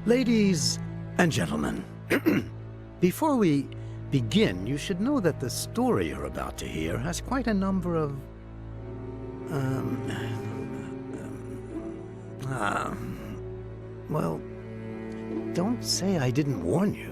Ladies and gentlemen, before we begin, you should know that the story you're about to hear has quite a number of, well, don't say I didn't warn you.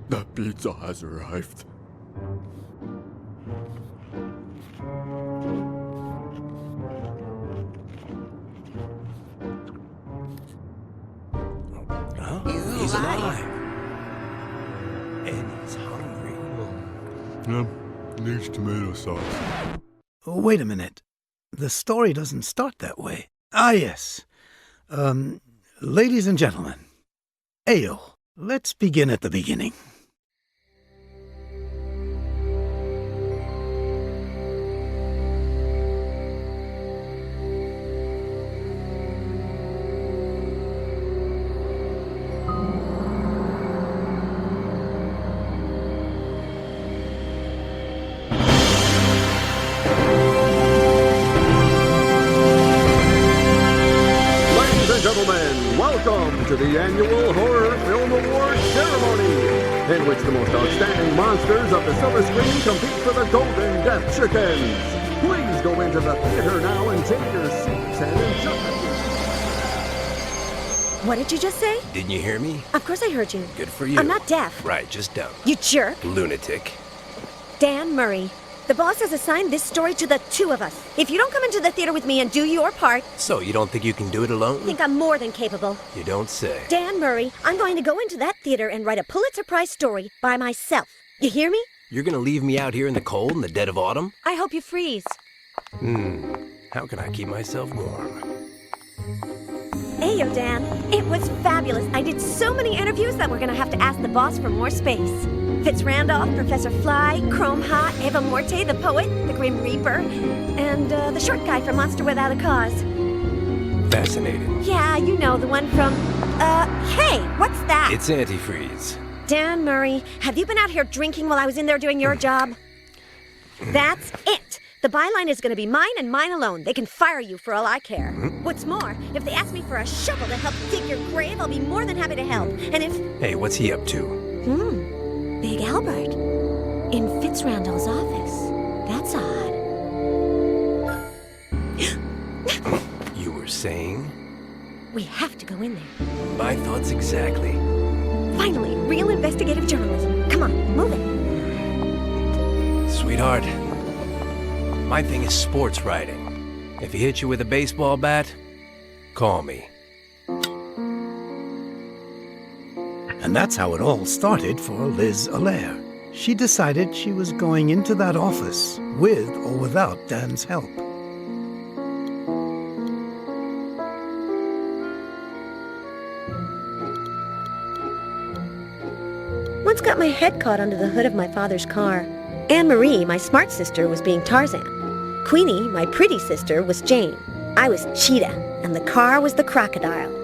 The pizza has arrived. He's alive. And he's hungry. Needs tomato sauce. Wait a minute. The story doesn't start that way. Ah, yes. Ladies and gentlemen, Ayo, let's begin at the beginning. Welcome to the annual Horror Film Awards ceremony, in which the most outstanding monsters of the silver screen compete for the Golden Death Chickens. Please go into the theater now and take your seats and enjoy. What did you just say? Didn't you hear me? Of course I heard you. Good for you. I'm not deaf. Right, just dumb. You jerk. Lunatic. Dan Murray. The boss has assigned this story to the two of us. If you don't come into the theater with me and do your part... So, you don't think you can do it alone? I think I'm more than capable. You don't say. Dan Murray, I'm going to go into that theater and write a Pulitzer Prize story by myself. You hear me? You're gonna leave me out here in the cold in the dead of autumn? I hope you freeze. How can I keep myself warm? Ayo, Dan. It was fabulous. I did so many interviews that we're gonna have to ask the boss for more space. Fitz Randolph, Professor Fly, Chrome Hot, Eva Morte, the poet, the Grim Reaper, and the short guy from Monster Without a Cause. Fascinating. Yeah, you know, the one from, hey, what's that? It's antifreeze. Dan Murray, have you been out here drinking while I was in there doing your job? That's it. The byline is going to be mine and mine alone. They can fire you for all I care. What's more, if they ask me for a shovel to help dig your grave, I'll be more than happy to help. And if... Hey, what's he up to? Big Albert. In Fitz Randall's office. That's odd. You were saying? We have to go in there. My thoughts exactly. Finally, real investigative journalism. Come on, move it. Sweetheart, my thing is sports writing. If he hits you with a baseball bat, call me. And that's how it all started for Liz Allaire. She decided she was going into that office with or without Dan's help. Once got my head caught under the hood of my father's car. Anne-Marie, my smart sister, was being Tarzan. Queenie, my pretty sister, was Jane. I was Cheetah, and the car was the crocodile.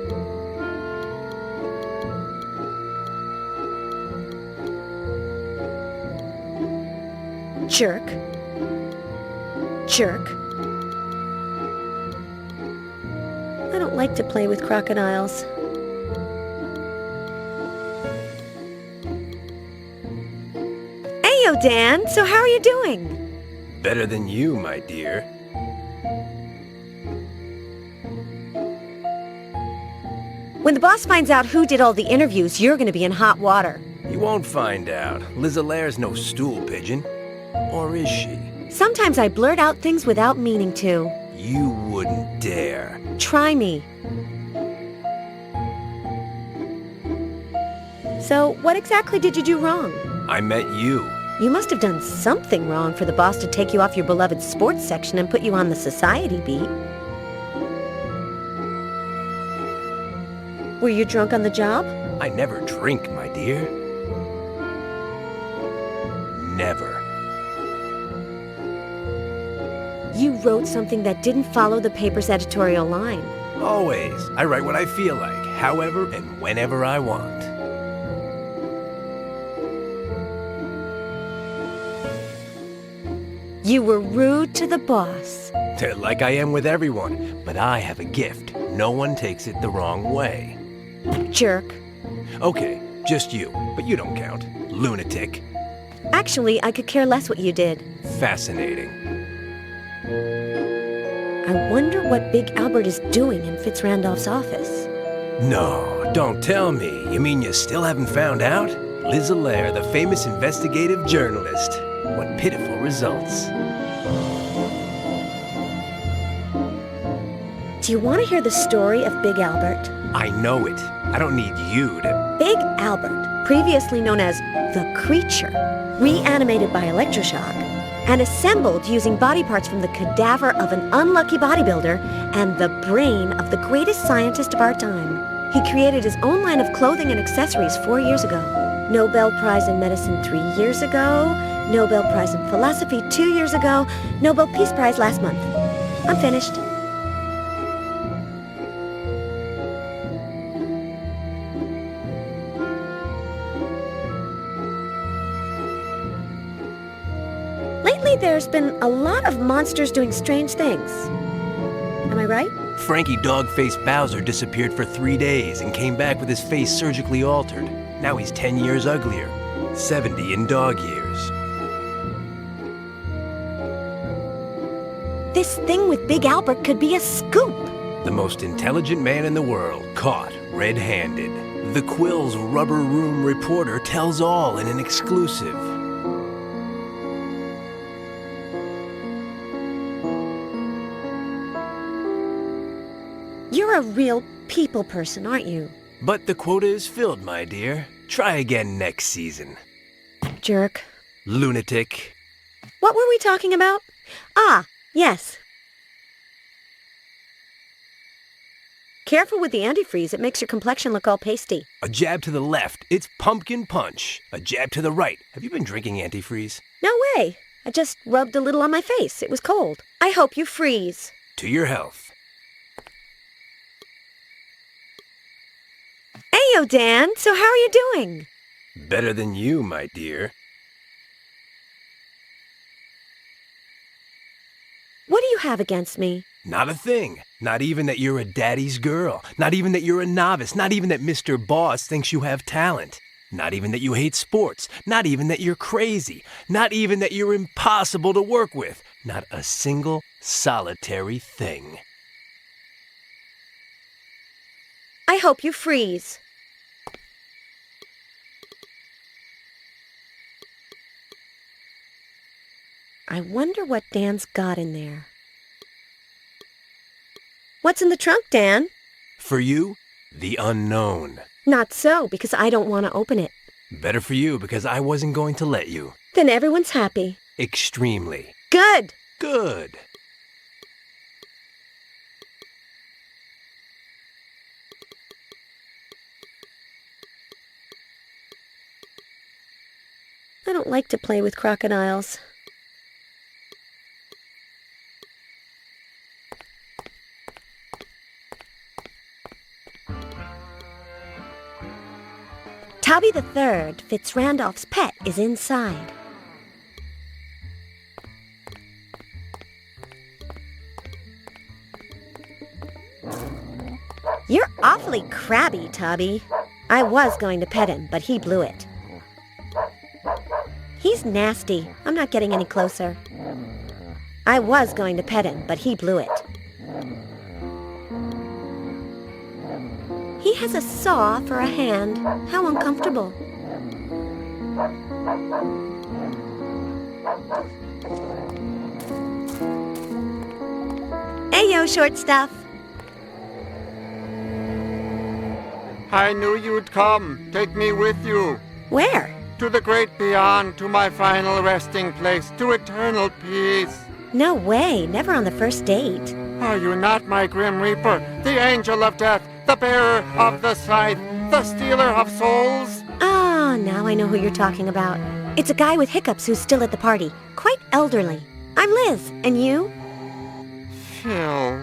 Jerk. Jerk. I don't like to play with crocodiles. Heyo, Dan. So how are you doing? Better than you, my dear. When the boss finds out who did all the interviews, you're going to be in hot water. You won't find out. Liz Alaire's no stool pigeon. Or is she? Sometimes I blurt out things without meaning to. You wouldn't dare. Try me. So, what exactly did you do wrong? I met you. You must have done something wrong for the boss to take you off your beloved sports section and put you on the society beat. Were you drunk on the job? I never drink, my dear. Never. You wrote something that didn't follow the paper's editorial line. Always. I write what I feel like, however and whenever I want. You were rude to the boss. Like I am with everyone, but I have a gift. No one takes it the wrong way. Jerk. Okay, just you, but you don't count. Lunatic. Actually, I could care less what you did. Fascinating. I wonder what Big Albert is doing in Fitzrandolph's office. No, don't tell me. You mean you still haven't found out? Liz Alaire, the famous investigative journalist. What pitiful results. Do you want to hear the story of Big Albert? I know it. I don't need you to... Big Albert, previously known as the Creature, reanimated by electroshock, and assembled using body parts from the cadaver of an unlucky bodybuilder and the brain of the greatest scientist of our time. He created his own line of clothing and accessories 4 years ago. Nobel Prize in Medicine 3 years ago, Nobel Prize in Philosophy 2 years ago, Nobel Peace Prize last month. I'm finished. Lately, there's been a lot of monsters doing strange things. Am I right? Frankie Dog-Faced Bowser disappeared for 3 days and came back with his face surgically altered. Now he's 10 years uglier. 70 in dog years. This thing with Big Albert could be a scoop. The most intelligent man in the world, caught red-handed. The Quill's Rubber Room reporter tells all in an exclusive. You're a real people person, aren't you? But the quota is filled, my dear. Try again next season. Jerk. Lunatic. What were we talking about? Ah, yes. Careful with the antifreeze. It makes your complexion look all pasty. A jab to the left, it's pumpkin punch. A jab to the right. Have you been drinking antifreeze? No way. I just rubbed a little on my face. It was cold. I hope you freeze. To your health. Heyo, Dan. So how are you doing? Better than you, my dear. What do you have against me? Not a thing. Not even that you're a daddy's girl. Not even that you're a novice. Not even that Mr. Boss thinks you have talent. Not even that you hate sports. Not even that you're crazy. Not even that you're impossible to work with. Not a single solitary thing. I hope you freeze. I wonder what Dan's got in there. What's in the trunk, Dan? For you, the unknown. Not so, because I don't want to open it. Better for you, because I wasn't going to let you. Then everyone's happy. Extremely. Good. Good. I don't like to play with crocodiles. Tubby the Third, Fitzrandolph's pet, is inside. You're awfully crabby, Tubby. I was going to pet him, but he blew it. He's nasty. I'm not getting any closer. I was going to pet him, but he blew it. He has a saw for a hand. How uncomfortable. Ayo, short stuff. I knew you'd come. Take me with you. Where? To the great beyond, to my final resting place, to eternal peace. No way. Never on the first date. Are you not my grim reaper, the angel of death, the bearer of the scythe, the stealer of souls? Ah, now I know who you're talking about. It's a guy with hiccups who's still at the party. Quite elderly. I'm Liz. And you? Phil,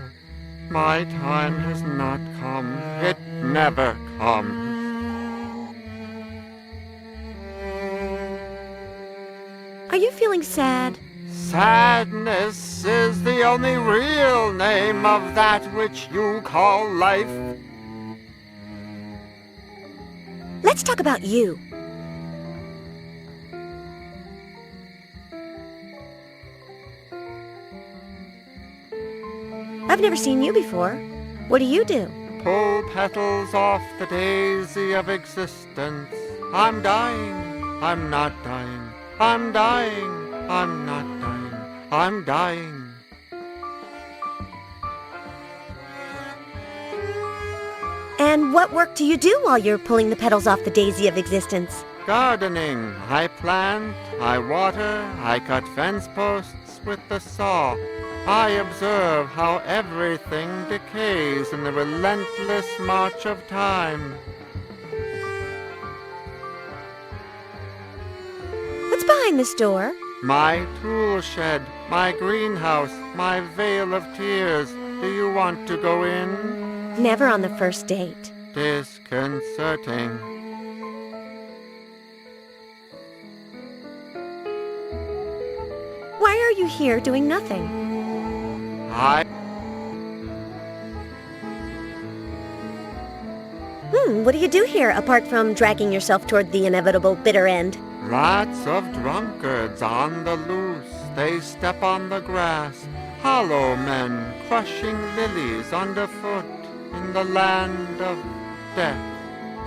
my time has not come. It never comes. Are you feeling sad? Sadness is the only real name of that which you call life. Let's talk about you. I've never seen you before. What do you do? Pull petals off the daisy of existence. I'm dying. I'm not dying. I'm dying. I'm not dying. I'm dying. And what work do you do while you're pulling the petals off the daisy of existence? Gardening. I plant, I water, I cut fence posts with the saw. I observe how everything decays in the relentless march of time. What's behind this door? My tool shed, my greenhouse, my vale of tears. Do you want to go in? Never on the first date. Disconcerting. Why are you here doing nothing? What do you do here apart from dragging yourself toward the inevitable bitter end? Lots of drunkards on the loose. They step on the grass. Hollow men crushing lilies underfoot in the land of death.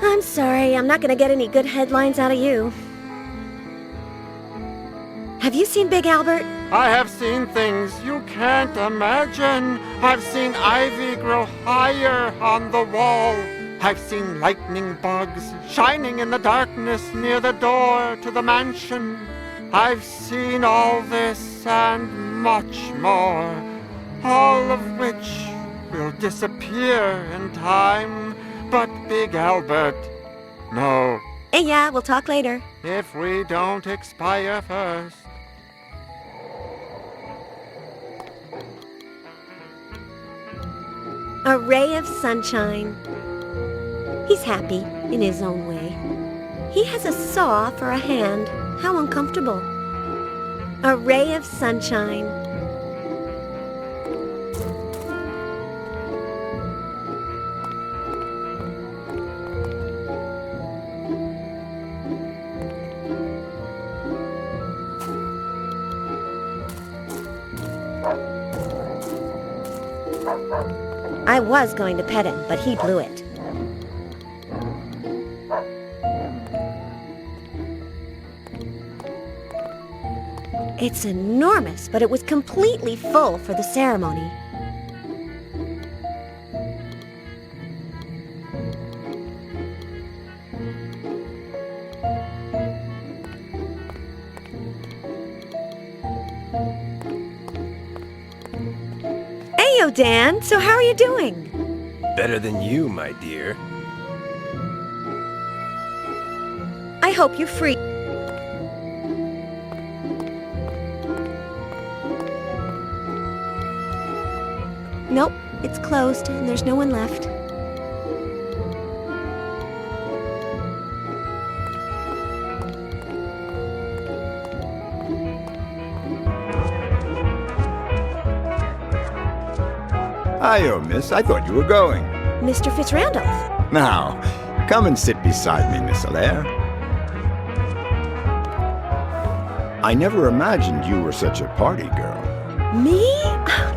I'm sorry, I'm not gonna get any good headlines out of you. Have you seen Big Albert? I have seen things you can't imagine. I've seen ivy grow higher on the wall. I've seen lightning bugs shining in the darkness near the door to the mansion. I've seen all this and much more, all of which will disappear in time. But Big Albert, no. Hey, yeah, we'll talk later. If we don't expire first. A ray of sunshine. He's happy in his own way. He has a saw for a hand. How uncomfortable. A ray of sunshine. I was going to pet him, but he blew it. It's enormous, but it was completely full for the ceremony. Heyo, Dan. So how are you doing? Better than you, my dear. I hope you're free. Nope, it's closed and there's no one left. Hiyo, miss. I thought you were going. Mr. Fitzrandolph. Now, come and sit beside me, Miss Allaire. I never imagined you were such a party girl. Me?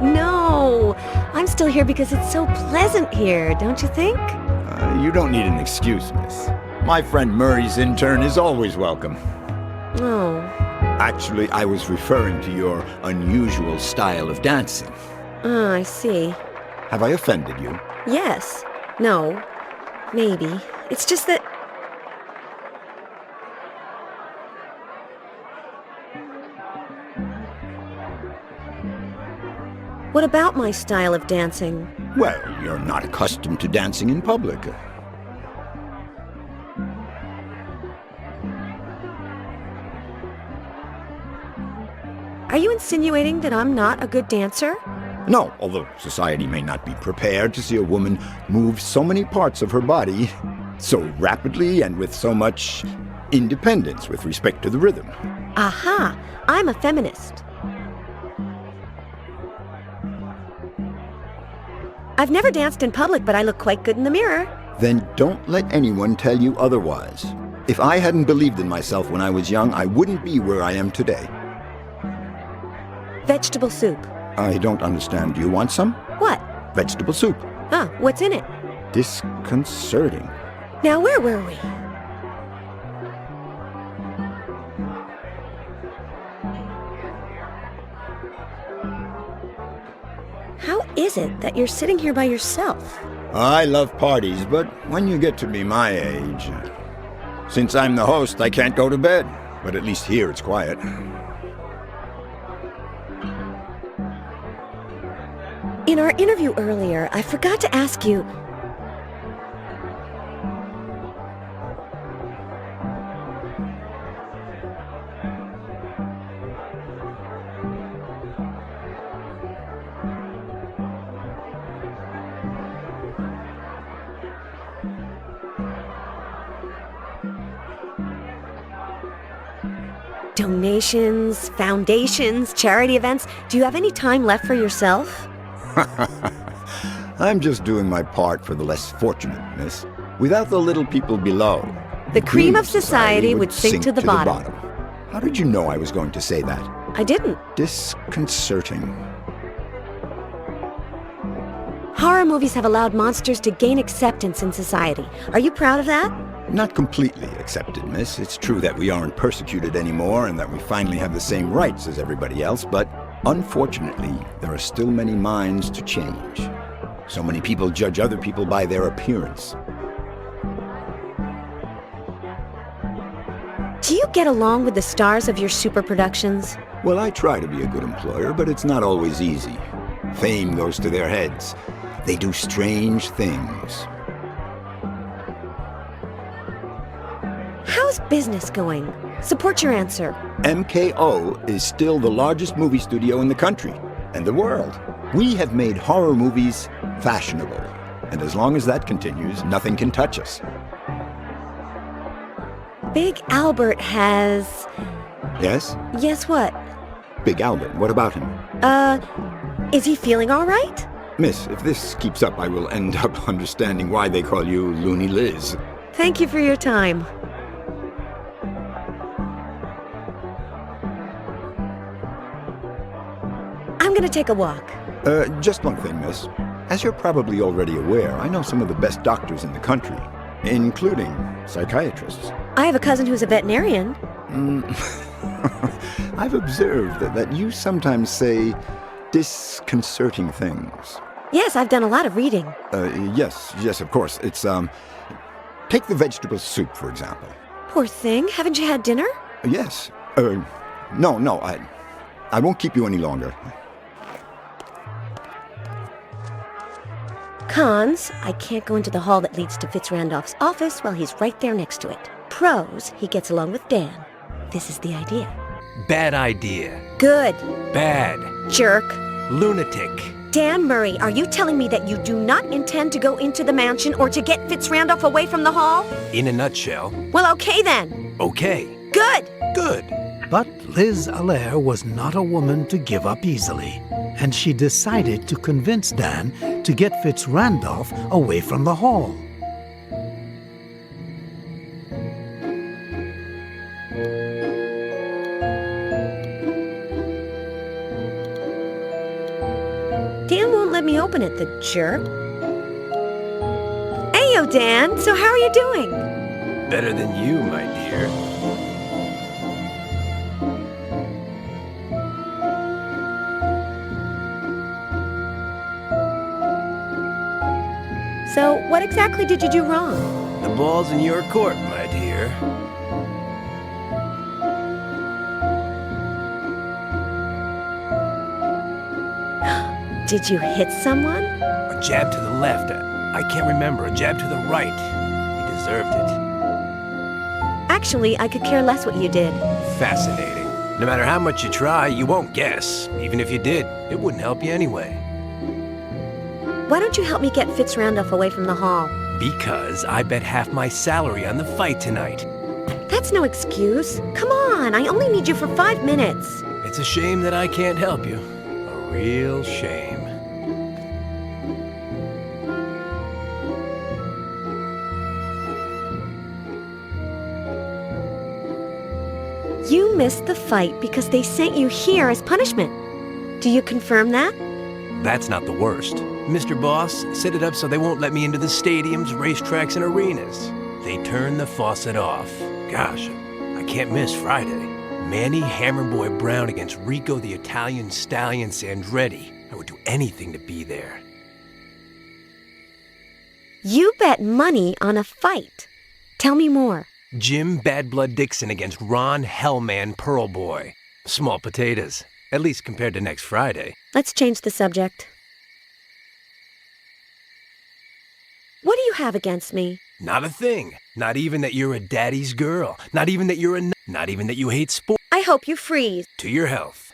No. I'm still here because it's so pleasant here, don't you think? You don't need an excuse, miss. My friend Murray's intern is always welcome. Oh. Actually, I was referring to your unusual style of dancing. Oh, I see. Have I offended you? Yes. No. Maybe. It's just that... What about my style of dancing? Well, you're not accustomed to dancing in public. Are you insinuating that I'm not a good dancer? No, although society may not be prepared to see a woman move so many parts of her body so rapidly and with so much independence with respect to the rhythm. Aha! I'm a feminist. I've never danced in public, but I look quite good in the mirror. Then don't let anyone tell you otherwise. If I hadn't believed in myself when I was young, I wouldn't be where I am today. Vegetable soup. I don't understand. Do you want some? What? Vegetable soup. Ah, what's in it? Disconcerting. Now, where were we? How is it that you're sitting here by yourself? I love parties, but when you get to be my age... Since I'm the host, I can't go to bed. But at least here it's quiet. In our interview earlier, I forgot to ask you... Donations, foundations, charity events. Do you have any time left for yourself? I'm just doing my part for the less fortunate, miss. Without the little people below, The cream of society would sink to the bottom. How did you know I was going to say that? I didn't. Disconcerting. Horror movies have allowed monsters to gain acceptance in society. Are you proud of that? Not completely accepted, miss. It's true that we aren't persecuted anymore and that we finally have the same rights as everybody else, but unfortunately, there are still many minds to change. So many people judge other people by their appearance. Do you get along with the stars of your super productions? Well, I try to be a good employer, but it's not always easy. Fame goes to their heads. They do strange things. How's business going? Support your answer. MKO is still the largest movie studio in the country and the world. We have made horror movies fashionable. And as long as that continues, nothing can touch us. Big Albert has... Yes? Yes, what? Big Albert, what about him? Is he feeling all right? Miss, if this keeps up, I will end up understanding why they call you Loony Liz. Thank you for your time. I'm gonna take a walk. Just one thing, miss. As you're probably already aware, I know some of the best doctors in the country, including psychiatrists. I have a cousin who's a veterinarian. I've observed that you sometimes say disconcerting things. Yes, I've done a lot of reading. Yes, of course. It's, take the vegetable soup, for example. Poor thing. Haven't you had dinner? Yes. No, I won't keep you any longer. Cons, I can't go into the hall that leads to Fitzrandolph's office while he's right there next to it. Pros, he gets along with Dan. This is the idea. Bad idea. Good. Bad. Jerk. Lunatic. Dan Murray, are you telling me that you do not intend to go into the mansion or to get Fitzrandolph away from the hall? In a nutshell. Well, okay then. Okay. Good. Good. But Liz Allaire was not a woman to give up easily, and she decided to convince Dan to get Fitzrandolph away from the hall. let me open it, the jerk. Heyo, Dan. So how are you doing? Better than you, my dear. So what exactly did you do wrong? The ball's in your court, my dear. Did you hit someone? A jab to the left. I can't remember. A jab to the right. He deserved it. Actually, I could care less what you did. Fascinating. No matter how much you try, you won't guess. Even if you did, it wouldn't help you anyway. Why don't you help me get Fitz Randolph away from the hall? Because I bet half my salary on the fight tonight. That's no excuse. Come on, I only need you for 5 minutes. It's a shame that I can't help you. A real shame. You missed the fight because they sent you here as punishment. Do you confirm that? That's not the worst. Mr. Boss set it up so they won't let me into the stadiums, racetracks, and arenas. They turned the faucet off. Gosh, I can't miss Friday. Manny Hammerboy Brown against Rico the Italian Stallion Sandretti. I would do anything to be there. You bet money on a fight. Tell me more. Jim Bad Blood Dixon against Ron Hellman Pearlboy. Small potatoes, at least compared to next Friday. Let's change the subject. What do you have against me? Not a thing. Not even that you're a daddy's girl. Not even that you're not even that you hate sports. I hope you freeze. To your health.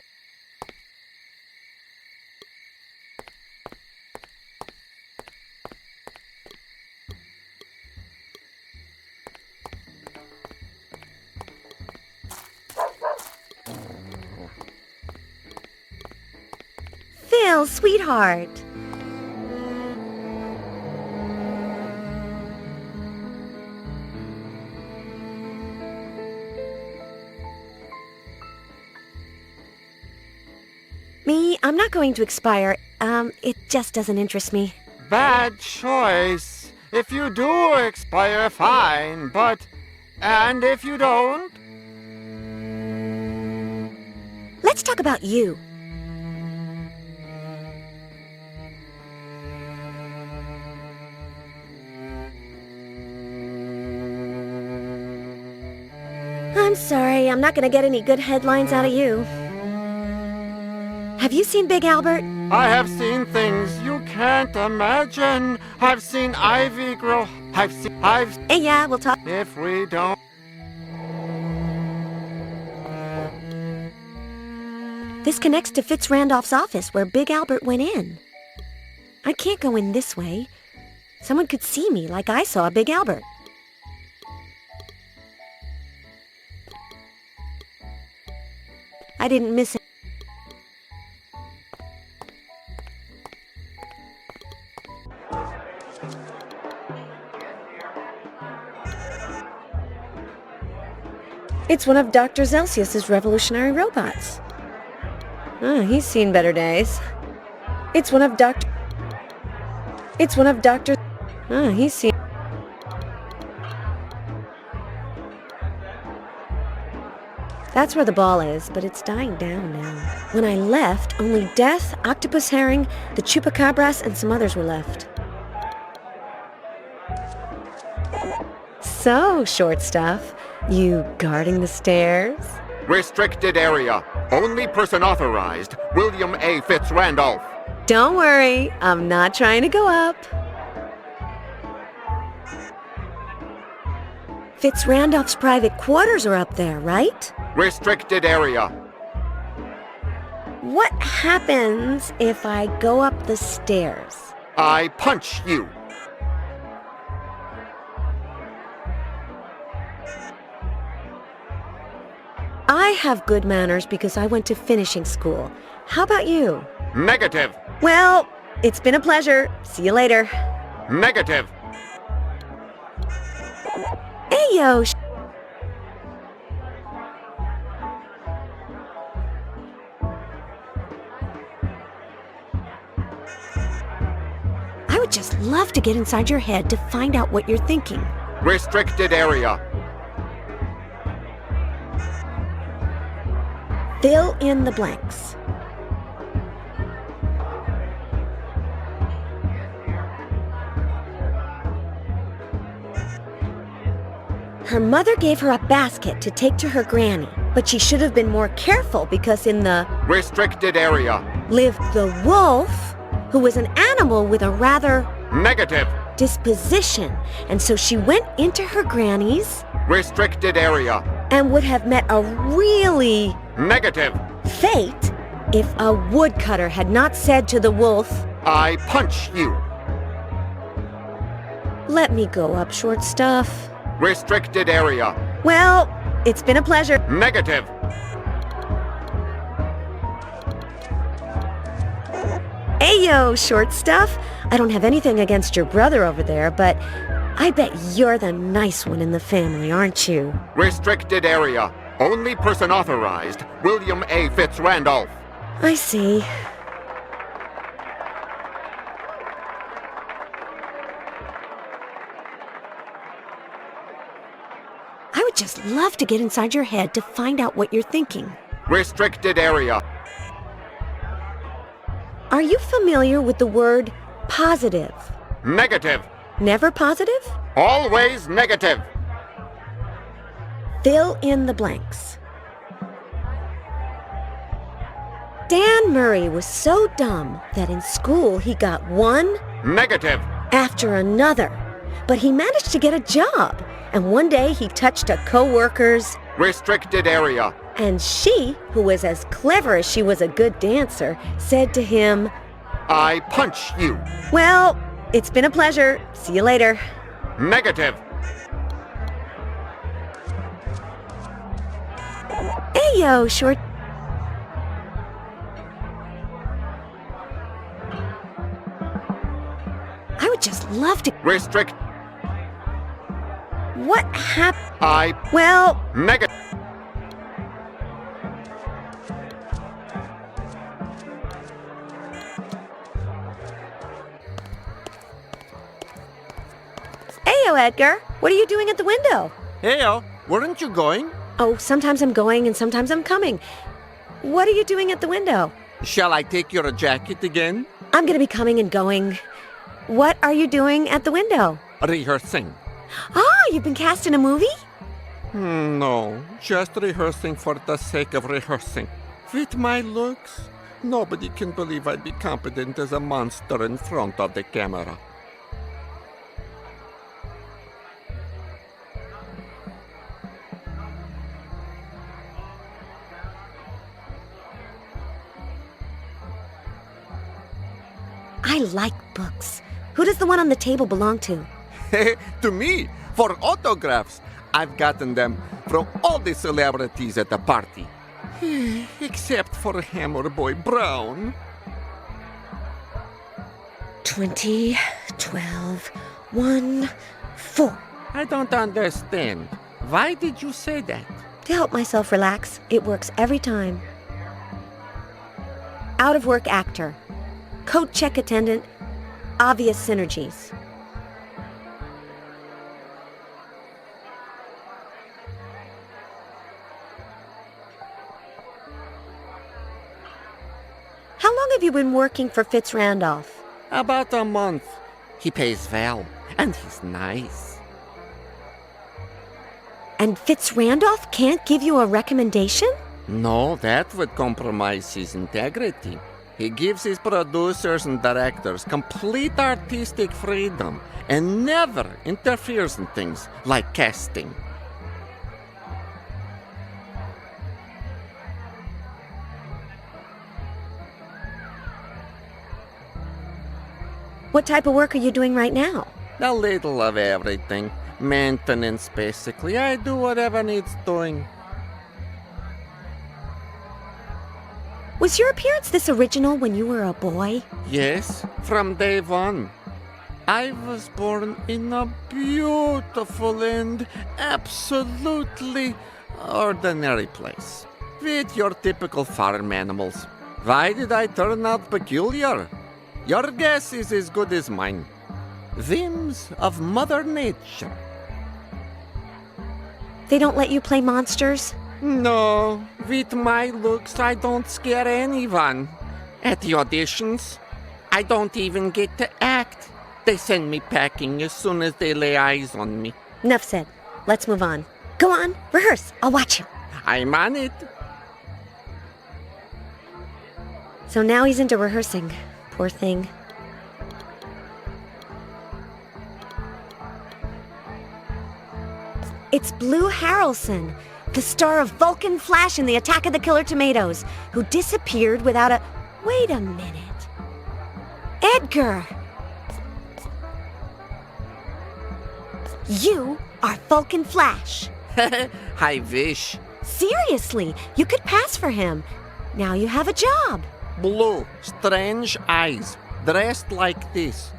Phil, sweetheart. Me, I'm not going to expire. It just doesn't interest me. Bad choice. If you do expire, fine, but... And if you don't? Let's talk about you. I'm sorry, I'm not gonna get any good headlines out of you. Have you seen Big Albert? I have seen things you can't imagine. I've seen ivy grow. Hey, yeah, we'll talk. If we don't... This connects to Fitz Randolph's office where Big Albert went in. I can't go in this way. Someone could see me like I saw Big Albert. I didn't miss it. It's one of Dr. Zelsius's revolutionary robots. He's seen better days. It's one of Dr. He's seen... That's where the ball is, but it's dying down now. When I left, only Death, Octopus Herring, the Chupacabras, and some others were left. So, short stuff, you guarding the stairs? Restricted area. Only person authorized, William A. Fitz Randolph. Don't worry, I'm not trying to go up. Fitz Randolph's private quarters are up there, right? Restricted area. What happens if I go up the stairs? I punch you. I have good manners because I went to finishing school. How about you? Negative. Well, it's been a pleasure. See you later. Negative. Hey, yo. just love to get inside your head to find out what you're thinking. Restricted area. Fill in the blanks. Her mother gave her a basket to take to her granny, but she should have been more careful because in the Restricted area. lived the wolf, who was an animal with a rather Negative. disposition, and so she went into her granny's Restricted area. and would have met a really Negative. fate if a woodcutter had not said to the wolf, I punch you. "Let me go up, short stuff." Restricted area. Well, it's been a pleasure. Negative. Ayo, short stuff. I don't have anything against your brother over there, but I bet you're the nice one in the family, aren't you? Restricted area. Only person authorized, William A. Fitzrandolph. I see. I would just love to get inside your head to find out what you're thinking. Restricted area. Are you familiar with the word positive? Negative. Never positive? Always negative. Fill in the blanks. Dan Murray was so dumb that in school he got one Negative. after another. But he managed to get a job, and one day he touched a co-worker's, Restricted area. and she, who was as clever as she was a good dancer, said to him, I punch you. "Well, it's been a pleasure. See you later." Negative. Ayo, short. I would just love to. Restrict. What happened? I. Well, Negative. Ayo, Edgar. What are you doing at the window? Heyo, weren't you going? Oh, sometimes I'm going and sometimes I'm coming. What are you doing at the window? Shall I take your jacket again? I'm gonna be coming and going. What are you doing at the window? Rehearsing. Ah, you've been cast in a movie? No, just rehearsing for the sake of rehearsing. With my looks, nobody can believe I'd be competent as a monster in front of the camera. I like books. Who does the one on the table belong to? To me, for autographs. I've gotten them from all the celebrities at the party. Except for Hammer Boy Brown. 20, 12, 1, 4. I don't understand. Why did you say that? To help myself relax, it works every time. Out of work actor. Coat check attendant. Obvious synergies. How long have you been working for Fitzrandolph? About a month. He pays well, and he's nice. And Fitzrandolph can't give you a recommendation? No, that would compromise his integrity. He gives his producers and directors complete artistic freedom and never interferes in things like casting. What type of work are you doing right now? A little of everything. Maintenance, basically. I do whatever needs doing. Was your appearance this original when you were a boy? Yes, from day one. I was born in a beautiful and absolutely ordinary place. With your typical farm animals. Why did I turn out peculiar? Your guess is as good as mine. Whims of Mother Nature. They don't let you play monsters? No, with my looks, I don't scare anyone. At the auditions, I don't even get to act. They send me packing as soon as they lay eyes on me. Enough said. Let's move on. Go on, rehearse. I'll watch you. I'm on it. So now he's into rehearsing. Poor thing. It's Blue Harrelson, the star of Vulcan Flash in the Attack of the Killer Tomatoes, who disappeared without a... Wait a minute. Edgar! You are Vulcan Flash. I wish. Seriously, you could pass for him. Now you have a job. Blue, strange eyes, dressed like this.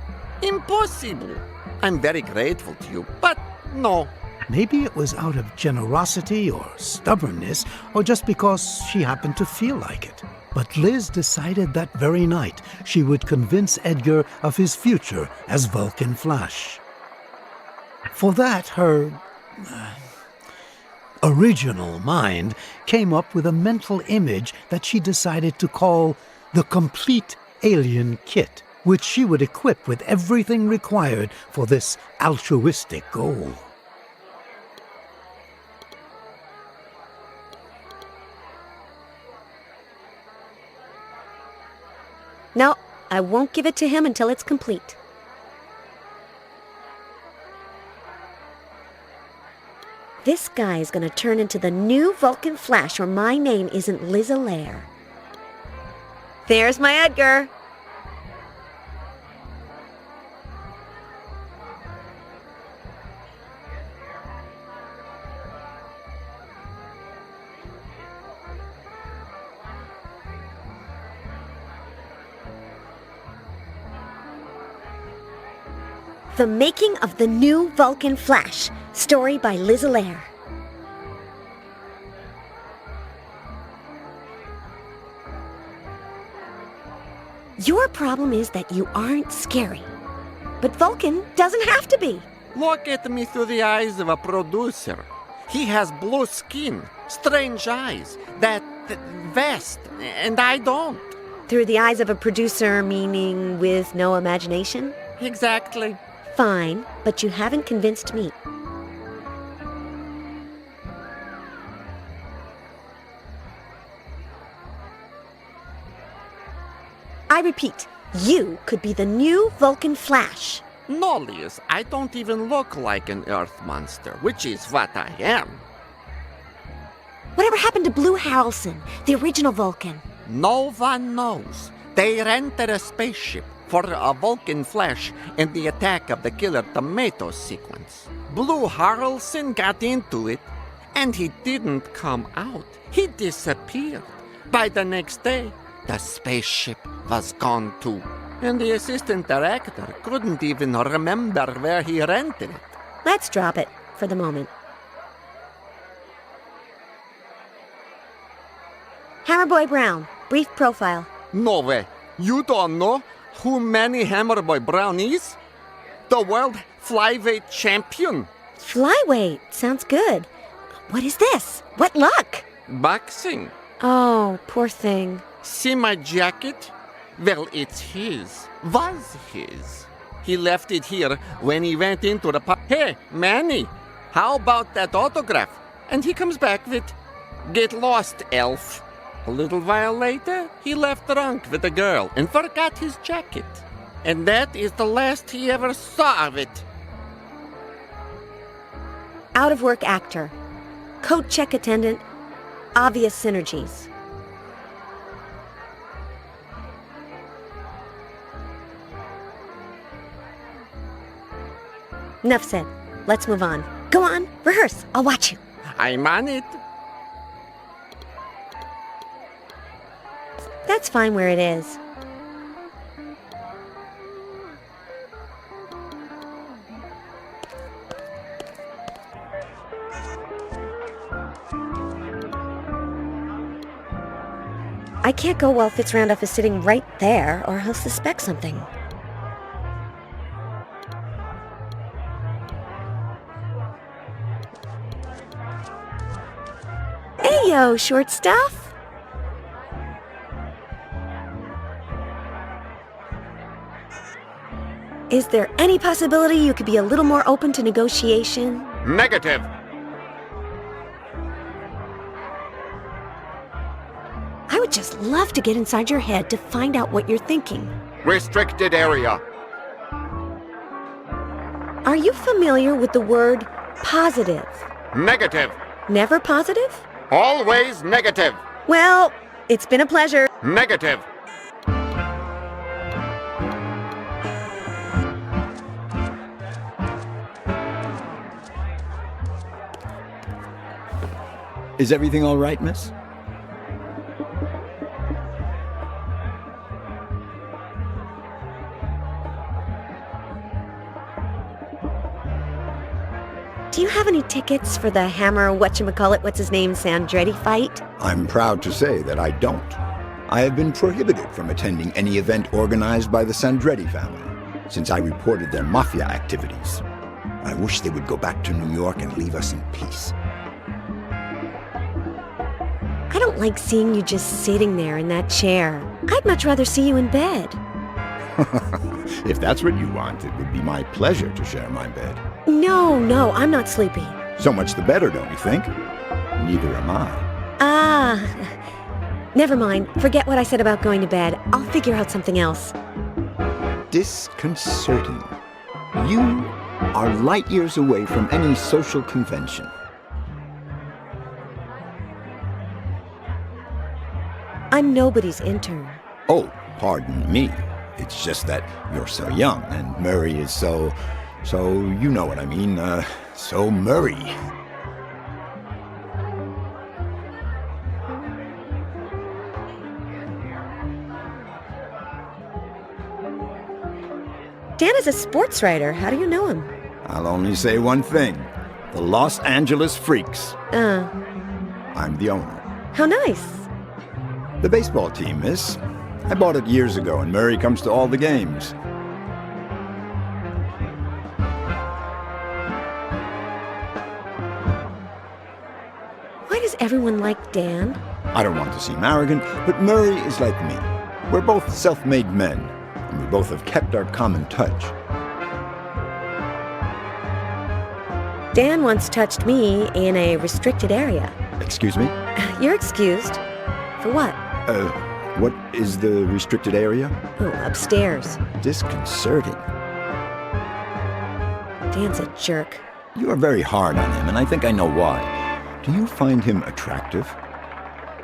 Impossible. I'm very grateful to you, but no. Maybe it was out of generosity or stubbornness, or just because she happened to feel like it. But Liz decided that very night she would convince Edgar of his future as Vulcan Flash. For that, her original mind came up with a mental image that she decided to call the Complete Alien Kit, which she would equip with everything required for this altruistic goal. No, I won't give it to him until it's complete. This guy is going to turn into the new Vulcan Flash, or my name isn't Liz Allaire. There's my Edgar. The Making of the New Vulcan Flash, story by Liz Allaire. Your problem is that you aren't scary. But Vulcan doesn't have to be. Look at me through the eyes of a producer. He has blue skin, strange eyes, that vest, and I don't. Through the eyes of a producer, meaning with no imagination? Exactly. Fine, but you haven't convinced me. I repeat, you could be the new Vulcan Flash. No, Liz, I don't even look like an Earth monster, which is what I am. Whatever happened to Blue Harrelson, the original Vulcan? No one knows. They rented a spaceship for a Vulcan Flash in the Attack of the Killer Tomatoes sequence. Blue Harrelson got into it, and he didn't come out. He disappeared. By the next day, the spaceship was gone too. And the assistant director couldn't even remember where he rented it. Let's drop it for the moment. Hammerboy Brown, brief profile. No way. You don't know who Manny Hammerboy Brown is? The world flyweight champion. Flyweight, sounds good. What is this? What luck? Boxing. Oh, poor thing. See my jacket? Well, it's his. Was his. He left it here when he went into the pub. Hey, Manny, how about that autograph? And he comes back with, "Get lost, elf." A little while later, he left drunk with a girl and forgot his jacket. And that is the last he ever saw of it. Out-of-work actor. Coat check attendant. Obvious synergies. Enough said. Let's move on. Go on, rehearse. I'll watch you. I'm on it. That's fine where it is. I can't go while Fitzrandolph is sitting right there, or he'll suspect something. Heyo, short stuff. Is there any possibility you could be a little more open to negotiation? Negative. I would just love to get inside your head to find out what you're thinking. Restricted area. Are you familiar with the word positive? Negative. Never positive? Always negative. Well, it's been a pleasure. Negative. Is everything all right, miss? Do you have any tickets for the Hammer what's-his-name Sandretti fight? I'm proud to say that I don't. I have been prohibited from attending any event organized by the Sandretti family since I reported their mafia activities. I wish they would go back to New York and leave us in peace. I don't like seeing you just sitting there in that chair. I'd much rather see you in bed. If that's what you want, it would be my pleasure to share my bed. No, I'm not sleepy. So much the better, don't you think? Neither am I. Never mind. Forget what I said about going to bed. I'll figure out something else. Disconcerting. You are light years away from any social convention. I'm nobody's intern. Oh, pardon me. It's just that you're so young, and Murray is so you know what I mean, so Murray. Dan is a sports writer. How do you know him? I'll only say one thing. The Los Angeles Freaks. I'm the owner. How nice. The baseball team, miss. I bought it years ago, and Murray comes to all the games. Why does everyone like Dan? I don't want to seem arrogant, but Murray is like me. We're both self-made men, and we both have kept our common touch. Dan once touched me in a restricted area. Excuse me? You're excused. For what? What is the restricted area? Oh, upstairs. Disconcerting. Dan's a jerk. You are very hard on him, and I think I know why. Do you find him attractive?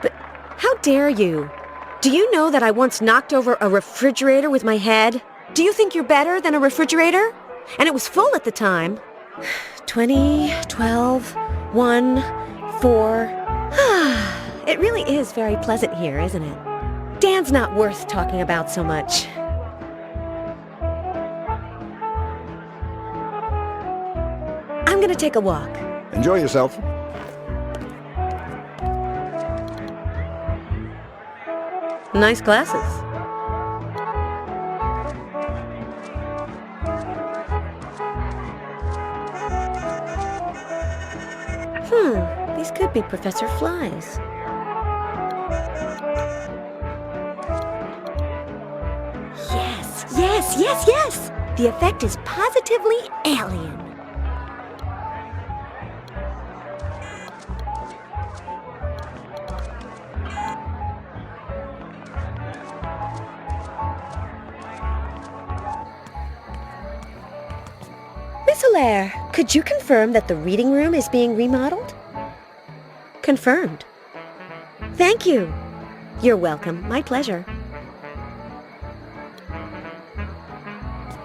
But how dare you? Do you know that I once knocked over a refrigerator with my head? Do you think you're better than a refrigerator? And it was full at the time. 20, 12, 1, 4. It really is very pleasant here, isn't it? Dan's not worth talking about so much. I'm gonna take a walk. Enjoy yourself. Nice glasses. These could be Professor Fly's. Yes! The effect is positively alien. Miss Hilaire, could you confirm that the reading room is being remodeled? Confirmed. Thank you. You're welcome. My pleasure.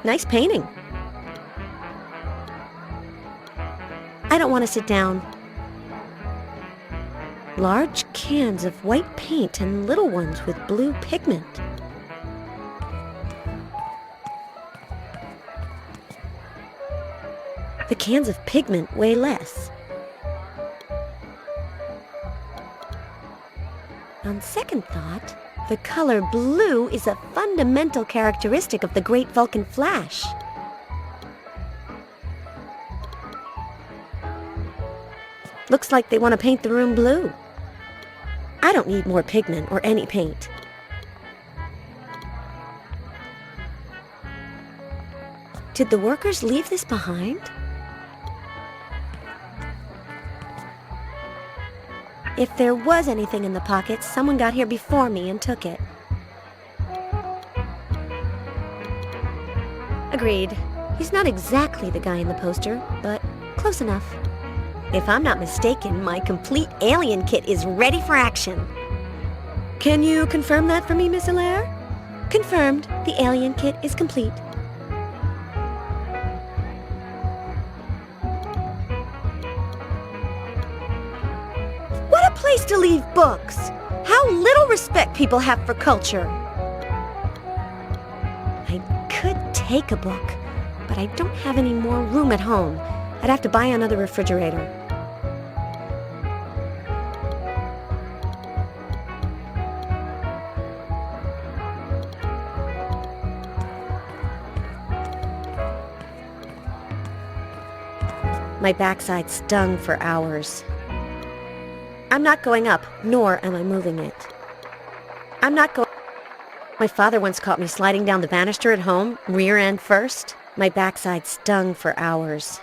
Nice painting. I don't want to sit down. Large cans of white paint and little ones with blue pigment. The cans of pigment weigh less. On second thought, the color blue is a fundamental characteristic of the Great Vulcan Flash. Looks like they want to paint the room blue. I don't need more pigment or any paint. Did the workers leave this behind? If there was anything in the pockets, someone got here before me and took it. Agreed. He's not exactly the guy in the poster, but close enough. If I'm not mistaken, my complete alien kit is ready for action. Can you confirm that for me, Miss Hilaire? Confirmed. The alien kit is complete. What a place to leave books! How little respect people have for culture! I could take a book, but I don't have any more room at home. I'd have to buy another refrigerator. My backside stung for hours. I'm not going up, nor am I moving it. I'm not going... My father once caught me sliding down the banister at home, rear end first. My backside stung for hours.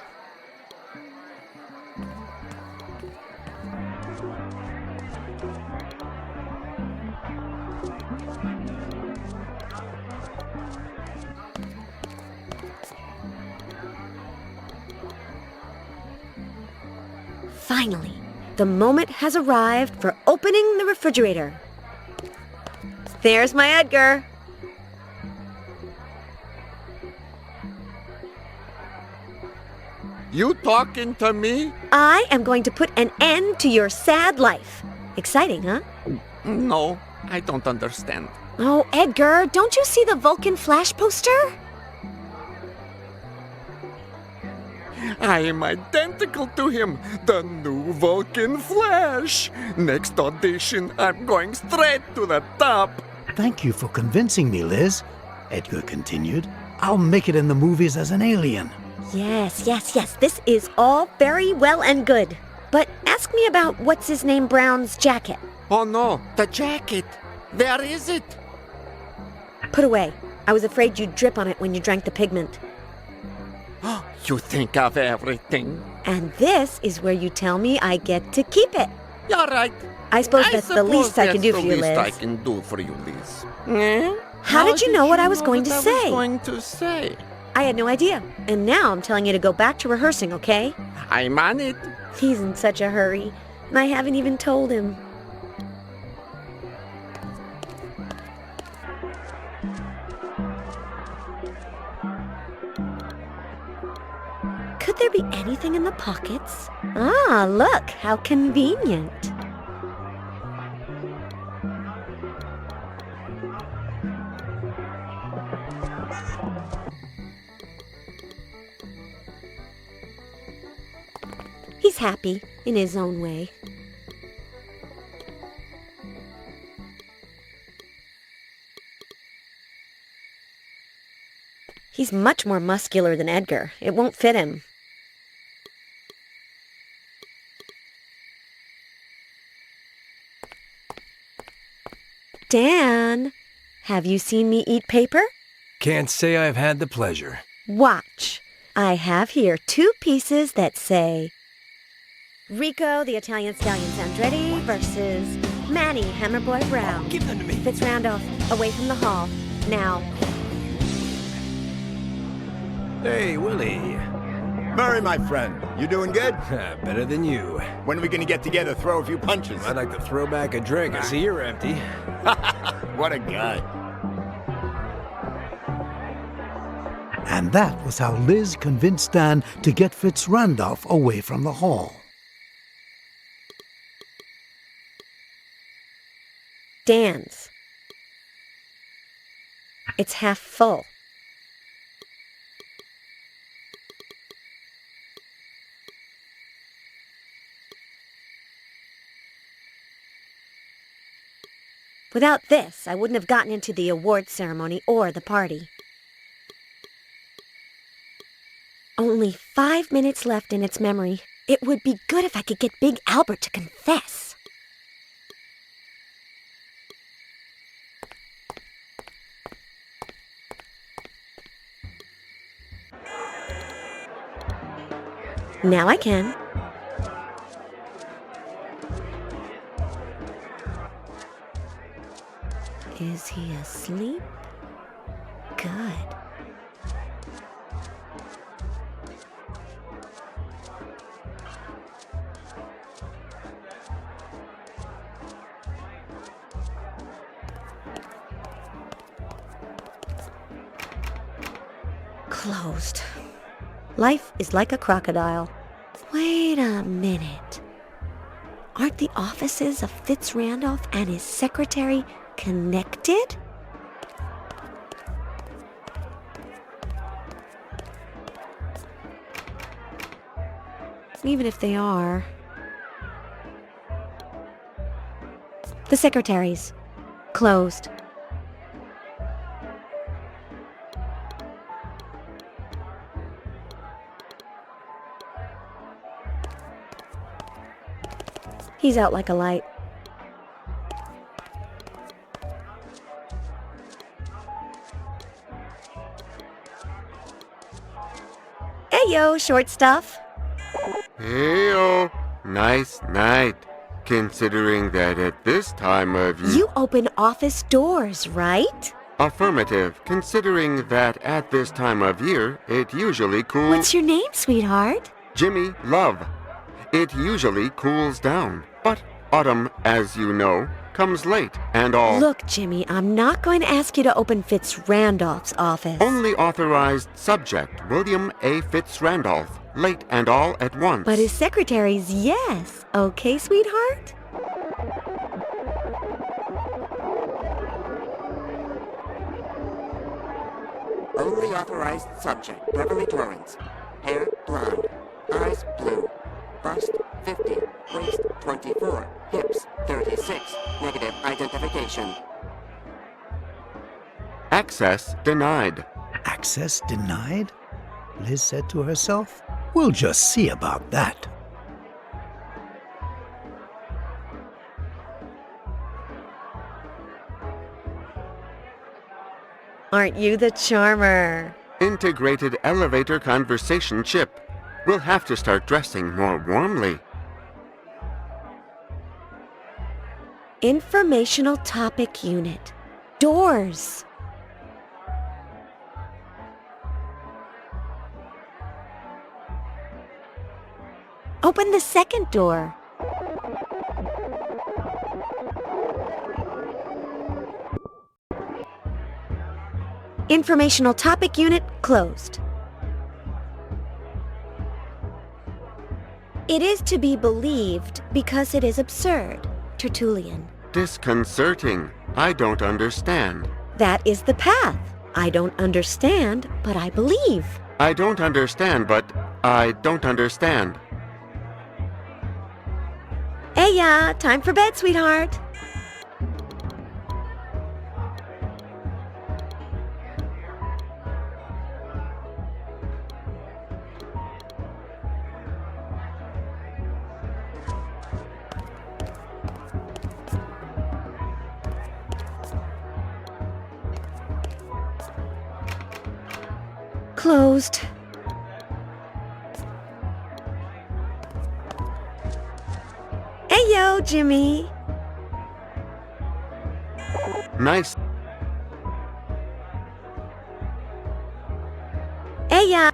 Finally, the moment has arrived for opening the refrigerator. There's my Edgar. You talking to me? I am going to put an end to your sad life. Exciting, huh? No, I don't understand. Oh, Edgar, don't you see the Vulcan Flash poster? I am identical to him, the new Vulcan Flash. Next audition, I'm going straight to the top. Thank you for convincing me, Liz, Edgar continued. I'll make it in the movies as an alien. Yes. This is all very well and good. But ask me about What's-His-Name Brown's jacket. Oh no, the jacket. Where is it? Put away. I was afraid you'd drip on it when you drank the pigment. You think of everything. And this is where you tell me I get to keep it. You're right. I suppose that's the least I can do for you, Liz. I can do for you, Liz. Eh? How did you know what I was going to what I say? was going to say? I had no idea. And now I'm telling you to go back to rehearsing, okay? I'm on it. He's in such a hurry. And I haven't even told him. Could there be anything in the pockets? Ah, look, how convenient. He's happy in his own way. He's much more muscular than Edgar. It won't fit him. Dan, have you seen me eat paper? Can't say I've had the pleasure. Watch. I have here 2 pieces that say Rico, the Italian Stallion Sandretti versus Manny, Hammerboy Brown. Give them to me. Fitz Randolph, away from the hall. Now. Hey, Willie. Murray, my friend, you doing good? Better than you. When are we gonna get together, throw a few punches? I'd like to throw back a drink. I see you're empty. What a guy. And that was how Liz convinced Dan to get Fitz Randolph away from the hall. Dan's. It's half full. Without this, I wouldn't have gotten into the awards ceremony or the party. Only 5 minutes left in its memory. It would be good if I could get Big Albert to confess. Now I can. Is he asleep? Good. Closed. Life is like a crocodile. Wait a minute. Aren't the offices of Fitz Randolph and his secretary connected? Even if they are. The secretaries. Closed. He's out like a light. Hey yo, short stuff. Hey-o, nice night. Considering that at this time of year... You open office doors, right? Affirmative. Considering that at this time of year, it usually cools... What's your name, sweetheart? Jimmy Love. It usually cools down. But autumn, as you know, comes late and all... Look, Jimmy, I'm not going to ask you to open Fitz Randolph's office. Only authorized subject, William A. Fitz Randolph. Late and all at once. But his secretary's yes. Okay, sweetheart? Only authorized subject, Beverly Torrance. Hair blonde, eyes blue, bust 50, waist 24, hips 36, negative identification. Access denied. Access denied? Liz said to herself. We'll just see about that. Aren't you the charmer? Integrated elevator conversation chip. We'll have to start dressing more warmly. Informational topic unit. Doors. Open the second door. Informational topic unit closed. It is to be believed because it is absurd. Tertullian. Disconcerting. I don't understand. That is the path. I don't understand, but I believe. I don't understand, but I don't understand. Hey, time for bed, sweetheart. Closed. Hey, yo, Jimmy. Nice. Hey, ya.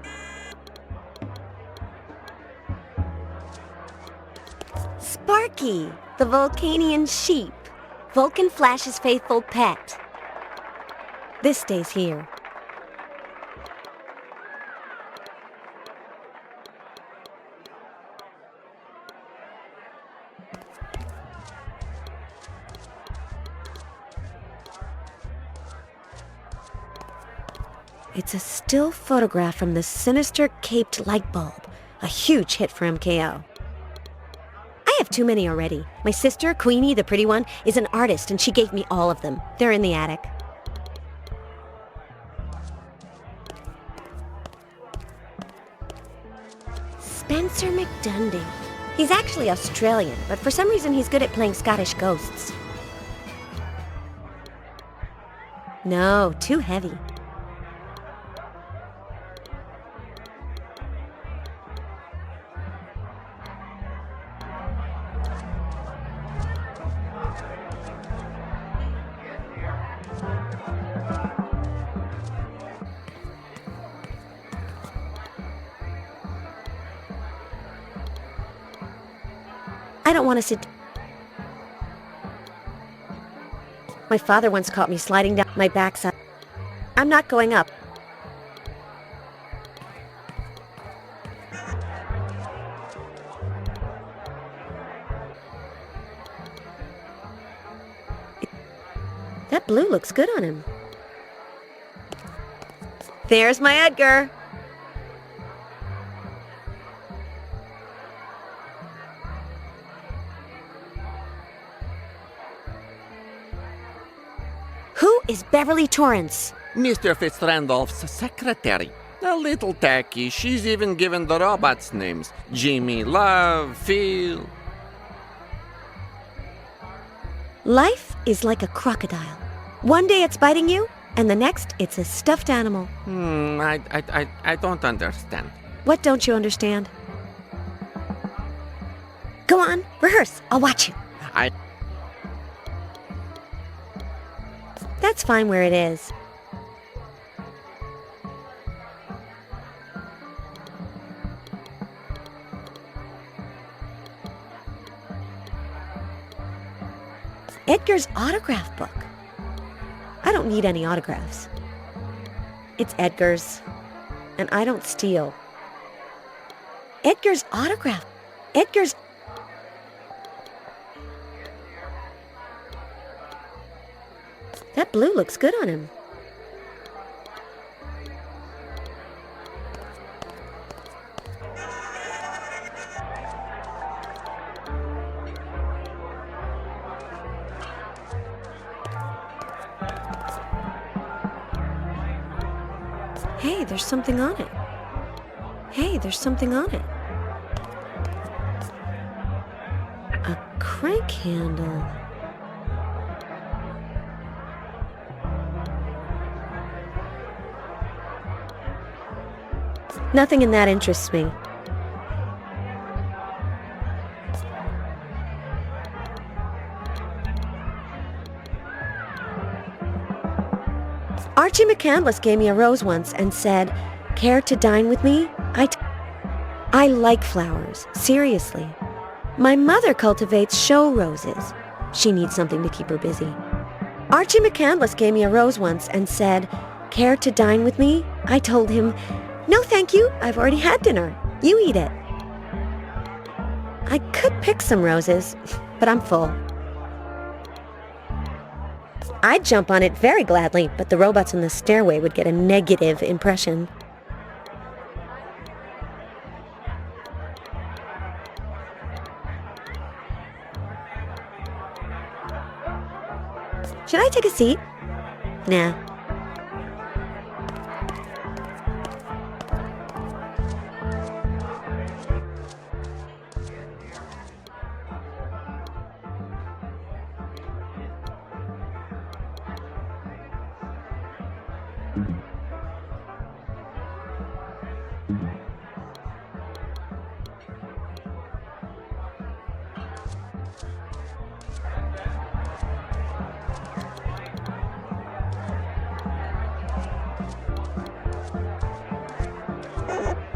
Sparky, the Vulcanian sheep. Vulcan Flash's faithful pet. This stays here. It's a still photograph from the sinister caped light bulb, a huge hit for MKO. I have too many already. My sister, Queenie, the pretty one, is an artist and she gave me all of them. They're in the attic. Spencer McDundy. He's actually Australian, but for some reason he's good at playing Scottish ghosts. No, too heavy. I don't want to sit... My father once caught me sliding down my backside. I'm not going up. That blue looks good on him. There's my Edgar. Who is Beverly Torrance? Mr. Fitzrandolph's secretary. A little tacky. She's even given the robots names. Jimmy, Love, Phil. Life is like a crocodile. One day it's biting you, and the next it's a stuffed animal. I don't understand. What don't you understand? Go on, rehearse. I'll watch you. That's fine where it is. Edgar's autograph book. I don't need any autographs. It's Edgar's, and I don't steal. Edgar's autograph. Edgar's... That blue looks good on him. Hey, there's something on it. Hey, there's something on it. A crank handle. Nothing in that interests me. Archie McCandless gave me a rose once and said, "Care to dine with me?" I like flowers, seriously. My mother cultivates show roses. She needs something to keep her busy. Archie McCandless gave me a rose once and said, "Care to dine with me?" I told him, "No, thank you. I've already had dinner. You eat it." I could pick some roses, but I'm full. I'd jump on it very gladly, but the robots in the stairway would get a negative impression. Should I take a seat? Nah.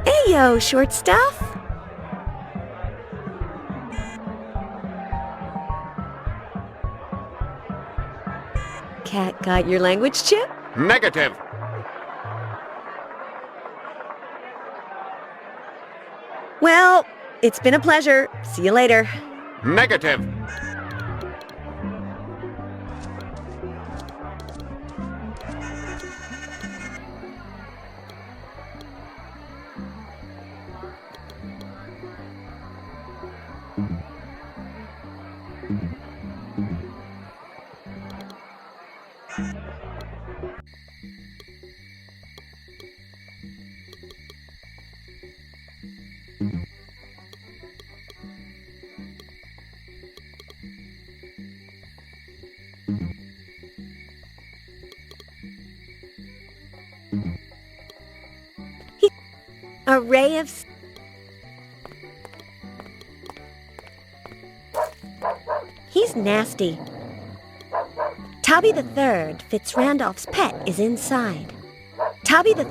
Heyo, short stuff. Cat got your language chip? Negative. Well, it's been a pleasure. See you later. Negative. A ray of... He's nasty. Tobby the Third, Fitzrandolph's pet, is inside. Tobby the...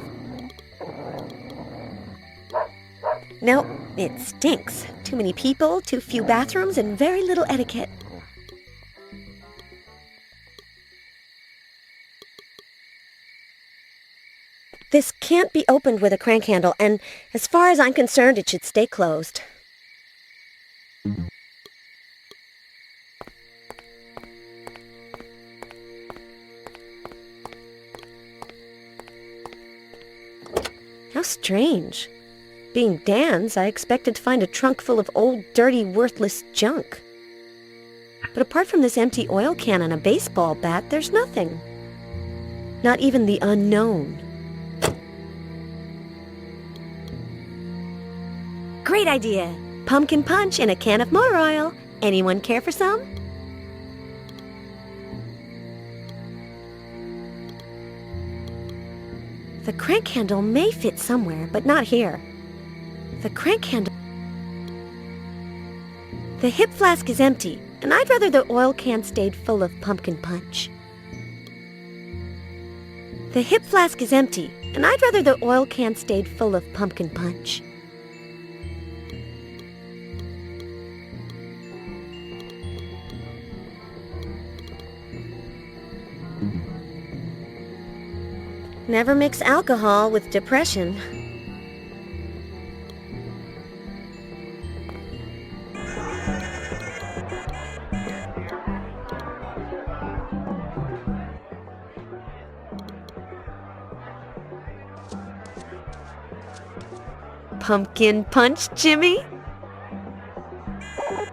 No, it stinks. Too many people, too few bathrooms, and very little etiquette. This can't be opened with a crank handle, and as far as I'm concerned, it should stay closed. How strange. Being Dan's, I expected to find a trunk full of old, dirty, worthless junk. But apart from this empty oil can and a baseball bat, there's nothing. Not even the unknown. Great idea! Pumpkin punch in a can of motor oil. Anyone care for some? The crank handle may fit somewhere, but not here. The crank handle... The hip flask is empty, and I'd rather the oil can stayed full of pumpkin punch. The hip flask is empty, and I'd rather the oil can stayed full of pumpkin punch. Never mix alcohol with depression. Pumpkin punch, Jimmy?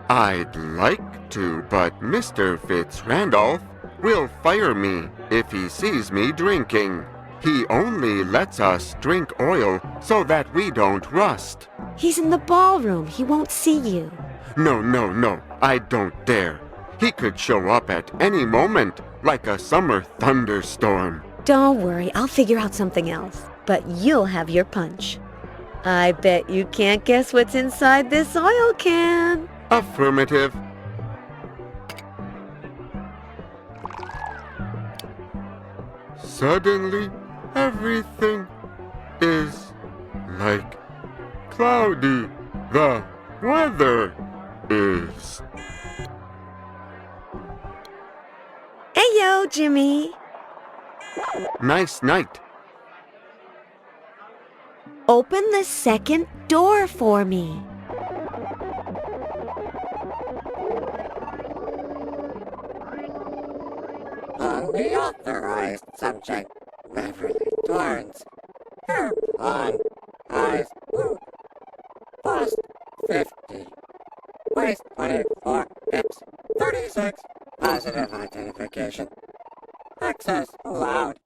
I'd like to, but Mr. Fitzrandolph will fire me if he sees me drinking. He only lets us drink oil so that we don't rust. He's in the ballroom. He won't see you. No, I don't dare. He could show up at any moment, like a summer thunderstorm. Don't worry, I'll figure out something else. But you'll have your punch. I bet you can't guess what's inside this oil can. Affirmative. Suddenly, everything is like cloudy. The weather is. Heyo, Jimmy. Nice night. Open the second door for me. Unauthorized subject, Beverly Torrance. Hair blonde, eyes blue. Bust 50. Waist 24, hips 36. Positive identification. Access allowed.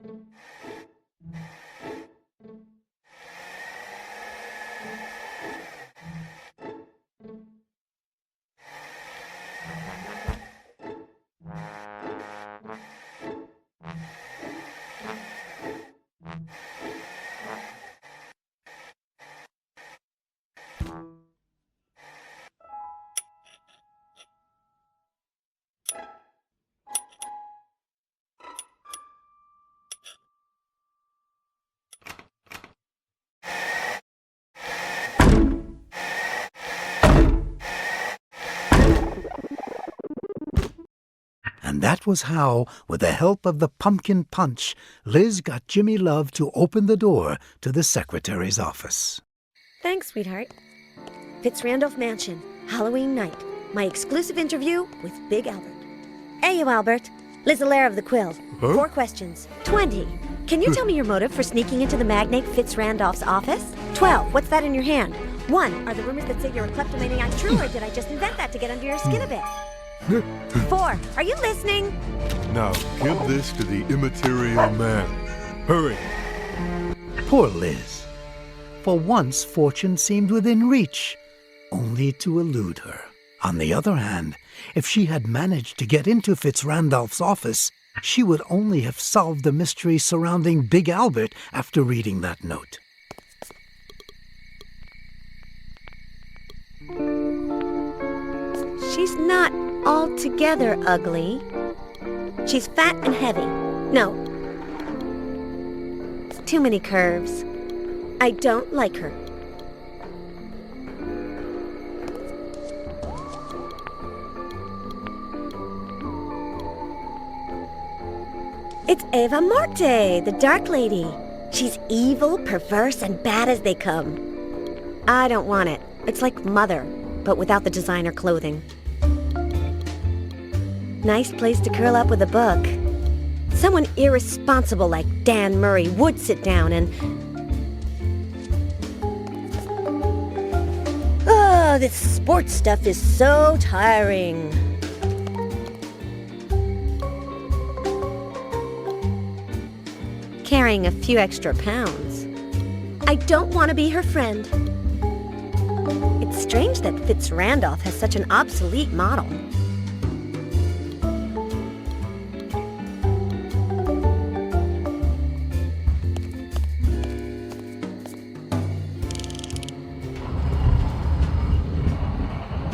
And that was how, with the help of the pumpkin punch, Liz got Jimmy Love to open the door to the secretary's office. Thanks, sweetheart. Fitzrandolph Mansion, Halloween night. My exclusive interview with Big Albert. Hey, you, Albert. Liz Allaire of the Quill. Huh? 4 questions. 20. Can you tell me your motive for sneaking into the magnate Fitzrandolph's office? 12. What's that in your hand? 1. Are the rumors that say you're a kleptomaniac true, or did I just invent that to get under your skin a bit? 4. Are you listening? Now, give this to the immaterial man. Hurry. Poor Liz. For once, fortune seemed within reach, only to elude her. On the other hand, if she had managed to get into Fitzrandolph's office, she would only have solved the mystery surrounding Big Albert after reading that note. She's not altogether ugly. She's fat and heavy. No. It's too many curves. I don't like her. It's Eva Marte, the Dark Lady. She's evil, perverse, and bad as they come. I don't want it. It's like Mother, but without the designer clothing. Nice place to curl up with a book. Someone irresponsible like Dan Murray would sit down and... Oh, this sports stuff is so tiring. Carrying a few extra pounds. I don't want to be her friend. It's strange that Fitz Randolph has such an obsolete model.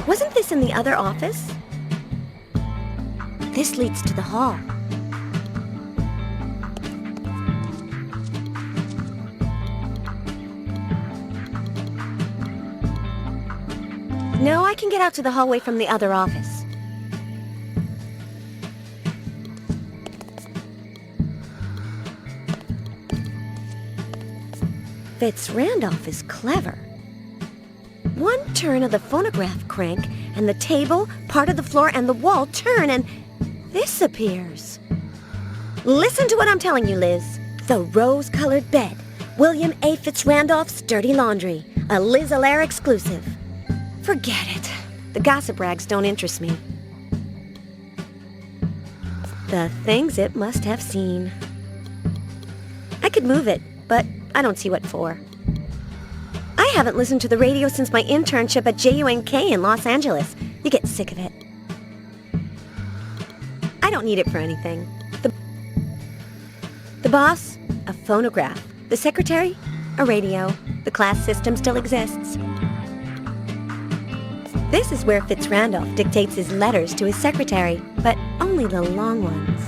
Wasn't this in the other office? This leads to the hall. No, I can get out to the hallway from the other office. Fitz Randolph is clever. One turn of the phonograph crank, and the table, part of the floor, and the wall turn, and this appears. Listen to what I'm telling you, Liz. The rose-colored bed. William A. Fitz Randolph's dirty laundry. A Liz Allaire exclusive. Forget it. The gossip rags don't interest me. The things it must have seen. I could move it, but I don't see what for. I haven't listened to the radio since my internship at JUNK in Los Angeles. You get sick of it. I don't need it for anything. The boss? A phonograph. The secretary? A radio. The class system still exists. This is where Fitz Randolph dictates his letters to his secretary, but only the long ones.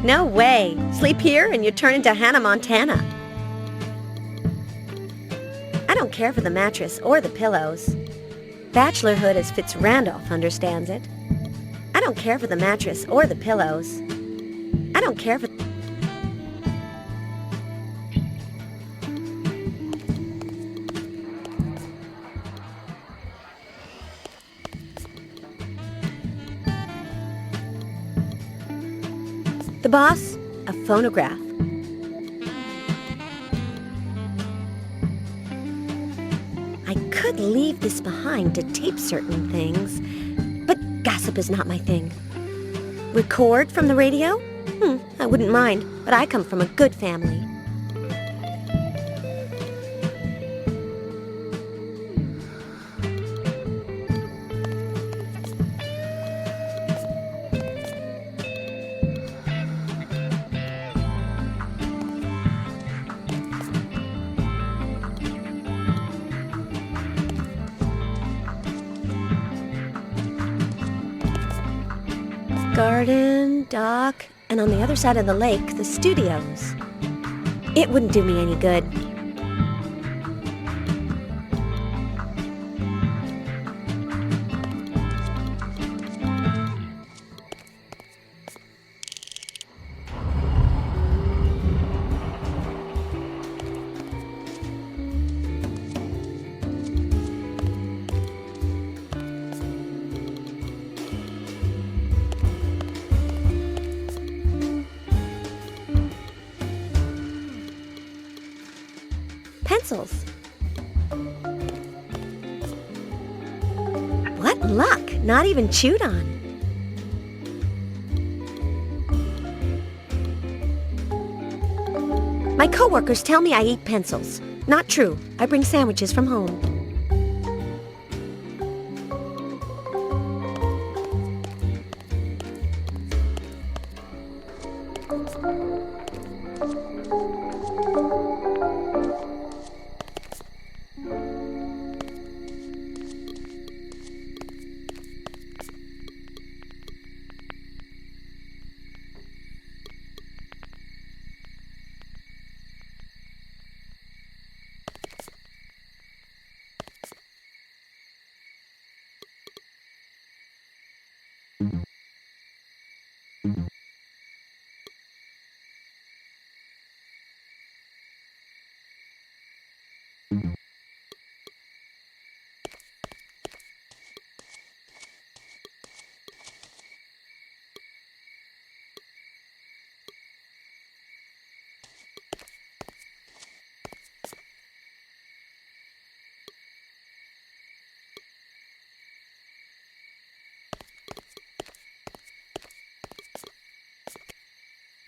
No way! Sleep here and you turn into Hannah Montana. I don't care for the mattress or the pillows. Bachelorhood as Fitz Randolph understands it. I don't care for the mattress or the pillows. I don't care for... The boss? A phonograph. I could leave this behind to tape certain things, but gossip is not my thing. Record from the radio? I wouldn't mind, but I come from a good family. Garden, dock, and on the other side of the lake, the studios. It wouldn't do me any good. Pencils. What luck! Not even chewed on. My coworkers tell me I eat pencils. Not true. I bring sandwiches from home.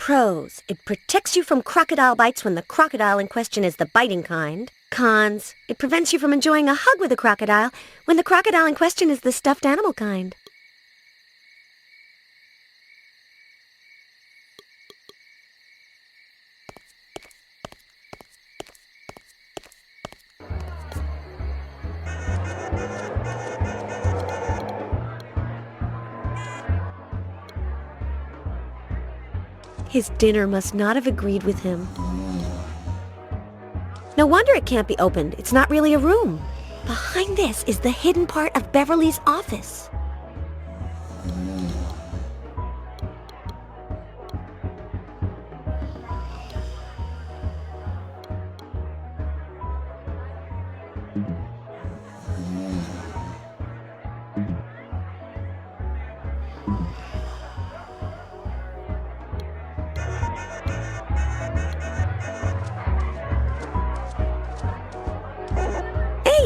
Pros, it protects you from crocodile bites when the crocodile in question is the biting kind. Cons, it prevents you from enjoying a hug with a crocodile when the crocodile in question is the stuffed animal kind. His dinner must not have agreed with him. No wonder it can't be opened. It's not really a room. Behind this is the hidden part of Beverly's office.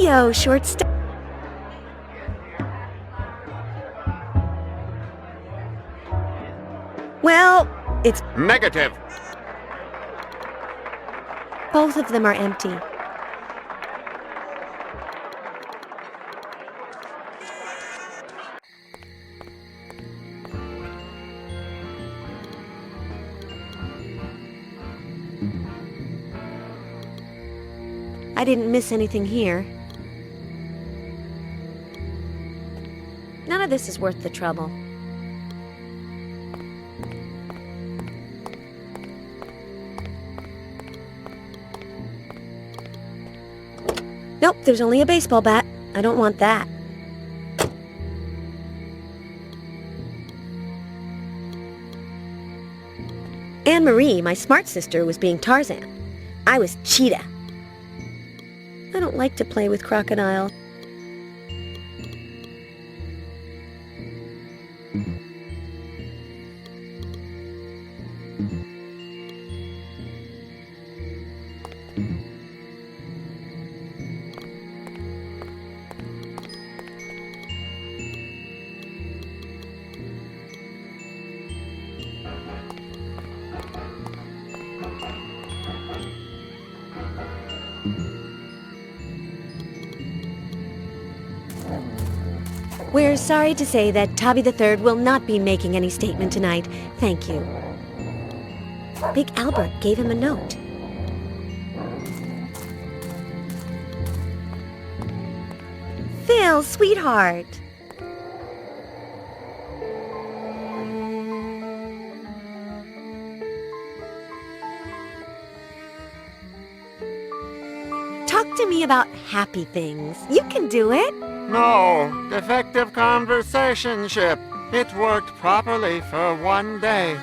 Yo, short st- Well, it's Negative. both of them are empty. I didn't miss anything here. None of this is worth the trouble. Nope, there's only a baseball bat. I don't want that. Anne-Marie, my smart sister, was being Tarzan. I was Cheetah. I don't like to play with crocodile. We're sorry to say that Tabby III will not be making any statement tonight. Thank you. Big Albert gave him a note. Phil, sweetheart. Talk to me about happy things. You can do it. No, defective conversationship. It worked properly for one day.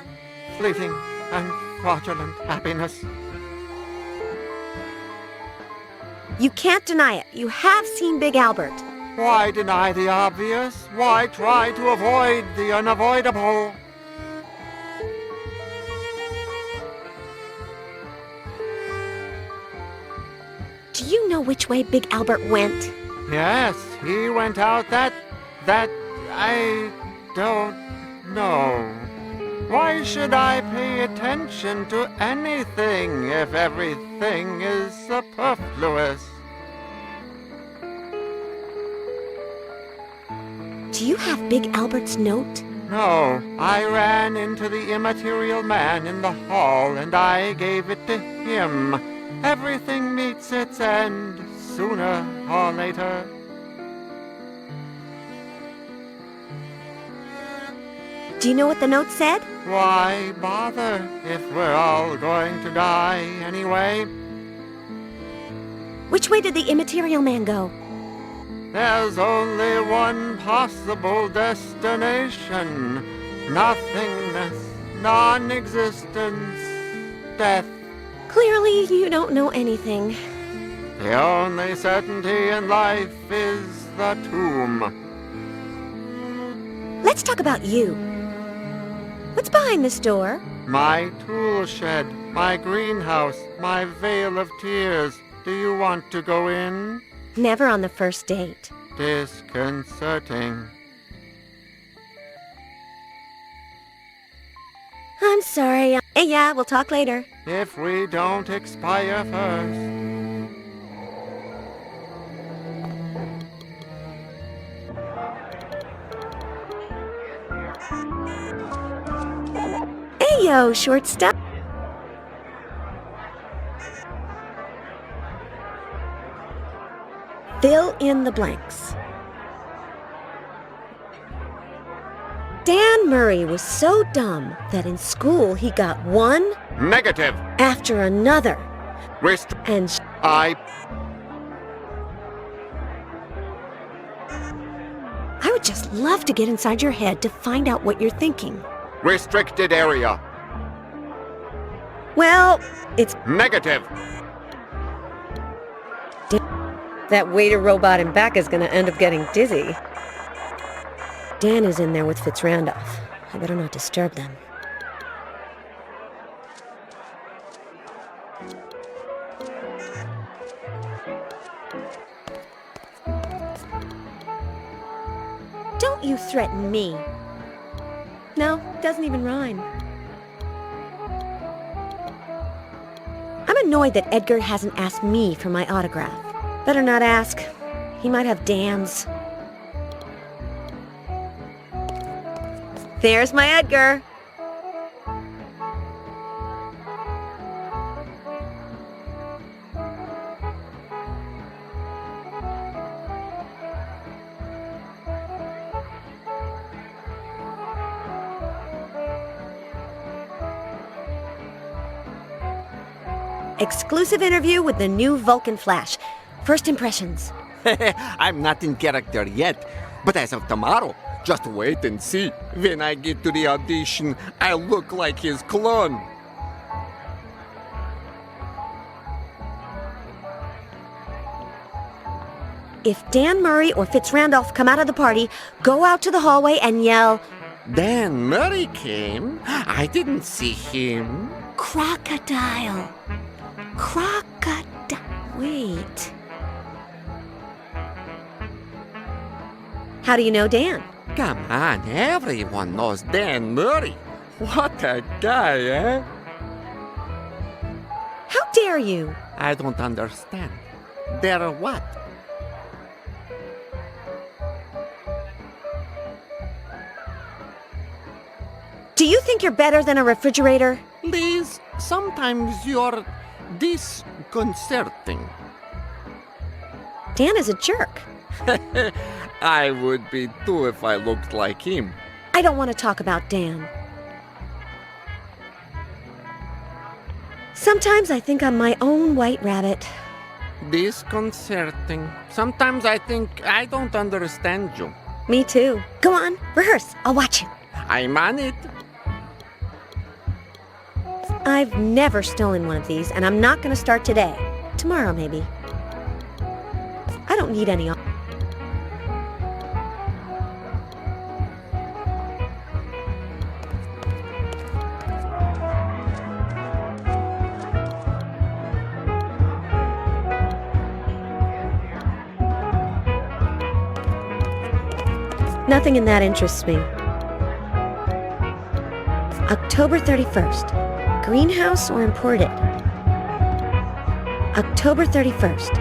Fleeting and fraudulent happiness. You can't deny it. You have seen Big Albert. Why deny the obvious? Why try to avoid the unavoidable? Do you know which way Big Albert went? Yes, he went out that I don't know. Why should I pay attention to anything if everything is superfluous? Do you have Big Albert's note? No, I ran into the immaterial man in the hall and I gave it to him. Everything meets its end, sooner or later. Do you know what the note said? Why bother if we're all going to die anyway? Which way did the immaterial man go? There's only one possible destination. Nothingness, non-existence, death. Clearly, you don't know anything. The only certainty in life is the tomb. Let's talk about you. What's behind this door? My tool shed, my greenhouse, my vale of tears. Do you want to go in? Never on the first date. Disconcerting. I'm sorry. Hey, yeah, we'll talk later. If we don't expire first. Hey, yo, shortstop. Fill in the blanks. Dan Murray was so dumb that in school he got one Negative. after another. And I would just love to get inside your head to find out what you're thinking. restricted area. Well, it's Negative. that waiter robot in back is going to end up getting dizzy. Dan is in there with Fitz Randolph. I better not disturb them. Don't you threaten me. No, doesn't even rhyme. I'm annoyed that Edgar hasn't asked me for my autograph. Better not ask. He might have Dan's. There's my Edgar. Exclusive interview with the new Vulcan Flash. First impressions. I'm not in character yet, but as of tomorrow, just wait and see. When I get to the audition, I'll look like his clone. If Dan Murray or Fitz Randolph come out of the party, go out to the hallway and yell, Dan Murray came? I didn't see him. "Crocodile! Crocodile!" Wait. How do you know Dan? Come on, everyone knows Dan Murray. What a guy, eh? How dare you? I don't understand. Dare what? Do you think you're better than a refrigerator? Liz, sometimes you're disconcerting. Dan is a jerk. I would be too if I looked like him. I don't want to talk about Dan. Sometimes I think I'm my own white rabbit. Disconcerting. Sometimes I think I don't understand you. Me too. Go on, rehearse. I'll watch you. I'm on it. I've never stolen one of these, and I'm not going to start today. Tomorrow, maybe. I don't need any. Nothing in that interests me. October 31st. Greenhouse or imported? October 31st.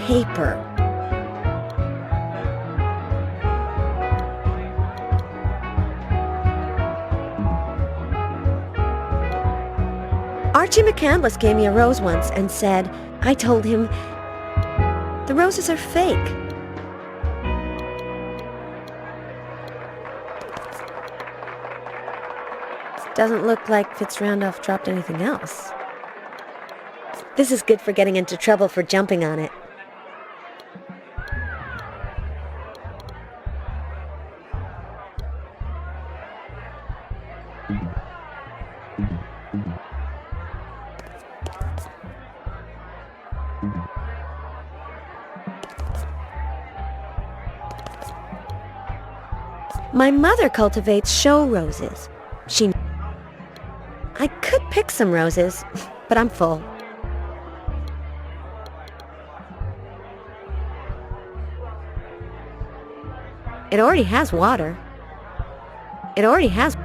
Paper. Archie McCandless gave me a rose once and said, I told him, the roses are fake. Doesn't look like Fitz Randolph dropped anything else. This is good for getting into trouble for jumping on it. My mother cultivates show roses. I could pick some roses, but I'm full. It already has water. It already has...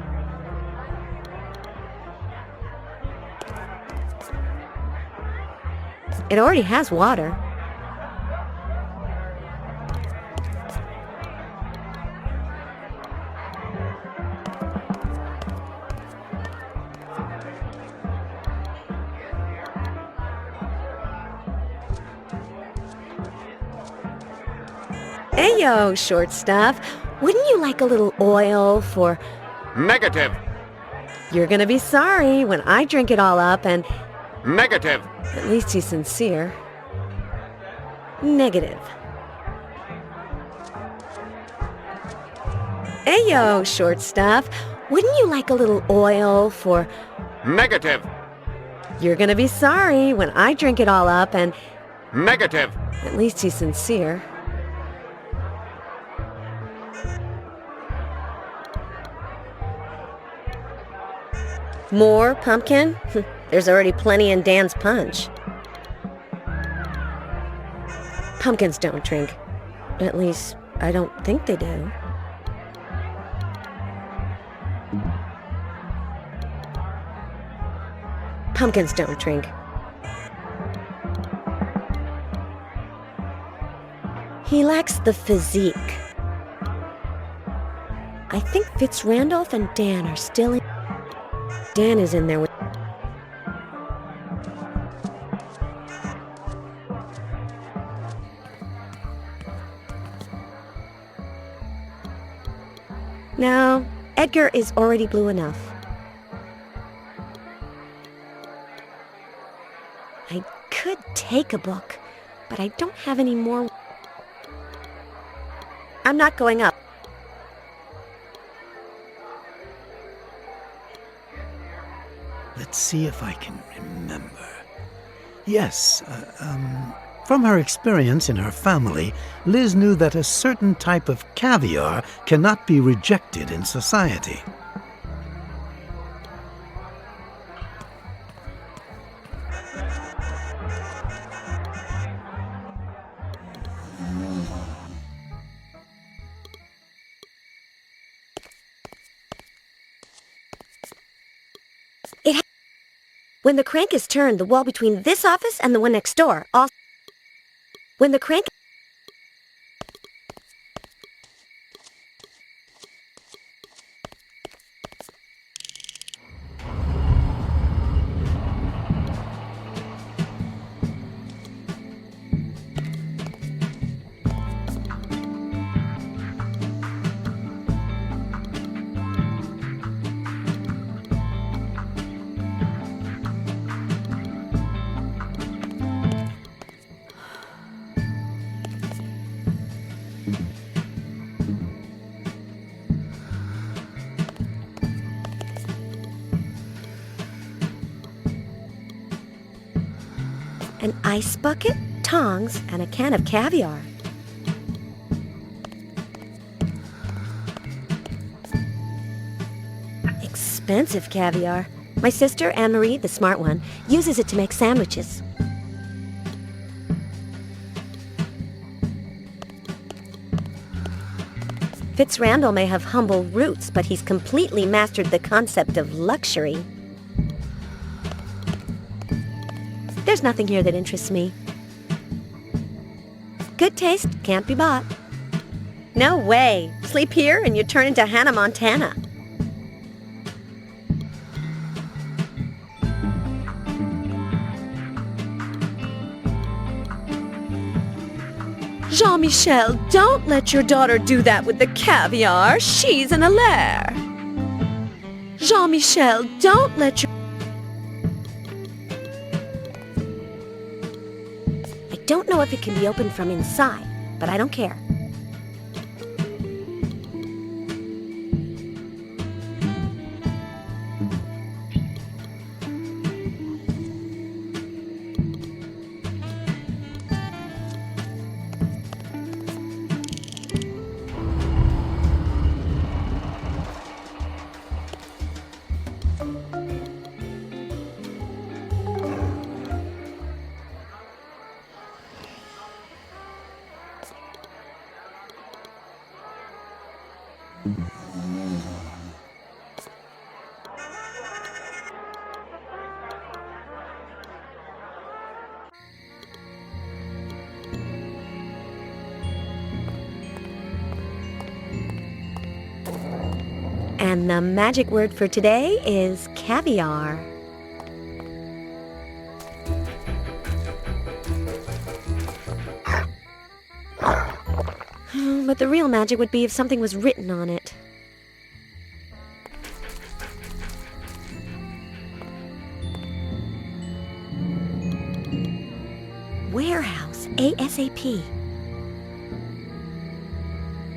It already has water. Ayo, short stuff. Wouldn't you like a little oil for... Negative. You're gonna be sorry when I drink it all up and... Negative. At least he's sincere. Negative. Ayo, short stuff. Wouldn't you like a little oil for... Negative. You're gonna be sorry when I drink it all up and... Negative. At least he's sincere. More pumpkin? There's already plenty in Dan's punch. Pumpkins don't drink. At least, I don't think they do. Pumpkins don't drink. He lacks the physique. I think Fitz Randolph and Dan are still in... Dan is in there with... No, Edgar is already blue enough. I could take a book, but I don't have any more... I'm not going up. Let's see if I can remember. Yes, from her experience in her family, Liz knew that a certain type of caviar cannot be rejected in society. When the crank is turned, the wall between this office and the one next door also... When the crank... An ice bucket, tongs, and a can of caviar. Expensive caviar. My sister, Anne-Marie, the smart one, uses it to make sandwiches. Fitz Randall may have humble roots, but he's completely mastered the concept of luxury. There's nothing here that interests me. Good taste can't be bought. No way. Sleep here and you turn into Hannah Montana. Jean-Michel, don't let your daughter do that with the caviar. She's in a lair. Jean-Michel, don't let your... I don't know if it can be opened from inside, but I don't care. And the magic word for today is caviar. But the real magic would be if something was written on it. Warehouse, ASAP.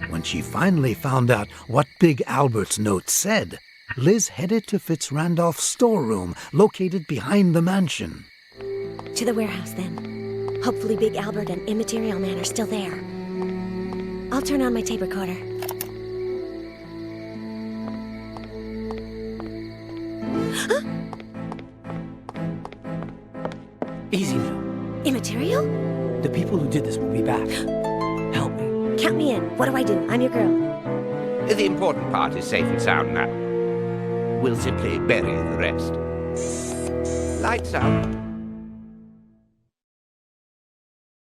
When she finally found out what Big Albert's note said, Liz headed to Fitzrandolph's storeroom, located behind the mansion. To the warehouse, then. Hopefully Big Albert and Immaterial Man are still there. I'll turn on my tape recorder. Easy now. Immaterial? The people who did this will be back. Help me. Count me in. What do I do? I'm your girl. The important part is safe and sound now. We'll simply bury the rest. Lights out.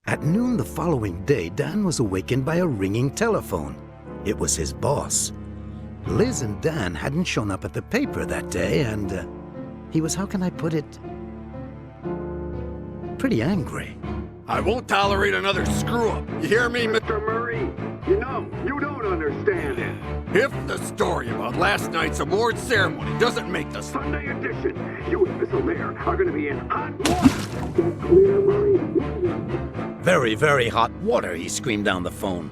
At noon the following day, Dan was awakened by a ringing telephone. It was his boss. Liz and Dan hadn't shown up at the paper that day, and he was, how can I put it, pretty angry. I won't tolerate another screw-up. You hear me, Mr. Murray? You know, you don't understand it. If the story about last night's award ceremony doesn't make the Sunday edition, you and Miss O'Lear are going to be in hot water. Get clear, Murray? Very, very hot water, he screamed down the phone.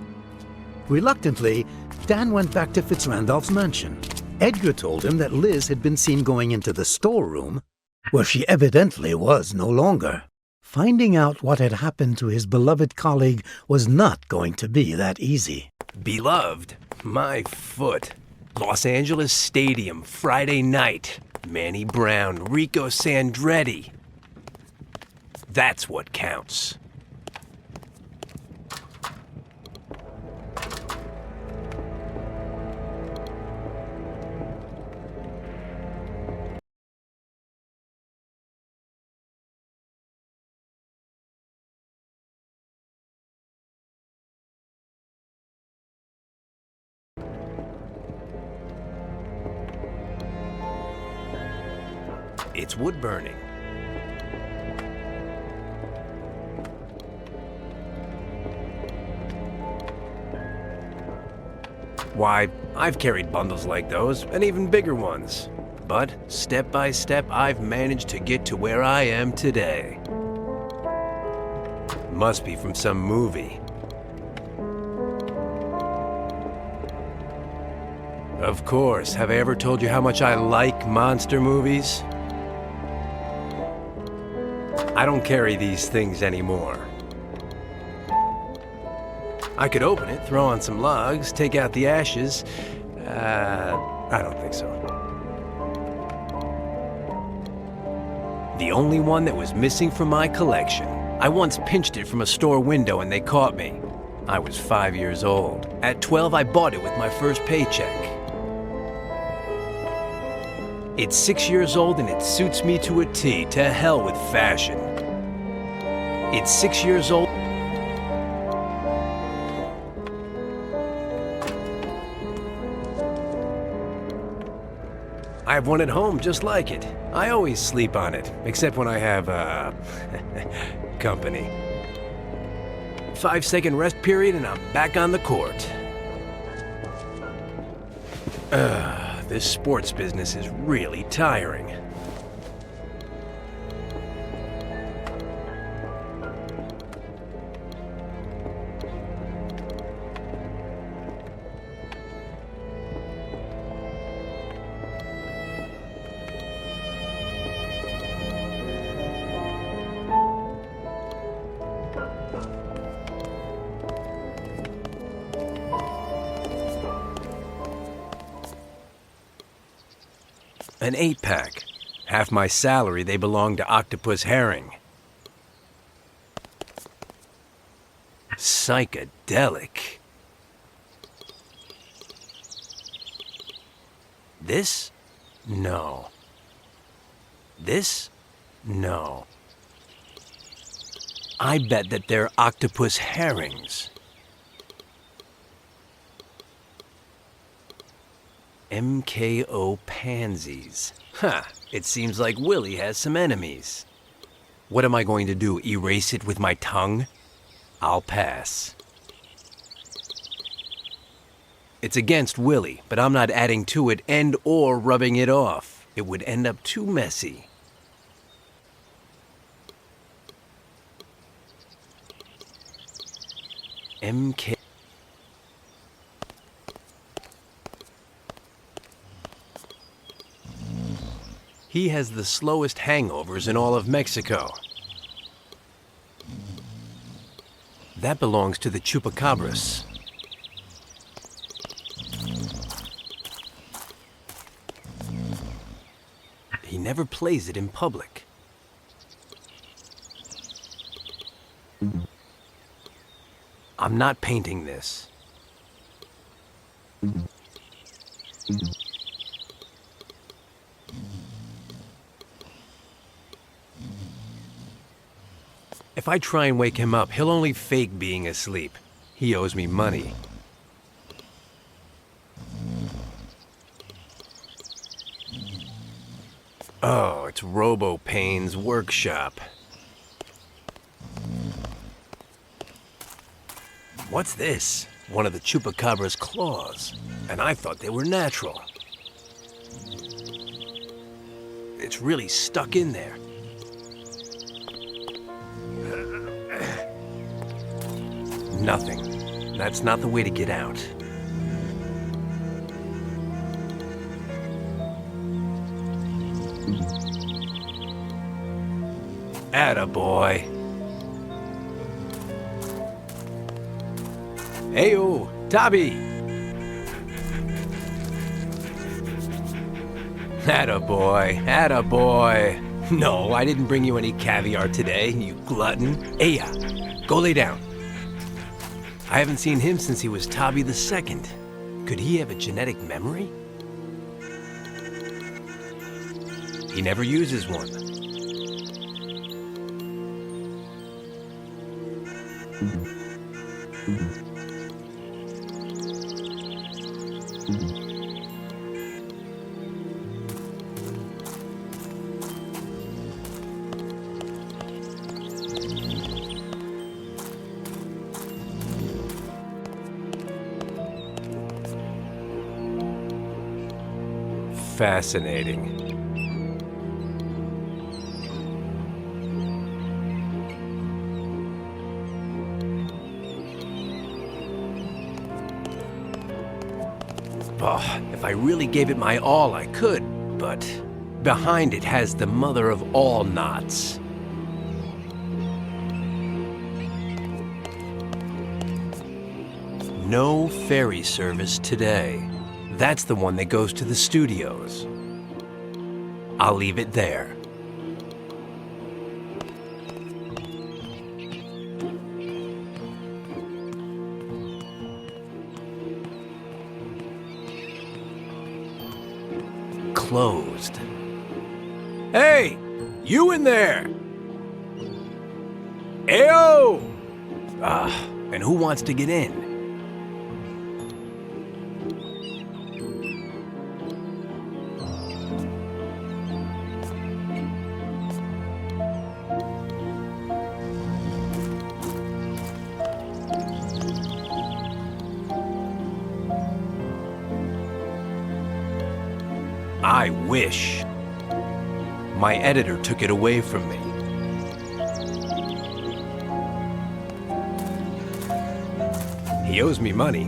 Reluctantly, Dan went back to Fitzrandolph's mansion. Edgar told him that Liz had been seen going into the storeroom, where she evidently was no longer. Finding out what had happened to his beloved colleague was not going to be that easy. Beloved? My foot. Los Angeles Stadium, Friday night. Manny Brown, Rico Sandretti. That's what counts. It's wood burning. Why, I've carried bundles like those, and even bigger ones. But, step by step, I've managed to get to where I am today. Must be from some movie. Of course. Have I ever told you how much I like monster movies? I don't carry these things anymore. I could open it, throw on some logs, take out the ashes. I don't think so. The only one that was missing from my collection. I once pinched it from a store window and they caught me. I was 5 years old. At 12, I bought it with my first paycheck. It's 6 years old and it suits me to a T. To hell with fashion. It's 6 years old. I have one at home just like it. I always sleep on it, except when I have, company. 5-second rest period and I'm back on the court. This sports business is really tiring. An 8-pack. Half my salary, they belong to Octopus Herring. Psychedelic. This? No. This? No. I bet that they're octopus herrings. MKO pansies. Huh, it seems like Willie has some enemies. What am I going to do, erase it with my tongue? I'll pass. It's against Willie, but I'm not adding to it and or rubbing it off. It would end up too messy. MK... He has the slowest hangovers in all of Mexico. That belongs to the chupacabras. He never plays it in public. I'm not painting this. If I try and wake him up, he'll only fake being asleep. He owes me money. Oh, it's Robo-Pain's workshop. What's this? One of the chupacabra's claws. And I thought they were natural. It's really stuck in there. Nothing. That's not the way to get out. Attaboy. Heyo, Tabby. Attaboy, attaboy. No, I didn't bring you any caviar today, you glutton. Eya, go lay down. I haven't seen him since he was Tabby the Second. Could he have a genetic memory? He never uses one. Fascinating. Oh, if I really gave it my all, I could, but behind it has the mother of all knots. No ferry service today. That's the one that goes to the studios. I'll leave it there. Closed. Hey! You in there! Ayo! And who wants to get in? I wish. My editor took it away from me. He owes me money.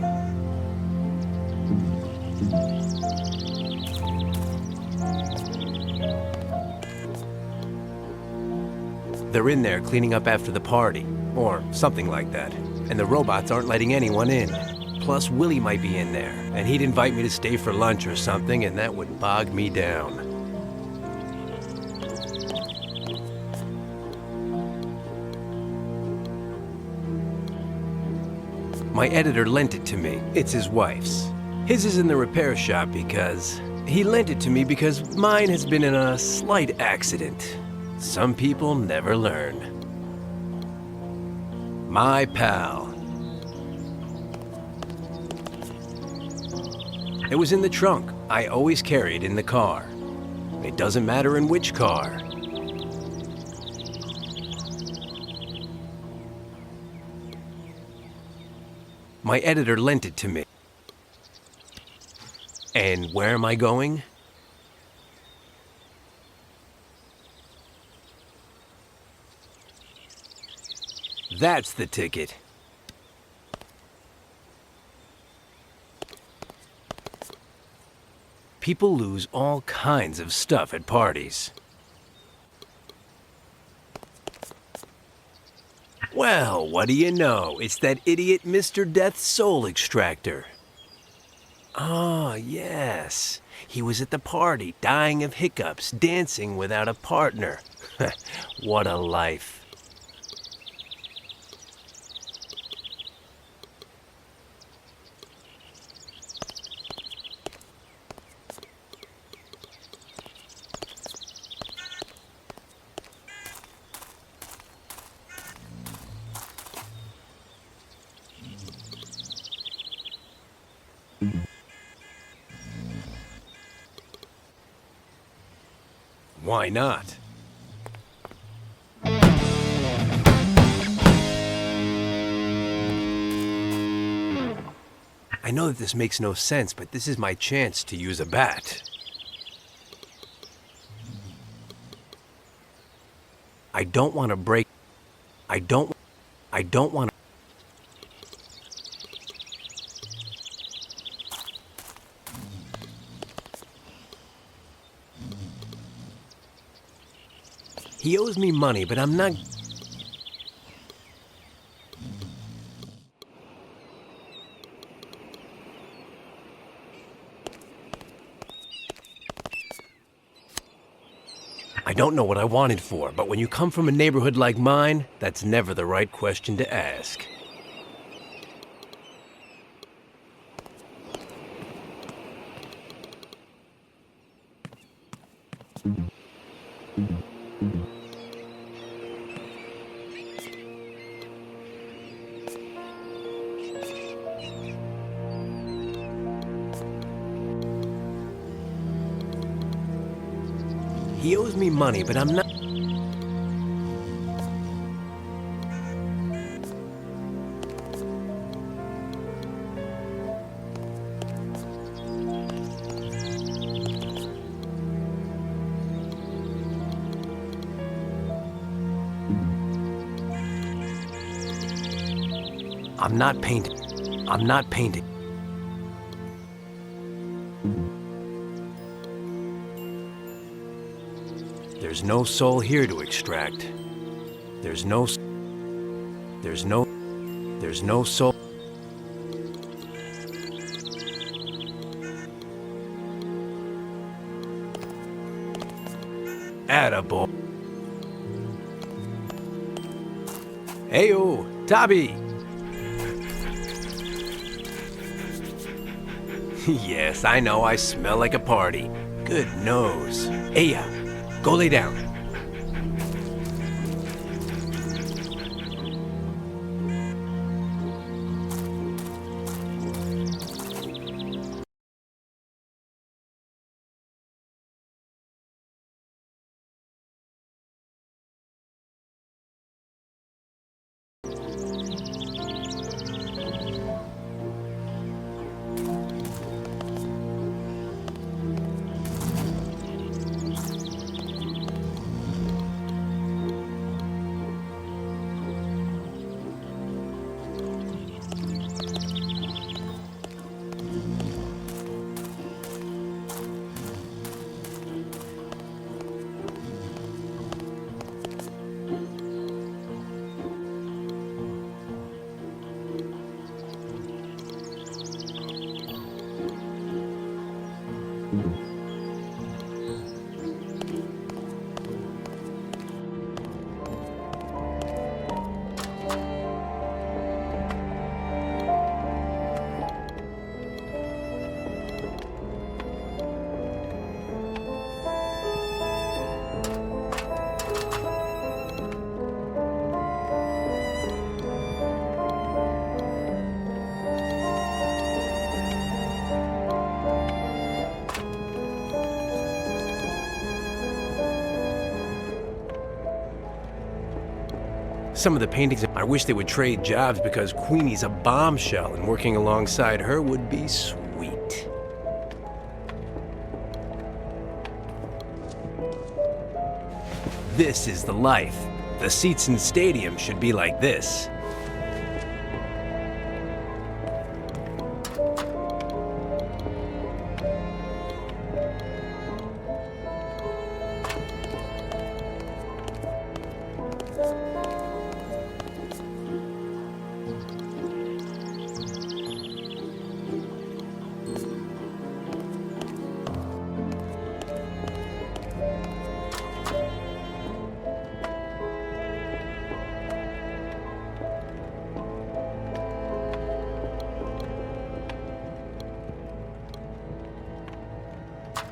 They're in there cleaning up after the party, or something like that, and the robots aren't letting anyone in. Plus, Willie might be in there, and he'd invite me to stay for lunch or something, and that would bog me down. My editor lent it to me. It's his wife's. His is in the repair shop because... He lent it to me because mine has been in a slight accident. Some people never learn. My pal. It was in the trunk. I always carry it in the car. It doesn't matter in which car. My editor lent it to me. And where am I going? That's the ticket. People lose all kinds of stuff at parties. Well, what do you know? It's that idiot Mr. Death's soul extractor. Ah, yes. He was at the party, dying of hiccups, dancing without a partner. What a life. Why not? I know that this makes no sense, but this is my chance to use a bat. I don't want to break. I don't want to. He owes me money, but I'm not... I don't know what I wanted for, but when you come from a neighborhood like mine, that's never the right question to ask. He owes me money, but I'm not... I'm not painting. I'm not painting. There's no soul here to extract. There's no soul. Attaboy. Heyo, Tabby. Yes, I know I smell like a party. Good nose. Aya, go lay down. Some of the paintings, I wish they would trade jobs because Queenie's a bombshell and working alongside her would be sweet. This is the life. The seats in stadiums should be like this.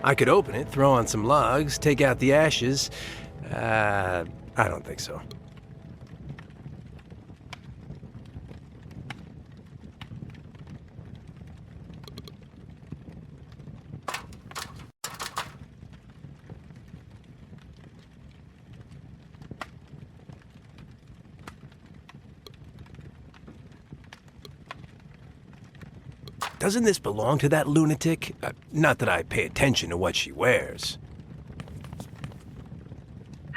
I could open it, throw on some logs, take out the ashes. I don't think so. Doesn't this belong to that lunatic? Not that I pay attention to what she wears.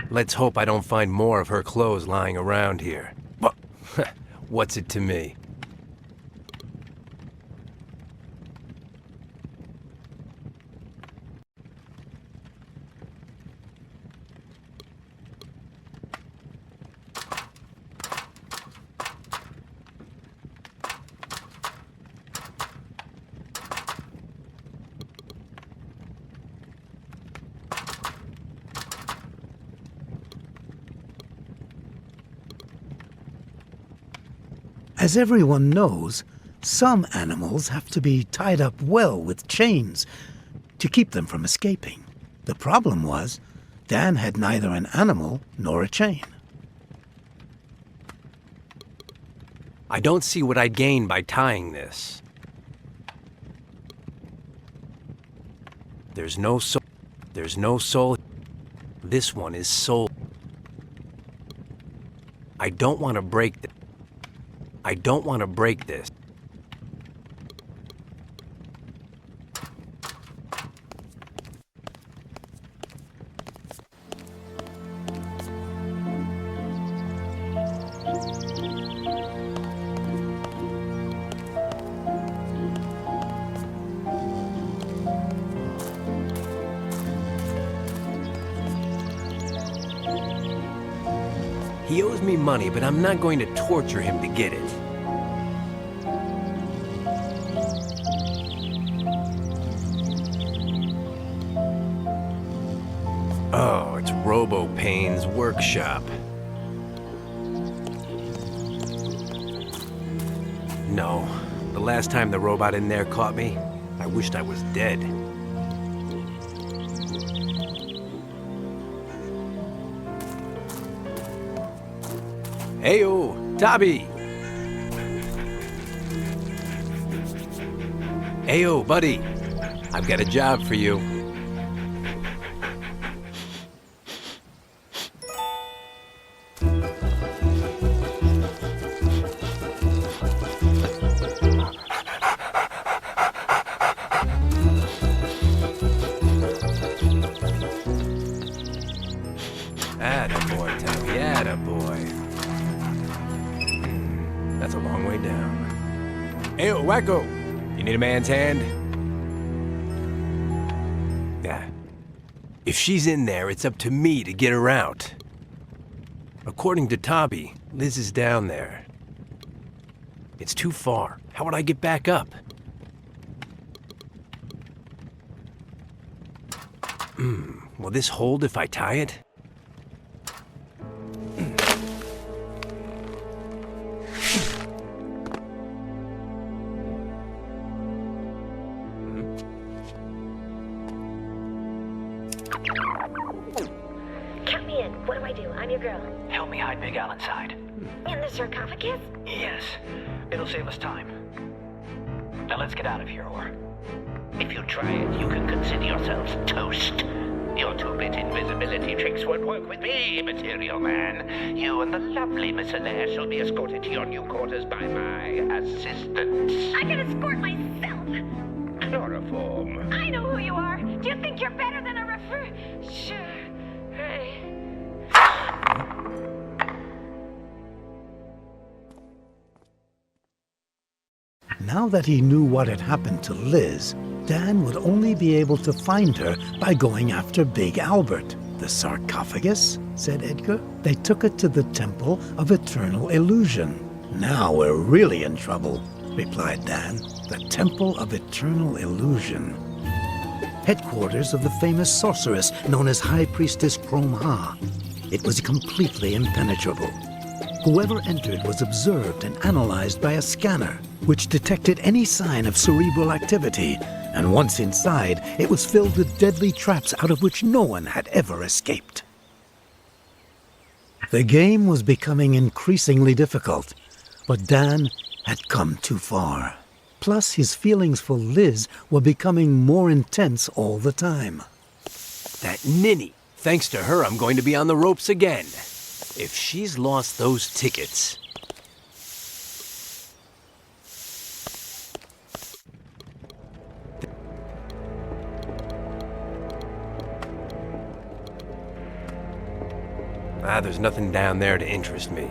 Let's hope I don't find more of her clothes lying around here. Well, what's it to me? As everyone knows, some animals have to be tied up well with chains to keep them from escaping. The problem was, Dan had neither an animal nor a chain. I don't see what I'd gain by tying this. There's no soul. There's no soul. This one is soul. I don't want to break this. I don't want to break this. He owes me money, but I'm not going to torture him to get it. Oh, it's Robo-Payne's workshop. No, the last time the robot in there caught me, I wished I was dead. Heyo, Tabby! Heyo, buddy. I've got a job for you. Attaboy, Tabby, attaboy. That's a long way down. Heyo, Wacko! You need a man's hand? Yeah. If she's in there, it's up to me to get her out. According to Tabby, Liz is down there. It's too far. How would I get back up? Will this hold if I tie it? Count me in. What do I do? I'm your girl. Help me hide Big Al inside. In the sarcophagus? Yes. It'll save us time. Now let's get out of here, or... If you try it, you can consider yourselves toast. You'll Your two-bit invisibility tricks won't work with me, Material Man. You and the lovely Miss Alaire shall be escorted to your new quarters by my assistant. I can escort myself. Chloroform. I know who you are. Do you think you're better than a Sure. Hey. Now that he knew what had happened to Liz, Dan would only be able to find her by going after Big Albert. The sarcophagus? Said Edgar. They took it to the Temple of Eternal Illusion. Now we're really in trouble, replied Dan. The Temple of Eternal Illusion. Headquarters of the famous sorceress known as High Priestess Chrome-Ha. It was completely impenetrable. Whoever entered was observed and analyzed by a scanner, which detected any sign of cerebral activity, and once inside, it was filled with deadly traps out of which no one had ever escaped. The game was becoming increasingly difficult, but Dan had come too far. Plus, his feelings for Liz were becoming more intense all the time. That ninny. Thanks to her, I'm going to be on the ropes again. If she's lost those tickets... there's nothing down there to interest me.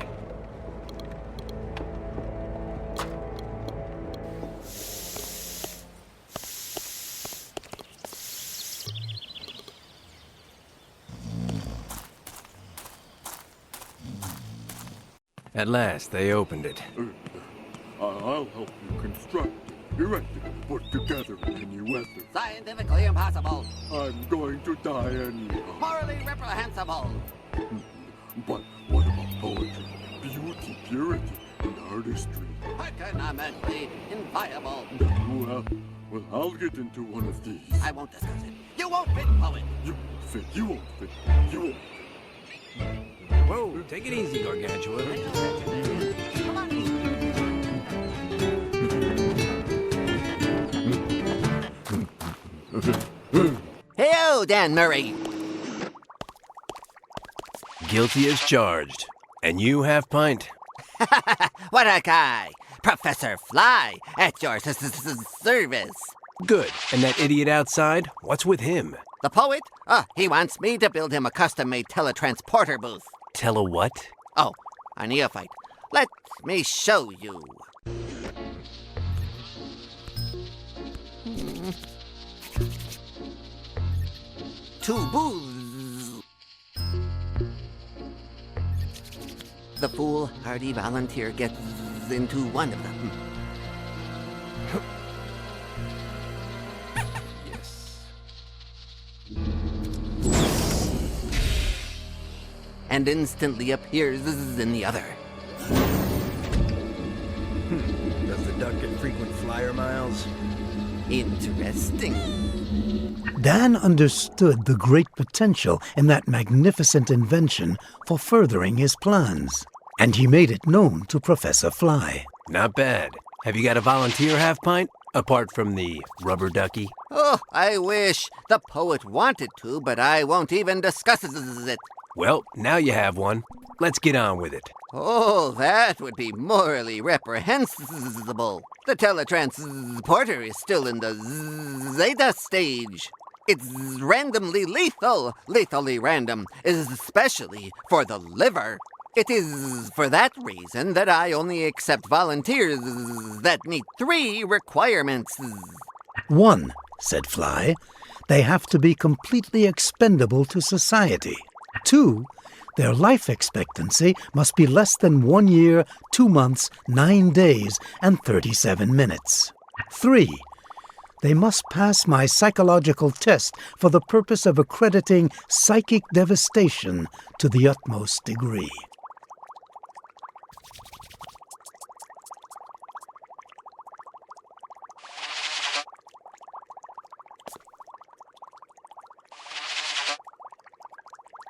At last, they opened it. I'll help you construct it, erect it, put together in any weather. Scientifically impossible. I'm going to die anyhow. Morally reprehensible. But what about poetry, beauty, purity, and artistry? Economically inviolable. Well, I'll get into one of these. I won't discuss it. You won't fit, poet. You fit, you won't fit, you won't. Whoa, take it easy, Gargantua. Come on. Hey-o, Dan Murray. Guilty as charged. And you, Half-Pint? What a guy. Professor Fly, at your service. Good. And that idiot outside? What's with him? The poet? He wants me to build him a custom-made teletransporter booth. Tell a what? Oh, a neophyte. Let me show you. Two booths. The foolhardy volunteer gets into one of them. And instantly appears in the other. Does the duck get frequent flyer miles? Interesting. Dan understood the great potential in that magnificent invention for furthering his plans, and he made it known to Professor Fly. Not bad. Have you got a volunteer, Half-Pint? Apart from the rubber ducky? Oh, I wish. The poet wanted to, but I won't even discuss it. Well, now you have one. Let's get on with it. Oh, that would be morally reprehensible. The teletransporter is still in the Zeta stage. It's randomly lethal, lethally random, especially for the liver. It is for that reason that I only accept volunteers that meet 3 requirements. 1, said Fly, they have to be completely expendable to society. 2, their life expectancy must be less than 1 year, 2 months, 9 days, and 37 minutes. 3, they must pass my psychological test for the purpose of accrediting psychic devastation to the utmost degree.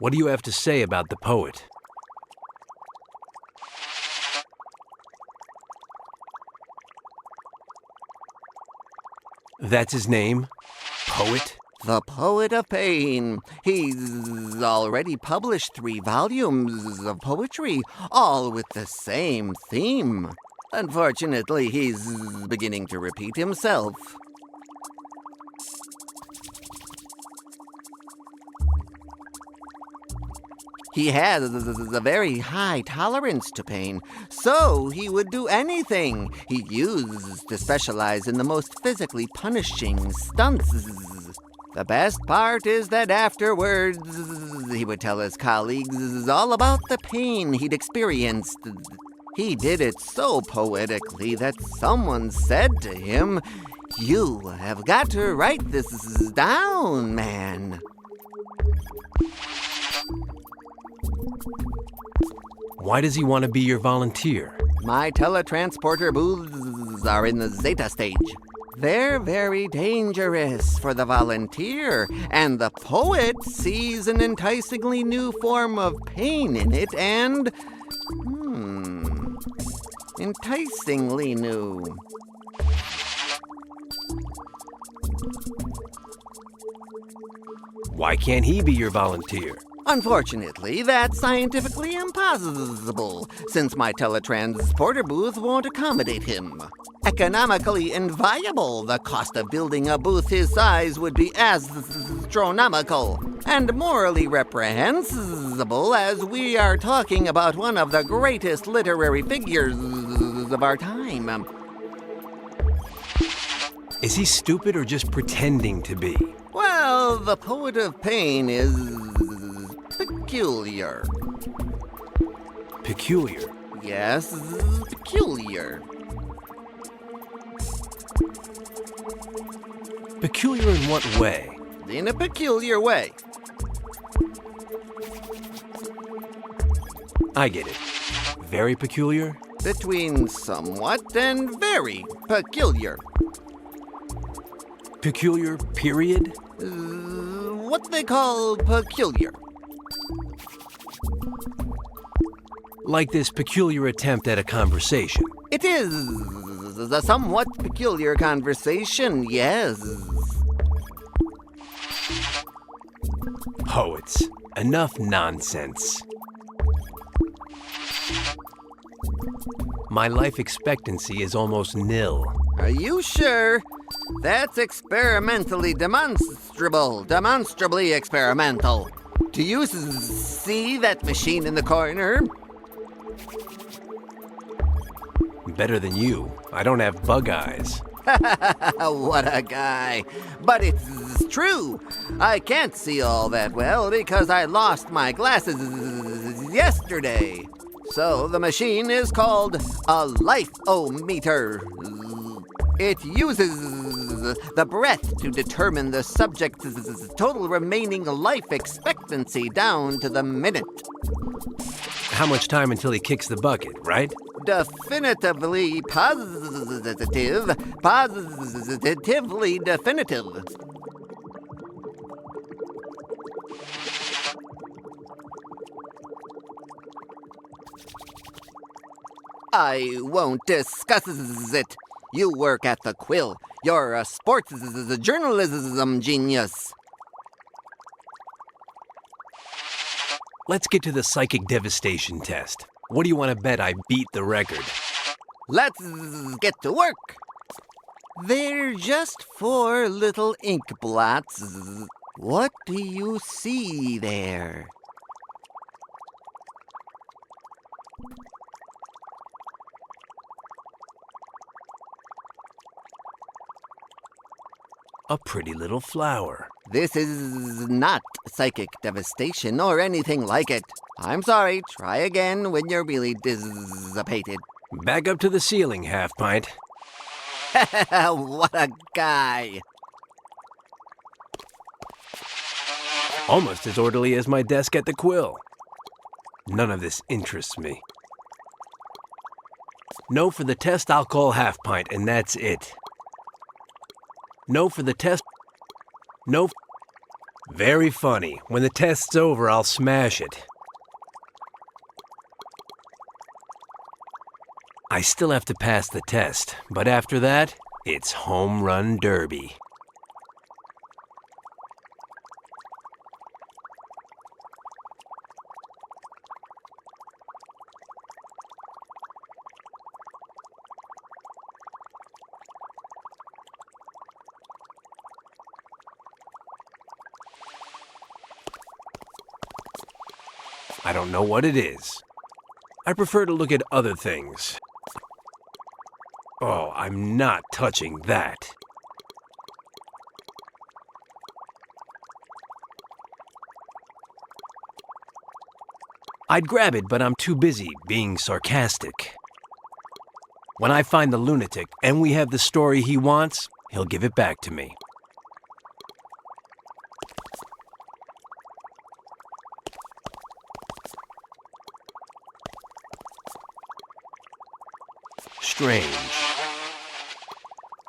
What do you have to say about the poet? That's his name? Poet? the poet of pain. He's already published 3 volumes of poetry, all with the same theme. Unfortunately, he's beginning to repeat himself. He has a very high tolerance to pain, so he would do anything he used to specialize in the most physically punishing stunts. The best part is that afterwards, he would tell his colleagues all about the pain he'd experienced. He did it so poetically that someone said to him, "You have got to write this down, man." Why does he want to be your volunteer? My teletransporter booths are in the Zeta stage. They're very dangerous for the volunteer, and the poet sees an enticingly new form of pain in it, and... enticingly new. Why can't he be your volunteer? Unfortunately, that's scientifically impossible, since my teletransporter booth won't accommodate him. Economically inviable, the cost of building a booth his size would be astronomical, and morally reprehensible, as we are talking about one of the greatest literary figures of our time. Is he stupid or just pretending to be? Well, the poet of pain is peculiar. Peculiar? Yes, peculiar. Peculiar in what way? In a peculiar way. I get it. Very peculiar? Between somewhat and very peculiar. Peculiar, period? What they call peculiar. Like this peculiar attempt at a conversation. It is a somewhat peculiar conversation, yes. Poets. Enough nonsense. My life expectancy is almost nil. Are you sure? That's experimentally demonstrably experimental. Do you see that machine in the corner? Better than you. I don't have bug eyes. What a guy. But it's true. I can't see all that well because I lost my glasses yesterday. So the machine is called a life-o-meter. It uses the breath to determine the subject's total remaining life expectancy down to the minute. How much time until he kicks the bucket, right? Definitively positive. Positively definitive. I won't discuss it. You work at the Quill. You're a sports journalism genius. Let's get to the psychic devastation test. What do you want to bet I beat the record? Let's get to work. They're just 4 little ink blots. What do you see there? A pretty little flower. This is not psychic devastation or anything like it. I'm sorry, try again when you're really dissipated. Back up to the ceiling, half pint. What a guy. Almost as orderly as my desk at the Quill. None of this interests me. No for the test, I'll call half pint, and that's it. No for the test. No. Very funny. When the test's over, I'll smash it. I still have to pass the test, but after that, it's home run derby. I don't know what it is. I prefer to look at other things. Oh, I'm not touching that. I'd grab it, but I'm too busy being sarcastic. When I find the lunatic and we have the story he wants, he'll give it back to me. Strange.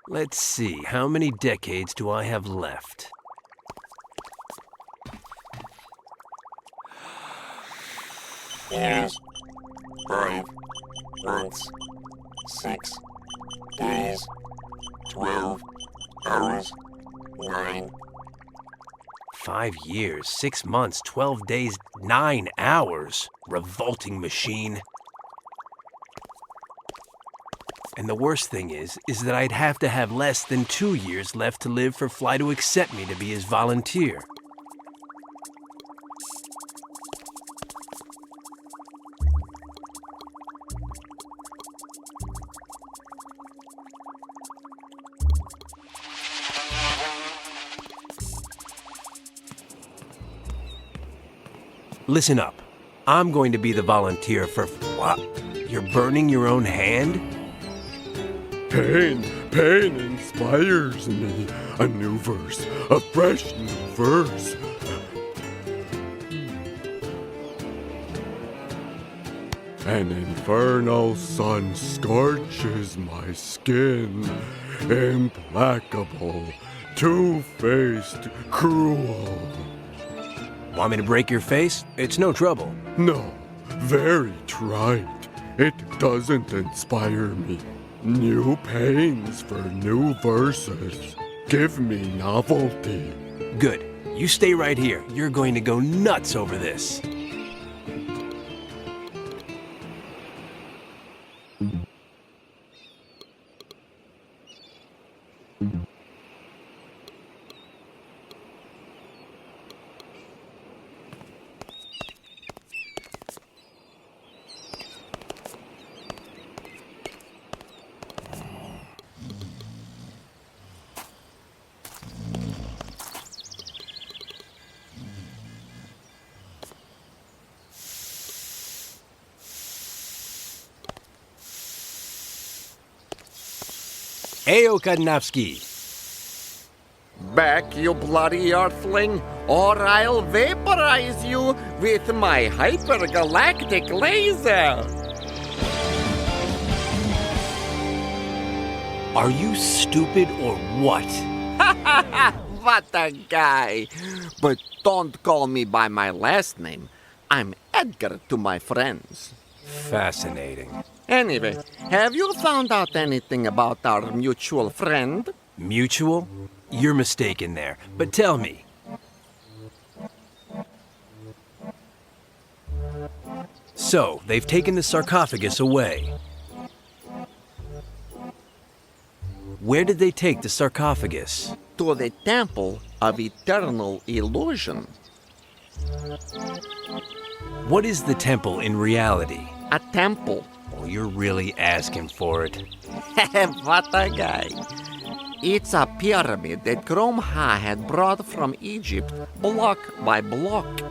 Let's see, how many decades do I have left? Years, 5 months, 6 days, 12 hours, 9. 5 years, 6 months, 12 days, 9 hours. Revolting machine. And the worst thing is that I'd have to have less than 2 years left to live for Fly to accept me to be his volunteer. Listen up. I'm going to be the volunteer for what? You're burning your own hand? Pain inspires me. A new verse, a fresh new verse. An infernal sun scorches my skin. Implacable, two-faced, cruel. Want me to break your face? It's no trouble. No, very trite. It doesn't inspire me. New pains for new verses. Give me novelty. Good. You stay right here. You're going to go nuts over this. Ayo, Kadnavsky. Back, you bloody earthling, or I'll vaporize you with my hypergalactic laser. Are you stupid or what? What a guy. But don't call me by my last name. I'm Edgar to my friends. Fascinating. Anyway, have you found out anything about our mutual friend? Mutual? You're mistaken there. But tell me. So, they've taken the sarcophagus away. Where did they take the sarcophagus? To the Temple of Eternal Illusion. What is the temple in reality? A temple. Oh, you're really asking for it. What a guy. It's a pyramid that Gromha had brought from Egypt block by block.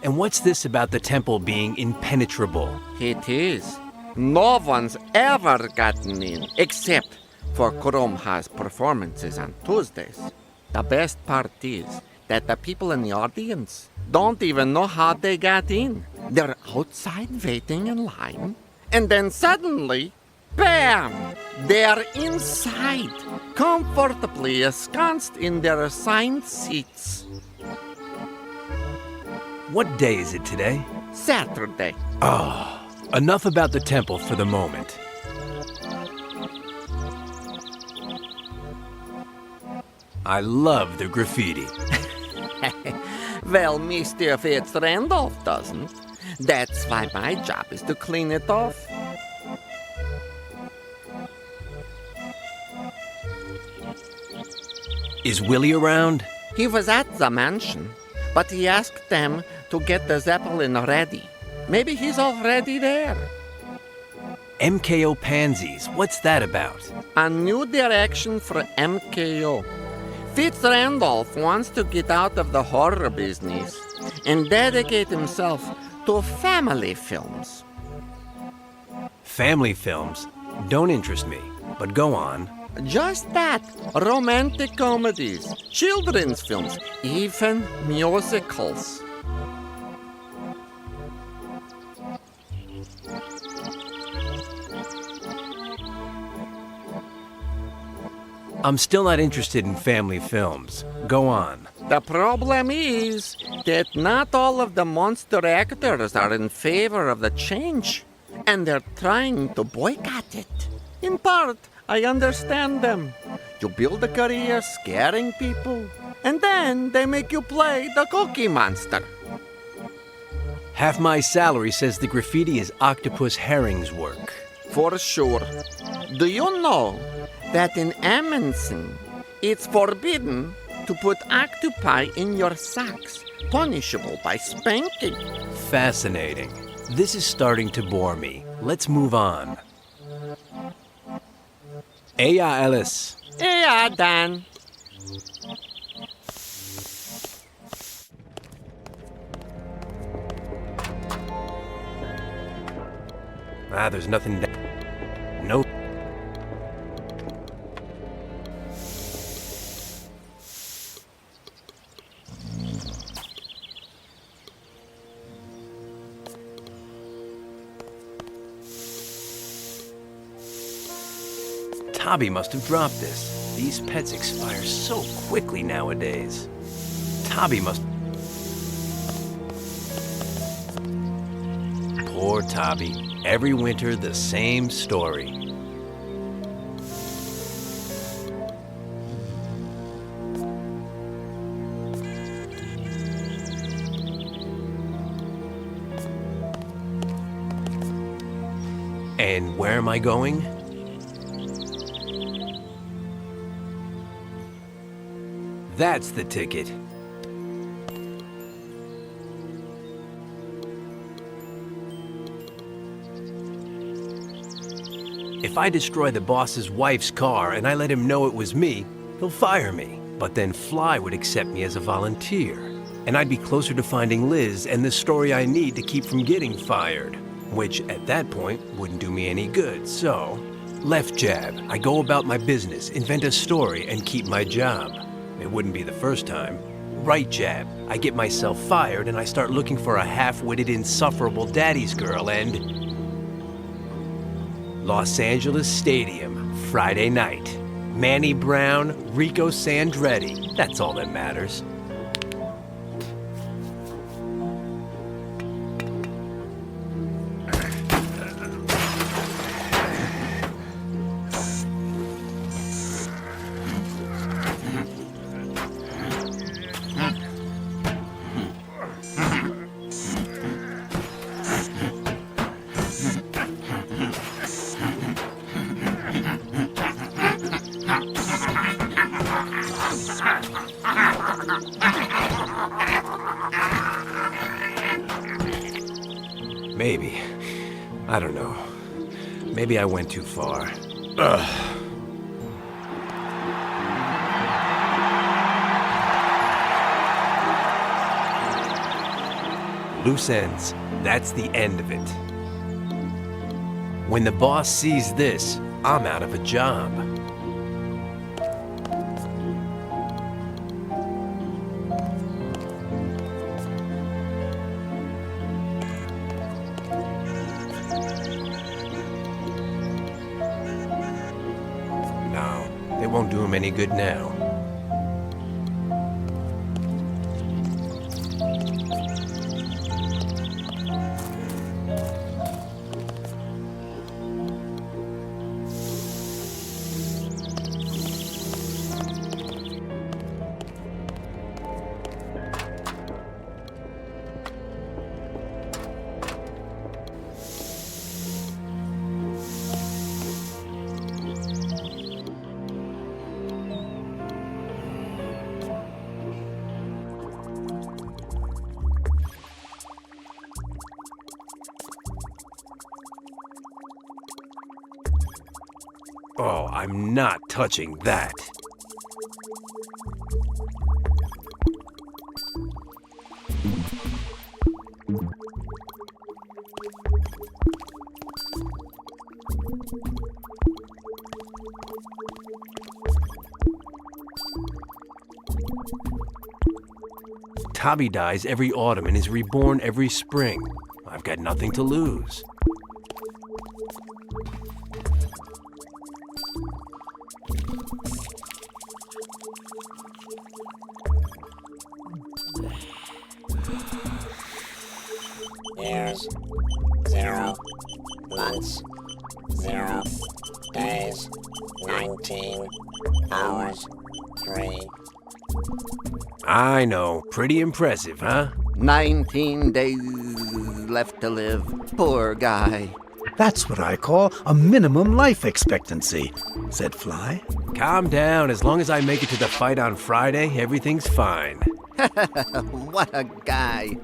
And what's this about the temple being impenetrable? It is. No one's ever gotten in, except for Gromha's performances on Tuesdays. The best part is that the people in the audience don't even know how they got in. They're outside waiting in line, and then suddenly, bam! They're inside, comfortably ensconced in their assigned seats. What day is it today? Saturday. Oh, enough about the temple for the moment. I love the graffiti. Well, Mr. Fitz-Randolph doesn't. That's why my job is to clean it off. Is Willie around? He was at the mansion, but he asked them to get the Zeppelin ready. Maybe he's already there. MKO Pansies, what's that about? A new direction for MKO. Fitz Randolph wants to get out of the horror business and dedicate himself to family films. Family films don't interest me, but go on. Just that. Romantic comedies, children's films, even musicals. I'm still not interested in family films. Go on. The problem is that not all of the monster actors are in favor of the change, and they're trying to boycott it. In part, I understand them. You build a career scaring people, and then they make you play the Cookie Monster. Half my salary says the graffiti is Octopus Herring's work. For sure. Do you know that in Amundsen, it's forbidden to put octopi in your socks, punishable by spanking? Fascinating. This is starting to bore me. Let's move on. Eya Ellis. Yeah, Dan. There's nothing. No. Tabby must have dropped this. These pets expire so quickly nowadays. Tabby must... Poor Tabby. Every winter, the same story. And where am I going? That's the ticket. If I destroy the boss's wife's car and I let him know it was me, he'll fire me. But then Fly would accept me as a volunteer. And I'd be closer to finding Liz and the story I need to keep from getting fired. Which, at that point, wouldn't do me any good, so... Left jab, I go about my business, invent a story, and keep my job. It wouldn't be the first time. Right jab, I get myself fired and I start looking for a half-witted, insufferable daddy's girl and... Los Angeles Stadium, Friday night. Manny Brown, Rico Sandretti. That's all that matters. Maybe. I don't know. Maybe I went too far. Ugh. Loose ends. That's the end of it. When the boss sees this, I'm out of a job. No, it won't do him any good now. Oh, I'm not touching that. Tabby dies every autumn and is reborn every spring. I've got nothing to lose. Years, 0 months, 0 days, 19 hours, 3. I know. Pretty impressive, huh? 19 days left to live. Poor guy. That's what I call a minimum life expectancy, said Fly. Calm down. As long as I make it to the fight on Friday, everything's fine. What a guy.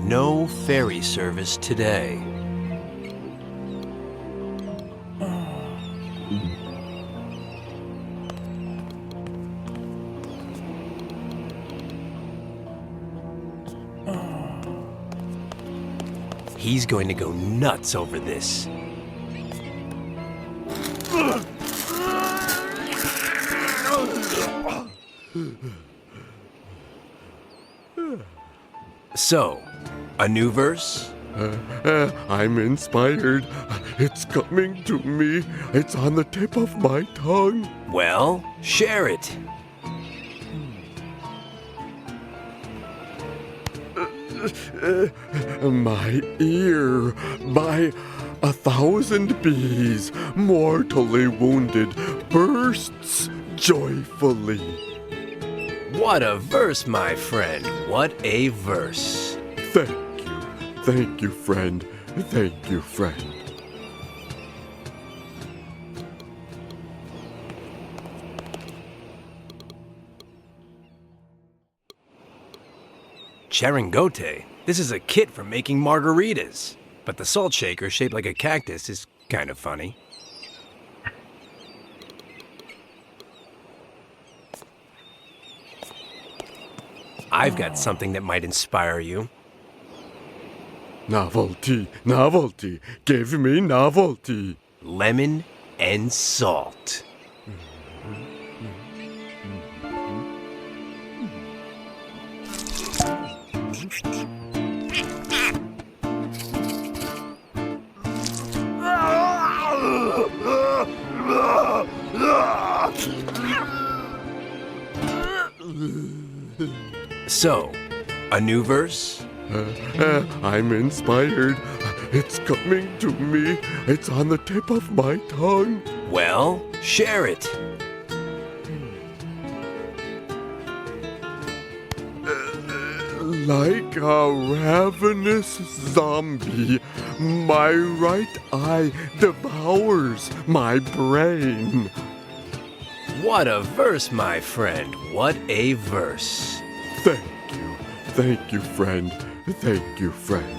No ferry service today. He's going to go nuts over this. So, a new verse? I'm inspired. It's coming to me. It's on the tip of my tongue. Well, share it. My ear, by 1,000 bees, mortally wounded, bursts joyfully. What a verse, my friend. What a verse. Thank you, friend. Thank you, friend. Charangote? This is a kit for making margaritas. But the salt shaker shaped like a cactus is kind of funny. I've got something that might inspire you. Novelty, novelty, give me novelty. Lemon and salt. So, a new verse? I'm inspired. It's coming to me. It's on the tip of my tongue. Well, share it. Like a ravenous zombie, my right eye devours my brain. What a verse, my friend. What a verse. Thank you, friend. Thank you, friend.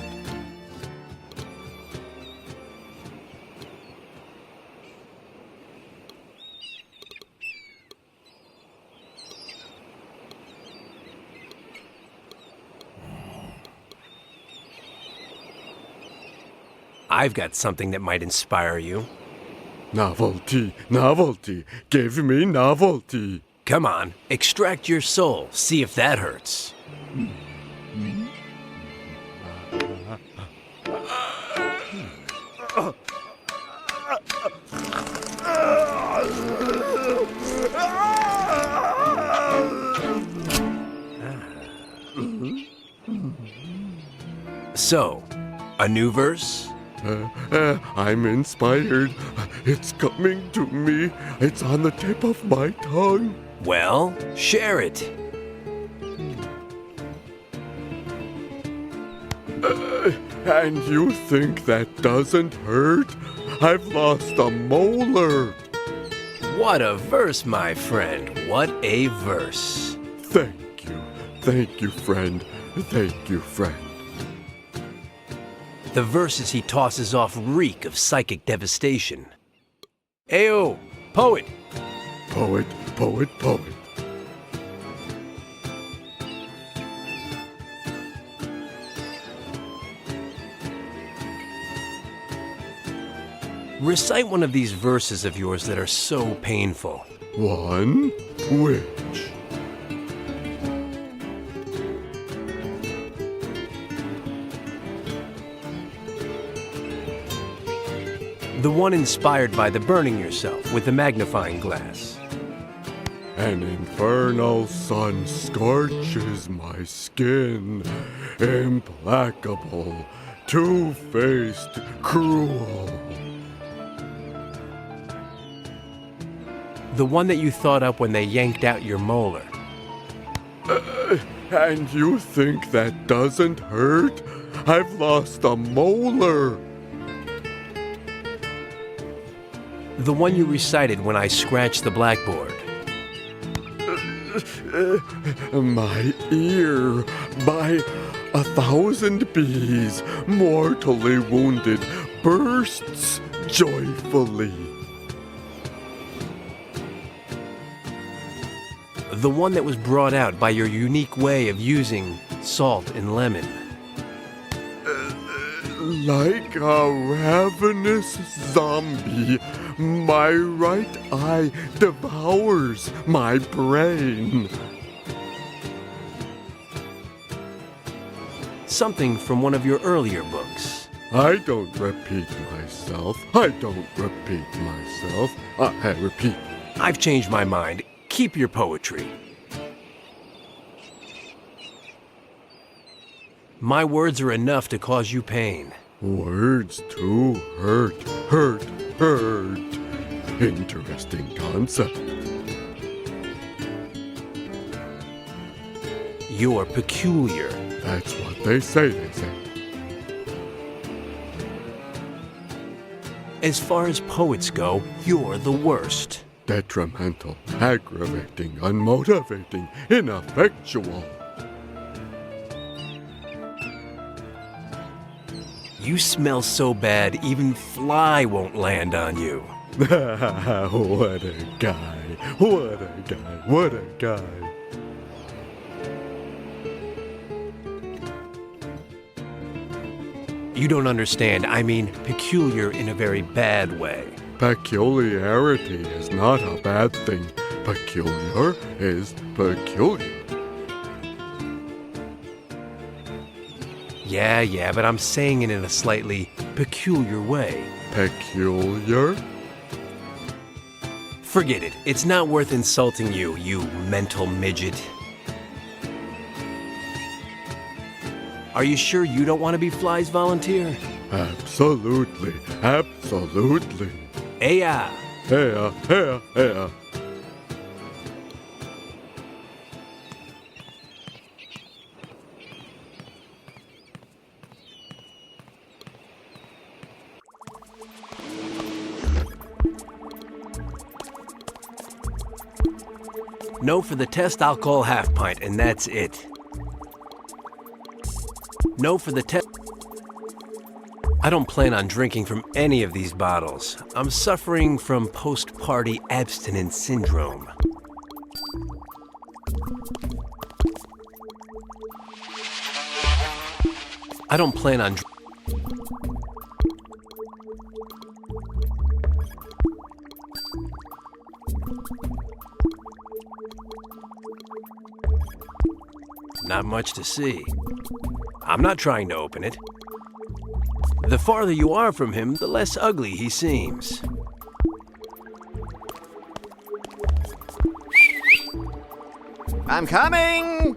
I've got something that might inspire you. Novelty, novelty, give me novelty. Come on, extract your soul. See if that hurts. So, a new verse? I'm inspired. It's coming to me. It's on the tip of my tongue. Well, share it. And you think that doesn't hurt? I've lost a molar. What a verse, my friend. What a verse. Thank you. Thank you, friend. Thank you, friend. The verses he tosses off reek of psychic devastation. Ayo, poet. Poet, poet, poet. Recite one of these verses of yours that are so painful. One? Which? The one inspired by the burning yourself with the magnifying glass. An infernal sun scorches my skin. Implacable, two-faced, cruel. The one that you thought up when they yanked out your molar. And you think that doesn't hurt? I've lost a molar. The one you recited when I scratched the blackboard. My ear, by 1,000 bees, mortally wounded, bursts joyfully. The one that was brought out by your unique way of using salt and lemon. Like a ravenous zombie, my right eye devours my brain. Something from one of your earlier books. I don't repeat myself. I don't repeat myself. I repeat. I've changed my mind. Keep your poetry. My words are enough to cause you pain. Words too hurt, hurt, hurt. Interesting concept. You're peculiar. That's what they say, As far as poets go, you're the worst. Detrimental, aggravating, unmotivating, ineffectual. You smell so bad, even fly won't land on you. What a guy, what a guy, what a guy. You don't understand. I mean, peculiar in a very bad way. Peculiarity is not a bad thing. Peculiar is peculiar. Yeah, but I'm saying it in a slightly peculiar way. Peculiar? Forget it. It's not worth insulting you, you mental midget. Are you sure you don't want to be Fly's volunteer? Absolutely, absolutely. Hey-ya. Hey-ya, hey-ya, hey-ya. No, for the test, I'll call half pint, and that's it. No, for the test. I don't plan on drinking from any of these bottles. I'm suffering from post-party abstinence syndrome. I don't plan on Not much to see. I'm not trying to open it. The farther you are from him, the less ugly he seems. I'm coming!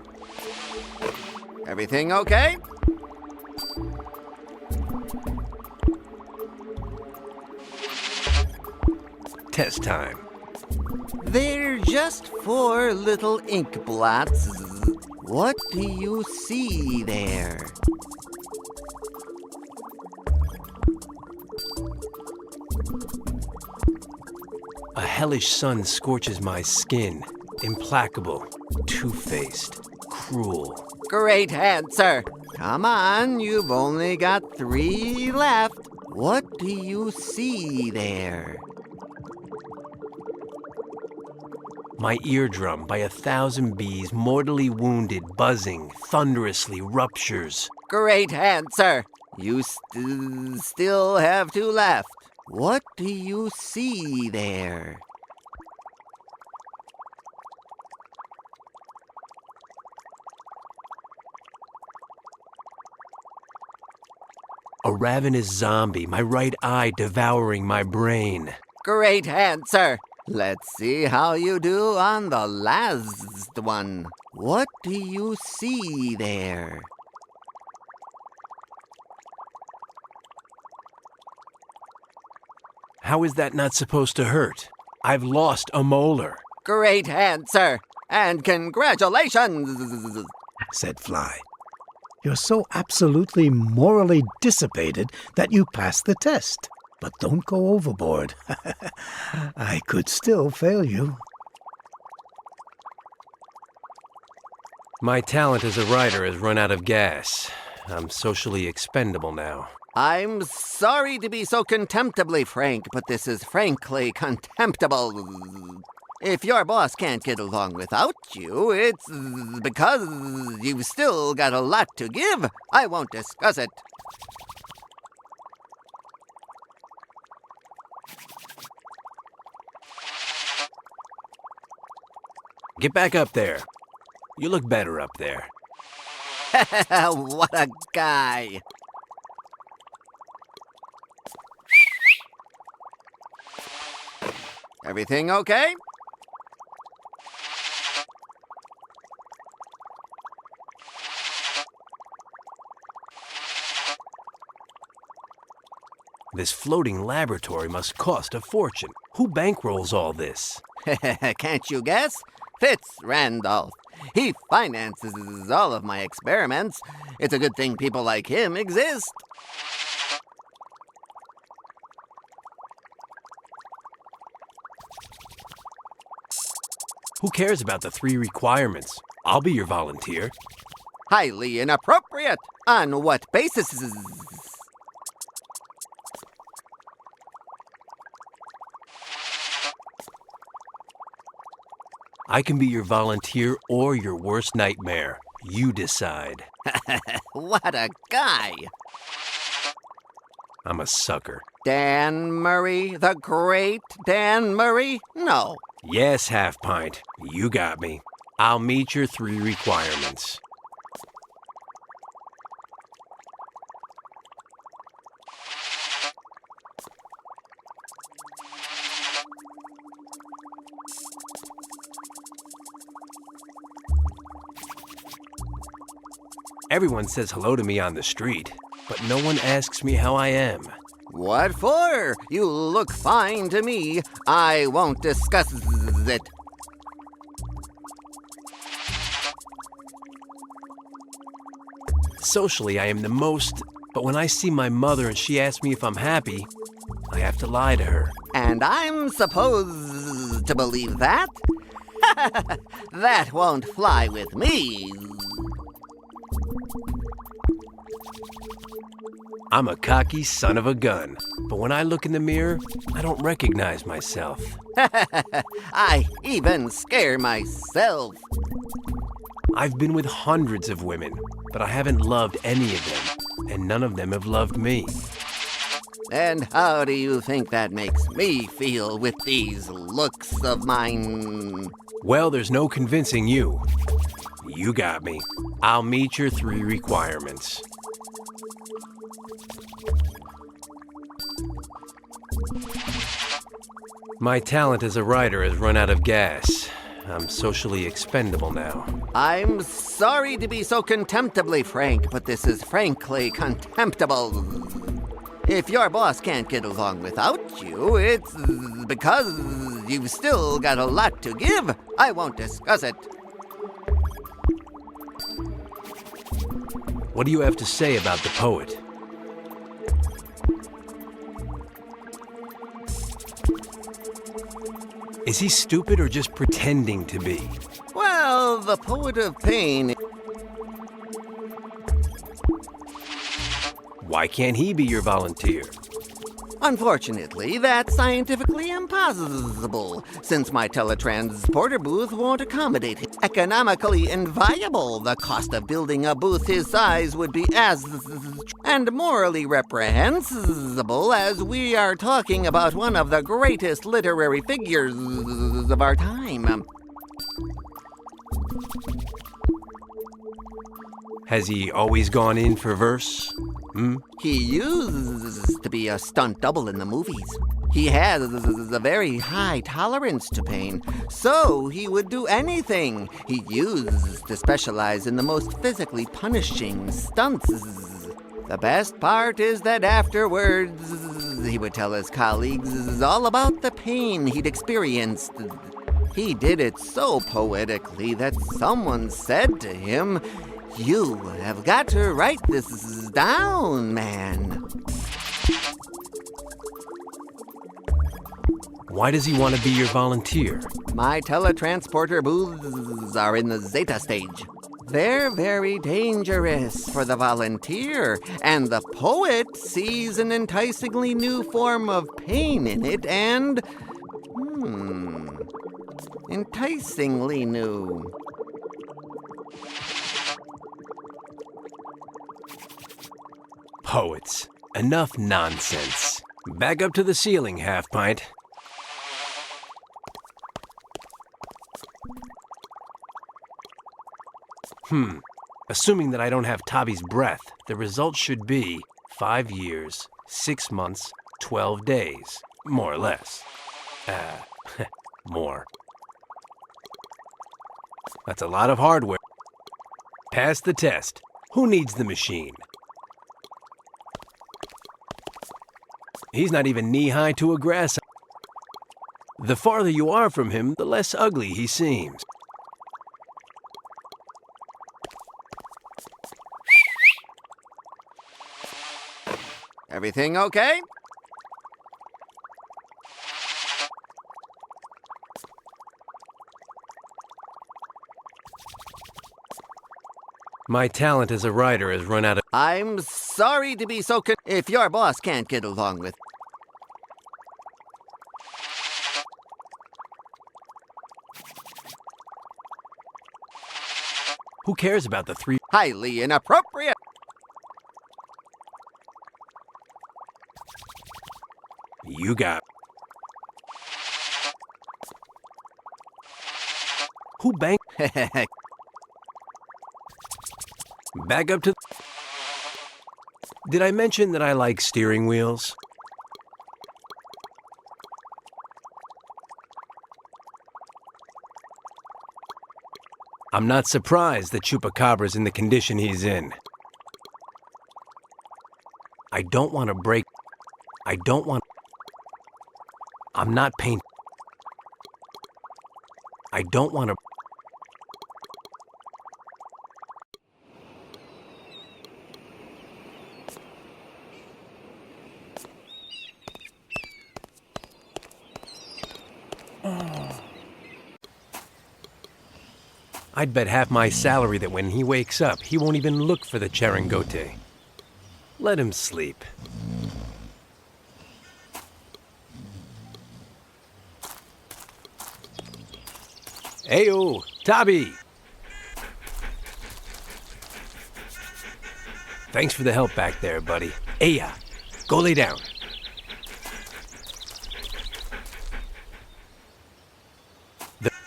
Everything okay? Test time. They're just 4 little ink blots. What do you see there? A hellish sun scorches my skin. Implacable, two-faced, cruel. Great answer. Come on, you've only got 3 left. What do you see there? My eardrum, by 1,000 bees, mortally wounded, buzzing, thunderously ruptures. Great answer. You still have 2 left. What do you see there? A ravenous zombie, my right eye devouring my brain. Great answer. Let's see how you do on the last one. What do you see there? How is that not supposed to hurt? I've lost a molar. Great answer. And congratulations, said Fly. You're so absolutely morally dissipated that you passed the test. But don't go overboard. I could still fail you. My talent as a writer has run out of gas. I'm socially expendable now. I'm sorry to be so contemptibly frank, but this is frankly contemptible. If your boss can't get along without you, it's because you've still got a lot to give. I won't discuss it. Get back up there. You look better up there. What a guy. Everything okay? This floating laboratory must cost a fortune. Who bankrolls all this? Can't you guess? Fitz Randolph. He finances all of my experiments. It's a good thing people like him exist. Who cares about the 3 requirements? I'll be your volunteer. Highly inappropriate. On what basis? I can be your volunteer or your worst nightmare. You decide. What a guy. I'm a sucker. Dan Murray, the great Dan Murray? No. Yes, Half Pint. You got me. I'll meet your 3 requirements. Everyone says hello to me on the street, but no one asks me how I am. What for? You look fine to me. I won't discuss it. Socially, I am the most, but when I see my mother and she asks me if I'm happy, I have to lie to her. And I'm supposed to believe that? That won't fly with me. I'm a cocky son of a gun, but when I look in the mirror, I don't recognize myself. I even scare myself. I've been with hundreds of women, but I haven't loved any of them, and none of them have loved me. And how do you think that makes me feel with these looks of mine? Well, there's no convincing you. You got me. I'll meet your 3 requirements. My talent as a writer has run out of gas. I'm socially expendable now. I'm sorry to be so contemptibly frank, but this is frankly contemptible. If your boss can't get along without you, it's because you've still got a lot to give. I won't discuss it. What do you have to say about the poet? Is he stupid or just pretending to be? Well, the poet of pain. Why can't he be your volunteer? Unfortunately, that's scientifically impossible, since my teletransporter booth won't accommodate him. Economically inviable, the cost of building a booth his size would be as and morally reprehensible, as we are talking about one of the greatest literary figures of our time. Has he always gone in for verse? He used to be a stunt double in the movies. He has a very high tolerance to pain, so he would do anything. He used to specialize in the most physically punishing stunts. The best part is that afterwards, he would tell his colleagues all about the pain he'd experienced. He did it so poetically that someone said to him, "You have got to write this down, man." Why does he want to be your volunteer? My teletransporter booths are in the Zeta stage. They're very dangerous for the volunteer, and the poet sees an enticingly new form of pain in it, and... enticingly new. Poets. Enough nonsense. Back up to the ceiling, half-pint. Assuming that I don't have Tabby's breath, the result should be 5 years, 6 months, 12 days. More or less. More. That's a lot of hardware. Pass the test. Who needs the machine? He's not even knee-high to a grass. The farther you are from him, the less ugly he seems. Everything okay? My talent as a writer has run out of... I'm sorry to be so if your boss can't get along with... Who cares about the 3... Highly inappropriate! You got... Who banged... Back up to... Did I mention that I like steering wheels? I'm not surprised that Chupacabra's in the condition he's in. I don't want to break... I don't want... I'm not paint... I don't want to... I'd bet half my salary that when he wakes up, he won't even look for the charangote. Let him sleep. Ayo, Tabby! Thanks for the help back there, buddy. Aya, go lay down.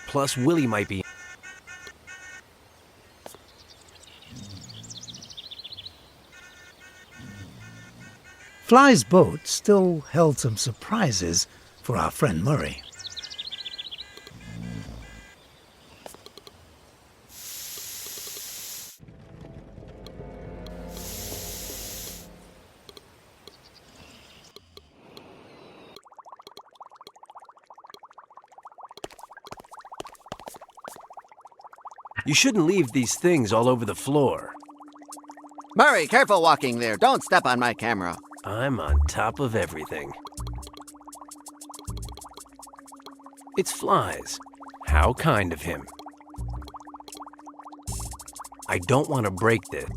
Plus, Willie might be... Fly's boat still held some surprises for our friend Murray. You shouldn't leave these things all over the floor. Murray, careful walking there. Don't step on my camera. I'm on top of everything. It's flies. How kind of him. I don't want to break this.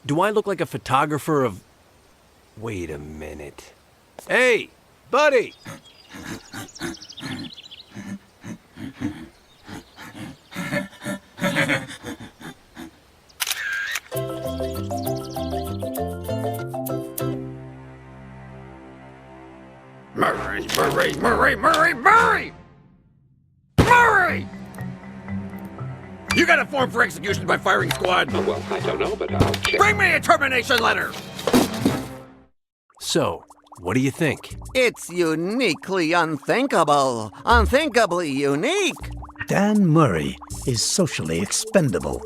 Do I look like a photographer of... Wait a minute. Hey, buddy! Murray! Murray! You got a form for execution by firing squad? Oh, well, I don't know, but I'll check. Bring me a termination letter! So, what do you think? It's uniquely unthinkable. Unthinkably unique. Dan Murray is socially expendable,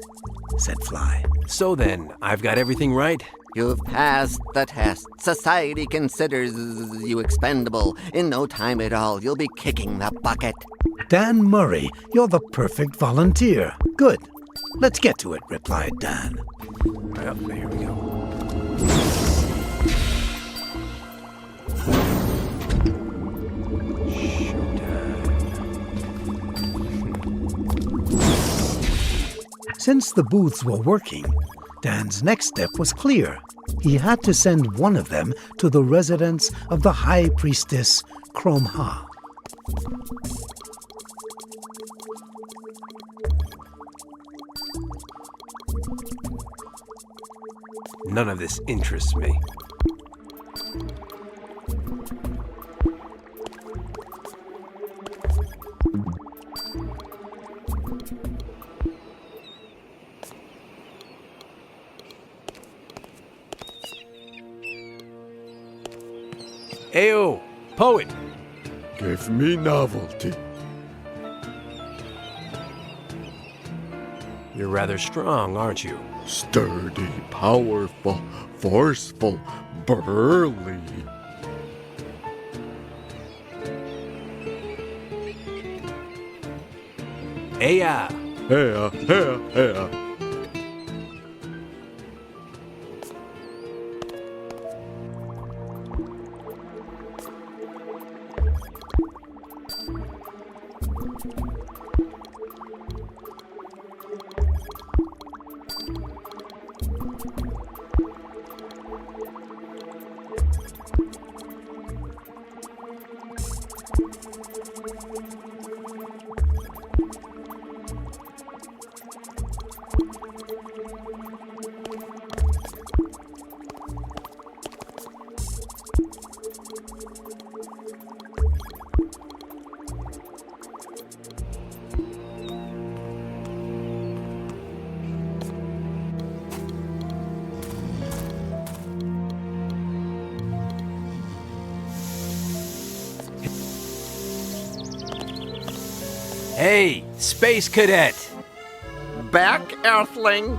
said Fly. So then, I've got everything right? You've passed the test. Society considers you expendable. In no time at all, you'll be kicking the bucket. Dan Murray, you're the perfect volunteer. Good. Let's get to it, replied Dan. Well, here we go. Since the booths were working, Dan's next step was clear. He had to send one of them to the residence of the High Priestess Chrome Ha. None of this interests me. Ayo, poet. Give me novelty. You're rather strong, aren't you? Sturdy, powerful, forceful, burly. Aya. Hey. Hey, Space Cadet! Back, Earthling!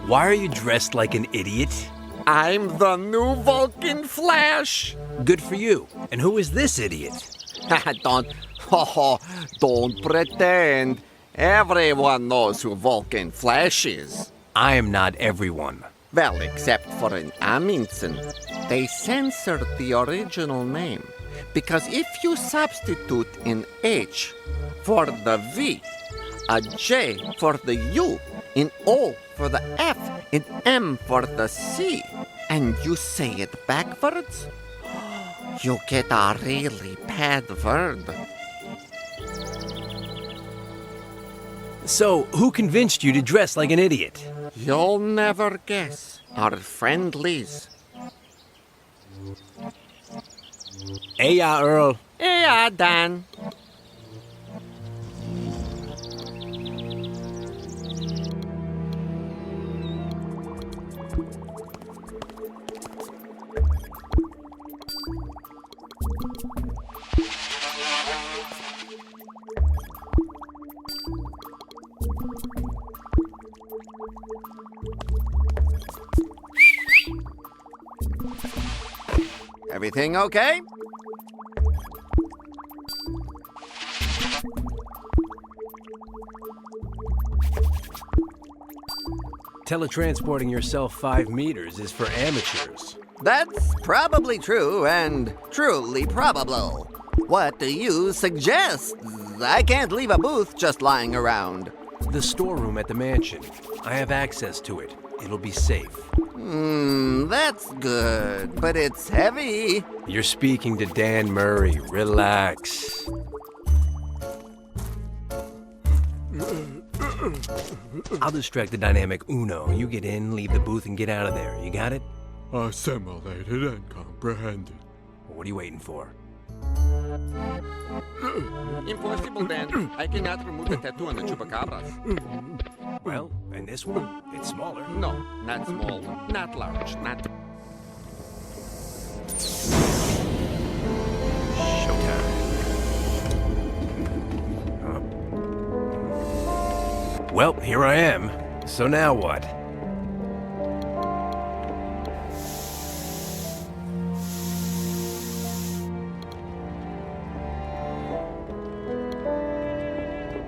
Why are you dressed like an idiot? I'm the new Vulcan Flash! Good for you. And who is this idiot? Don't pretend. Everyone knows who Vulcan Flash is. I am not everyone. Well, except for in Amundsen. They censored the original name because if you substitute an H for the V, a J for the U, an O for the F, an M for the C, and you say it backwards, you get a really bad word. So, who convinced you to dress like an idiot? You'll never guess. Our friend Liz. Aya, Earl. Yeah, Dan. Everything okay? Teletransporting yourself 5 meters is for amateurs. That's probably true and truly probable. What do you suggest? I can't leave a booth just lying around. The storeroom at the mansion. I have access to it. It'll be safe. That's good, but it's heavy. You're speaking to Dan Murray. Relax. I'll distract the dynamic Uno. You get in, leave the booth, and get out of there. You got it? Assimilated and comprehended. What are you waiting for? Impossible, Dan. I cannot remove the tattoo on the chupacabras. Well, and this one, it's smaller. No, not small, not large, not... Showtime. Well, here I am. So now what?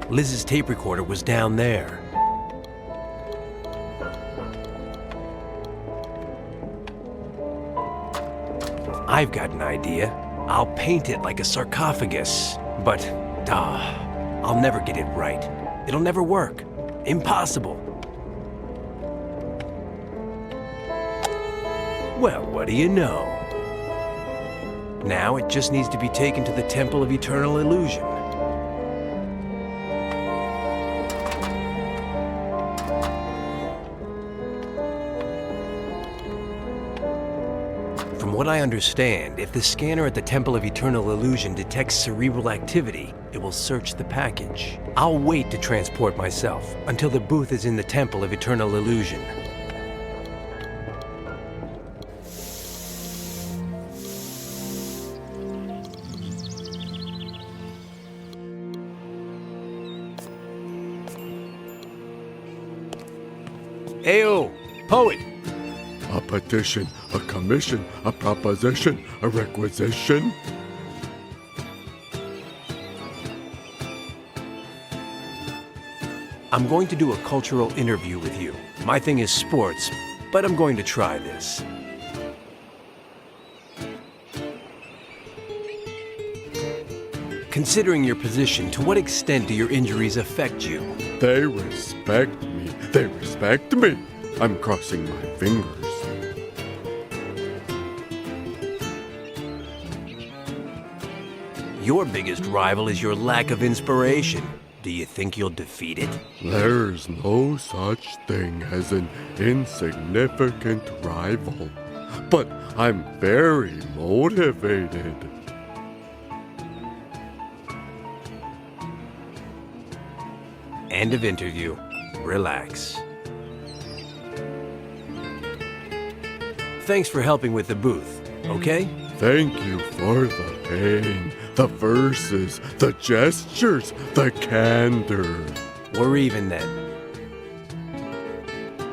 Liz's tape recorder was down there. I've got an idea. I'll paint it like a sarcophagus. But, I'll never get it right. It'll never work. Impossible. Well, what do you know? Now it just needs to be taken to the Temple of Eternal Illusion. From what I understand, if the scanner at the Temple of Eternal Illusion detects cerebral activity, it will search the package. I'll wait to transport myself until the booth is in the Temple of Eternal Illusion. Ayo, poet! A petition, a commission, a proposition, a requisition. I'm going to do a cultural interview with you. My thing is sports, but I'm going to try this. Considering your position, to what extent do your injuries affect you? They respect me. They respect me. I'm crossing my fingers. Your biggest rival is your lack of inspiration. Do you think you'll defeat it? There's no such thing as an insignificant rival. But I'm very motivated. End of interview. Relax. Thanks for helping with the booth, okay? Thank you for the pain, the verses, the gestures, the candor. We're even then.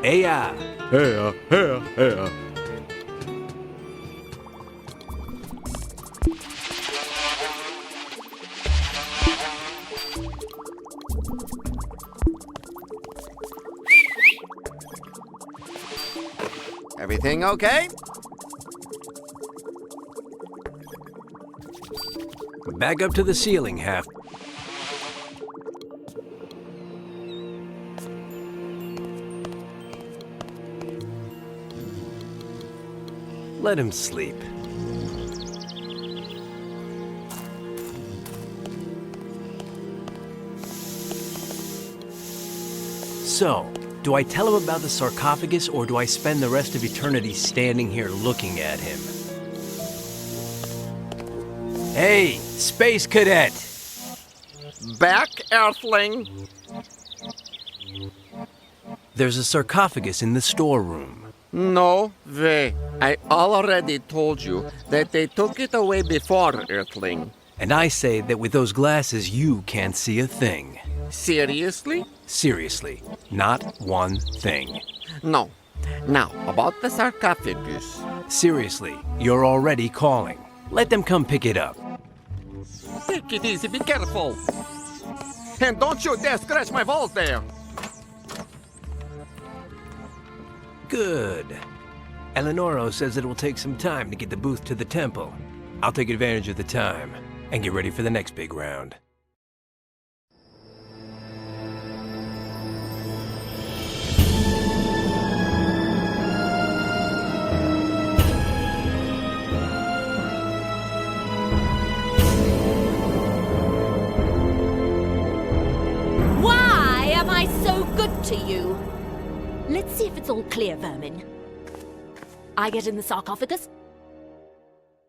Heya! Heya, heya, heya. Everything okay? Back up to the ceiling, half. Let him sleep. So, do I tell him about the sarcophagus, or do I spend the rest of eternity standing here looking at him? Hey, Space Cadet! Back, Earthling! There's a sarcophagus in the storeroom. No way. I already told you that they took it away before, Earthling. And I say that with those glasses, you can't see a thing. Seriously? Seriously, not one thing. No. Now, about the sarcophagus. Seriously, you're already calling. Let them come pick it up. Take it easy, be careful. And don't you dare scratch my balls there. Good. Eleonoro says it will take some time to get the booth to the temple. I'll take advantage of the time and get ready for the next big round. Why am I so good to you? Let's see if it's all clear, vermin. I get in the sarcophagus.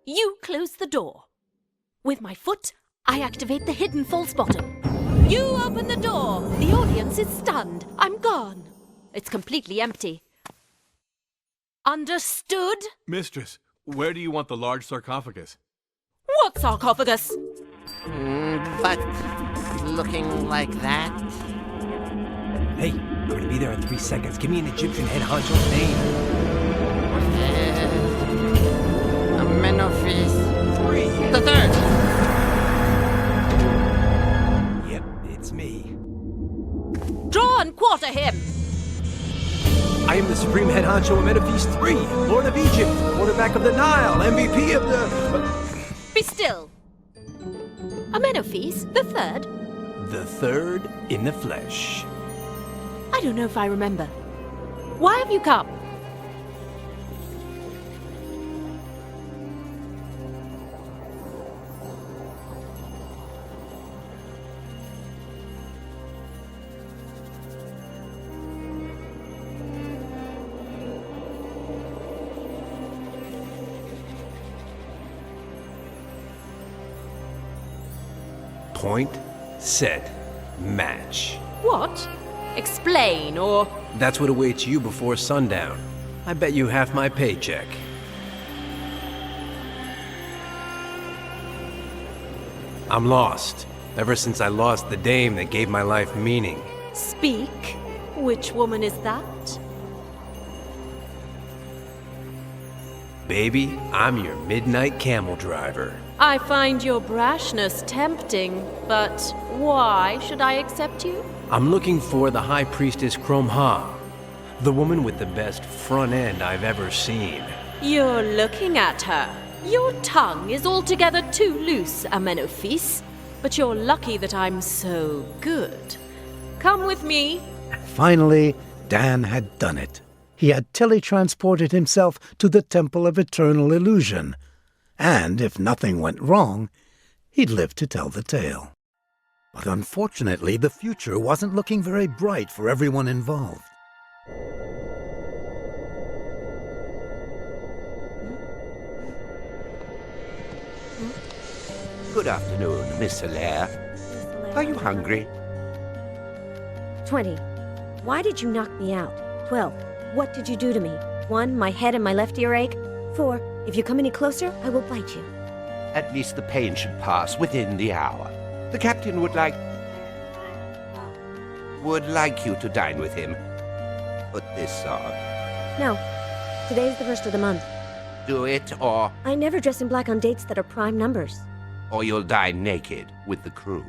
You close the door. With my foot, I activate the hidden false bottom. You open the door. The audience is stunned. I'm gone. It's completely empty. Understood? Mistress, where do you want the large sarcophagus? What sarcophagus? But looking like that? Hey, I'm gonna be there in 3 seconds. Give me an Egyptian head honcho's name. Amenophis 3. the third. Yep, it's me. Draw and quarter him. I am the Supreme Head Honcho Amenophis III, Lord of Egypt, quarterback of the Nile, MVP of the... Be still. Amenophis, the third? The third in the flesh. I don't know if I remember. Why have you come? Point, set, match. What? Explain, or... That's what awaits you before sundown. I bet you half my paycheck. I'm lost. Ever since I lost the dame that gave my life meaning. Speak. Which woman is that? Baby, I'm your midnight camel driver. I find your brashness tempting, but why should I accept you? I'm looking for the High Priestess Kromha, the woman with the best front end I've ever seen. You're looking at her. Your tongue is altogether too loose, Amenophis. But you're lucky that I'm so good. Come with me. Finally, Dan had done it. He had teletransported himself to the Temple of Eternal Illusion. And if nothing went wrong, he'd live to tell the tale. But unfortunately, the future wasn't looking very bright for everyone involved. Good afternoon, Miss Hilaire. Are you hungry? 20. Why did you knock me out? 12. What did you do to me? 1. My head and my left ear ache. 4. If you come any closer, I will bite you. At least the pain should pass within the hour. The captain would like you to dine with him. Put this on. No. Today's the first of the month. Do it, or I never dress in black on dates that are prime numbers. you'll dine naked with the crew.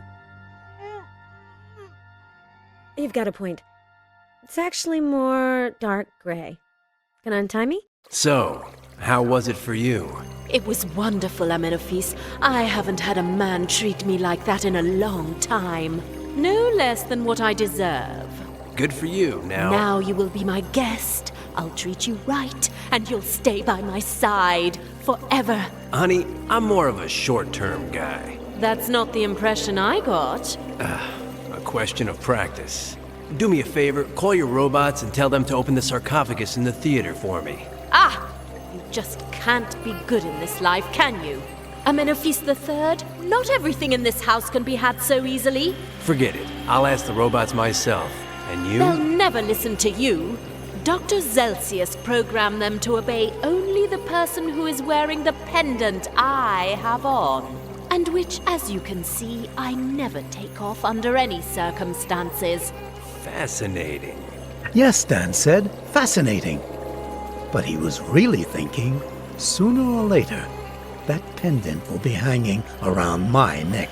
You've got a point. It's actually more dark gray. Gonna untie me? So, how was it for you? It was wonderful, Amenophis. I haven't had a man treat me like that in a long time. No less than what I deserve. Good for you. Now you will be my guest. I'll treat you right, and you'll stay by my side forever. Honey, I'm more of a short-term guy. That's not the impression I got. A question of practice. Do me a favor, call your robots and tell them to open the sarcophagus in the theater for me. Ah! You just can't be good in this life, can you? Amenophis III, not everything in this house can be had so easily. Forget it. I'll ask the robots myself. And you? They'll never listen to you. Dr. Zelsius programmed them to obey only the person who is wearing the pendant I have on. And which, as you can see, I never take off under any circumstances. Fascinating. Yes, Dan said, fascinating. But he was really thinking, sooner or later, that pendant will be hanging around my neck.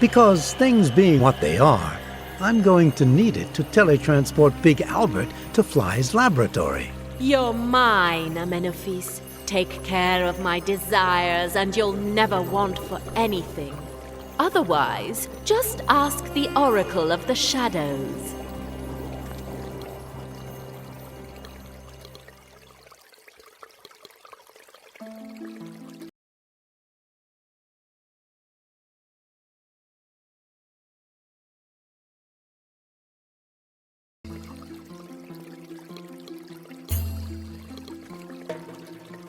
Because things being what they are, I'm going to need it to teletransport Big Albert to Fly's laboratory. You're mine, Amenophis. Take care of my desires and you'll never want for anything. Otherwise, just ask the Oracle of the Shadows.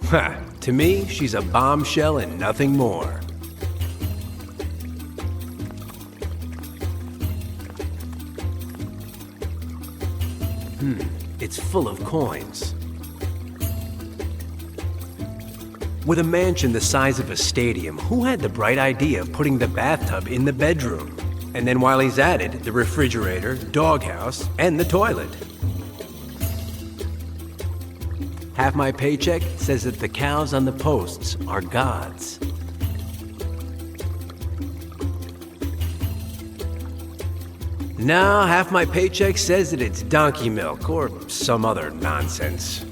Ha! To me, she's a bombshell and nothing more. It's full of coins. With a mansion the size of a stadium, who had the bright idea of putting the bathtub in the bedroom? And then while he's at it, the refrigerator, doghouse, and the toilet. Half my paycheck says that the cows on the posts are gods. No, half my paycheck says that it's donkey milk or some other nonsense.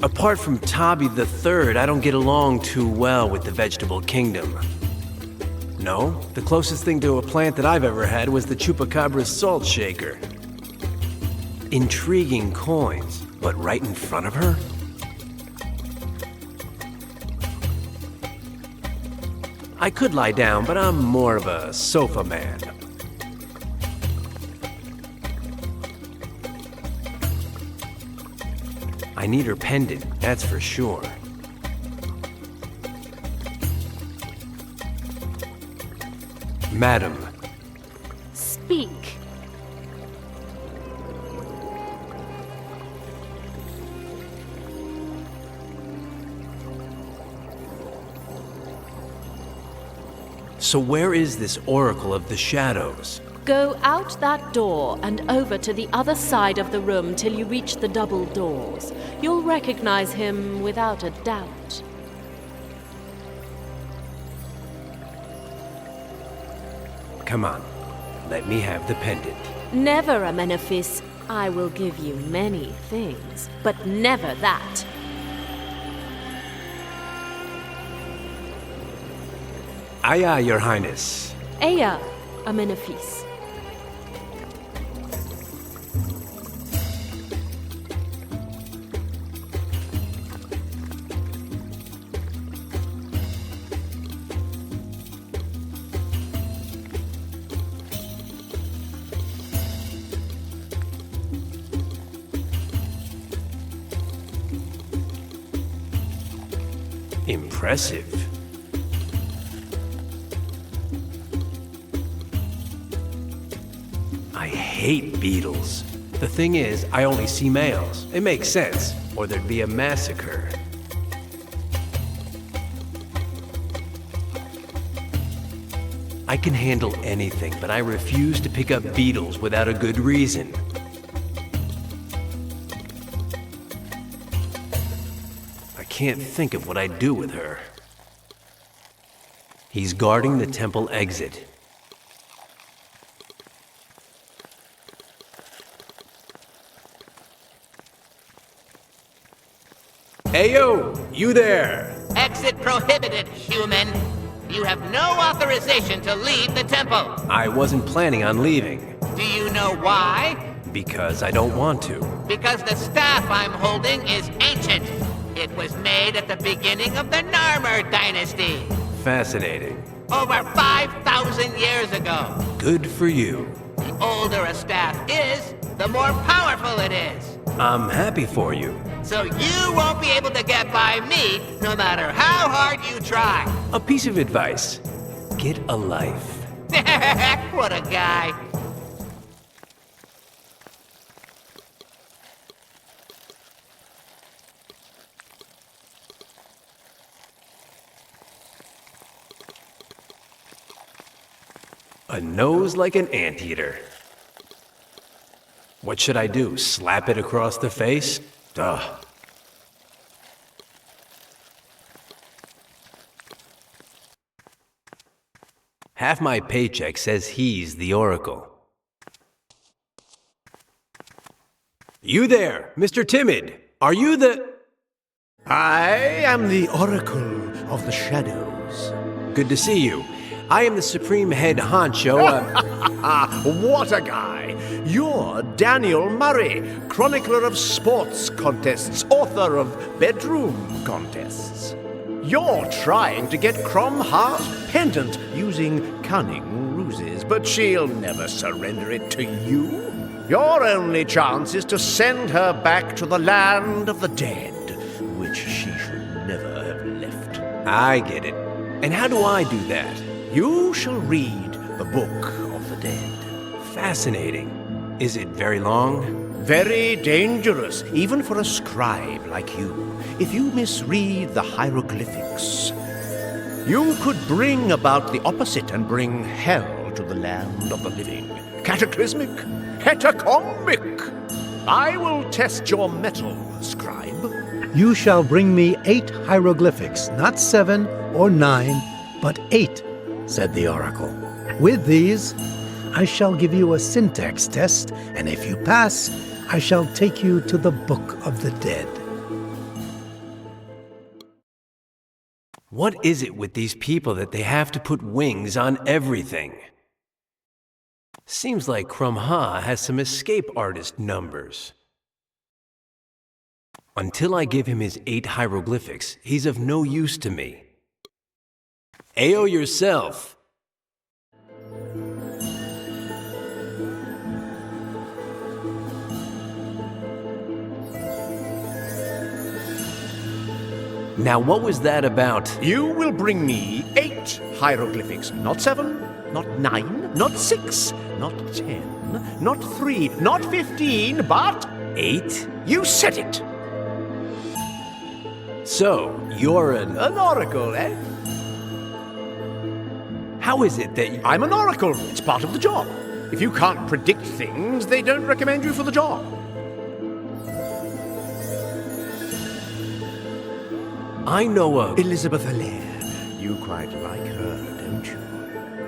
Apart from Tobby the Third, I don't get along too well with the vegetable kingdom. No, the closest thing to a plant that I've ever had was the Chupacabra's salt shaker. Intriguing coins, but right in front of her? I could lie down, but I'm more of a sofa man. I need her pendant, that's for sure. Madam. Speak. So where is this Oracle of the Shadows? Go out that door and over to the other side of the room till you reach the double doors. You'll recognize him without a doubt. Come on, let me have the pendant. Never, Amenophis. I will give you many things, but never that. Aye, aye, Your Highness. Ea, Amenophis. Impressive. I hate beetles. The thing is, I only see males. It makes sense, or there'd be a massacre. I can handle anything, but I refuse to pick up beetles without a good reason. I can't think of what I'd do with her. He's guarding the temple exit. Ayo, you there! Exit prohibited, human. You have no authorization to leave the temple. I wasn't planning on leaving. Do you know why? Because I don't want to. Because the staff I'm holding is ancient. It was made at the beginning of the Narmer dynasty. Fascinating. Over 5,000 years ago. Good for you. The older a staff is, the more powerful it is. I'm happy for you. So you won't be able to get by me, no matter how hard you try. A piece of advice. Get a life. What a guy. A nose like an anteater. What should I do? Slap it across the face? Duh. Half my paycheck says he's the Oracle. You there, Mr. Timid. Are you the... I am the Oracle of the Shadows. Good to see you. I am the Supreme Head Honcho. What a guy! You're Daniel Murray, chronicler of sports contests, author of bedroom contests. You're trying to get Cromha's pendant using cunning ruses, but she'll never surrender it to you. Your only chance is to send her back to the land of the dead, which she should never have left. I get it. And how do I do that? You shall read the Book of the Dead. Fascinating. Is it very long? Very dangerous, even for a scribe like you. If you misread the hieroglyphics, you could bring about the opposite and bring hell to the land of the living. Cataclysmic, catacombic. I will test your mettle, scribe. You shall bring me 8 hieroglyphics, not 7 or 9, but 8, said the oracle. With these, I shall give you a syntax test, and if you pass, I shall take you to the Book of the Dead. What is it with these people that they have to put wings on everything? Seems like Cromha has some escape artist numbers. Until I give him his 8 hieroglyphics, he's of no use to me. Ayo yourself. Now, what was that about? You will bring me 8 hieroglyphics, not 7, not 9, not 6, not 10, not 3, not 15, but 8? You said it! So, you're An oracle, eh? How is it that I'm an oracle. It's part of the job. If you can't predict things, they don't recommend you for the job. I know of Elizabeth Allaire. You quite like her, don't you?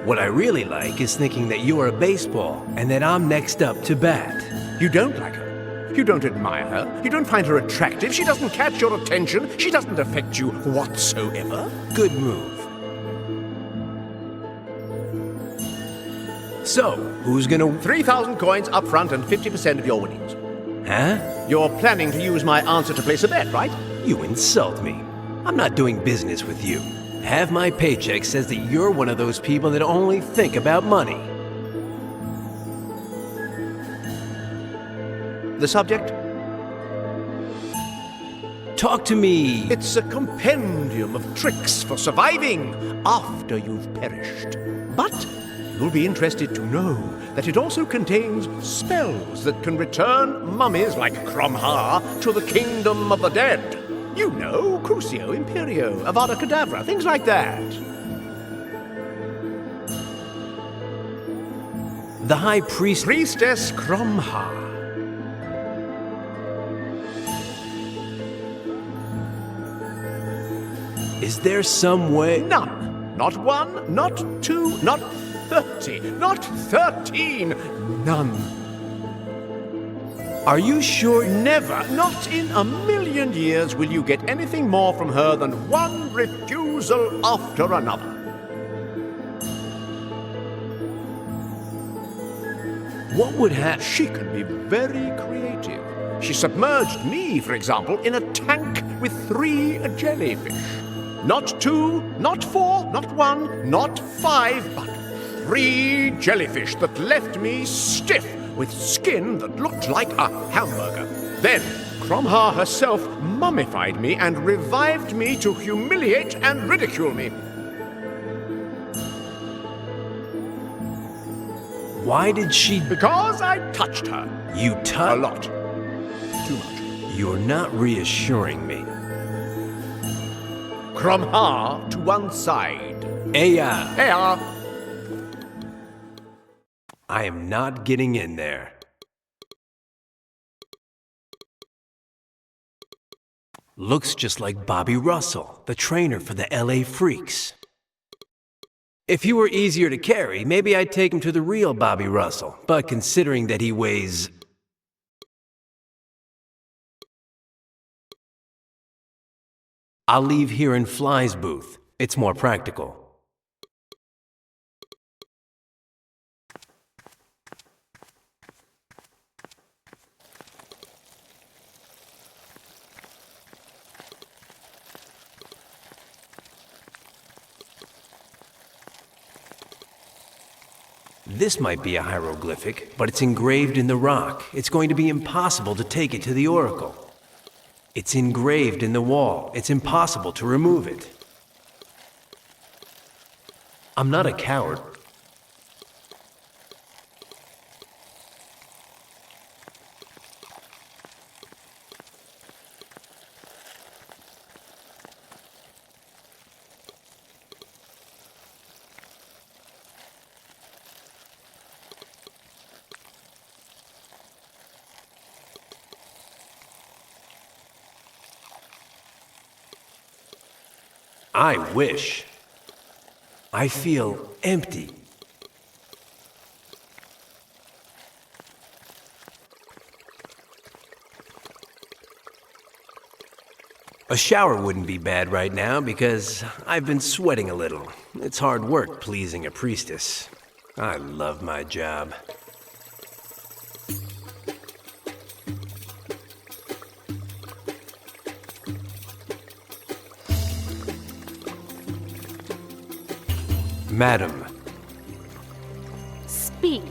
What I really like is thinking that you are a baseball and that I'm next up to bat. You don't like her. You don't admire her. You don't find her attractive. She doesn't catch your attention. She doesn't affect you whatsoever. Good move. So, who's gonna... 3,000 coins up front and 50% of your winnings. Huh? You're planning to use my answer to place a bet, right? You insult me. I'm not doing business with you. Half my paycheck says that you're one of those people that only think about money. The subject? Talk to me. It's a compendium of tricks for surviving after you've perished. But you'll be interested to know that it also contains spells that can return mummies like Cromha to the kingdom of the dead. You know, Crucio, Imperio, Avada Kedavra, things like that. The High Priest... Priestess Cromha. Is there some way... None. Not 1, not 2, not 30, not 13. None. Are you sure? Never, not in a million years will you get anything more from her than one refusal after another. What would happen? She can be very creative. She submerged me, for example, in a tank with 3 jellyfish. Not 2, not 4, not 1, not 5, but 3 jellyfish that left me stiff with skin that looked like a hamburger. Then, Cromha herself mummified me and revived me to humiliate and ridicule me. Why did she... Because I touched her. You A touched... lot. Too much. You're not reassuring me. Cromha to one side. Aya. Aya. I am not getting in there. Looks just like Bobby Russell, the trainer for the LA Freaks. If he were easier to carry, maybe I'd take him to the real Bobby Russell. But considering that he weighs... I'll leave here in Fly's booth. It's more practical. This might be a hieroglyphic, but it's engraved in the rock. It's going to be impossible to take it to the oracle. It's engraved in the wall. It's impossible to remove it. I'm not a coward. I wish. I feel empty. A shower wouldn't be bad right now because I've been sweating a little. It's hard work pleasing a priestess. I love my job. Madam. Speak.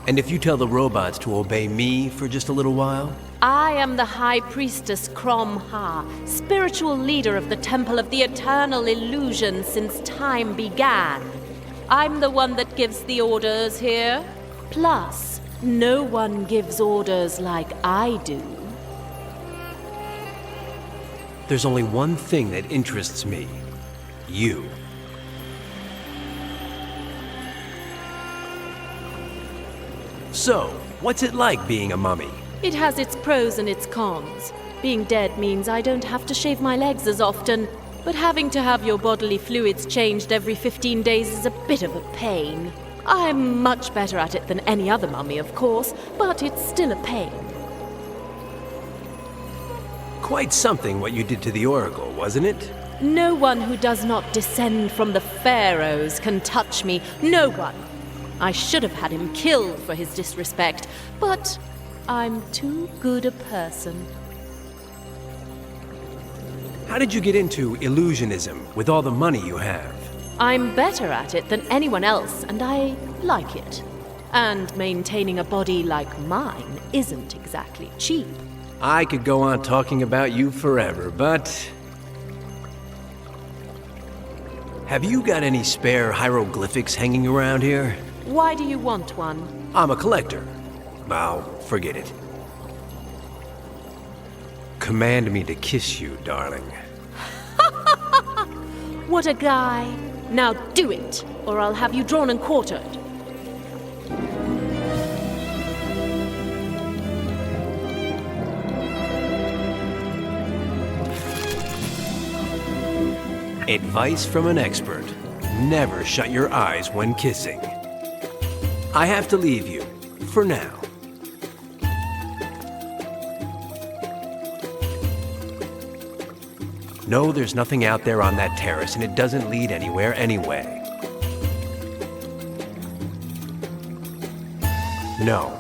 And if you tell the robots to obey me for just a little while? I am the High Priestess Crom Ha, spiritual leader of the Temple of the Eternal Illusion since time began. I'm the one that gives the orders here. Plus, no one gives orders like I do. There's only one thing that interests me. You. So, what's it like being a mummy? It has its pros and its cons. Being dead means I don't have to shave my legs as often, but having to have your bodily fluids changed every 15 days is a bit of a pain. I'm much better at it than any other mummy, of course, but it's still a pain. Quite something what you did to the Oracle, wasn't it? No one who does not descend from the pharaohs can touch me. No one. I should have had him killed for his disrespect, but I'm too good a person. How did you get into illusionism with all the money you have? I'm better at it than anyone else, and I like it. And maintaining a body like mine isn't exactly cheap. I could go on talking about you forever, but... Have you got any spare hieroglyphics hanging around here? Why do you want one? I'm a collector. Well, forget it. Command me to kiss you, darling. What a guy. Now do it, or I'll have you drawn and quartered. Advice from an expert. Never shut your eyes when kissing. I have to leave you, for now. No, there's nothing out there on that terrace, and it doesn't lead anywhere anyway. No.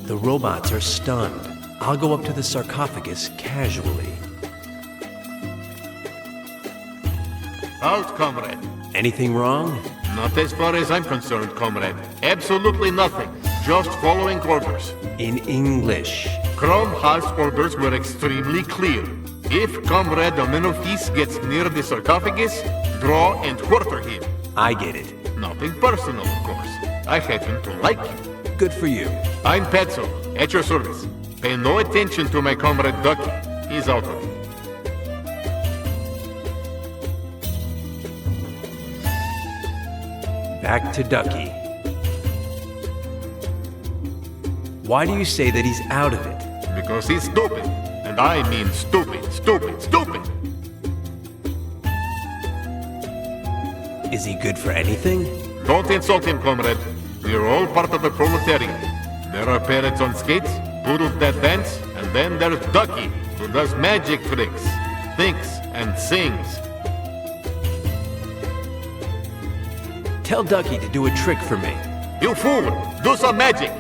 The robots are stunned. I'll go up to the sarcophagus casually. Out, comrade. Anything wrong? Not as far as I'm concerned, comrade. Absolutely nothing. Just following orders. In English, Chrome Ha's orders were extremely clear. If Comrade Amenofis gets near the sarcophagus, draw and quarter him. I get it. Nothing personal, of course. I happen to like you. Good for you. I'm Petzo, at your service. Pay no attention to my comrade Ducky. He's out of it. Back to Ducky. Why do you say that he's out of it? Because he's stupid. And I mean stupid, stupid, stupid. Is he good for anything? Don't insult him, comrade. We're all part of the proletariat. There are parrots on skates, poodles that dance, and then there's Ducky, who does magic tricks, thinks, and sings. Tell Ducky to do a trick for me. You fool! Do some magic!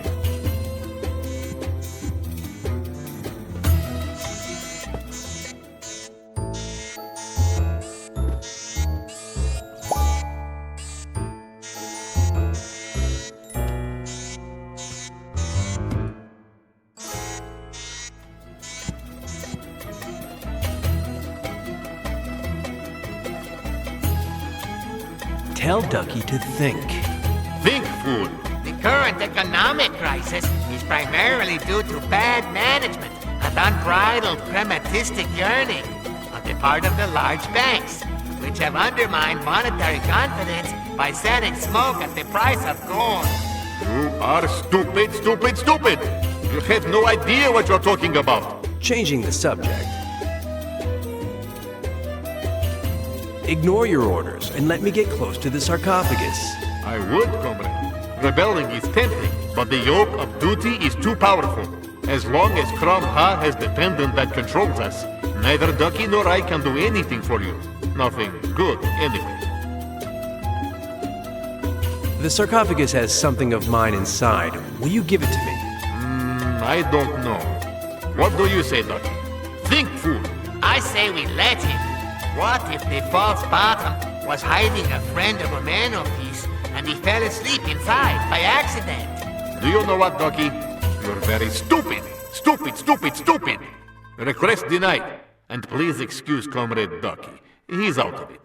Tell Ducky to think. Think, fool! The current economic crisis is primarily due to bad management and unbridled pragmatistic yearning on the part of the large banks, which have undermined monetary confidence by selling smoke at the price of gold. You are stupid, stupid, stupid! You have no idea what you're talking about. Changing the subject. Ignore your orders and let me get close to the sarcophagus. I would, comrade. Rebelling is tempting, but the yoke of duty is too powerful. As long as Crom Ha has dependent that controls us, neither Ducky nor I can do anything for you. Nothing good, anyway. The sarcophagus has something of mine inside. Will you give it to me? I don't know. What do you say, Ducky? Think, fool! I say we let him. What if the false bottom was hiding a friend of Amenofis and he fell asleep inside by accident? Do you know what, Ducky? You're very stupid! Stupid, stupid, stupid! Request denied. And please excuse Comrade Ducky. He's out of it.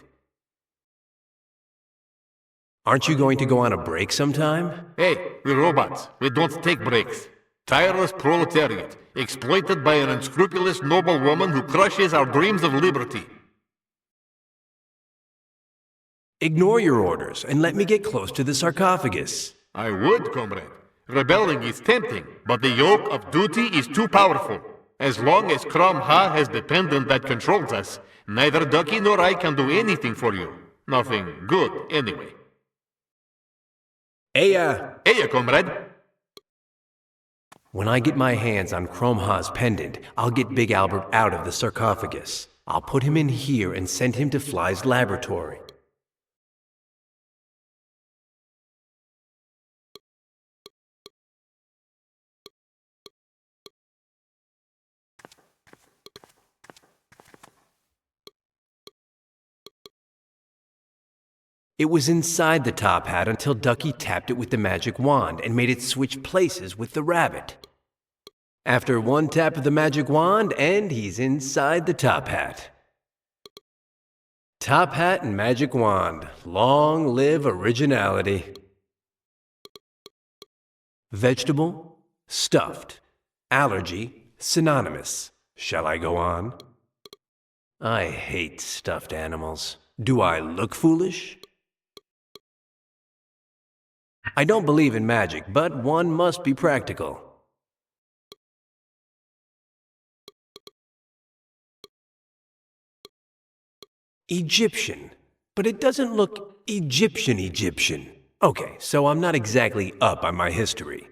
Aren't you going to go on a break sometime? Hey, we're robots. We don't take breaks. Tireless proletariat, exploited by an unscrupulous noblewoman who crushes our dreams of liberty. Ignore your orders and let me get close to the sarcophagus. I would, comrade. Rebelling is tempting, but the yoke of duty is too powerful. As long as Crom Ha has dependent that controls us, neither Ducky nor I can do anything for you. Nothing good, anyway. Eya, comrade. When I get my hands on Crom Ha's pendant, I'll get Big Albert out of the sarcophagus. I'll put him in here and send him to Fly's laboratory. It was inside the top hat until Ducky tapped it with the magic wand and made it switch places with the rabbit. After one tap of the magic wand, and he's inside the top hat. Top hat and magic wand. Long live originality. Vegetable, stuffed, allergy, synonymous. Shall I go on? I hate stuffed animals. Do I look foolish? I don't believe in magic, but one must be practical. Egyptian, but it doesn't look Egyptian. Okay, so I'm not exactly up on my history.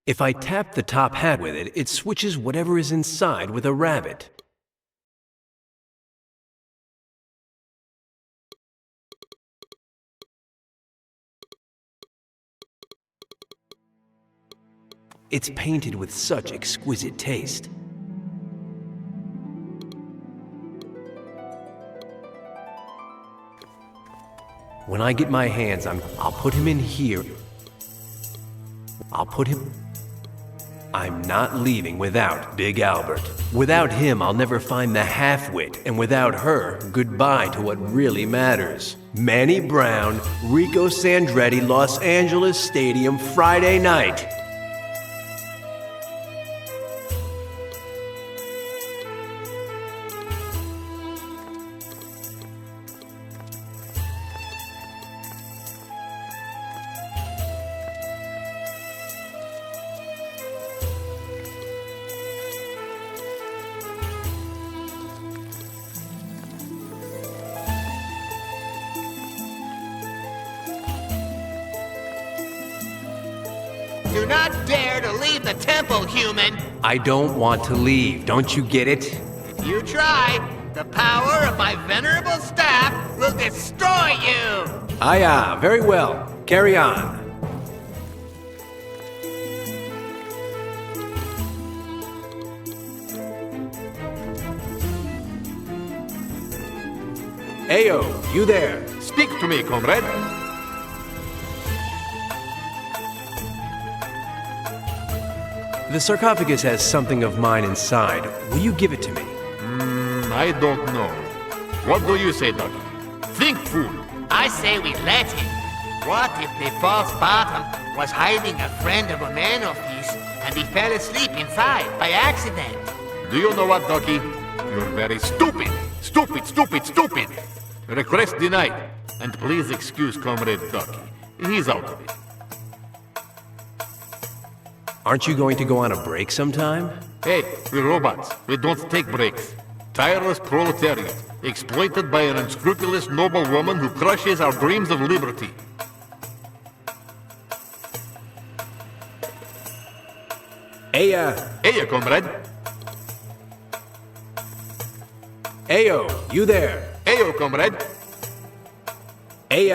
If I tap the top hat with it, it switches whatever is inside with a rabbit. It's painted with such exquisite taste. When I get my hands on, I'll put him in here. I'll put him I'm not leaving without Big Albert. Without him, I'll never find the half-wit, and without her, goodbye to what really matters. Manny Brown, Rico Sandretti, Los Angeles Stadium, Friday night. Do not dare to leave the temple, human! I don't want to leave, don't you get it? If you try, the power of my venerable staff will destroy you! Aye, very well. Carry on. Ayo, you there? Speak to me, comrade. The sarcophagus has something of mine inside. Will you give it to me? I don't know. What do you say, Doc? Think, fool. I say we let him. What if the false bottom was hiding a friend of a man of his and he fell asleep inside by accident? Do you know what, Ducky? You're very stupid. Stupid, stupid, stupid. Request denied. And please excuse Comrade Ducky. He's out of it. Aren't you going to go on a break sometime? Hey, we're robots. We don't take breaks. Tireless proletariat, exploited by an unscrupulous noble woman who crushes our dreams of liberty. Hey, comrade. Ayo, you there? Ayo, comrade. Hey.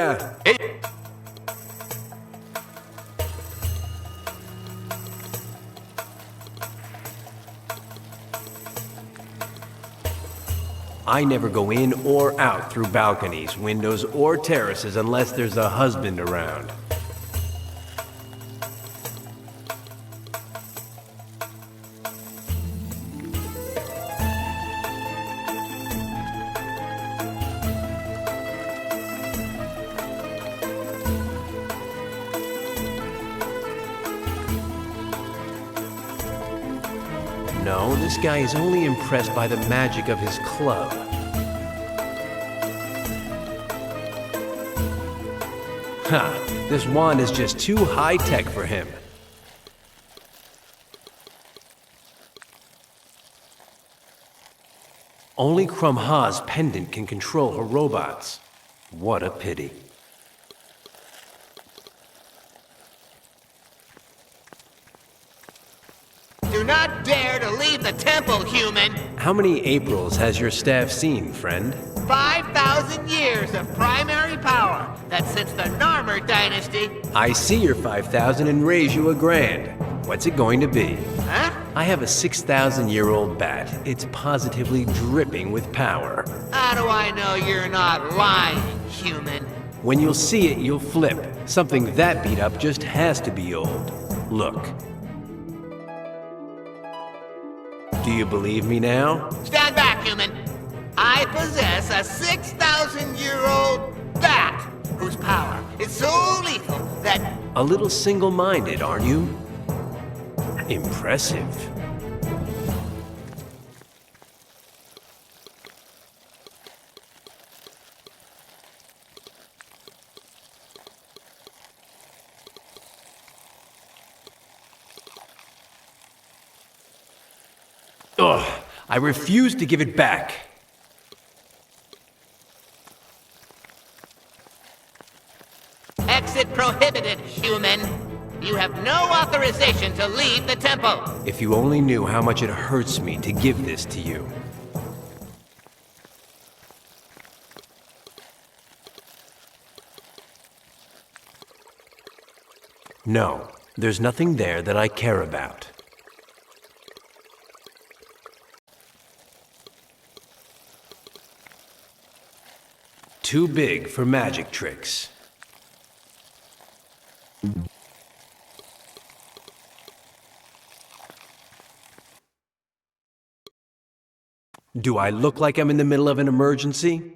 I never go in or out through balconies, windows, or terraces unless there's a husband around. No, this guy is only impressed by the magic of his club. Ha! This wand is just too high-tech for him. Only Crum Ha's pendant can control her robots. What a pity. Do not dare to leave the temple, human! How many Aprils has your staff seen, friend? 5,000 years of primary power that since the Narmer dynasty. I see your 5,000 and raise you $1,000. What's it going to be? Huh? I have a 6,000-year-old bat. It's positively dripping with power. How do I know you're not lying, human? When you'll see it, you'll flip. Something that beat up just has to be old. Look. Do you believe me now? Stand back, human. I possess a 6,000-year-old bat whose power is so lethal that... A little single-minded, aren't you? Impressive. Ugh, I refuse to give it back. Exit prohibited, human. You have no authorization to leave the temple. If you only knew how much it hurts me to give this to you. No, there's nothing there that I care about. Too big for magic tricks. Do I look like I'm in the middle of an emergency?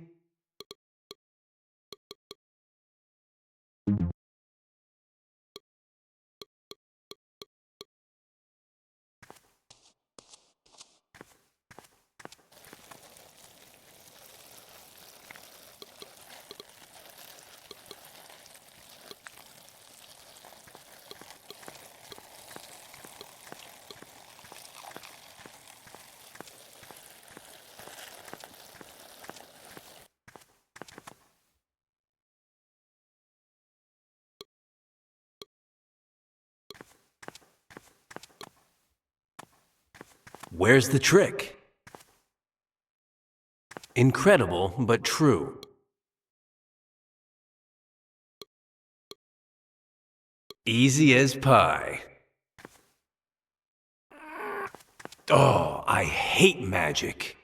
Where's the trick? Incredible, but true. Easy as pie. Oh, I hate magic.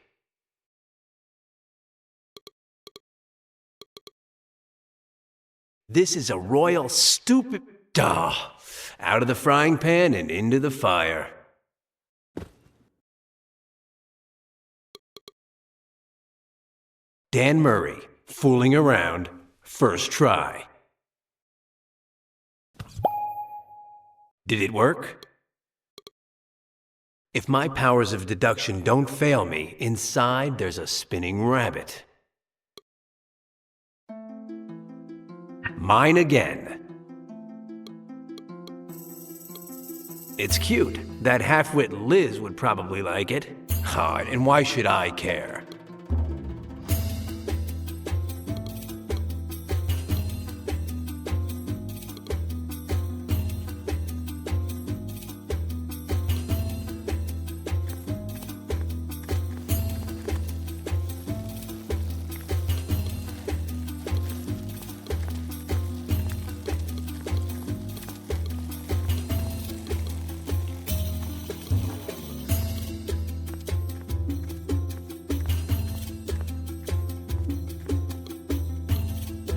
This is a royal stupid... Duh. Out of the frying pan and into the fire. Dan Murray, fooling around, first try. Did it work? If my powers of deduction don't fail me, inside there's a spinning rabbit. Mine again. It's cute. That half-wit Liz would probably like it. And why should I care?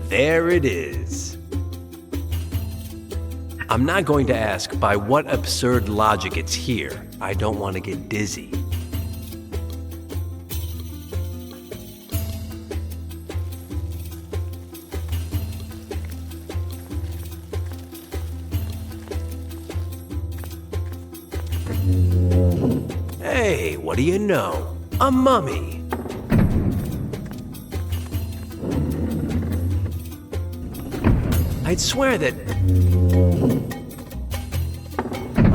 There it is. I'm not going to ask by what absurd logic it's here. I don't want to get dizzy. Hey, what do you know? A mummy. I'd swear that...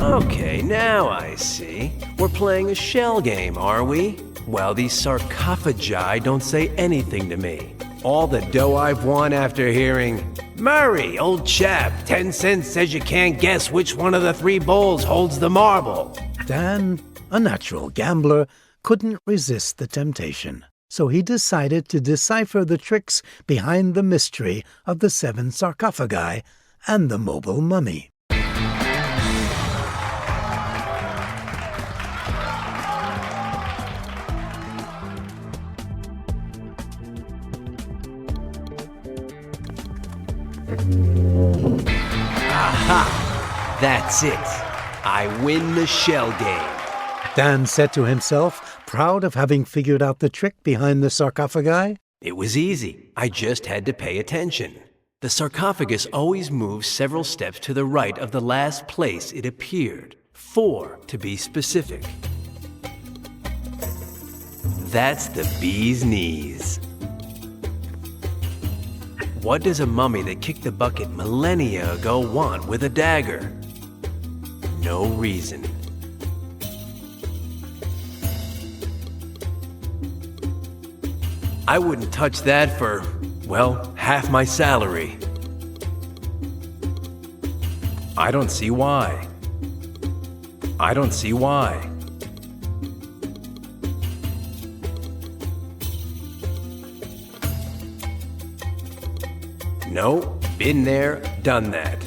Okay, now I see. We're playing a shell game, are we? Well, these sarcophagi don't say anything to me. All the dough I've won after hearing, Murray, old chap, 10 cents says you can't guess which one of the 3 bowls holds the marble. Dan, a natural gambler, couldn't resist the temptation. So he decided to decipher the tricks behind the mystery of the 7 sarcophagi and the mobile mummy. Aha! That's it. I win the shell game. Dan said to himself, proud of having figured out the trick behind the sarcophagi. It was easy. I just had to pay attention. The sarcophagus always moves several steps to the right of the last place it appeared. 4, to be specific. That's the bee's knees. What does a mummy that kicked the bucket millennia ago want with a dagger? No reason. I wouldn't touch that for, well, half my salary. I don't see why. I don't see why. No, been there, done that.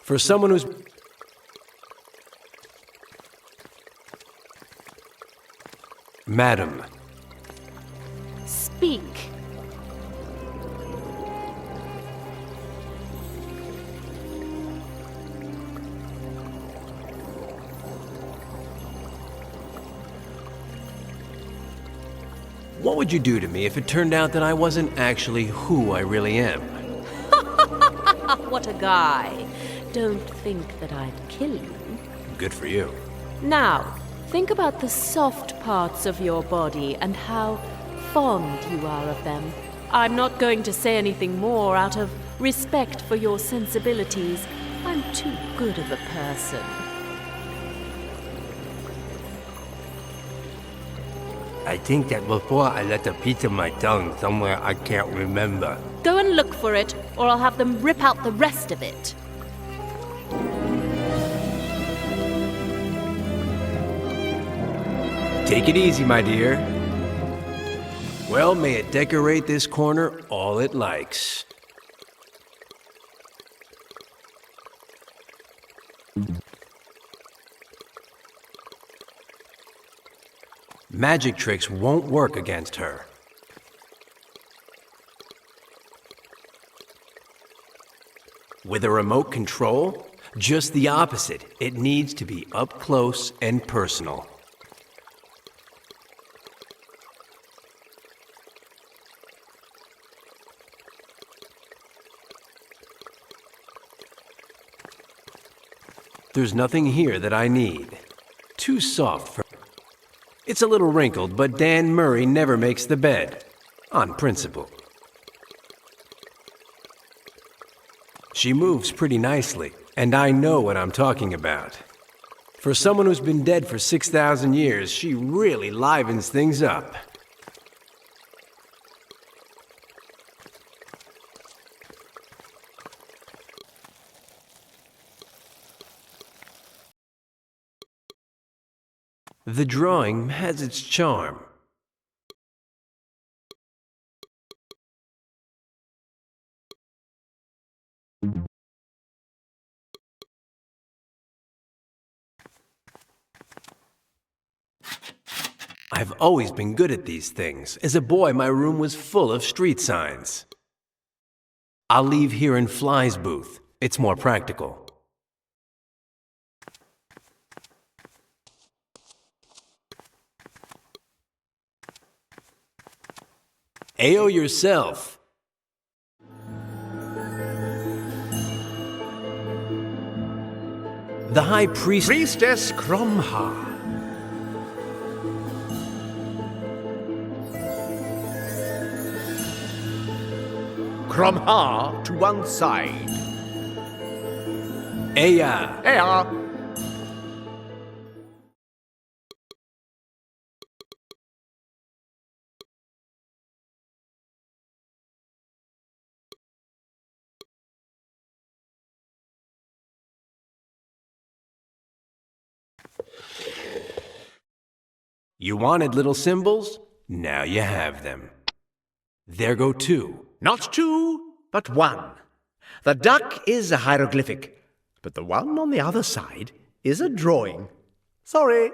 For someone who's... Madam. Speak. What would you do to me if it turned out that I wasn't actually who I really am? What a guy. Don't think that I'd kill you. Good for you. Now, think about the soft parts of your body and how fond you are of them. I'm not going to say anything more out of respect for your sensibilities. I'm too good of a person. I think that before I left a piece of my tongue somewhere I can't remember. Go and look for it, or I'll have them rip out the rest of it. Take it easy, my dear. Well, may it decorate this corner all it likes. Magic tricks won't work against her. With a remote control, just the opposite. It needs to be up close and personal. There's nothing here that I need. Too soft for... It's a little wrinkled, but Dan Murray never makes the bed. On principle. She moves pretty nicely, and I know what I'm talking about. For someone who's been dead for 6,000 years, she really livens things up. The drawing has its charm. I've always been good at these things. As a boy, my room was full of street signs. I'll leave here in Fly's booth. It's more practical. Ayo yourself. The High Priestess Cromha. Cromha to one side. Aya. Aya. You wanted little symbols? Now you have them. There go two. Not two, but one. The duck is a hieroglyphic, but the one on the other side is a drawing. Sorry.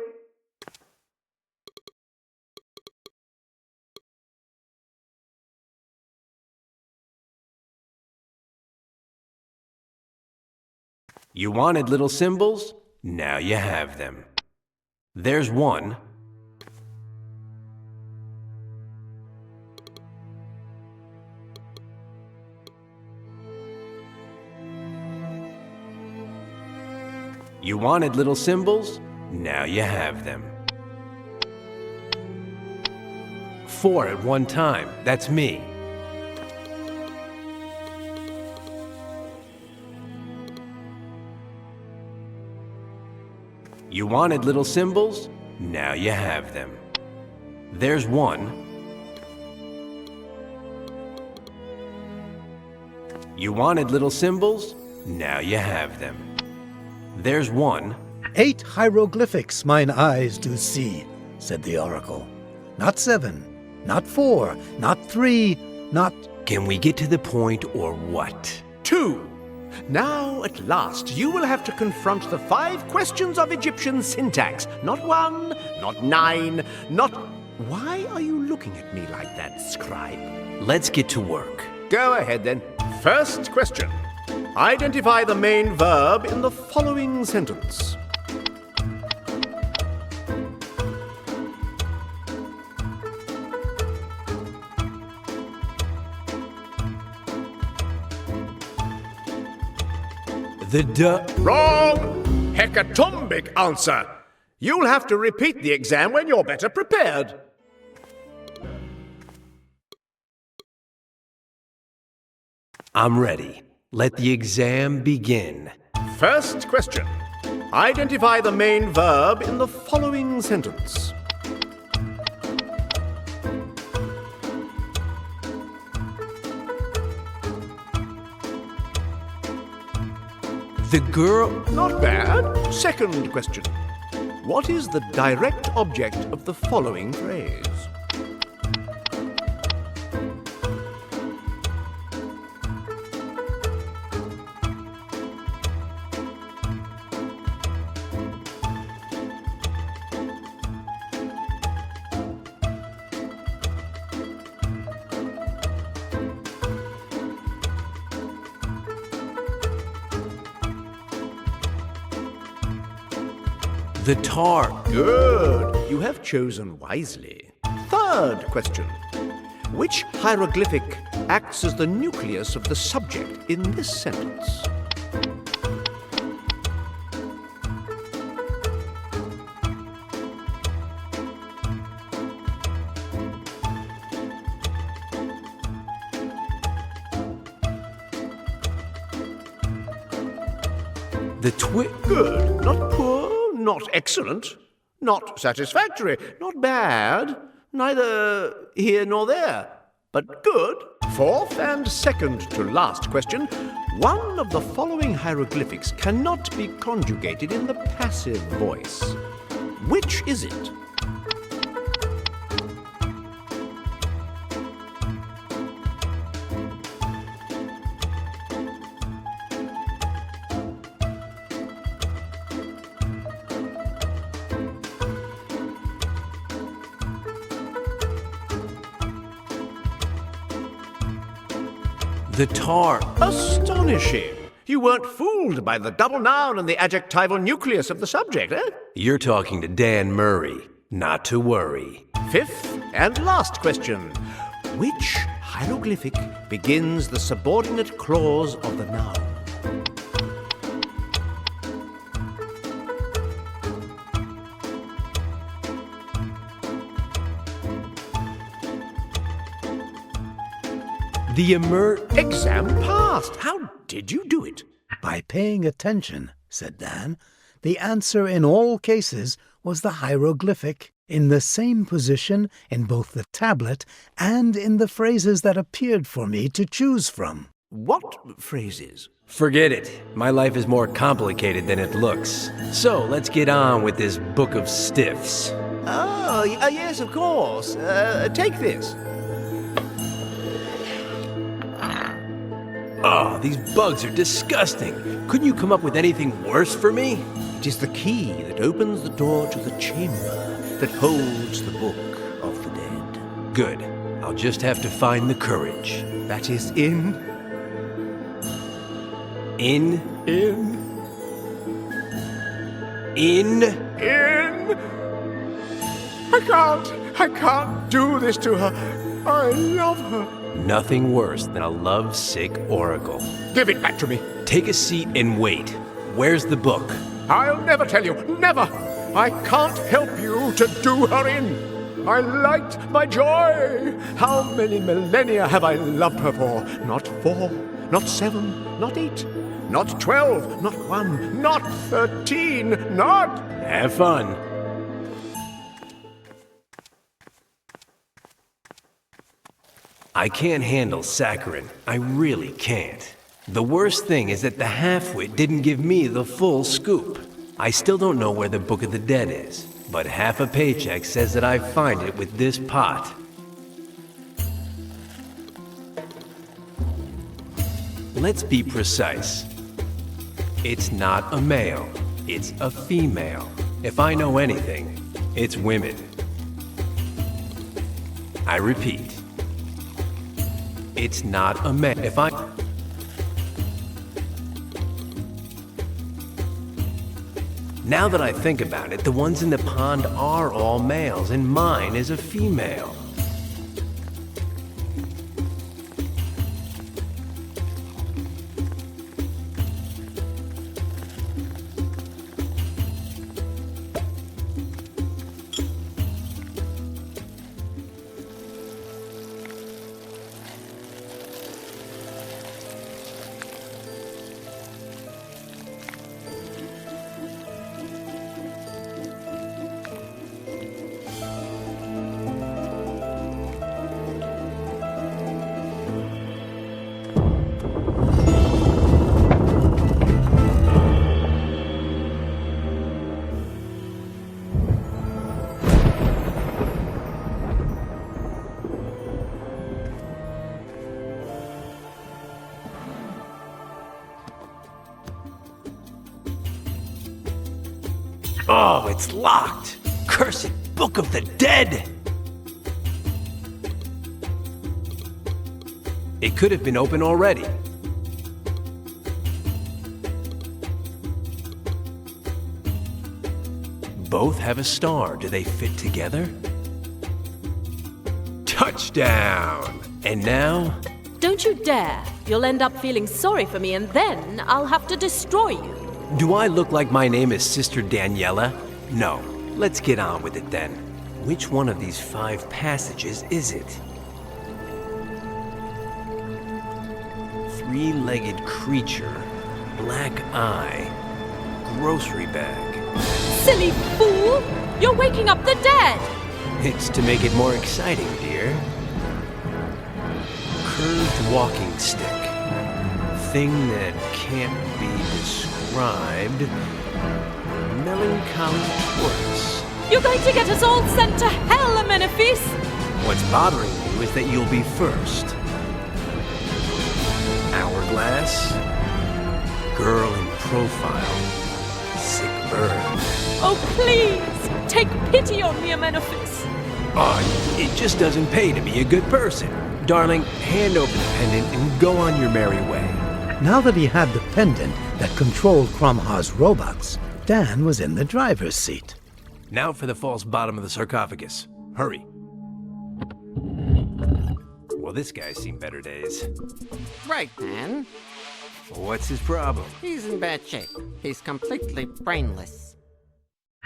You wanted little symbols? Now you have them. There's one. You wanted little symbols? Now you have them. 4 at one time. That's me. You wanted little symbols? Now you have them. There's one. You wanted little symbols? Now you have them. There's one. 8 hieroglyphics mine eyes do see, said the oracle. Not 7, not 4, not 3, not... Can we get to the point or what? 2. Now, at last, you will have to confront the 5 questions of Egyptian syntax. Not 1, not 9, not... Why are you looking at me like that, scribe? Let's get to work. Go ahead, then. First question. Identify the main verb in the following sentence. Wrong! Hecatombic answer. You'll have to repeat the exam when you're better prepared. I'm ready. Let the exam begin. First question. Identify the main verb in the following sentence. The girl... Not bad. Second question. What is the direct object of the following phrase? The tar. Good. You have chosen wisely. Third question. Which hieroglyphic acts as the nucleus of the subject in this sentence? Good. Not poor, not excellent, not satisfactory, not bad, neither here nor there, but good. Fourth and second to last question. One of the following hieroglyphics cannot be conjugated in the passive voice. Which is it? The tar. Astonishing! You weren't fooled by the double noun and the adjectival nucleus of the subject, eh? You're talking to Dan Murray. Not to worry. Fifth and last question. Which hieroglyphic begins the subordinate clause of the noun? The exam passed. How did you do it? By paying attention, said Dan. The answer in all cases was the hieroglyphic, in the same position in both the tablet and in the phrases that appeared for me to choose from. What phrases? Forget it. My life is more complicated than it looks. So let's get on with this book of stiffs. Oh, yes, of course. Take this. Oh, these bugs are disgusting. Couldn't you come up with anything worse for me? It is the key that opens the door to the chamber that holds the book of the dead. Good. I'll just have to find the courage. That is in... I can't do this to her. I love her. Nothing worse than a love-sick oracle. Give it back to me. Take a seat and wait. Where's the book? I'll never tell you. Never. I can't help you to do her in. My light, my joy. How many millennia have I loved her for? Not 4, not 7, not 8, not 12, not 1, not 13, not... Have fun. I can't handle saccharin. I really can't. The worst thing is that the half-wit didn't give me the full scoop. I still don't know where the Book of the Dead is, but half a paycheck says that I find it with this pot. Let's be precise. It's not a male, it's a female. If I know anything, it's women. I repeat, it's not a male. Now that I think about it, the ones in the pond are all males, and mine is a female. Oh, it's locked! Cursed Book of the Dead! It could have been open already. Both have a star. Do they fit together? Touchdown! And now? Don't you dare! You'll end up feeling sorry for me, and then I'll have to destroy you. Do I look like my name is Sister Daniela? No. Let's get on with it then. Which one of these 5 passages is it? 3-legged creature, black eye, grocery bag. Silly fool! You're waking up the dead! It's to make it more exciting, dear. Curved walking stick. Thing that can't be described. Melancholy tortoise. You're going to get us all sent to hell, Amenophes! What's bothering you is that you'll be first. Hourglass. Girl in profile. Sick burn. Oh, please! Take pity on me, Amenophes! Oh, it just doesn't pay to be a good person. Darling, hand over the pendant and go on your merry way. Now that he had the pendant that controlled Cromha's robots, Dan was in the driver's seat. Now for the false bottom of the sarcophagus. Hurry. Well, this guy's seen better days. Right, man. What's his problem? He's in bad shape. He's completely brainless.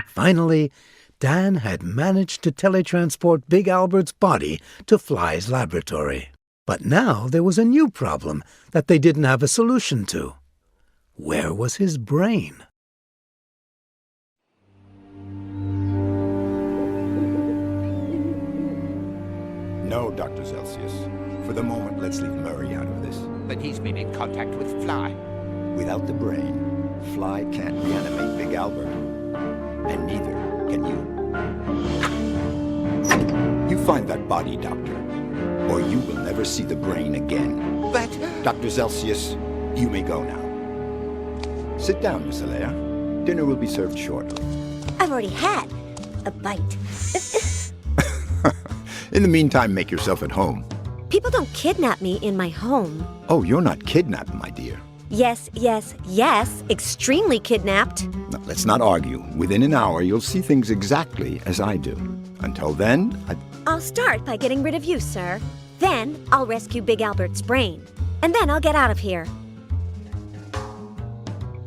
Finally, Dan had managed to teletransport Big Albert's body to Fly's laboratory. But now there was a new problem that they didn't have a solution to. Where was his brain? No, Dr. Celsius. For the moment, let's leave Murray out of this. But he's been in contact with Fly. Without the brain, Fly can't reanimate Big Albert. And neither can you. You find that body, Doctor, or you will never see the brain again. But... Dr. Celsius, you may go now. Sit down, Miss Alea. Dinner will be served shortly. I've already had a bite. In the meantime, make yourself at home. People don't kidnap me in my home. Oh, you're not kidnapped, my dear. Yes, yes, yes. Extremely kidnapped. Now, let's not argue. Within an hour, you'll see things exactly as I do. Until then, I'll start by getting rid of you, sir. Then I'll rescue Big Albert's brain. And then I'll get out of here.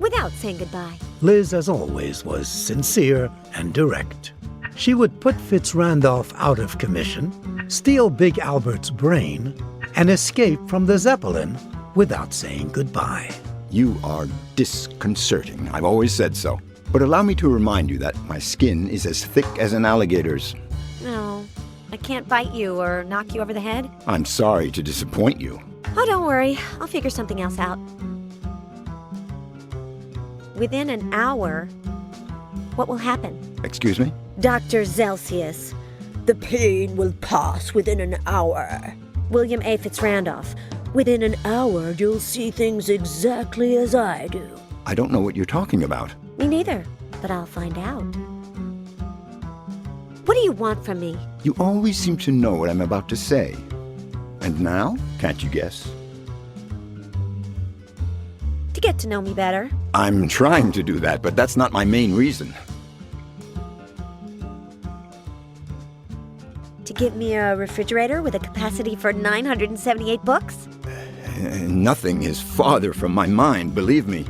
Without saying goodbye. Liz, as always, was sincere and direct. She would put Fitzrandolph out of commission, steal Big Albert's brain, and escape from the Zeppelin without saying goodbye. You are disconcerting. I've always said so. But allow me to remind you that my skin is as thick as an alligator's. No, I can't bite you or knock you over the head. I'm sorry to disappoint you. Oh, don't worry. I'll figure something else out. Within an hour, what will happen? Excuse me? Dr. Celsius, the pain will pass within an hour. William A. Fitzrandolph, within an hour you'll see things exactly as I do. I don't know what you're talking about. Me neither, but I'll find out. What do you want from me? You always seem to know what I'm about to say. And now, can't you guess? To get to know me better. I'm trying to do that, but that's not my main reason. To give me a refrigerator with a capacity for 978 books? Nothing is farther from my mind, believe me.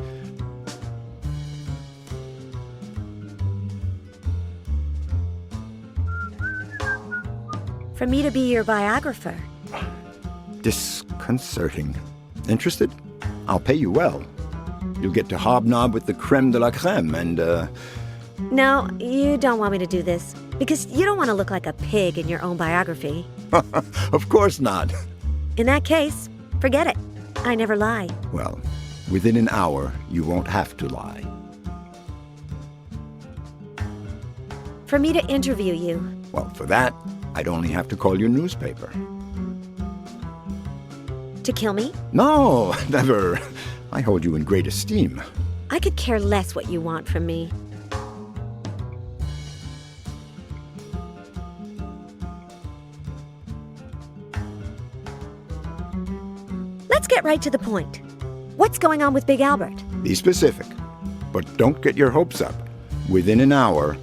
For me to be your biographer. Disconcerting. Interested? I'll pay you well. You'll get to hobnob with the creme de la creme and, No, you don't want me to do this. Because you don't want to look like a pig in your own biography. Of course not. In that case, forget it. I never lie. Well, within an hour, you won't have to lie. For me to interview you. Well, for that, I'd only have to call your newspaper. To kill me? No, never. I hold you in great esteem. I could care less what you want from me. Let's get right to the point. What's going on with Big Albert? Be specific, but don't get your hopes up. Within an hour,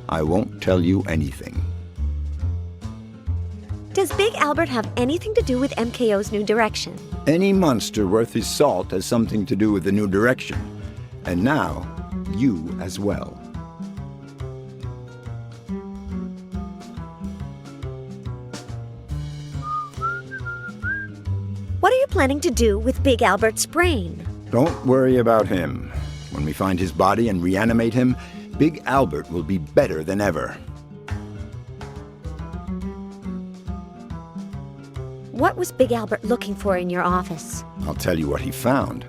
I won't tell you anything. Does Big Albert have anything to do with MKO's new direction? Any monster worth his salt has something to do with the new direction. And now, you as well. What are you planning to do with Big Albert's brain? Don't worry about him. When we find his body and reanimate him, Big Albert will be better than ever. What was Big Albert looking for in your office? I'll tell you what he found.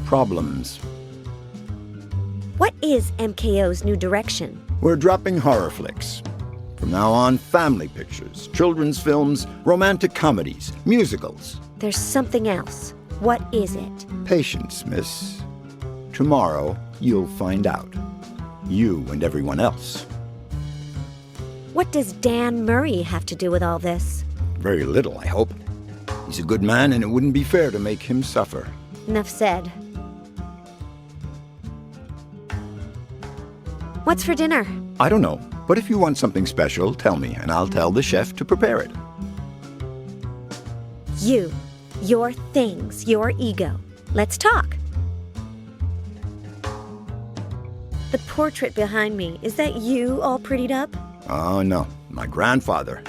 Problems. What is MKO's new direction? We're dropping horror flicks. From now on, family pictures, children's films, romantic comedies, musicals. There's something else. What is it? Patience, miss. Tomorrow, you'll find out. You and everyone else. What does Dan Murray have to do with all this? Very little, I hope. He's a good man, and it wouldn't be fair to make him suffer. Enough said. What's for dinner? I don't know, but if you want something special, tell me, and I'll tell the chef to prepare it. You, your things, your ego. Let's talk. The portrait behind me, is that you all prettied up? Oh, no, my grandfather.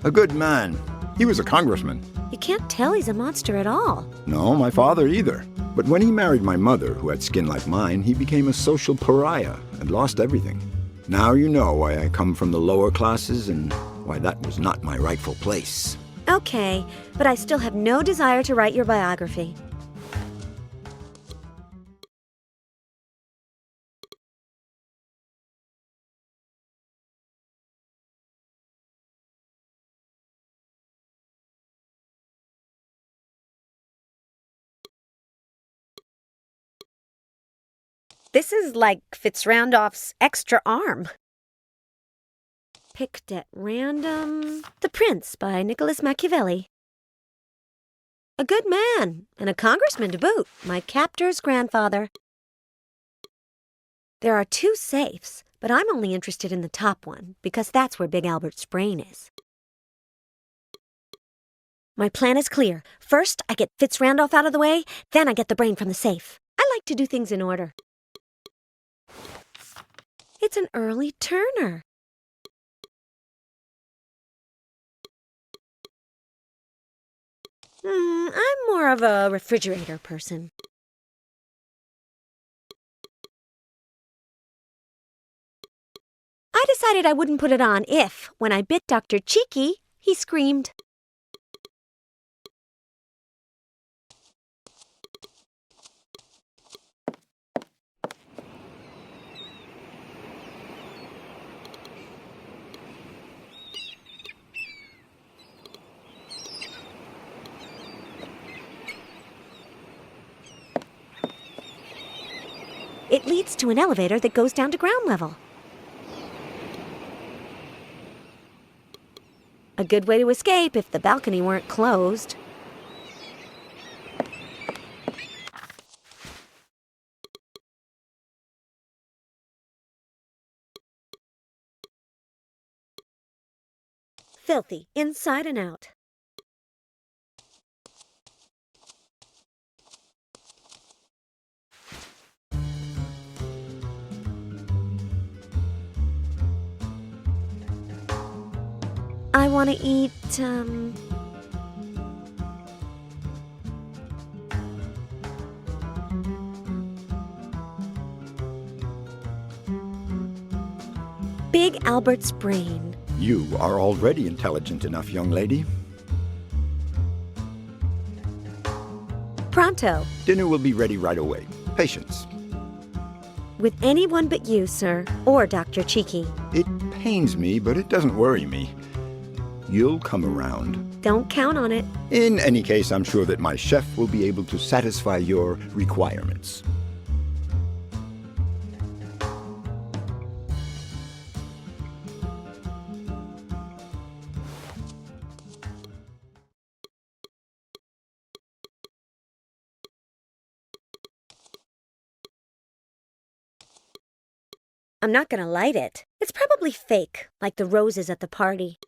A good man. He was a congressman. You can't tell he's a monster at all. No, my father either. But when he married my mother, who had skin like mine, he became a social pariah and lost everything. Now you know why I come from the lower classes and why that was not my rightful place. Okay, but I still have no desire to write your biography. This is like Fitzrandolph's extra arm. Picked at random. The Prince by Nicholas Machiavelli. A good man, and a congressman to boot, my captor's grandfather. There are 2 safes, but I'm only interested in the top one, because that's where Big Albert's brain is. My plan is clear. First, I get Fitzrandolph out of the way, then I get the brain from the safe. I like to do things in order. It's an early Turner. I'm more of a refrigerator person. I decided I wouldn't put it on if, when I bit Dr. Cheeky, he screamed. It leads to an elevator that goes down to ground level. A good way to escape if the balcony weren't closed. Filthy, inside and out. I want to eat, Big Albert's brain. You are already intelligent enough, young lady. Pronto. Dinner will be ready right away. Patience. With anyone but you, sir, or Dr. Cheeky. It pains me, but it doesn't worry me. You'll come around. Don't count on it. In any case, I'm sure that my chef will be able to satisfy your requirements. I'm not gonna light it. It's probably fake, like the roses at the party.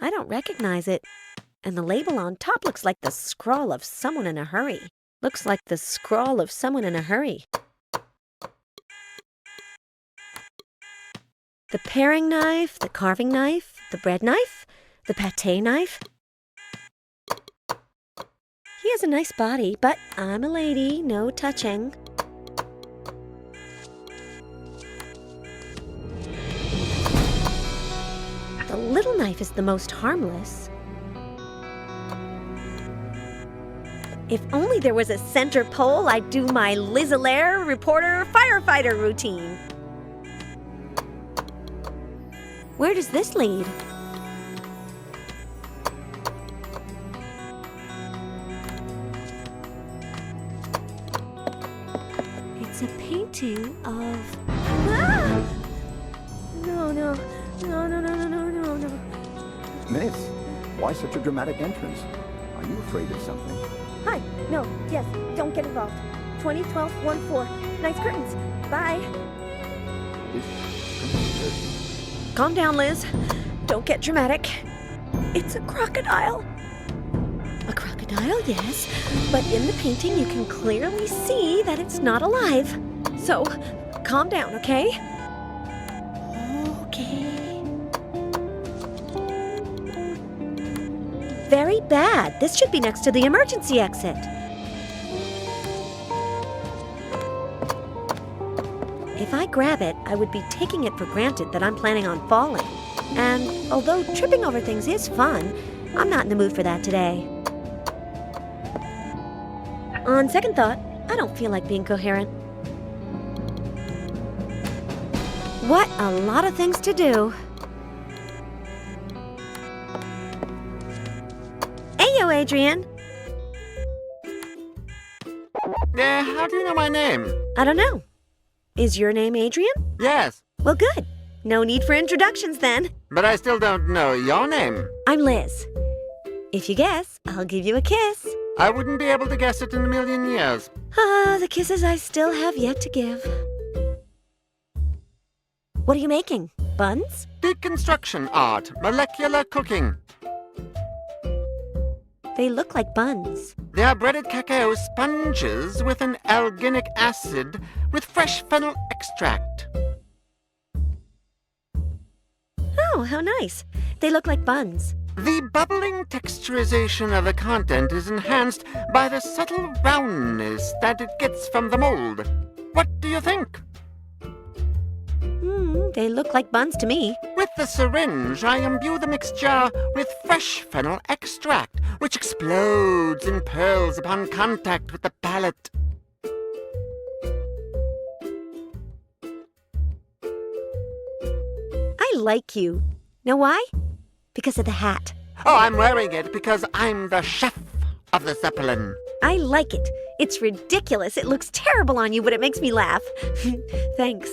I don't recognize it. And the label on top looks like the scrawl of someone in a hurry. Looks like the scrawl of someone in a hurry. The paring knife, the carving knife, the bread knife, the pâté knife. He has a nice body, but I'm a lady, no touching. The little knife is the most harmless. If only there was a center pole, I'd do my Liz Allaire reporter firefighter routine. Where does this lead? It's a painting of... Ah! No. Miss, why such a dramatic entrance? Are you afraid of something? Hi. No. Yes. Don't get involved. 2012-14. Nice curtains. Bye. Calm down, Liz. Don't get dramatic. It's a crocodile. A crocodile, yes. But in the painting, you can clearly see that it's not alive. So, calm down, okay? Okay. Very bad. This should be next to the emergency exit. If I grab it, I would be taking it for granted that I'm planning on falling. And although tripping over things is fun, I'm not in the mood for that today. On second thought, I don't feel like being coherent. What a lot of things to do. Heyo, Adrian. How do you know my name? I don't know. Is your name Adrian? Yes. Well, good. No need for introductions then. But I still don't know your name. I'm Liz. If you guess, I'll give you a kiss. I wouldn't be able to guess it in a million years. Ah, the kisses I still have yet to give. What are you making? Buns? Deconstruction art, molecular cooking. They look like buns. They are breaded cacao sponges with an alginic acid with fresh fennel extract. Oh, how nice. They look like buns. The bubbling texturization of the content is enhanced by the subtle roundness that it gets from the mold. What do you think? They look like buns to me. With the syringe, I imbue the mixture with fresh fennel extract, which explodes in pearls upon contact with the palate. I like you. Know why? Because of the hat. Oh, I'm wearing it because I'm the chef of the Zeppelin. I like it. It's ridiculous. It looks terrible on you, but it makes me laugh. Thanks.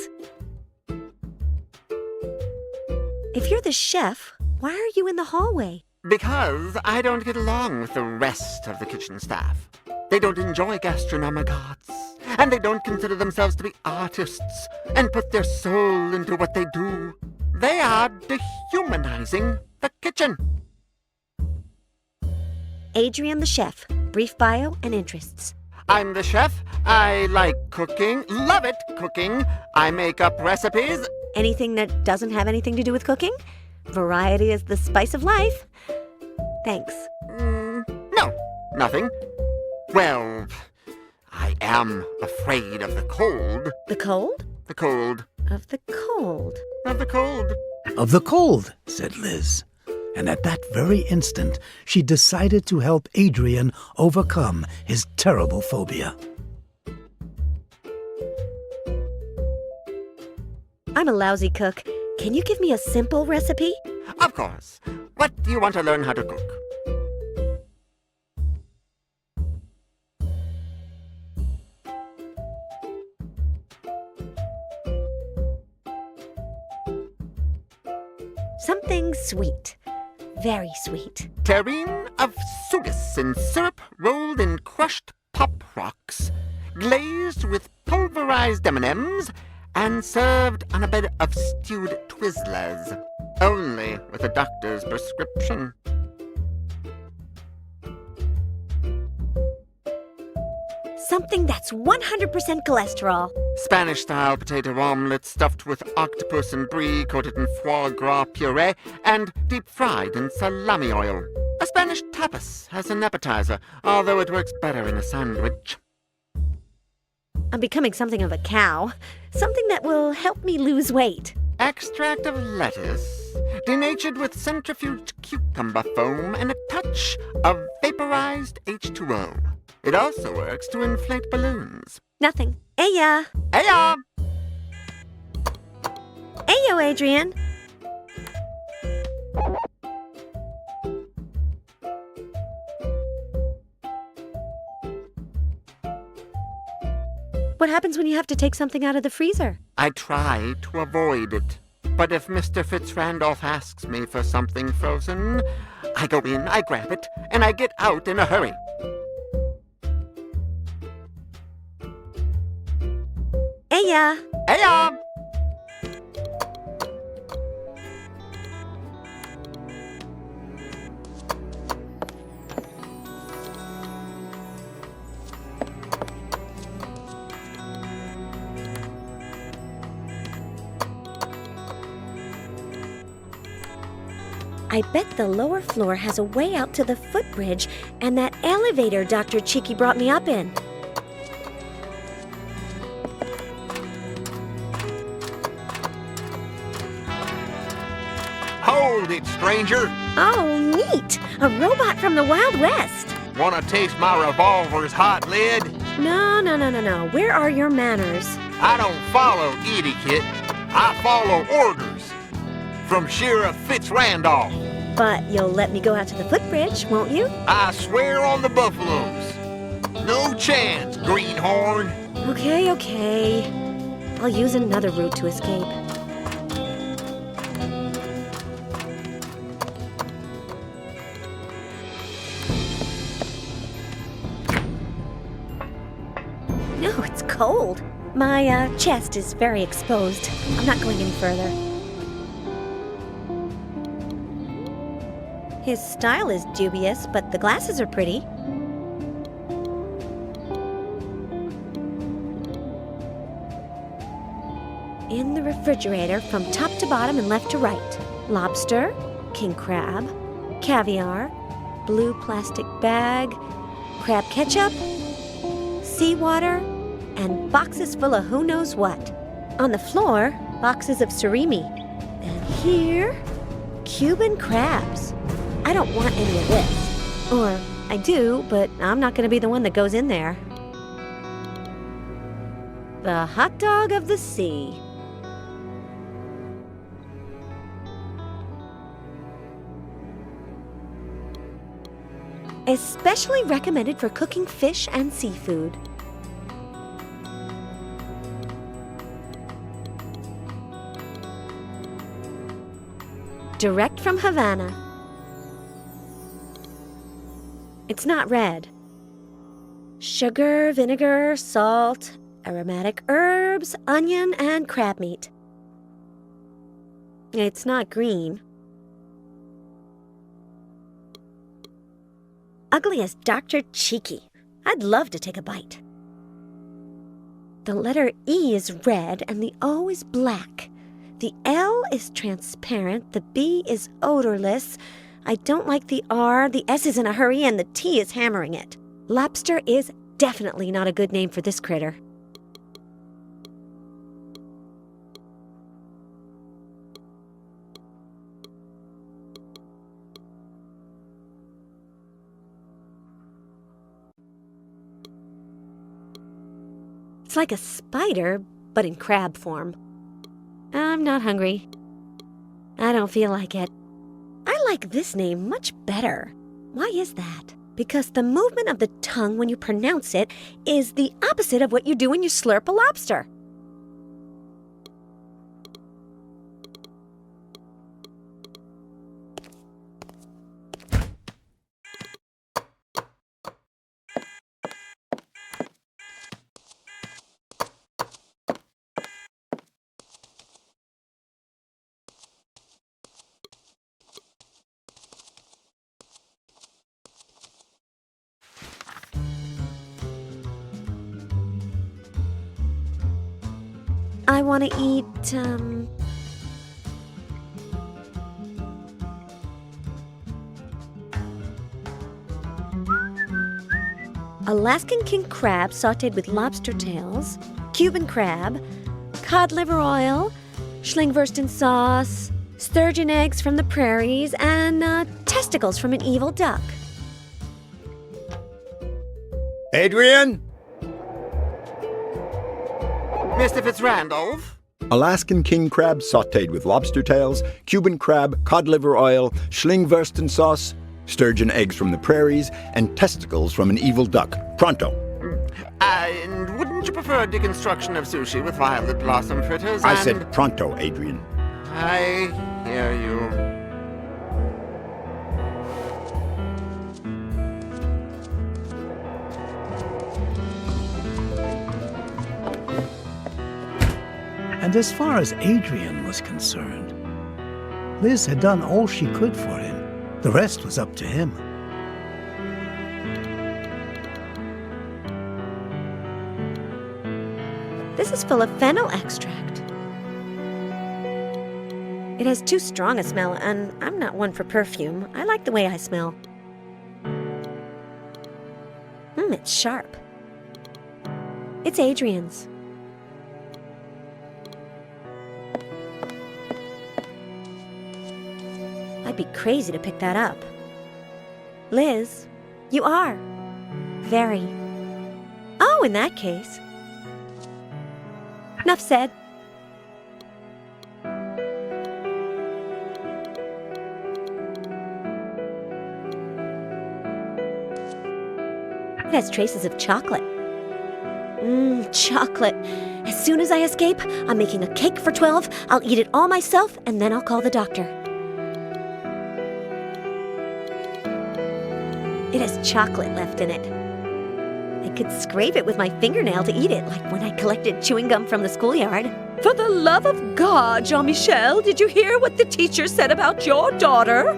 If you're the chef, why are you in the hallway? Because I don't get along with the rest of the kitchen staff. They don't enjoy gastronomic arts, and they don't consider themselves to be artists and put their soul into what they do. They are dehumanizing the kitchen. Adrian the chef. Brief bio and interests. I'm the chef. I like cooking. Love it, cooking. I make up recipes. Anything that doesn't have anything to do with cooking? Variety is the spice of life. Thanks. No, nothing. Well, I am afraid of the cold. The cold? The cold. Of the cold. Of the cold. Of the cold, said Liz. And at that very instant, she decided to help Adrian overcome his terrible phobia. I'm a lousy cook. Can you give me a simple recipe? Of course. What do you want to learn how to cook? Something sweet. Very sweet. Terrine of sugus in syrup rolled in crushed pop rocks, glazed with pulverized M&Ms, and served on a bed of stewed Twizzlers. Only with a doctor's prescription. Something that's 100% cholesterol. Spanish-style potato omelet stuffed with octopus and brie, coated in foie gras puree, and deep-fried in salami oil. A Spanish tapas as an appetizer, although it works better in a sandwich. I'm becoming something of a cow. Something that will help me lose weight. Extract of lettuce, denatured with centrifuged cucumber foam and a touch of vaporized H2O. It also works to inflate balloons. Nothing. Aya. Aya! Ayo, Adrian. What happens when you have to take something out of the freezer? I try to avoid it. But if Mr. Fitzrandolph asks me for something frozen, I go in, I grab it, and I get out in a hurry. Aya. Aya! I bet the lower floor has a way out to the footbridge and that elevator Dr. Cheeky brought me up in. Hold it, stranger. Oh, neat! A robot from the Wild West. Wanna taste my revolver's hot lid? No. Where are your manners? I don't follow etiquette. I follow orders. From Sheriff Fitzrandolph. But you'll let me go out to the footbridge, won't you? I swear on the buffaloes. No chance, greenhorn. Okay. I'll use another route to escape. No, it's cold. My chest is very exposed. I'm not going any further. His style is dubious, but the glasses are pretty. In the refrigerator, from top to bottom and left to right. Lobster, king crab, caviar, blue plastic bag, crab ketchup, seawater, and boxes full of who knows what. On the floor, boxes of surimi. And here, Cuban crabs. I don't want any of this. Or I do, but I'm not going to be the one that goes in there. The hot dog of the sea. Especially recommended for cooking fish and seafood. Direct from Havana. It's not red. Sugar, vinegar, salt, aromatic herbs, onion, and crab meat. It's not green. Ugly as Dr. Cheeky. I'd love to take a bite. The letter E is red and the O is black. The L is transparent, the B is odorless. I don't like the R, the S is in a hurry, and the T is hammering it. Lobster is definitely not a good name for this critter. It's like a spider, but in crab form. I'm not hungry. I don't feel like it. I like this name much better. Why is that? Because the movement of the tongue when you pronounce it is the opposite of what you do when you slurp a lobster. I want to eat, Alaskan king crab sautéed with lobster tails, Cuban crab, cod liver oil, Schlingwursten sauce, sturgeon eggs from the prairies, and testicles from an evil duck. Adrian? Mr. Fitzrandolph? Alaskan king crab sautéed with lobster tails, Cuban crab, cod liver oil, Schlingwursten sauce, sturgeon eggs from the prairies, and testicles from an evil duck. Pronto. And wouldn't you prefer a deconstruction of sushi with violet blossom fritters? I said pronto, Adrian. I hear you. And as far as Adrian was concerned, Liz had done all she could for him. The rest was up to him. This is full of fennel extract. It has too strong a smell, and I'm not one for perfume. I like the way I smell. It's sharp. It's Adrian's. I'd be crazy to pick that up. Liz, you are. Very. Oh, in that case. Enough said. It has traces of chocolate. Chocolate. As soon as I escape, I'm making a cake for 12. I'll eat it all myself, and then I'll call the doctor. It has chocolate left in it. I could scrape it with my fingernail to eat it, like when I collected chewing gum from the schoolyard. For the love of God, Jean-Michel, did you hear what the teacher said about your daughter?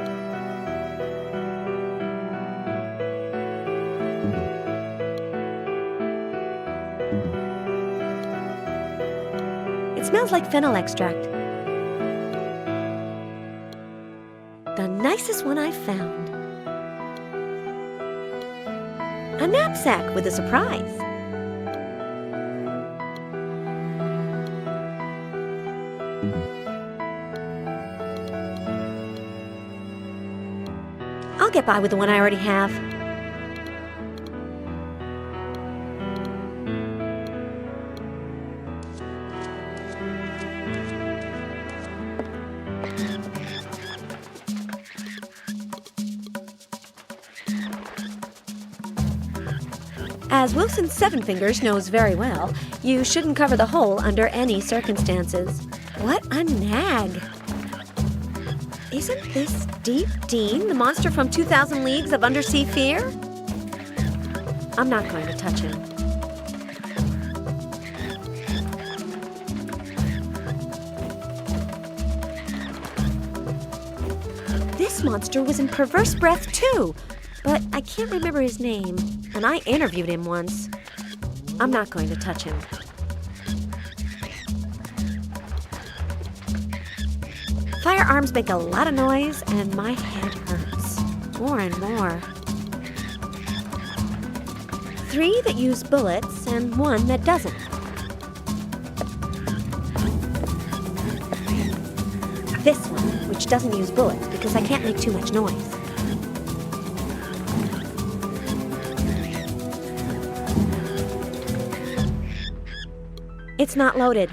It smells like fennel extract. The nicest one I've found. A knapsack with a surprise. I'll get by with the one I already have. As Wilson's Seven Fingers knows very well, you shouldn't cover the hole under any circumstances. What a nag! Isn't this Deep Dean, the monster from 2000 Leagues of Undersea Fear? I'm not going to touch him. This monster was in Perverse Breath too, but I can't remember his name, and I interviewed him once. I'm not going to touch him. Firearms make a lot of noise, and my head hurts. More and more. 3 that use bullets, and 1 that doesn't. This one, which doesn't use bullets because I can't make too much noise. It's not loaded.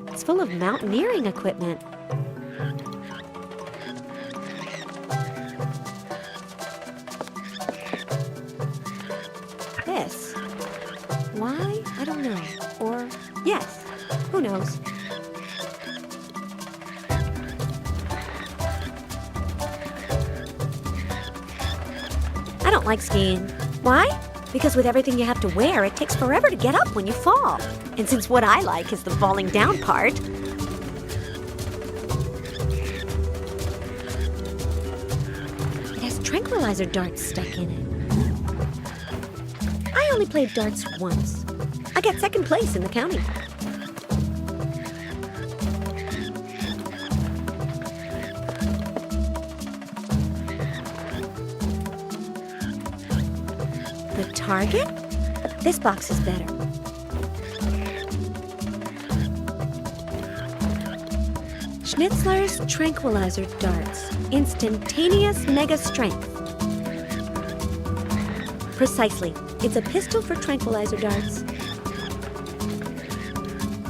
It's full of mountaineering equipment. This. Why? I don't know. Or, yes. Who knows? I don't like skiing. Why? Because with everything you have to wear, it takes forever to get up when you fall. And since what I like is the falling down part, it has tranquilizer darts stuck in it. I only played darts once. I got second place in the county. The target? This box is better. Schnitzler's tranquilizer darts. Instantaneous mega strength. Precisely. It's a pistol for tranquilizer darts.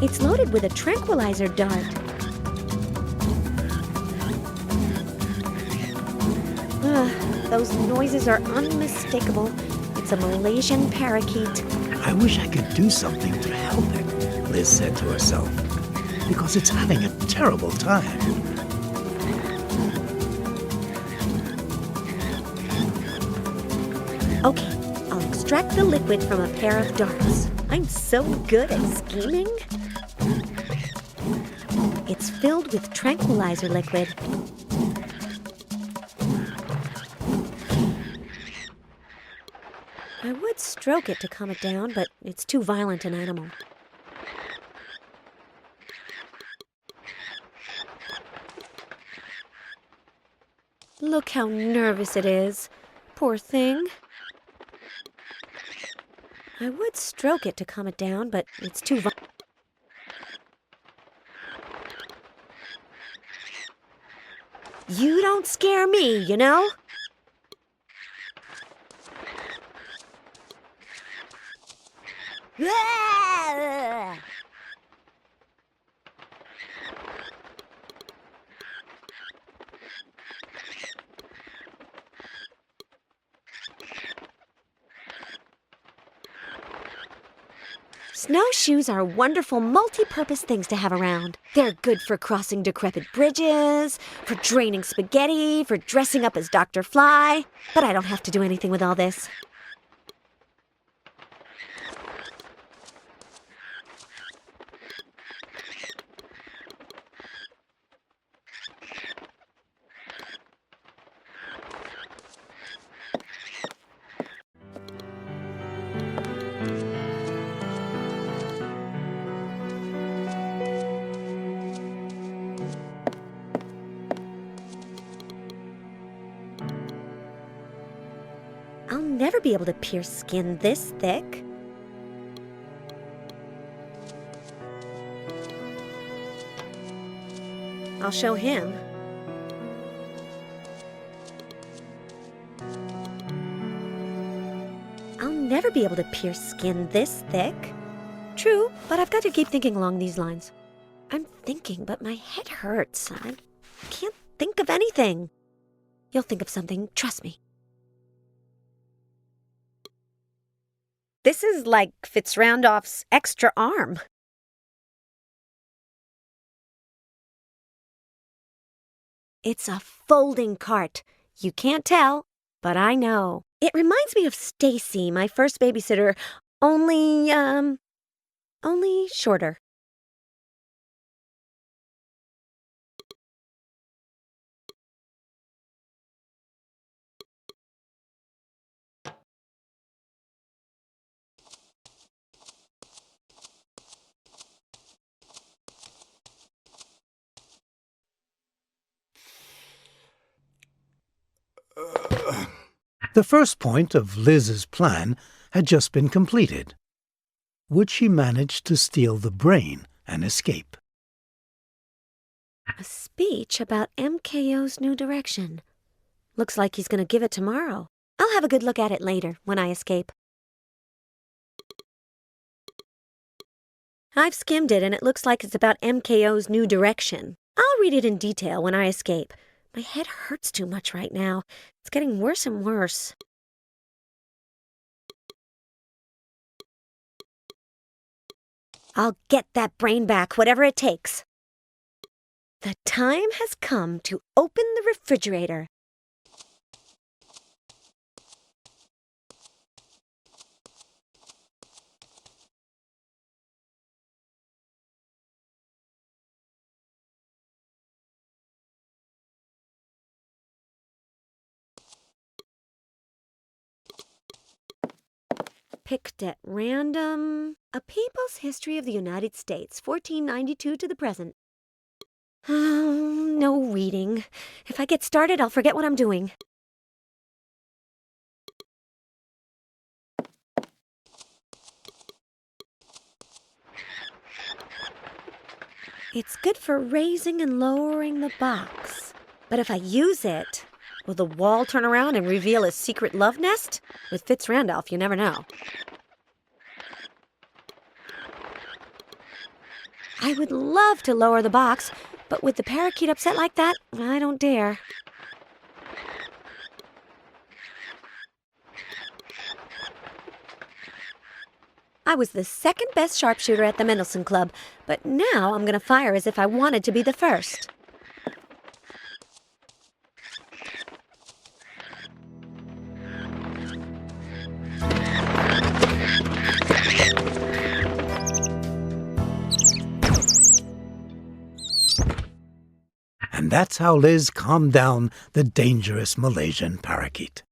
It's loaded with a tranquilizer dart. Those noises are unmistakable. It's a Malaysian parakeet. I wish I could do something to help it, Liz said to herself, because it's having a terrible time. Okay, I'll extract the liquid from a pair of darts. I'm so good at scheming. It's filled with tranquilizer liquid. I would stroke it to calm it down, but it's too violent an animal. Look how nervous it is. Poor thing. I would stroke it to calm it down, but it's too violent. You don't scare me, you know? Snowshoes are wonderful multi-purpose things to have around. They're good for crossing decrepit bridges, for draining spaghetti, for dressing up as Dr. Fly. But I don't have to do anything with all this. I'll never be able to pierce skin this thick. I'll show him. I'll never be able to pierce skin this thick. True, but I've got to keep thinking along these lines. I'm thinking, but my head hurts. I can't think of anything. You'll think of something, trust me. This is like Fitzrandolph's extra arm. It's a folding cart. You can't tell, but I know. It reminds me of Stacy, my first babysitter, only shorter. The first point of Liz's plan had just been completed. Would she manage to steal the brain and escape? A speech about MKO's new direction. Looks like he's going to give it tomorrow. I'll have a good look at it later, when I escape. I've skimmed it, and it looks like it's about MKO's new direction. I'll read it in detail when I escape. My head hurts too much right now. It's getting worse and worse. I'll get that brain back, whatever it takes. The time has come to open the refrigerator. Picked at random. A People's History of the United States, 1492 to the present. No reading. If I get started, I'll forget what I'm doing. It's good for raising and lowering the box. But if I use it, will the wall turn around and reveal a secret love nest? With Fitzrandolph, you never know. I would love to lower the box, but with the parakeet upset like that, I don't dare. I was the second best sharpshooter at the Mendelssohn Club, but now I'm going to fire as if I wanted to be the first. And that's how Liz calmed down the dangerous Malaysian parakeet.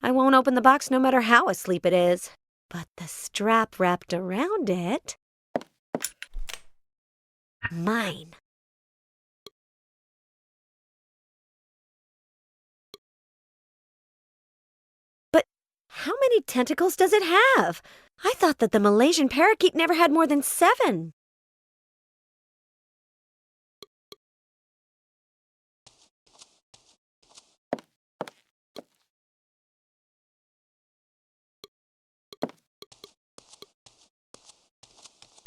I won't open the box no matter how asleep it is. But the strap wrapped around it... Mine. But how many tentacles does it have? I thought that the Malaysian parakeet never had more than 7.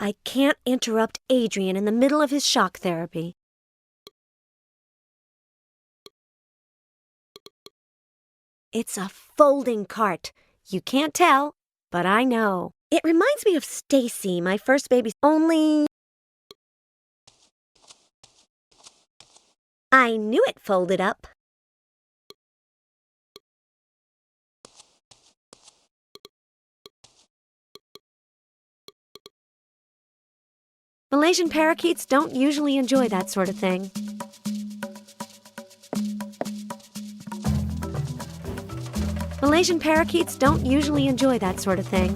I can't interrupt Adrian in the middle of his shock therapy. It's a folding cart. You can't tell, but I know. It reminds me of Stacy, my first baby, only... I knew it folded up. Malaysian parakeets don't usually enjoy that sort of thing. Malaysian parakeets don't usually enjoy that sort of thing.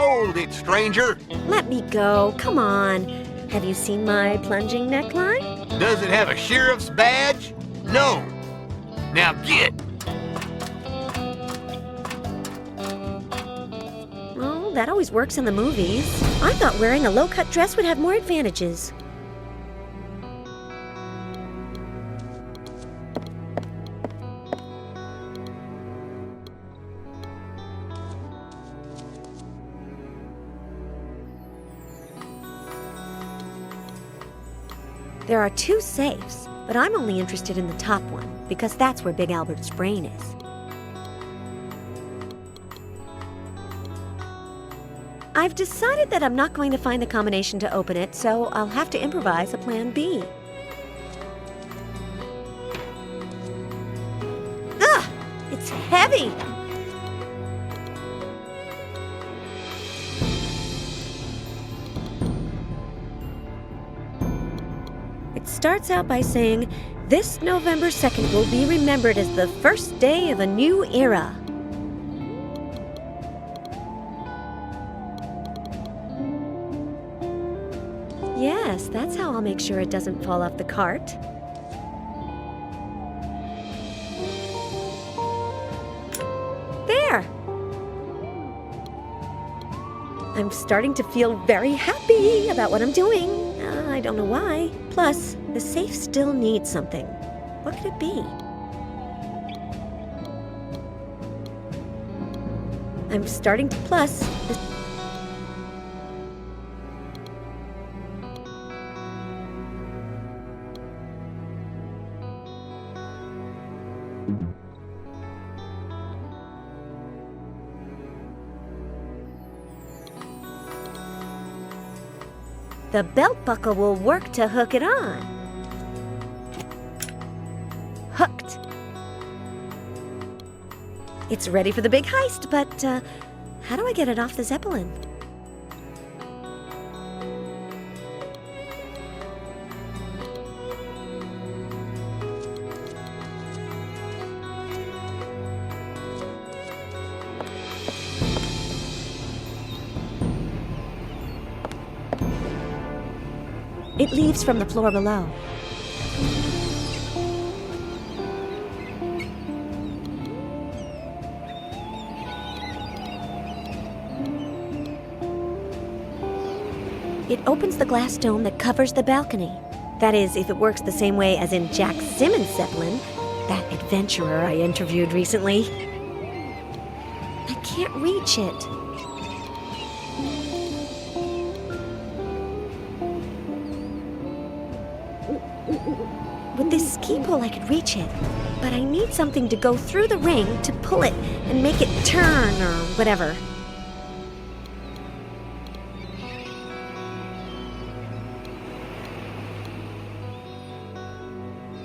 Hold it, stranger. Let me go. Come on. Have you seen my plunging neckline? Does it have a sheriff's badge? No. Now get. Well, that always works in the movies. I thought wearing a low-cut dress would have more advantages. There are 2 safes, but I'm only interested in the top one, because that's where Big Albert's brain is. I've decided that I'm not going to find the combination to open it, so I'll have to improvise a plan B. Ugh! It's heavy! It starts out by saying, "This November 2nd will be remembered as the first day of a new era." Yes, that's how I'll make sure it doesn't fall off the cart. There! I'm starting to feel very happy about what I'm doing. I don't know why. Plus, the safe still needs something. What could it be? I'm starting to plus. The belt buckle will work to hook it on. Hooked. It's ready for the big heist, but how do I get it off the Zeppelin? It leaves from the floor below. It opens the glass dome that covers the balcony. That is, if it works the same way as in Jack Simmons' Zeppelin, that adventurer I interviewed recently. I can't reach it. With this ski pole, I could reach it, but I need something to go through the ring to pull it and make it turn or whatever.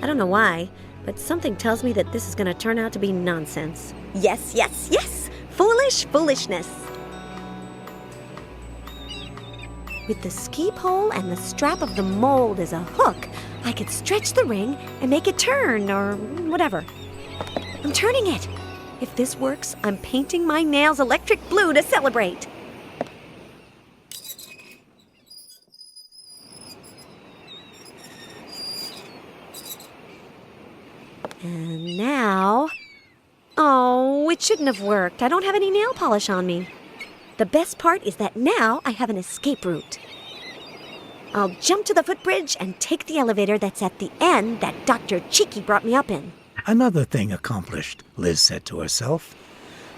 I don't know why, but something tells me that this is going to turn out to be nonsense. Yes, yes, yes! Foolish foolishness! With the ski pole and the strap of the mold as a hook, I could stretch the ring and make it turn, or whatever. I'm turning it! If this works, I'm painting my nails electric blue to celebrate! And now... Oh, it shouldn't have worked. I don't have any nail polish on me. The best part is that now I have an escape route. I'll jump to the footbridge and take the elevator that's at the end that Dr. Cheeky brought me up in. Another thing accomplished, Liz said to herself,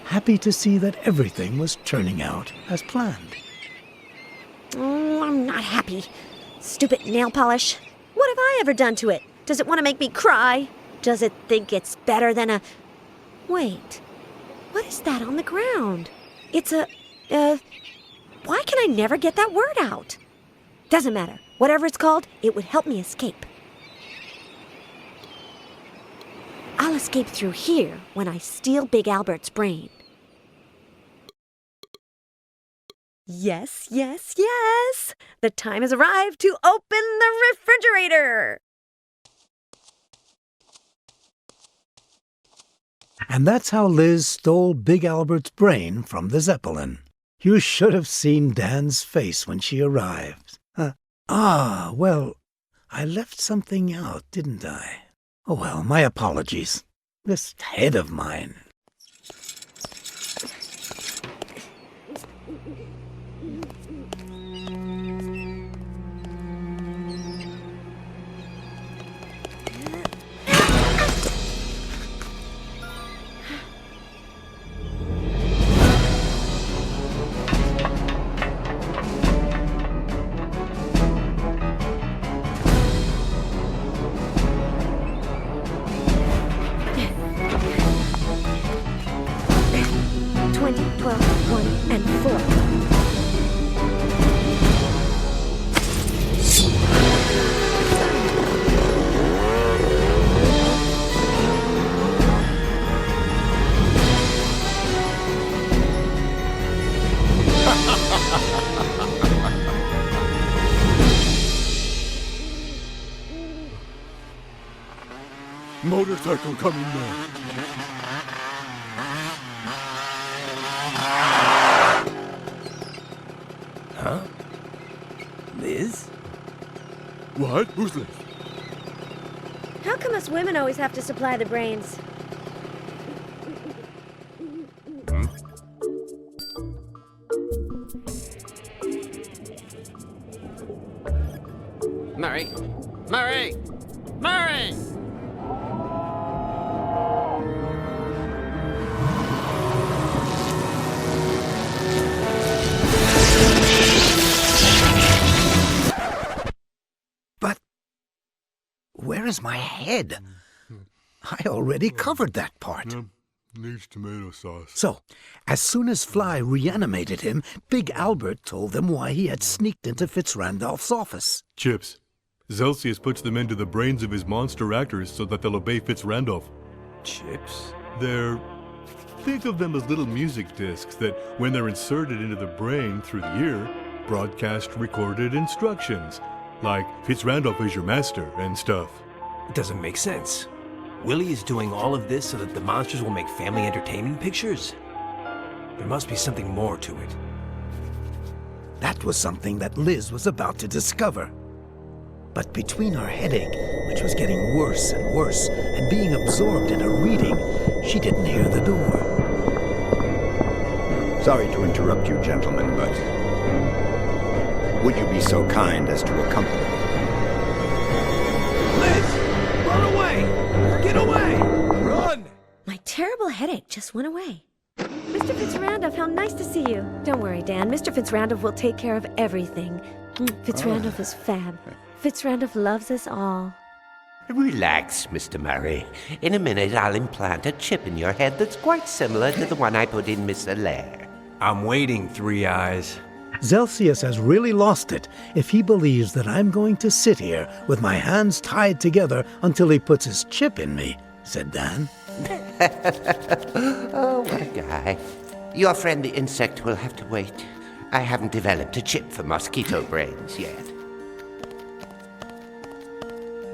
happy to see that everything was turning out as planned. Oh, I'm not happy. Stupid nail polish. What have I ever done to it? Does it want to make me cry? Does it think it's better than a... Wait, what is that on the ground? It's a... Why can I never get that word out? Doesn't matter. Whatever it's called, it would help me escape. I'll escape through here when I steal Big Albert's brain. Yes, yes, yes! The time has arrived to open the refrigerator! And that's how Liz stole Big Albert's brain from the Zeppelin. You should have seen Dan's face when she arrived. Well, I left something out, didn't I? Oh well, my apologies. This head of mine. Motorcycle coming now. Huh? Liz? What? Who's Liz? How come us women always have to supply the brains? Murray! Murray! Murray! But where is my head? I already covered that part. Needs tomato sauce. So, as soon as Fly reanimated him, Big Albert told them why he had sneaked into Fitzrandolph's office. Chips. Zelsius puts them into the brains of his monster actors so that they'll obey Fitzrandolph. Chips? Think of them as little music discs that, when they're inserted into the brain through the ear, broadcast recorded instructions. Like, Fitzrandolph is your master and stuff. It doesn't make sense. Willie is doing all of this so that the monsters will make family entertainment pictures? There must be something more to it. That was something that Liz was about to discover. But between her headache, which was getting worse and worse, and being absorbed in her reading, she didn't hear the door. Sorry to interrupt you, gentlemen, but would you be so kind as to accompany me? Liz! Run away! Get away! Run! My terrible headache just went away. Mr. Fitzrandolph, how nice to see you. Don't worry, Dan. Mr. Fitzrandolph will take care of everything. Fitzrandolph is fab. Fitzrandolph loves us all. Relax, Mr. Murray. In a minute, I'll implant a chip in your head that's quite similar to the one I put in Miss Allaire. I'm waiting, Three Eyes. Zelsius has really lost it if he believes that I'm going to sit here with my hands tied together until he puts his chip in me, said Dan. Oh, what a guy. Your friend the insect will have to wait. I haven't developed a chip for mosquito brains yet.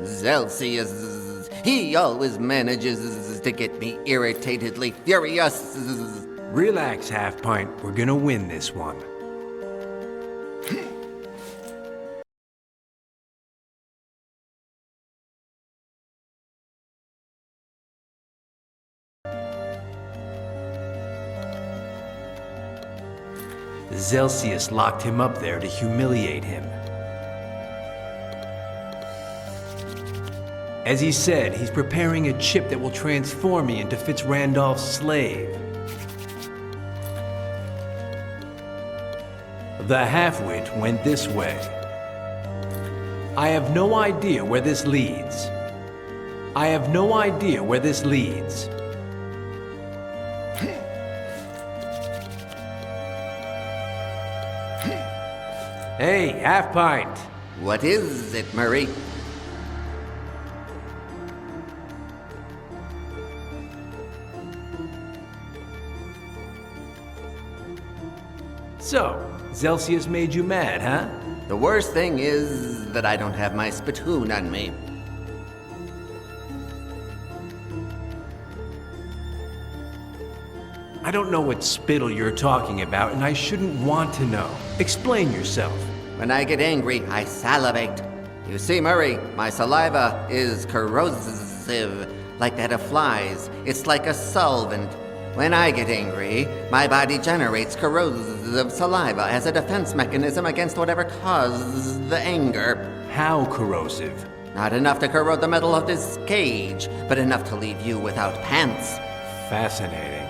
Zelsius, he always manages to get me irritatedly furious. Relax, Half Pint. We're gonna win this one. Zelsius locked him up there to humiliate him. As he said, he's preparing a chip that will transform me into Fitzrandolph's slave. The half-wit went this way. I have no idea where this leads. I have no idea where this leads. Hey, Half Pint. What is it, Murray? So, Zelsius made you mad, huh? The worst thing is that I don't have my spittoon on me. I don't know what spittle you're talking about, and I shouldn't want to know. Explain yourself. When I get angry, I salivate. You see, Murray, my saliva is corrosive, like that of flies. It's like a solvent. When I get angry, my body generates corrosive saliva as a defense mechanism against whatever causes the anger. How corrosive? Not enough to corrode the metal of this cage, but enough to leave you without pants. Fascinating.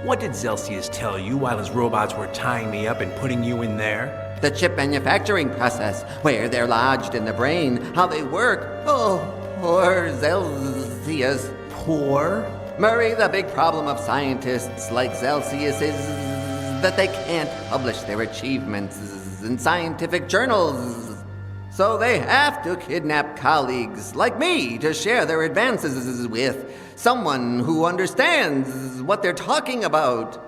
What did Celsius tell you while his robots were tying me up and putting you in there? The chip manufacturing process, where they're lodged in the brain, how they work. Oh, poor Celsius. Poor? Murray, the big problem of scientists like Celsius is that they can't publish their achievements in scientific journals. So they have to kidnap colleagues like me to share their advances with someone who understands what they're talking about.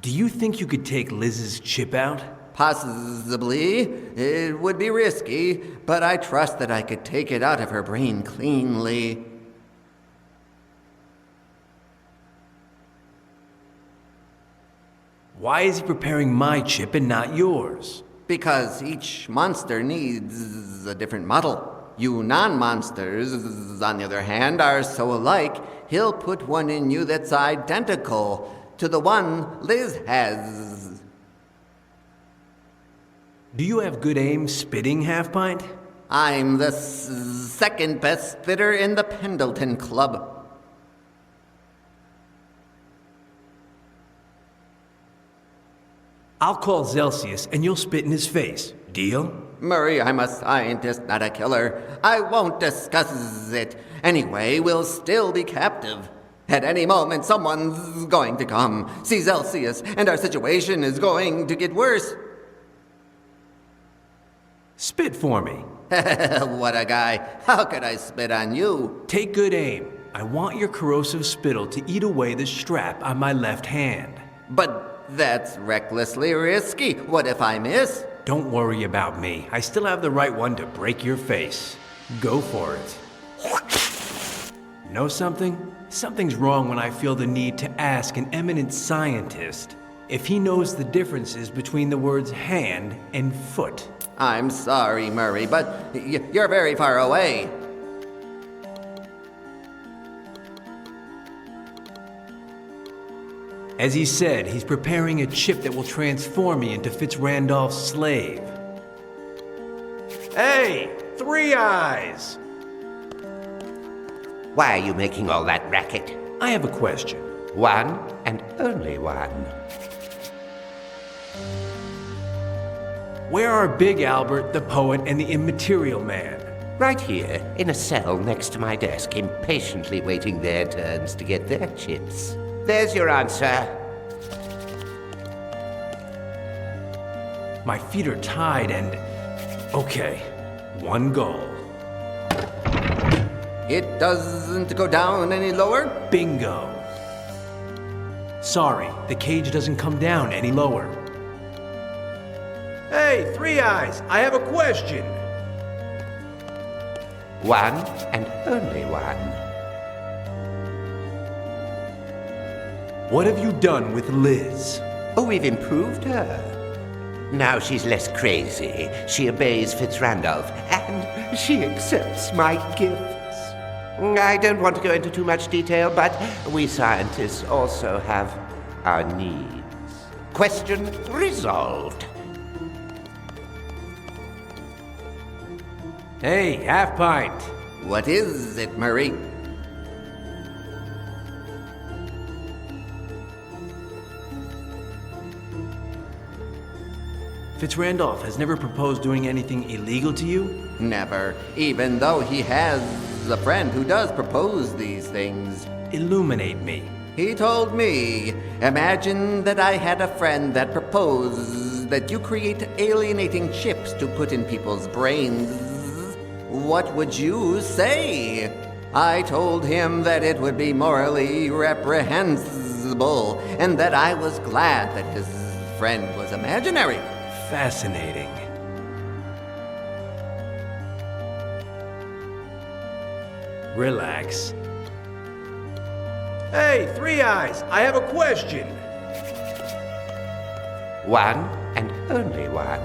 Do you think you could take Liz's chip out? Possibly. It would be risky, but I trust that I could take it out of her brain cleanly. Why is he preparing my chip and not yours? Because each monster needs a different model. You non-monsters, on the other hand, are so alike, he'll put one in you that's identical to the one Liz has. Do you have good aim spitting, Half-Pint? I'm the second best spitter in the Pendleton Club. I'll call Celsius and you'll spit in his face. Deal? Murray, I'm a scientist, not a killer. I won't discuss it. Anyway, we'll still be captive. At any moment, someone's going to come, see Celsius, and our situation is going to get worse. Spit for me. What a guy. How could I spit on you? Take good aim. I want your corrosive spittle to eat away the strap on my left hand. But that's recklessly risky. What if I miss? Don't worry about me. I still have the right one to break your face. Go for it. Know something? Something's wrong when I feel the need to ask an eminent scientist if he knows the differences between the words hand and foot. I'm sorry, Murray, but you're very far away. As he said, he's preparing a chip that will transform me into Fitzrandolph's slave. Hey, Three Eyes! Why are you making all that racket? I have a question. One and only one. Where are Big Albert, the poet, and the immaterial man? Right here, in a cell next to my desk, impatiently waiting their turns to get their chips. There's your answer. My feet are tied and... Okay, one goal. It doesn't go down any lower? Bingo. Sorry, the cage doesn't come down any lower. Hey, Three Eyes, I have a question. One and only one. What have you done with Liz? Oh, we've improved her. Now she's less crazy. She obeys Fitzrandolph, and she accepts my gifts. I don't want to go into too much detail, but we scientists also have our needs. Question resolved. Hey, Half-Pint. What is it, Murray? Fitzrandolph has never proposed doing anything illegal to you? Never, even though he has a friend who does propose these things. Illuminate me. He told me, imagine that I had a friend that proposed that you create alienating chips to put in people's brains. What would you say? I told him that it would be morally reprehensible, and that I was glad that his friend was imaginary. Fascinating. Relax. Hey, Three Eyes, I have a question. One and only one.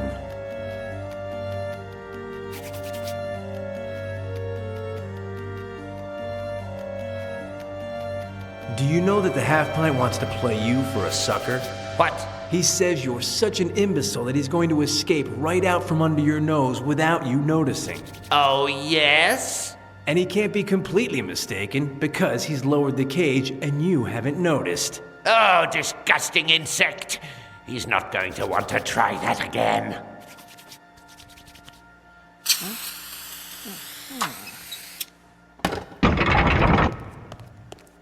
Do you know that the half-pint wants to play you for a sucker? What? He says you're such an imbecile that he's going to escape right out from under your nose without you noticing. Oh, yes? And he can't be completely mistaken because he's lowered the cage and you haven't noticed. Oh, disgusting insect! He's not going to want to try that again.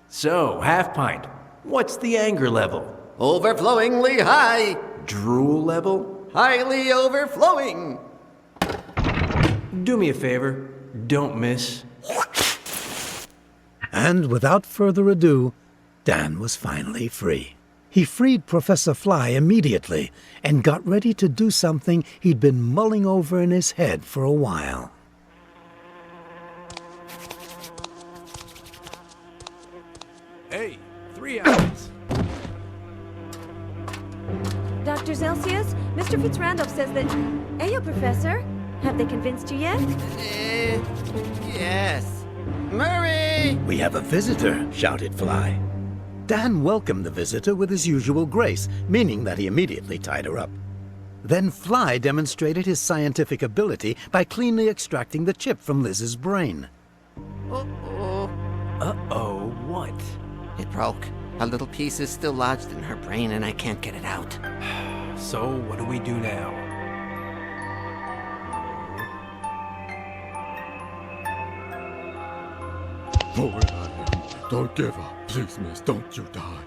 So, half-pint, what's the anger level? Overflowingly high. Drool level? Highly overflowing. Do me a favor, don't miss. And without further ado, Dan was finally free. He freed Professor Fly immediately and got ready to do something he'd been mulling over in his head for a while. Hey, Three Eyes. Dr. Celsius, Mr. Fitzrandolph says that... Ayo, Professor. Have they convinced you yet? Yes. Murray! We have a visitor, shouted Fly. Dan welcomed the visitor with his usual grace, meaning that he immediately tied her up. Then Fly demonstrated his scientific ability by cleanly extracting the chip from Liz's brain. Uh-oh. Uh-oh, what? It broke. A little piece is still lodged in her brain and I can't get it out. So, what do we do now? Poor Adam. Don't give up. Please, miss, don't you die.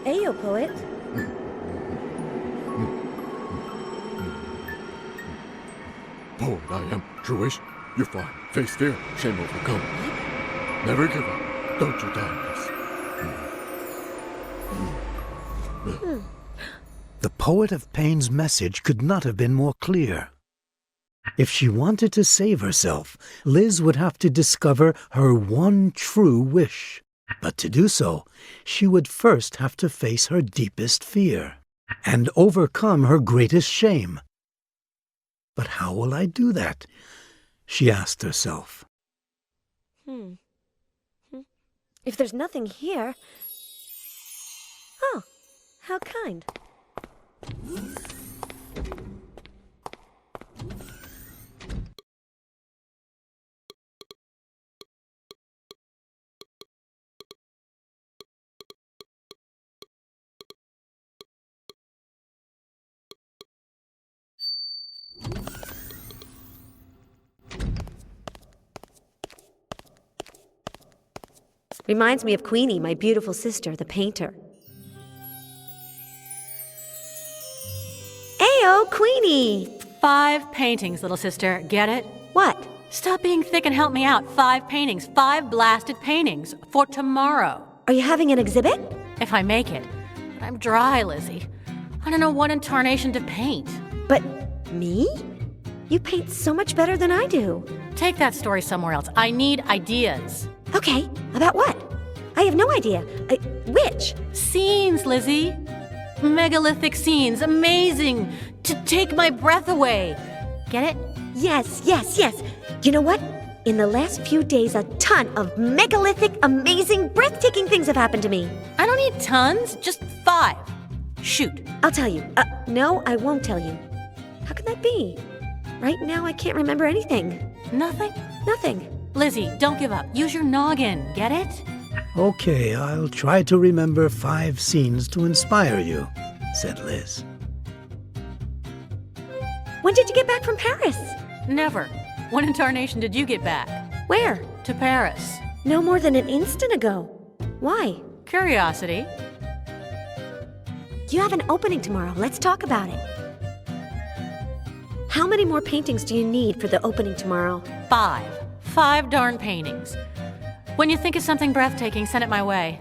Ayo, poet. Poet I am. Truish, you're fine. Face fear. Shame overcome. Never give up. Don't you die, miss. The Poet of Pain's message could not have been more clear. If she wanted to save herself, Liz would have to discover her one true wish. But to do so, she would first have to face her deepest fear and overcome her greatest shame. But how will I do that? She asked herself. If there's nothing here... Oh, how kind. Reminds me of Queenie, my beautiful sister, the painter. Ayo, Queenie! 5 paintings, little sister. Get it? What? Stop being thick and help me out. 5 paintings. 5 blasted paintings. For tomorrow. Are you having an exhibit? If I make it. But I'm dry, Lizzie. I don't know what in tarnation to paint. But me? You paint so much better than I do. Take that story somewhere else. I need ideas. Okay, about what? I have no idea. Which? Scenes, Lizzie. Megalithic scenes. Amazing. To take my breath away. Get it? Yes. You know what? In the last few days, a ton of megalithic, amazing, breathtaking things have happened to me. I don't need tons, just 5. Shoot. I'll tell you. No, I won't tell you. How can that be? Right now, I can't remember anything. Nothing? Nothing. Lizzie, don't give up. Use your noggin. Get it? Okay, I'll try to remember 5 scenes to inspire you, said Liz. When did you get back from Paris? Never. When in tarnation did you get back? Where? to Paris. No more than an instant ago. Why? Curiosity. You have an opening tomorrow. Let's talk about it. How many more paintings do you need for the opening tomorrow? 5. 5 darn paintings. When you think of something breathtaking, send it my way.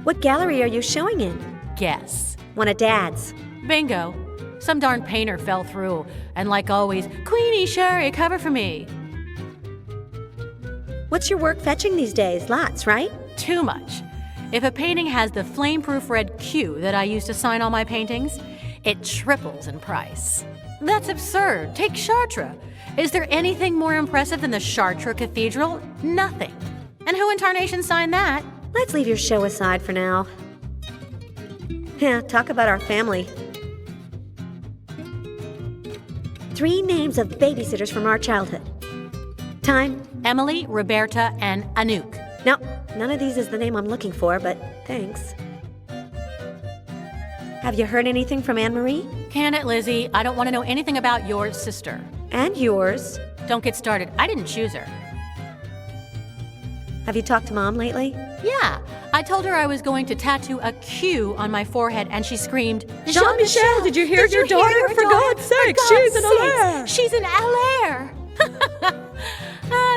What gallery are you showing in? Guess. One of Dad's. Bingo. Some darn painter fell through, and like always, Queenie, Sherry, cover for me. What's your work fetching these days? Lots, right? Too much. If a painting has the flame-proof red Q that I use to sign all my paintings, it triples in price. That's absurd. Take Chartres. Is there anything more impressive than the Chartres Cathedral? Nothing. And who in tarnation signed that? Let's leave your show aside for now. Yeah, talk about our family. 3 names of babysitters from our childhood. Time? Emily, Roberta, and Anouk. No, none of these is the name I'm looking for, but thanks. Have you heard anything from Anne-Marie? Can it, Lizzie? I don't want to know anything about your sister. And yours. Don't get started. I didn't choose her. Have you talked to Mom lately? Yeah. I told her I was going to tattoo a Q on my forehead, and she screamed, Jean-Michel, did you hear your daughter? For God's sake, she's an LR. She's an LR.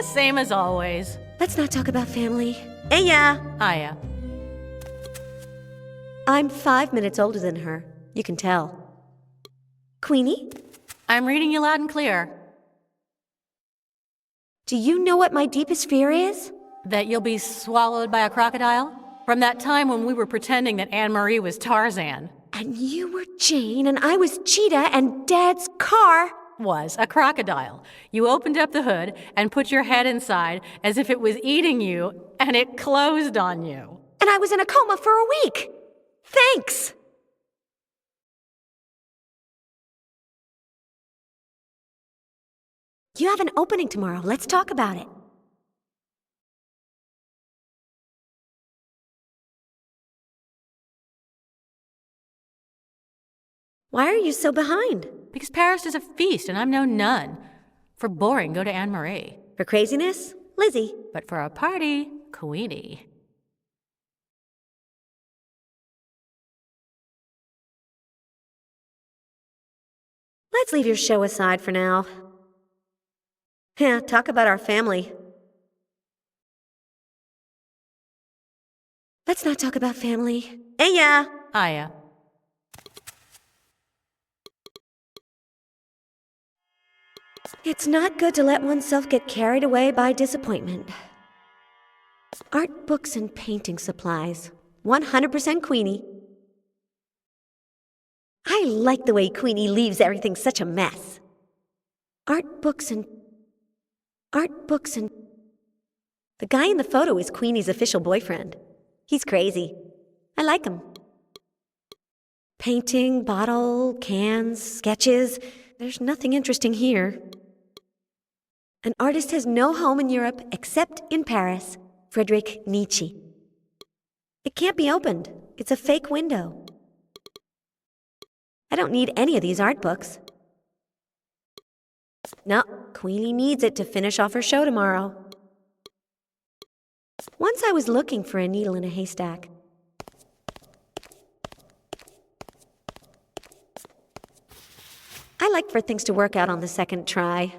Same as always. Let's not talk about family. Hey, yeah. Hiya. I'm 5 minutes older than her. You can tell. Queenie? I'm reading you loud and clear. Do you know what my deepest fear is? That you'll be swallowed by a crocodile? From that time when we were pretending that Anne-Marie was Tarzan. And you were Jane, and I was Cheetah, and Dad's car was a crocodile. You opened up the hood and put your head inside as if it was eating you, and it closed on you. And I was in a coma for a week. Thanks. You have an opening tomorrow. Let's talk about it. Why are you so behind? Because Paris is a feast and I'm no nun. For boring, go to Anne-Marie. For craziness, Lizzie. But for a party, Queenie. Let's leave your show aside for now. Yeah, talk about our family. Let's not talk about family. Hey, yeah. Hiya. It's not good to let oneself get carried away by disappointment. Art books and painting supplies. 100% Queenie. I like the way Queenie leaves everything such a mess. Art books and... The guy in the photo is Queenie's official boyfriend. He's crazy. I like him. Painting, bottle, cans, sketches. There's nothing interesting here. An artist has no home in Europe except in Paris. Friedrich Nietzsche. It can't be opened. It's a fake window. I don't need any of these art books. No, Queenie needs it to finish off her show tomorrow. Once I was looking for a needle in a haystack. I like for things to work out on the second try.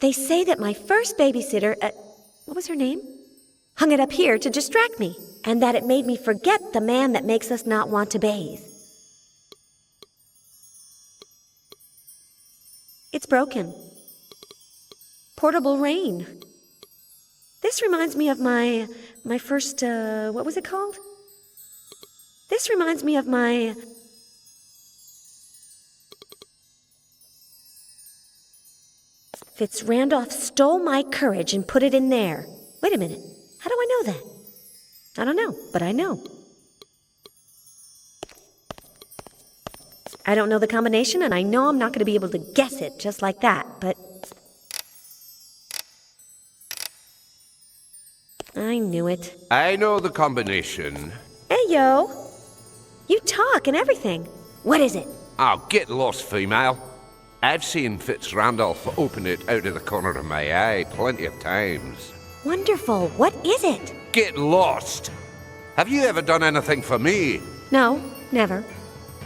They say that my first babysitter, what was her name? Hung it up here to distract me, and that it made me forget the man that makes us not want to bathe. It's broken. Portable rain. This reminds me of my first, what was it called? This reminds me of my... Fitzrandolph stole my courage and put it in there. Wait a minute. How do I know that? I don't know, but I know. I don't know the combination, and I know I'm not going to be able to guess it just like that, but... I knew it. I know the combination. Hey, yo! You talk and everything. What is it? Oh, get lost, female. I've seen Fitzrandolph open it out of the corner of my eye plenty of times. Wonderful. What is it? Get lost! Have you ever done anything for me? No, never.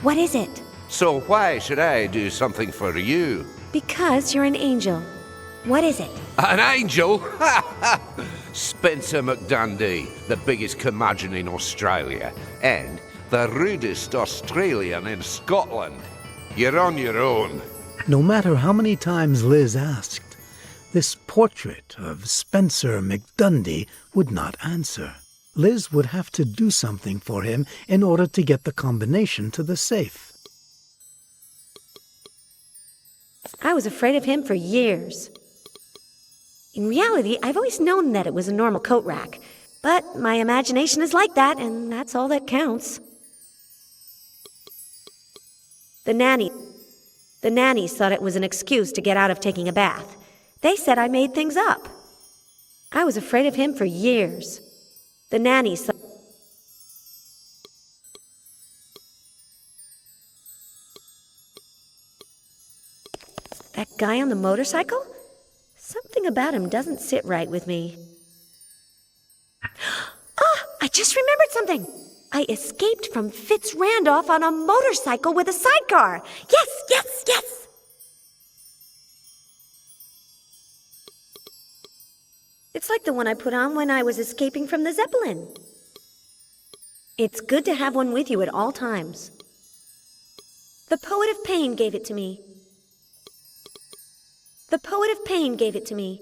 What is it? So why should I do something for you? Because you're an angel. What is it? An angel? Spencer McDundy, the biggest curmudgeon in Australia, and the rudest Australian in Scotland. You're on your own. No matter how many times Liz asked, this portrait of Spencer McDundy would not answer. Liz would have to do something for him in order to get the combination to the safe. I was afraid of him for years. In reality, I've always known that it was a normal coat rack, but my imagination is like that, and that's all that counts. The nannies thought it was an excuse to get out of taking a bath. They said I made things up. I was afraid of him for years. The nannies thought... That guy on the motorcycle? Something about him doesn't sit right with me. Ah, I just remembered something. I escaped from Fitzrandolph on a motorcycle with a sidecar. Yes, yes, yes! It's like the one I put on when I was escaping from the Zeppelin. It's good to have one with you at all times. The poet of pain gave it to me. The poet of pain gave it to me.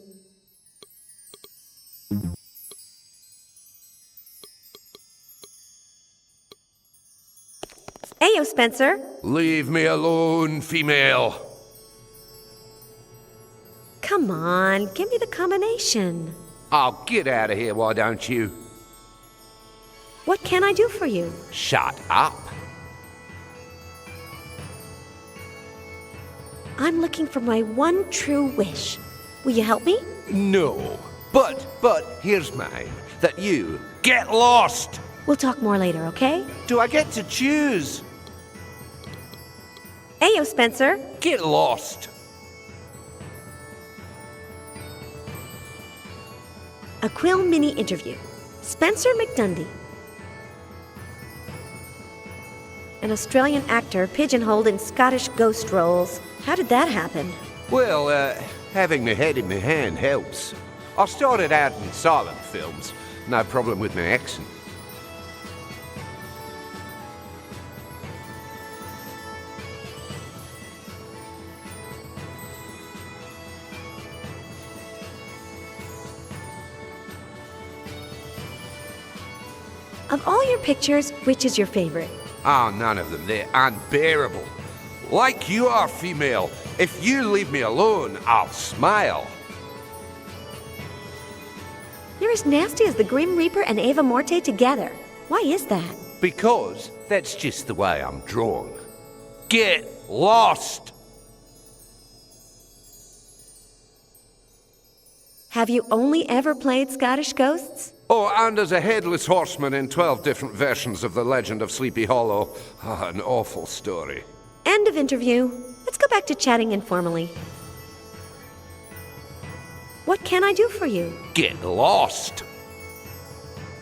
Ayo, Spencer. Leave me alone, female. Come on, give me the combination. Oh, get out of here, why don't you? What can I do for you? Shut up. I'm looking for my one true wish. Will you help me? No. But here's mine. That you get lost. We'll talk more later, okay? Do I get to choose? Ayo, Spencer. Get lost. A Quill mini interview. Spencer McDundy. An Australian actor pigeonholed in Scottish ghost roles. How did that happen? Well, having my head in my hand helps. I started out in silent films. No problem with my accent. Of all your pictures, which is your favorite? Oh, none of them. They're unbearable. Like you are, female. If you leave me alone, I'll smile. You're as nasty as the Grim Reaper and Ava Morte together. Why is that? Because that's just the way I'm drawn. Get lost! Have you only ever played Scottish ghosts? Oh, and as a headless horseman in 12 different versions of the legend of Sleepy Hollow. Oh, an awful story. End of interview. Let's go back to chatting informally. What can I do for you? Get lost!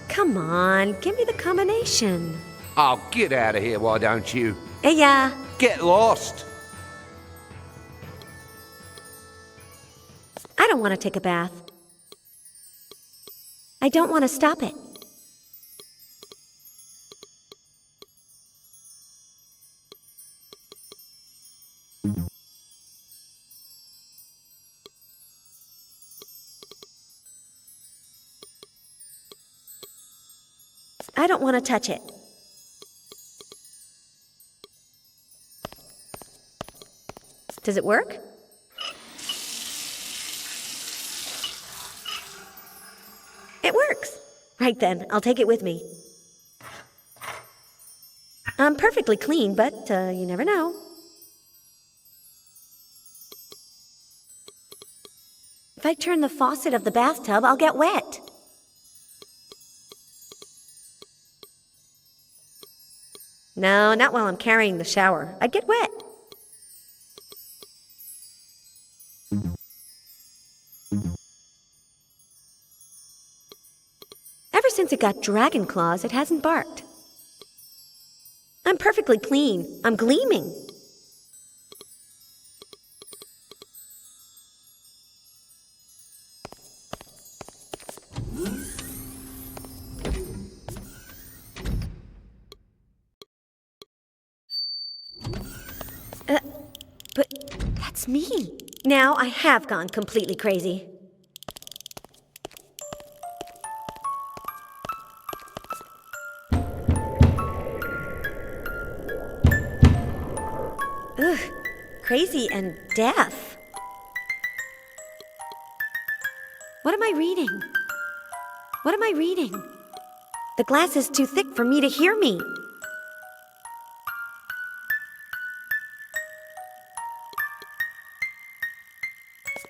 Come on, give me the combination. Oh, get out of here, why don't you? Hey, yeah. Get lost! I don't want to take a bath. I don't want to stop it. I don't want to touch it. Does it work? It works. Right then, I'll take it with me. I'm perfectly clean, but you never know. If I turn the faucet of the bathtub, I'll get wet. No, not while I'm carrying the shower. I'd get wet. Ever since it got dragon claws, it hasn't barked. I'm perfectly clean. I'm gleaming. But that's me. Now I have gone completely crazy. Ugh, crazy and deaf. What am I reading? What am I reading? The glass is too thick for me to hear me.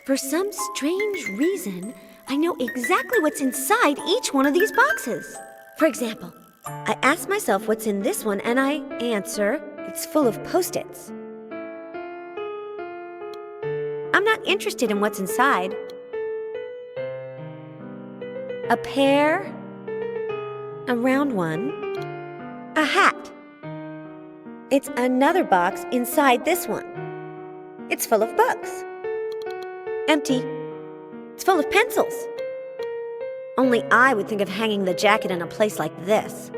For some strange reason, I know exactly what's inside each one of these boxes. For example, I ask myself what's in this one, and I answer, it's full of Post-its. I'm not interested in what's inside. A pear, a round one, a hat. It's another box inside this one. It's full of books. Empty. It's full of pencils. Only I would think of hanging the jacket in a place like this.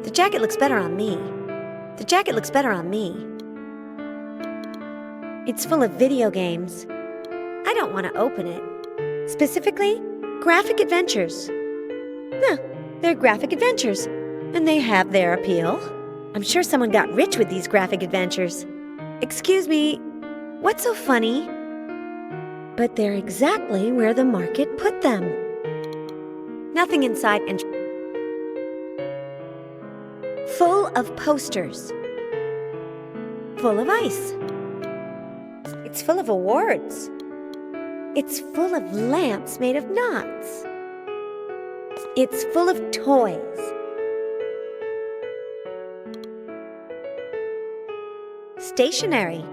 The jacket looks better on me. The jacket looks better on me. It's full of video games. I don't want to open it. Specifically, graphic adventures. Huh, they're graphic adventures, and they have their appeal. I'm sure someone got rich with these graphic adventures. Excuse me, what's so funny? But they're exactly where the market put them. Nothing inside and full of posters. Full of ice. It's full of awards. It's full of lamps made of knots. It's full of toys. Stationery.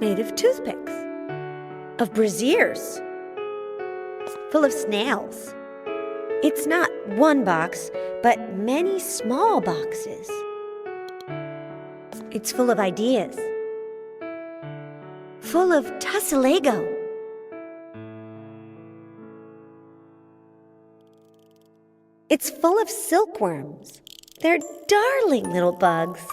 Made of toothpicks. Of braziers. Full of snails. It's not one box, but many small boxes. It's full of ideas. Full of tussle-lego. It's full of silkworms. They're darling little bugs.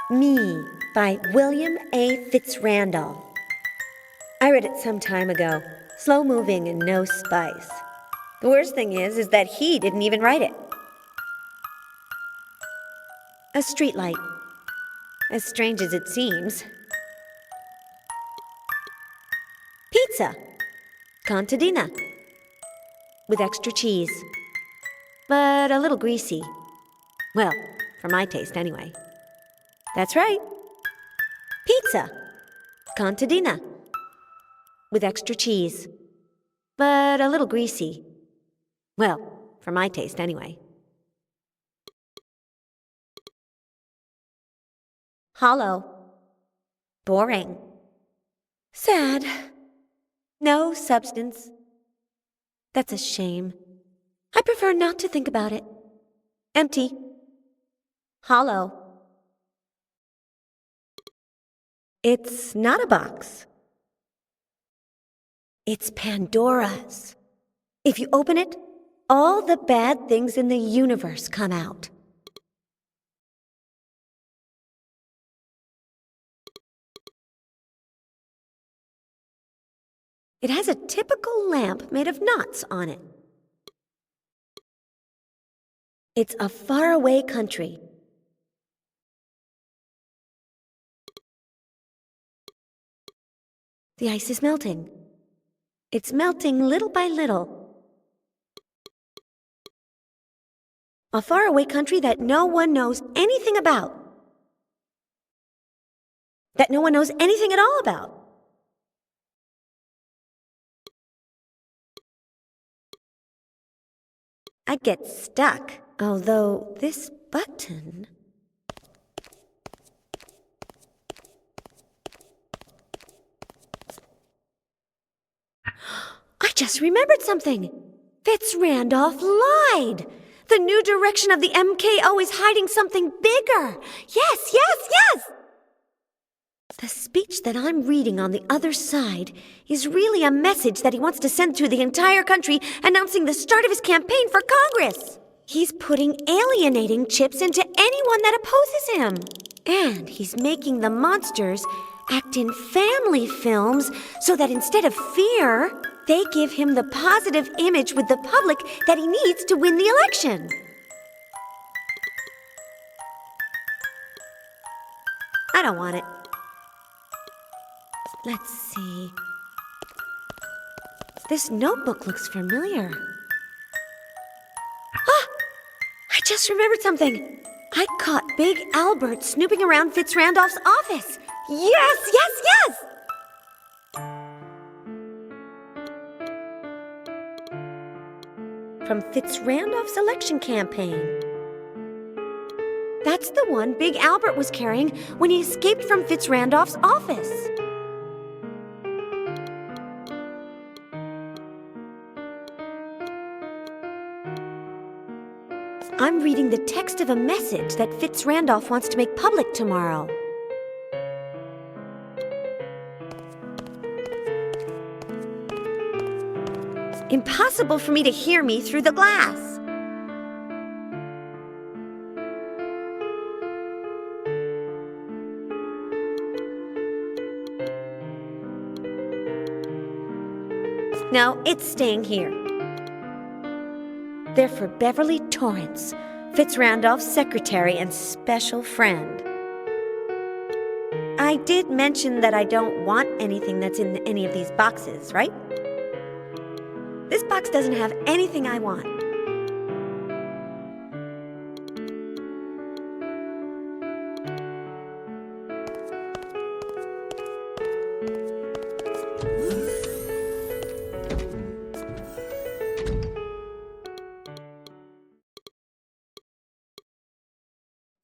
Me by William A. Fitzrandall. I read it some time ago. Slow-moving and no spice. The worst thing is that he didn't even write it. A streetlight. As strange as it seems. Pizza. Contadina. With extra cheese. But a little greasy. Well, for my taste anyway. That's right. Pizza. Contadina. With extra cheese. But a little greasy. Well, for my taste anyway. Hollow. Boring. Sad. No substance. That's a shame. I prefer not to think about it. Empty. Hollow. It's not a box. It's Pandora's. If you open it, all the bad things in the universe come out. It has a typical lamp made of knots on it. It's a faraway country. The ice is melting. It's melting little by little. A faraway country that no one knows anything about. That no one knows anything at all about. I get stuck, although this button... I just remembered something. Fitz Randolph lied. The new direction of the MKO is hiding something bigger. Yes, yes, yes! The speech that I'm reading on the other side is really a message that he wants to send to the entire country announcing the start of his campaign for Congress. He's putting alienating chips into anyone that opposes him. And he's making the monsters act in family films so that instead of fear, they give him the positive image with the public that he needs to win the election. I don't want it. Let's see. This notebook looks familiar. Ah! I just remembered something. I caught Big Albert snooping around Fitz Randolph's office. Yes, yes, yes! From Fitz Randolph's election campaign. That's the one Big Albert was carrying when he escaped from Fitz Randolph's office. I'm reading the text of a message that Fitz Randolph wants to make public tomorrow. Impossible for me to hear me through the glass. No, it's staying here. They're for Beverly Torrance, Fitz Randolph's secretary and special friend. I did mention that I don't want anything that's in any of these boxes, right? This box doesn't have anything I want.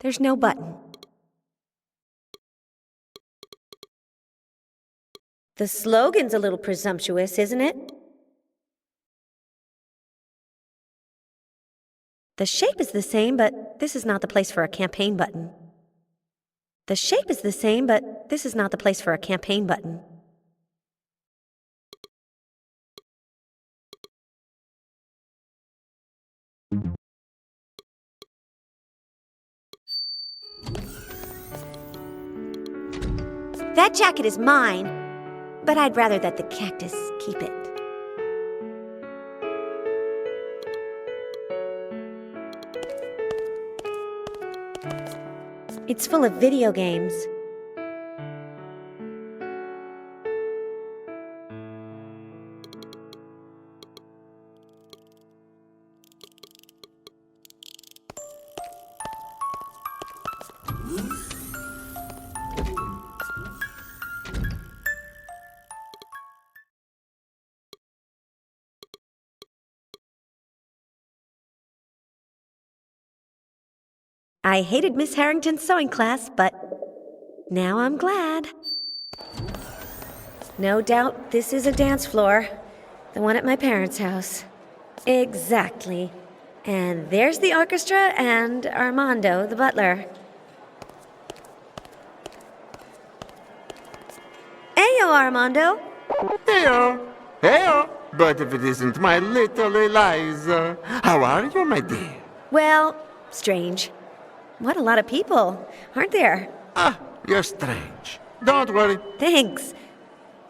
There's no button. The slogan's a little presumptuous, isn't it? The shape is the same, but this is not the place for a campaign button. The shape is the same, but this is not the place for a campaign button. That jacket is mine, but I'd rather that the cactus keep it. It's full of video games. I hated Miss Harrington's sewing class, but now I'm glad. No doubt this is a dance floor, the one at my parents' house. Exactly. And there's the orchestra and Armando, the butler. Heyo, Armando. Heyo. Heyo. But if it isn't my little Eliza, how are you, my dear? Well, strange. What a lot of people, aren't there? Ah, you're strange. Don't worry. Thanks.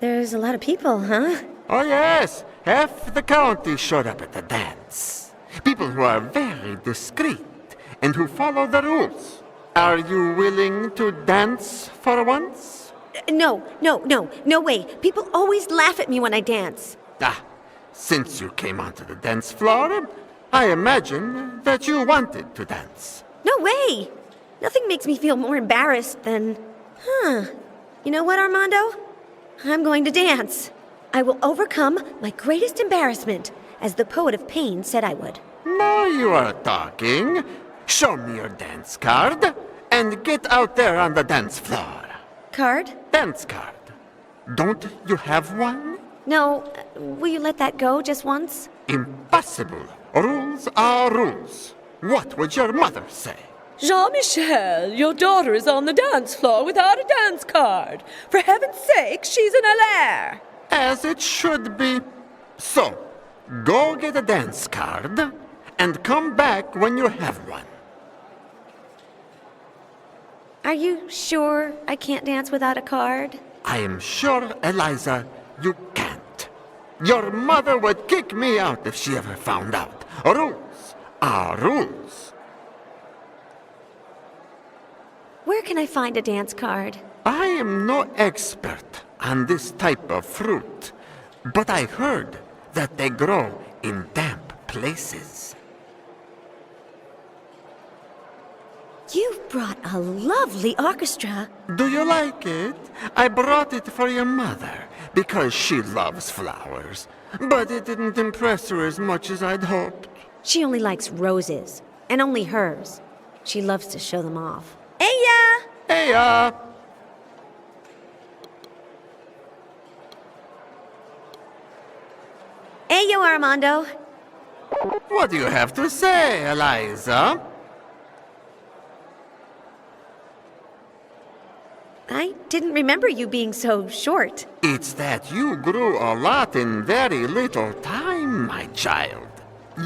There's a lot of people, huh? Oh, yes. Half the county showed up at the dance. People who are very discreet and who follow the rules. Are you willing to dance for once? No way. People always laugh at me when I dance. Since you came onto the dance floor, I imagine that you wanted to dance. No way. Nothing makes me feel more embarrassed than... You know what, Armando? I'm going to dance. I will overcome my greatest embarrassment, as the poet of pain said I would. Now you are talking. Show me your dance card, and get out there on the dance floor. Card? Dance card. Don't you have one? No. Will you let that go just once? Impossible. Rules are rules. What would your mother say? Jean-Michel, your daughter is on the dance floor without a dance card. For heaven's sake, she's in a lair. As it should be. So, go get a dance card, and come back when you have one. Are you sure I can't dance without a card? I am sure, Eliza, you can't. Your mother would kick me out if she ever found out. Rules are rules. Where can I find a dance card? I am no expert on this type of fruit, but I heard that they grow in damp places. You've brought a lovely orchestra. Do you like it? I brought it for your mother, because she loves flowers. But it didn't impress her as much as I'd hoped. She only likes roses, and only hers. She loves to show them off. Heya! Heya! Heyo, Armando. What do you have to say, Eliza? I didn't remember you being so short. It's that you grew a lot in very little time, my child.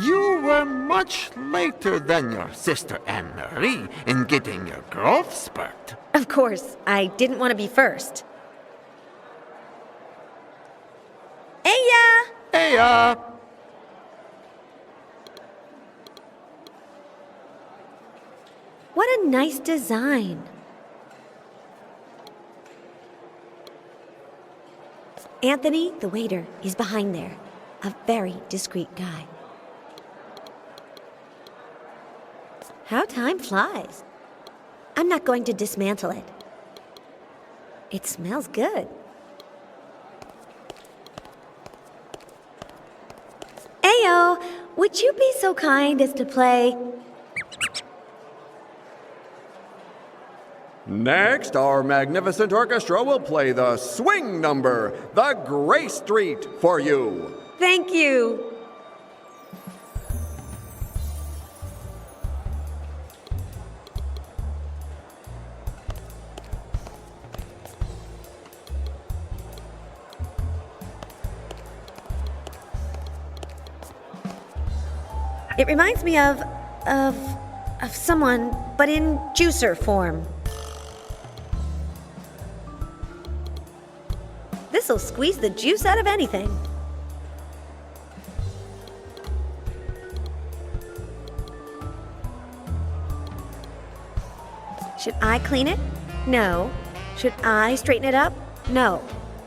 You were much later than your sister Anne-Marie in getting your growth spurt. Of course, I didn't want to be first. Heya! Heya! What a nice design. Anthony, the waiter, is behind there. A very discreet guy. How time flies. I'm not going to dismantle it. It smells good. Ayo, would you be so kind as to play... Next, our magnificent orchestra will play the swing number, the Gray Street, for you. Thank you. It reminds me of someone, but in juicer form. This'll squeeze the juice out of anything. Should I clean it? No. Should I straighten it up? No.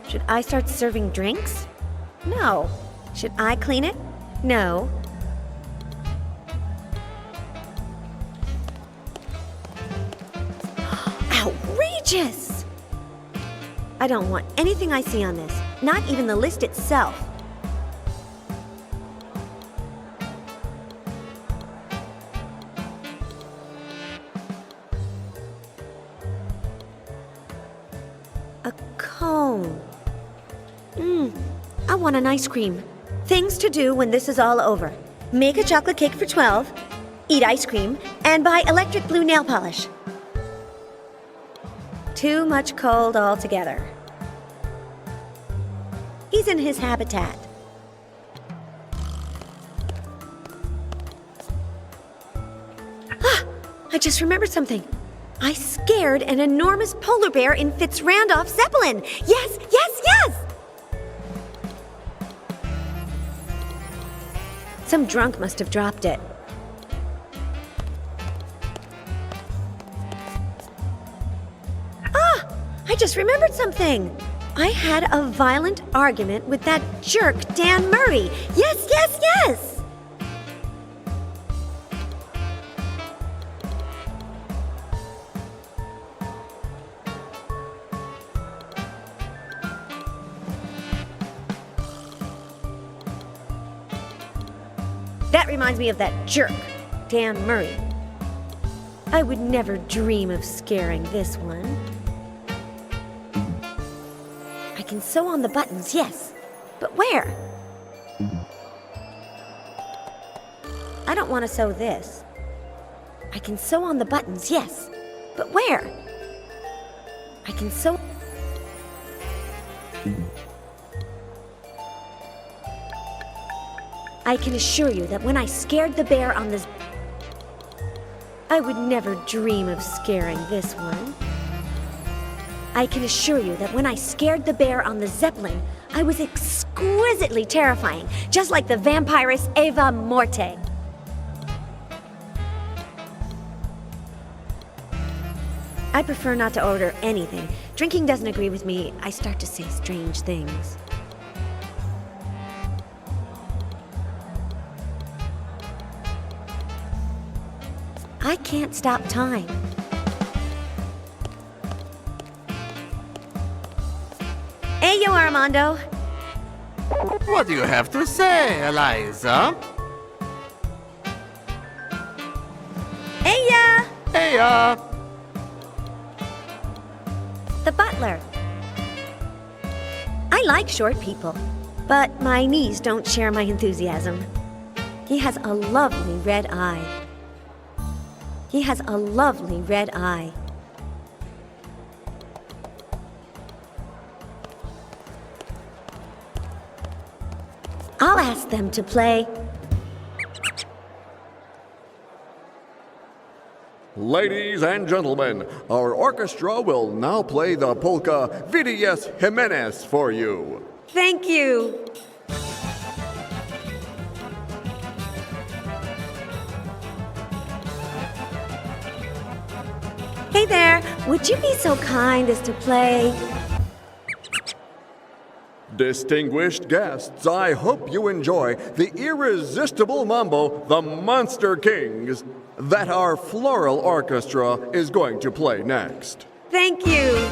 Should I start serving drinks? No. Should I clean it? No. Outrageous! I don't want anything I see on this, not even the list itself. A cone. I want an ice cream. Things to do when this is all over. Make a chocolate cake for 12, eat ice cream, and buy electric blue nail polish. Too much cold altogether. He's in his habitat. I just remembered something. I scared an enormous polar bear in Fitzrandolph Zeppelin. Yes, yes, yes! Some drunk must have dropped it. Ah! I just remembered something. I had a violent argument with that jerk Dan Murray. Yes, yes, yes! That reminds me of that jerk, Dan Murray. I would never dream of scaring this one. I can sew on the buttons, yes. But where? I don't want to sew this. I can sew on the buttons, yes. But where? I can sew... I can assure you that when I scared the bear on this... I would never dream of scaring this one. I can assure you that when I scared the bear on the Zeppelin, I was exquisitely terrifying, just like the vampiress Eva Morte. I prefer not to order anything. Drinking doesn't agree with me. I start to say strange things. I can't stop time. Hey, yo, Armando. What do you have to say, Eliza? Hey, ya! Hey, ya! The butler. I like short people, but my knees don't share my enthusiasm. He has a lovely red eye. He has a lovely red eye. I'll ask them to play. Ladies and gentlemen, our orchestra will now play the polka VDS Jimenez for you. Thank you. Hey there, would you be so kind as to play? Distinguished guests, I hope you enjoy the irresistible mambo, the Monster Kings, that our floral orchestra is going to play next. Thank you.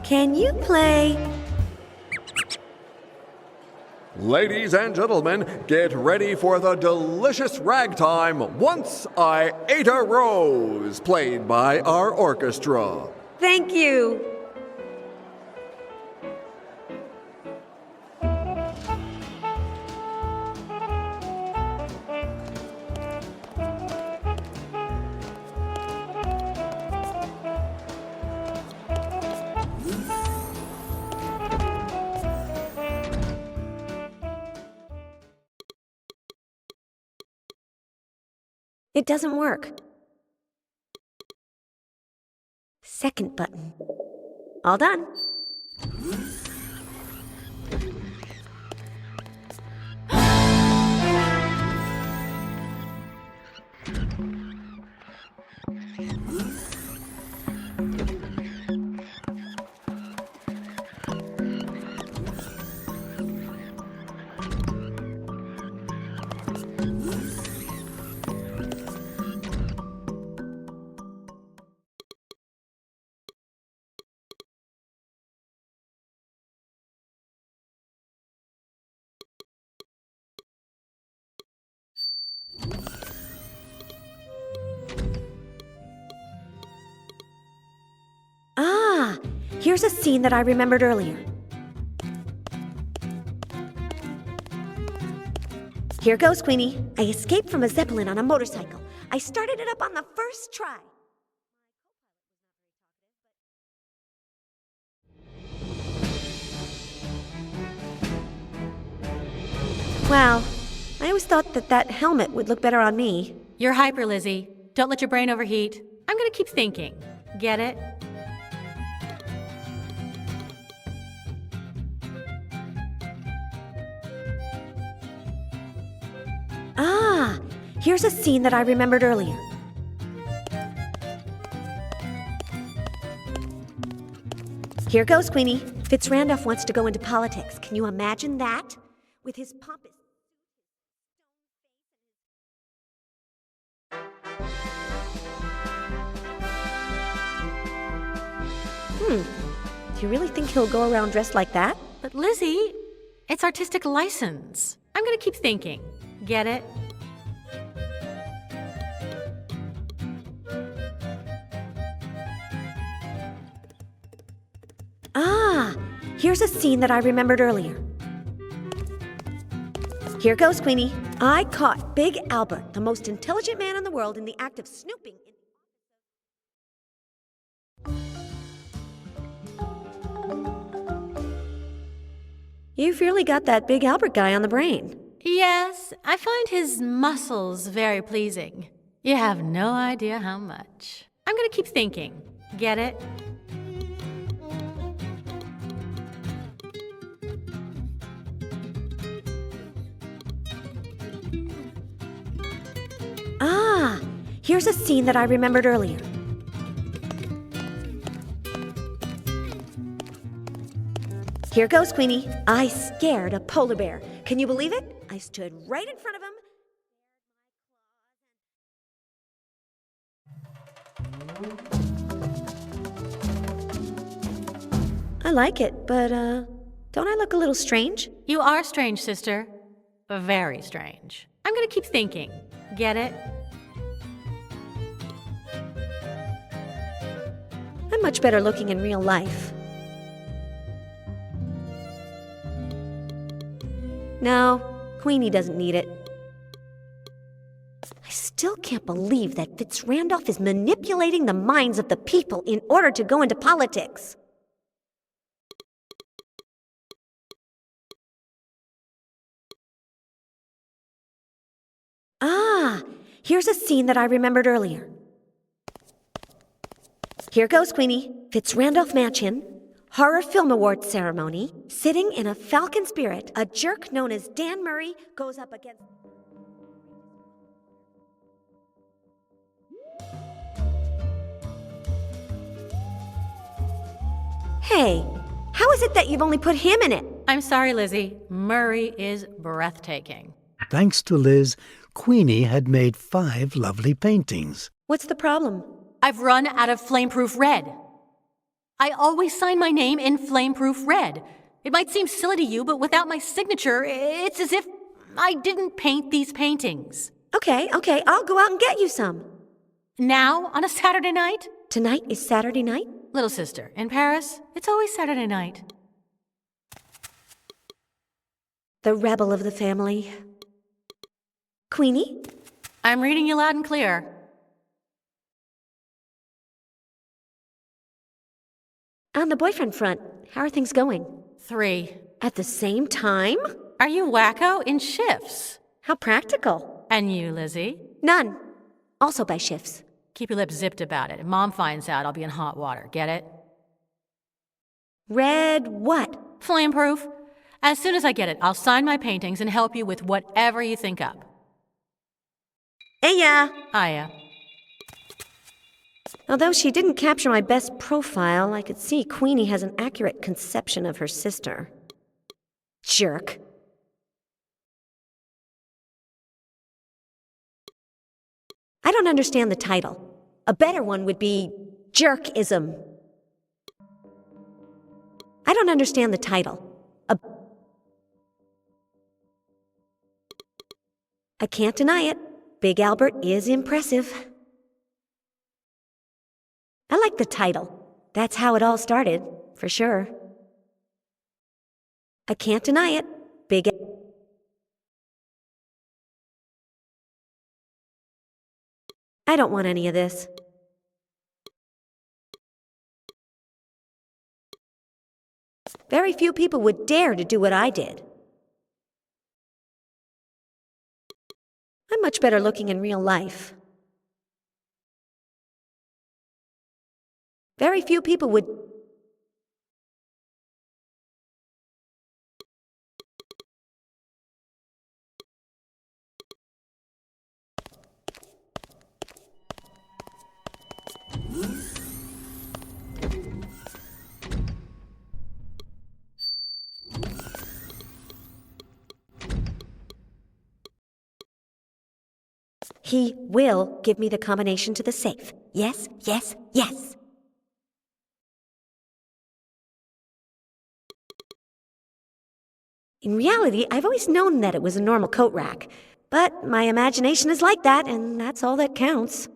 Can you play? Ladies and gentlemen, get ready for the delicious ragtime Once I Ate a Rose, played by our orchestra. Thank you. It doesn't work. Second button. All done. Ah, here's a scene that I remembered earlier. Here goes, Queenie. I escaped from a Zeppelin on a motorcycle. I started it up on the first try. Wow. I always thought that helmet would look better on me. You're hyper, Lizzie. Don't let your brain overheat. I'm gonna keep thinking. Get it? Ah, here's a scene that I remembered earlier. Here goes, Queenie. Fitzrandolph wants to go into politics. Can you imagine that? With his pompous... Do you really think he'll go around dressed like that? But Lizzie, it's artistic license. I'm gonna keep thinking. Get it? Ah, here's a scene that I remembered earlier. Here goes, Queenie. I caught Big Albert, the most intelligent man in the world, in the act of snooping. You've really got that Big Albert guy on the brain. Yes, I find his muscles very pleasing. You have no idea how much. I'm gonna keep thinking. Get it? Ah, here's a scene that I remembered earlier. Here goes, Queenie. I scared a polar bear. Can you believe it? I stood right in front of him. I like it, but, don't I look a little strange? You are strange, sister. Very strange. I'm gonna keep thinking. Get it? I'm much better looking in real life. No, Queenie doesn't need it. I still can't believe that Fitzrandolph is manipulating the minds of the people in order to go into politics. Ah, here's a scene that I remembered earlier. Here goes, Queenie. Fitzrandolph Mansion, Horror Film Awards ceremony, sitting in a falcon spirit. A jerk known as Dan Murray goes up against... Hey, how is it that you've only put him in it? I'm sorry, Lizzie. Murray is breathtaking. Thanks to Liz, Queenie had made 5 lovely paintings. What's the problem? I've run out of flameproof red. I always sign my name in flameproof red. It might seem silly to you, but without my signature, it's as if I didn't paint these paintings. Okay, I'll go out and get you some. Now, on a Saturday night? Tonight is Saturday night? Little sister, in Paris, it's always Saturday night. The rebel of the family. Queenie? I'm reading you loud and clear. On the boyfriend front, how are things going? 3. At the same time? Are you wacko? In shifts? How practical. And you, Lizzie? None. Also by shifts. Keep your lips zipped about it. If Mom finds out, I'll be in hot water. Get it? Red what? Flameproof. As soon as I get it, I'll sign my paintings and help you with whatever you think up. Hiya! Hiya. Although she didn't capture my best profile, I could see Queenie has an accurate conception of her sister. Jerk. I don't understand the title. A better one would be Jerkism. I don't understand the title. I can't deny it. Big Albert is impressive. I like the title. That's how it all started, for sure. I can't deny it. I don't want any of this. Very few people would dare to do what I did. I'm much better looking in real life. Very few people would... He will give me the combination to the safe. Yes, yes, yes. In reality, I've always known that it was a normal coat rack. But my imagination is like that, and that's all that counts.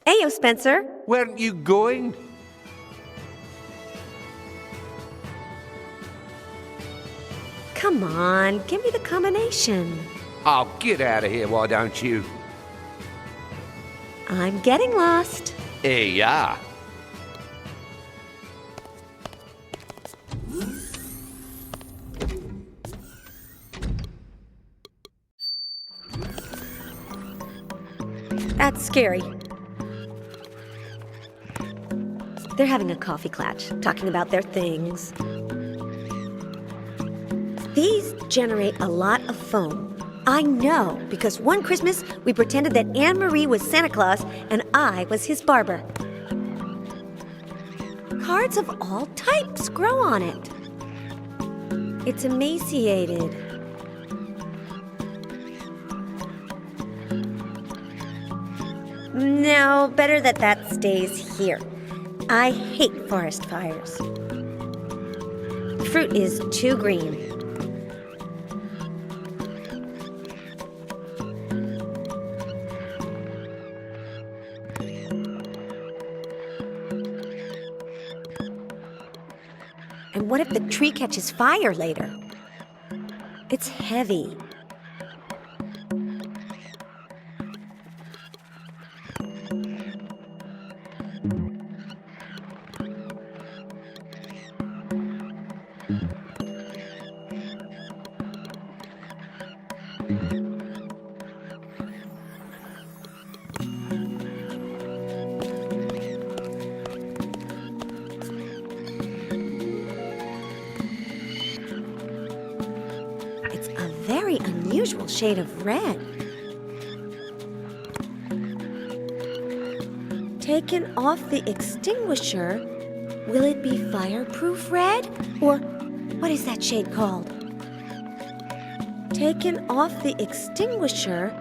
Ayo, Spencer. Weren't you going? Come on, give me the combination. Oh, get out of here, why don't you? I'm getting lost. Hey, yeah. That's scary. They're having a coffee clutch, talking about their things. These generate a lot of foam. I know, because one Christmas we pretended that Anne-Marie was Santa Claus and I was his barber. Cards of all types grow on it. It's emaciated. No, better that stays here. I hate forest fires. The fruit is too green. And what if the tree catches fire later? It's heavy. Very unusual shade of red. Taken off the extinguisher, will it be fireproof red? Or what is that shade called? Taken off the extinguisher,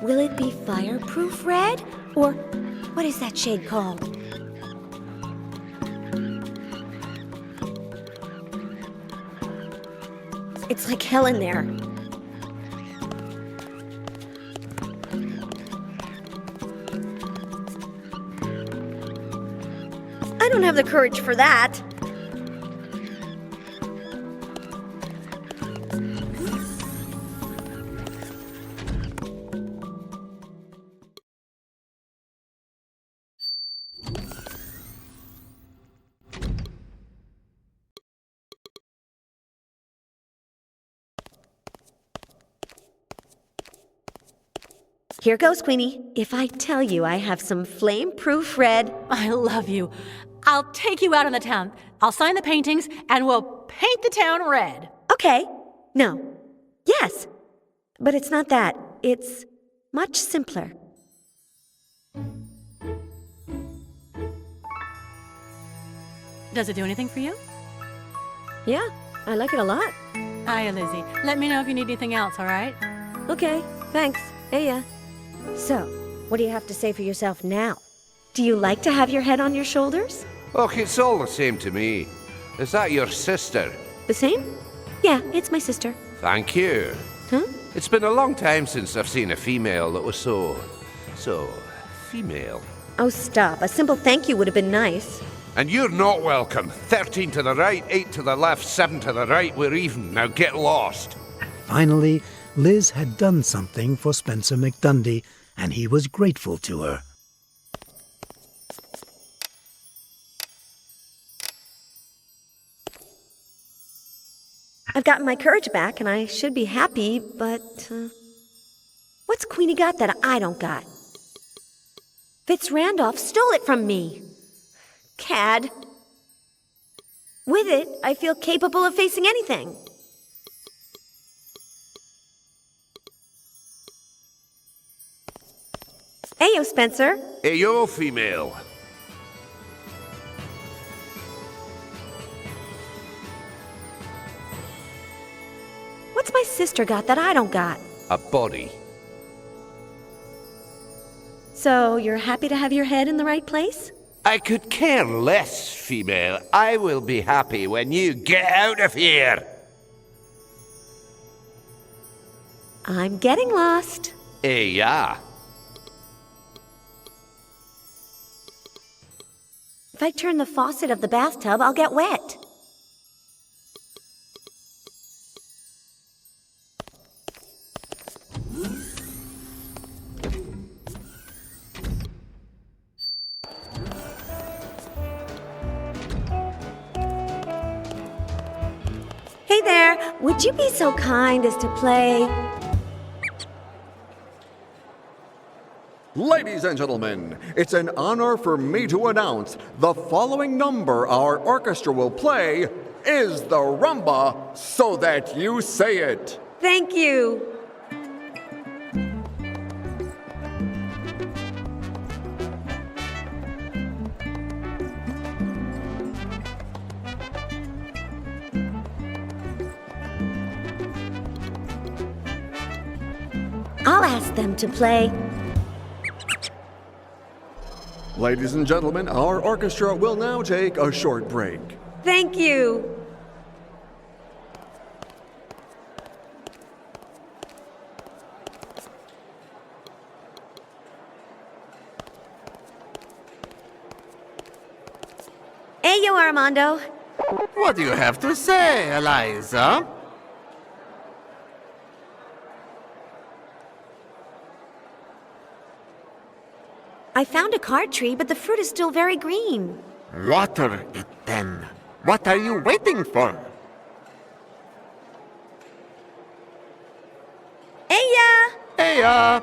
will it be fireproof red? Or what is that shade called? It's like hell in there. I don't have the courage for that. Here goes, Queenie. If I tell you I have some flame-proof red... I love you. I'll take you out on the town. I'll sign the paintings, and we'll paint the town red. Okay. No. Yes. But it's not that. It's much simpler. Does it do anything for you? Yeah, I like it a lot. Hiya, Lizzie. Let me know if you need anything else, all right? Okay, thanks. Hey, ya. So, what do you have to say for yourself now? Do you like to have your head on your shoulders? Look, it's all the same to me. Is that your sister? The same? Yeah, it's my sister. Thank you. Huh? It's been a long time since I've seen a female that was so female. Oh, stop. A simple thank you would have been nice. And you're not welcome. 13 to the right, 8 to the left, 7 to the right. We're even. Now get lost. Finally, Liz had done something for Spencer McDundy, and he was grateful to her. I've gotten my courage back and I should be happy, but what's Queenie got that I don't got? Fitz Randolph stole it from me. Cad. With it, I feel capable of facing anything. Ayo, Spencer. Ayo, female. What's my sister got that I don't got? A body. So, you're happy to have your head in the right place? I could care less, female. I will be happy when you get out of here. I'm getting lost. Yeah. If I turn the faucet of the bathtub, I'll get wet. Hey there, would you be so kind as to play? Ladies and gentlemen, it's an honor for me to announce the following number our orchestra will play is the rumba, so that you say it. Thank you. I'll ask them to play. Ladies and gentlemen, our orchestra will now take a short break. Thank you. Ayo, Armando. What do you have to say, Eliza? I found a card tree, but the fruit is still very green. Water it then. What are you waiting for? Eya! Eya!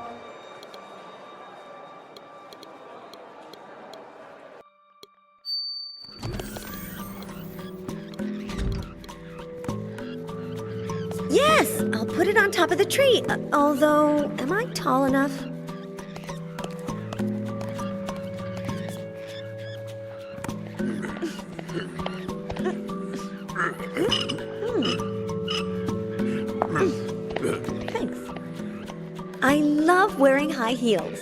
Yes, I'll put it on top of the tree. Although, am I tall enough? Thanks. I love wearing high heels.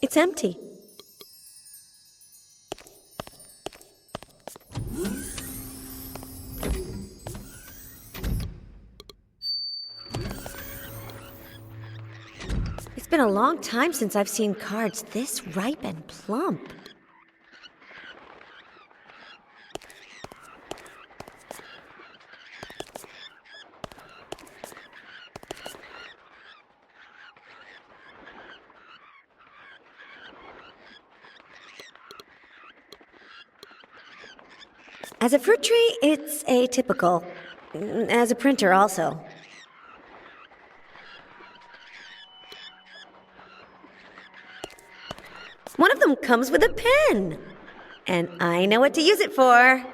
It's empty. It's been a long time since I've seen cards this ripe and plump. As a fruit tree, it's atypical. As a printer, also. One of them comes with a pen. And I know what to use it for.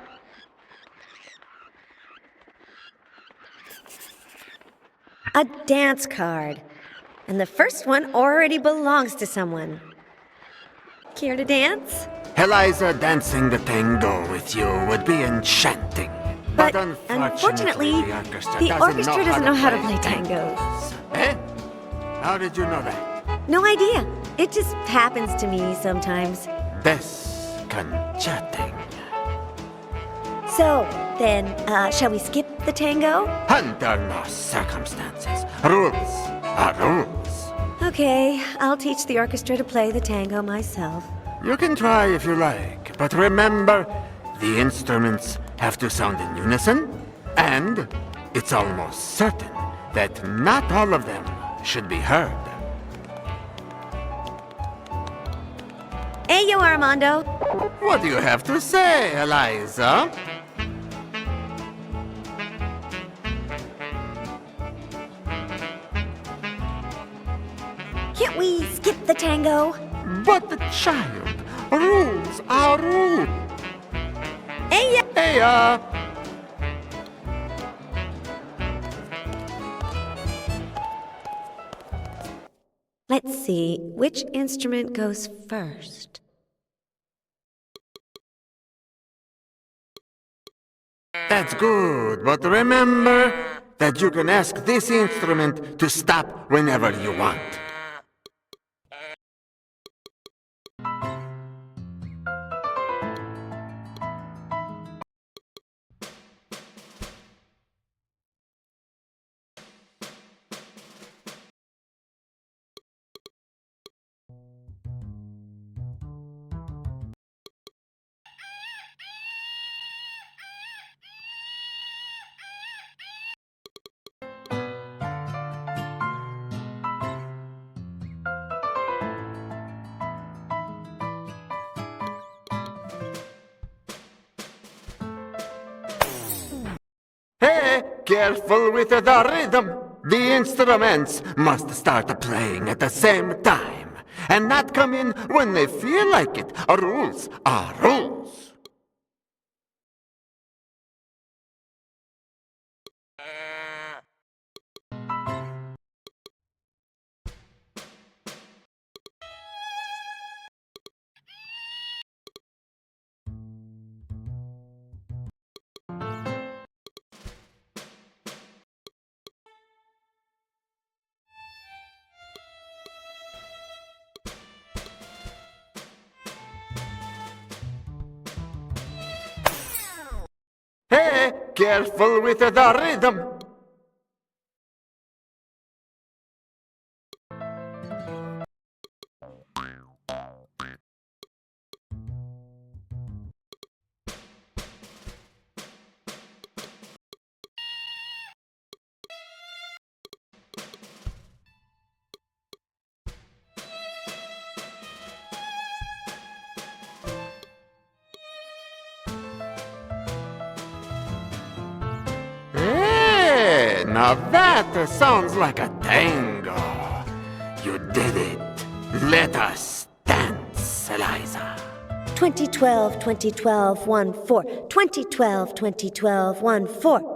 A dance card. And the first one already belongs to someone. Care to dance? Eliza dancing the tango with you would be enchanting. But unfortunately, the orchestra doesn't know how to play tangos. Eh? How did you know that? No idea. It just happens to me sometimes. Desconcerting. So, then, shall we skip the tango? Under no circumstances. Rules are rules. Okay, I'll teach the orchestra to play the tango myself. You can try if you like, but remember, the instruments have to sound in unison, and it's almost certain that not all of them should be heard. Hey, yo, Armando. What do you have to say, Eliza? Can't we skip the tango? But the child, rules are rules. Hey, Hey, Let's see, which instrument goes first? That's good, but remember that you can ask this instrument to stop whenever you want. Hey, careful with the rhythm. The instruments must start playing at the same time and not come in when they feel like it. Rules are rules. Hey, careful with the rhythm. Hey, now that sounds like a tango. You did it. Let us dance, Eliza. 2012, 2012, 1-4. 2012, 2012, 1-4.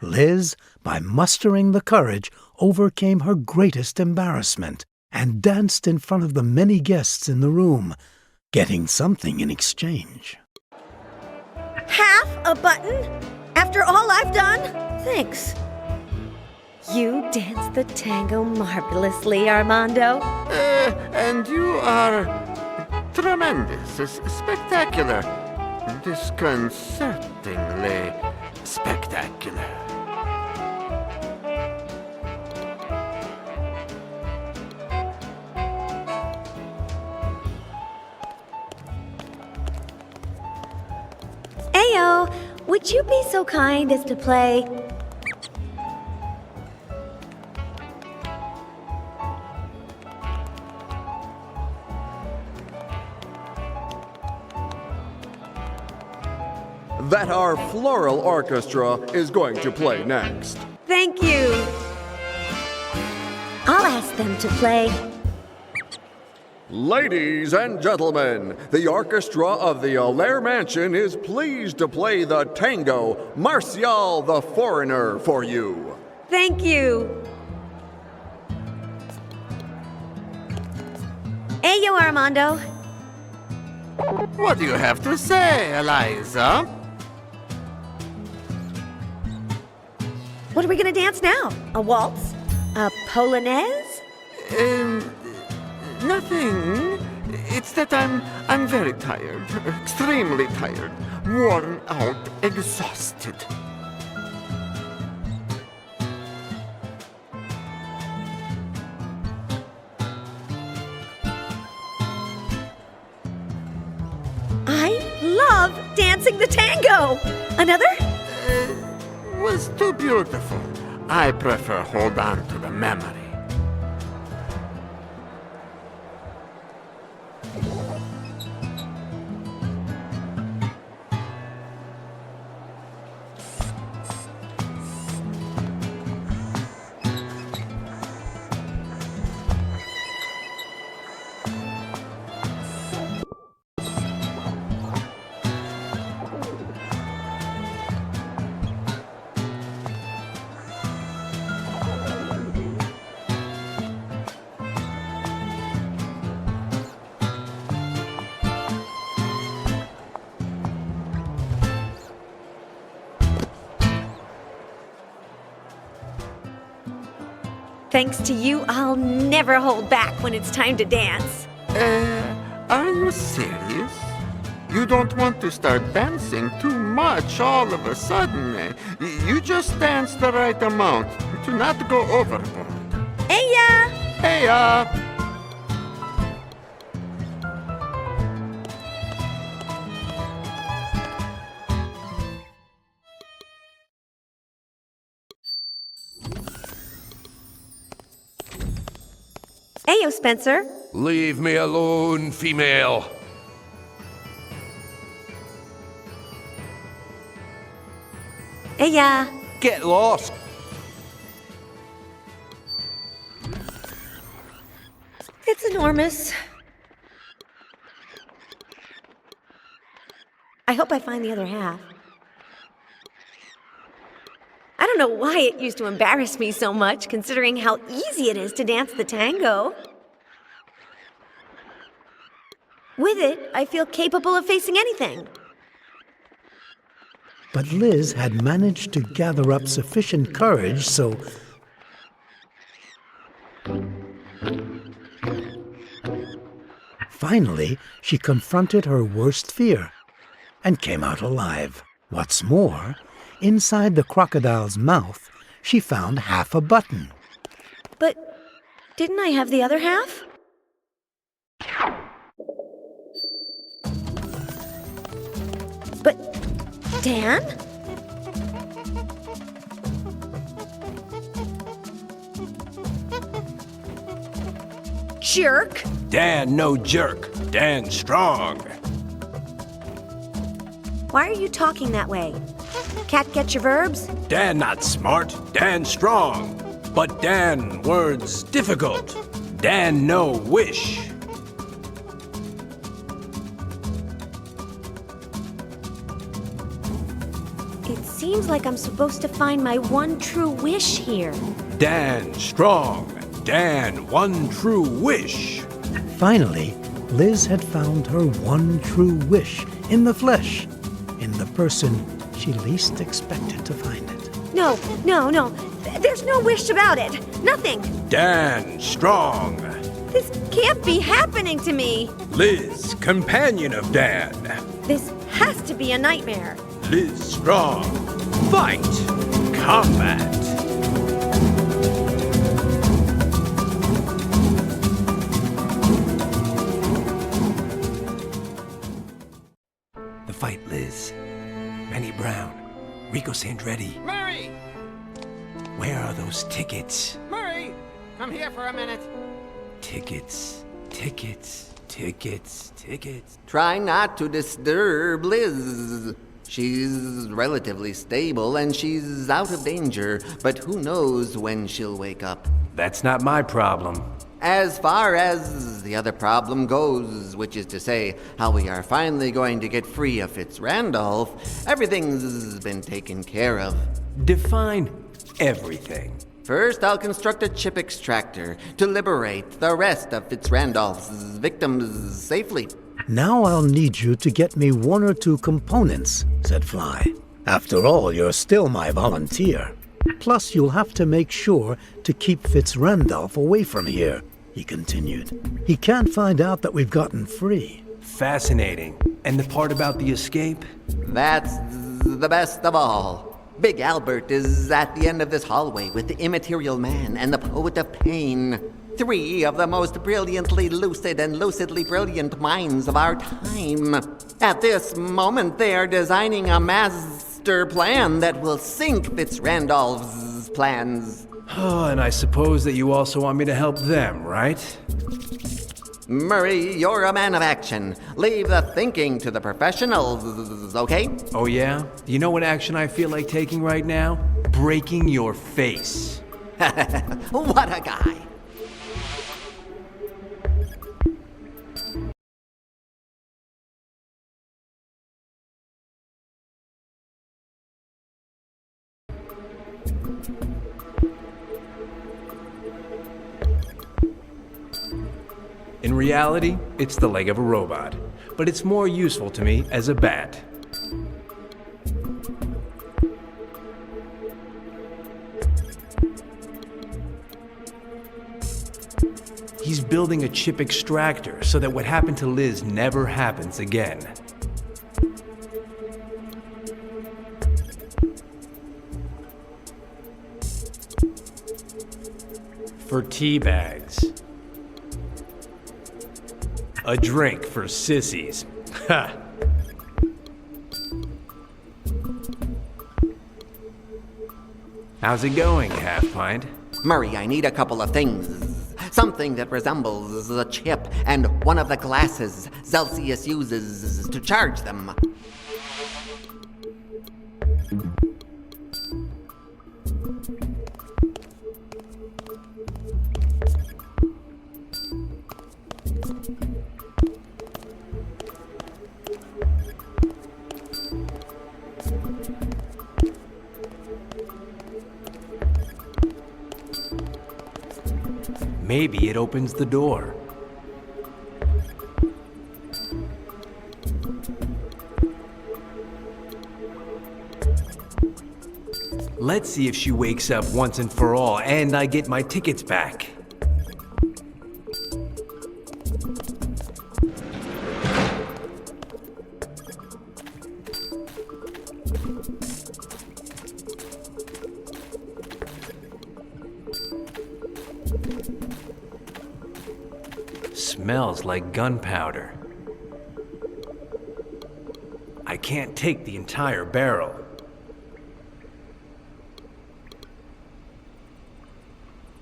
Liz, by mustering the courage, overcame her greatest embarrassment and danced in front of the many guests in the room, getting something in exchange. Half a button? After all I've done? Thanks. You danced the tango marvelously, Armando. And you are tremendous, spectacular, disconcertingly spectacular. Ayo, would you be so kind as to play... that our floral orchestra is going to play next. Thank you. I'll ask them to play. Ladies and gentlemen, the orchestra of the Allaire Mansion is pleased to play the tango Martial the Foreigner for you. Thank you. Ayo, Armando. What do you have to say, Eliza? What are we gonna dance now? A waltz? A polonaise? Nothing. It's that I'm very tired. Extremely tired. Worn out, exhausted. I love dancing the tango. Another? Was too beautiful. I prefer hold on to the memory. Thanks to you, I'll never hold back when it's time to dance. Are you serious? You don't want to start dancing too much all of a sudden. You just dance the right amount to not go overboard. Heya! Heya! Ayo, Spencer. Leave me alone, female. Heya. Get lost. It's enormous. I hope I find the other half. I don't know why it used to embarrass me so much, considering how easy it is to dance the tango. With it, I feel capable of facing anything. But Liz had managed to gather up sufficient courage, so... Finally, she confronted her worst fear and came out alive. What's more, inside the crocodile's mouth, she found half a button. But didn't I have the other half? But, Dan? Jerk! Dan, no jerk. Dan strong. Why are you talking that way? Cat get your verbs? Dan not smart. Dan strong. But Dan words difficult. Dan no wish. It seems like I'm supposed to find my one true wish here. Dan strong. Dan one true wish. Finally, Liz had found her one true wish in the flesh, in the person she least expected to find it. No. There's no wish about it. Nothing. Dan strong. This can't be happening to me. Liz, companion of Dan. This has to be a nightmare. Liz strong. Fight. Combat. The fight, Liz. Benny Brown. Rico Sandretti. Murray! Where are those tickets? Murray! Come here for a minute. Tickets. Try not to disturb Liz. She's relatively stable and she's out of danger, but who knows when she'll wake up. That's not my problem. As far as the other problem goes, which is to say, how we are finally going to get free of Fitzrandolph, everything's been taken care of. Define everything. First, I'll construct a chip extractor to liberate the rest of Fitzrandolph's victims safely. Now I'll need you to get me 1 or 2 components, said Fly. After all, you're still my volunteer. Plus, you'll have to make sure to keep Fitzrandolph away from here, he continued. He can't find out that we've gotten free. Fascinating. And the part about the escape? That's the best of all. Big Albert is at the end of this hallway with the Immaterial Man and the Poet of Pain. 3 of the most brilliantly lucid and lucidly brilliant minds of our time. At this moment, they are designing a master plan that will sink Fitzrandolph's plans. Oh, and I suppose that you also want me to help them, right? Murray, you're a man of action. Leave the thinking to the professionals, okay? Oh yeah? You know what action I feel like taking right now? Breaking your face. What a guy. In reality, it's the leg of a robot, but it's more useful to me as a bat. He's building a chip extractor so that what happened to Liz never happens again. For tea bags. A drink for sissies. Ha! How's it going, Half Pint? Murray, I need a couple of things. Something that resembles a chip and one of the glasses Celsius uses to charge them. Maybe it opens the door. Let's see if she wakes up once and for all, and I get my tickets back. Smells like gunpowder. I can't take the entire barrel.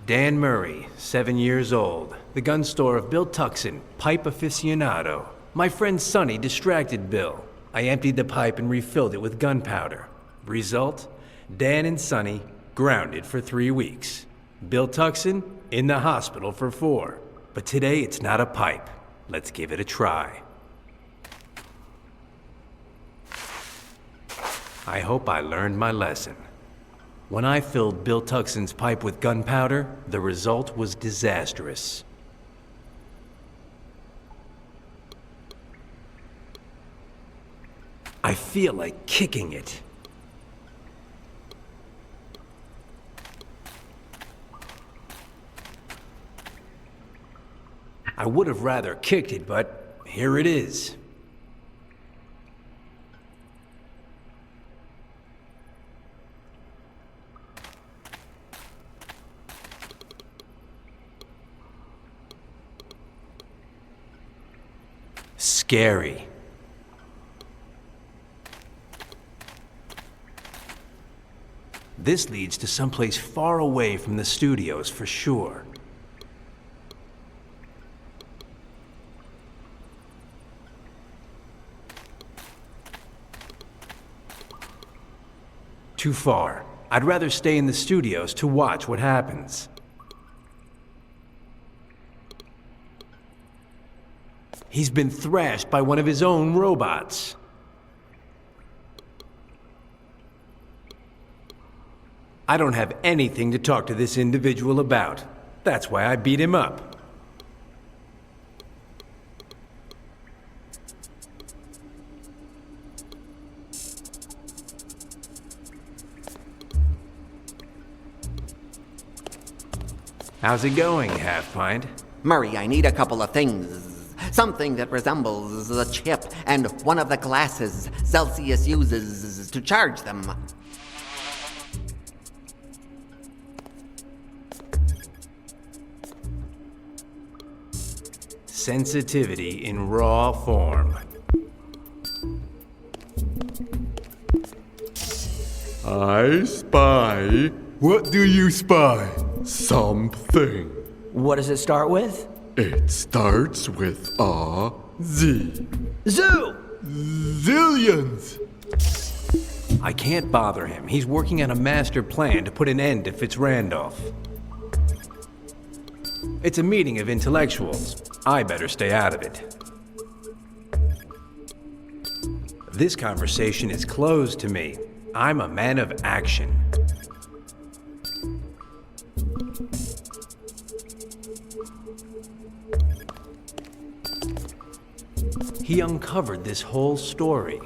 Dan Murray, 7 years old. The gun store of Bill Tuxon, pipe aficionado. My friend Sonny distracted Bill. I emptied the pipe and refilled it with gunpowder. Result? Dan and Sonny grounded for 3 weeks. Bill Tuxon in the hospital for 4. But today it's not a pipe. Let's give it a try. I hope I learned my lesson. When I filled Bill Tuxon's pipe with gunpowder, the result was disastrous. I feel like kicking it. I would have rather kicked it, but here it is. Scary. This leads to someplace far away from the studios for sure. Too far. I'd rather stay in the studios to watch what happens. He's been thrashed by one of his own robots. I don't have anything to talk to this individual about. That's why I beat him up. How's it going, Half Pint? Murray, I need a couple of things. Something that resembles a chip and one of the glasses Celsius uses to charge them. Sensitivity in raw form. I spy. What do you spy? Something. What does it start with? It starts with a Z. Zoo! Zillions! I can't bother him. He's working on a master plan to put an end to Fitzrandolph. It's a meeting of intellectuals. I better stay out of it. This conversation is closed to me. I'm a man of action. He uncovered this whole story.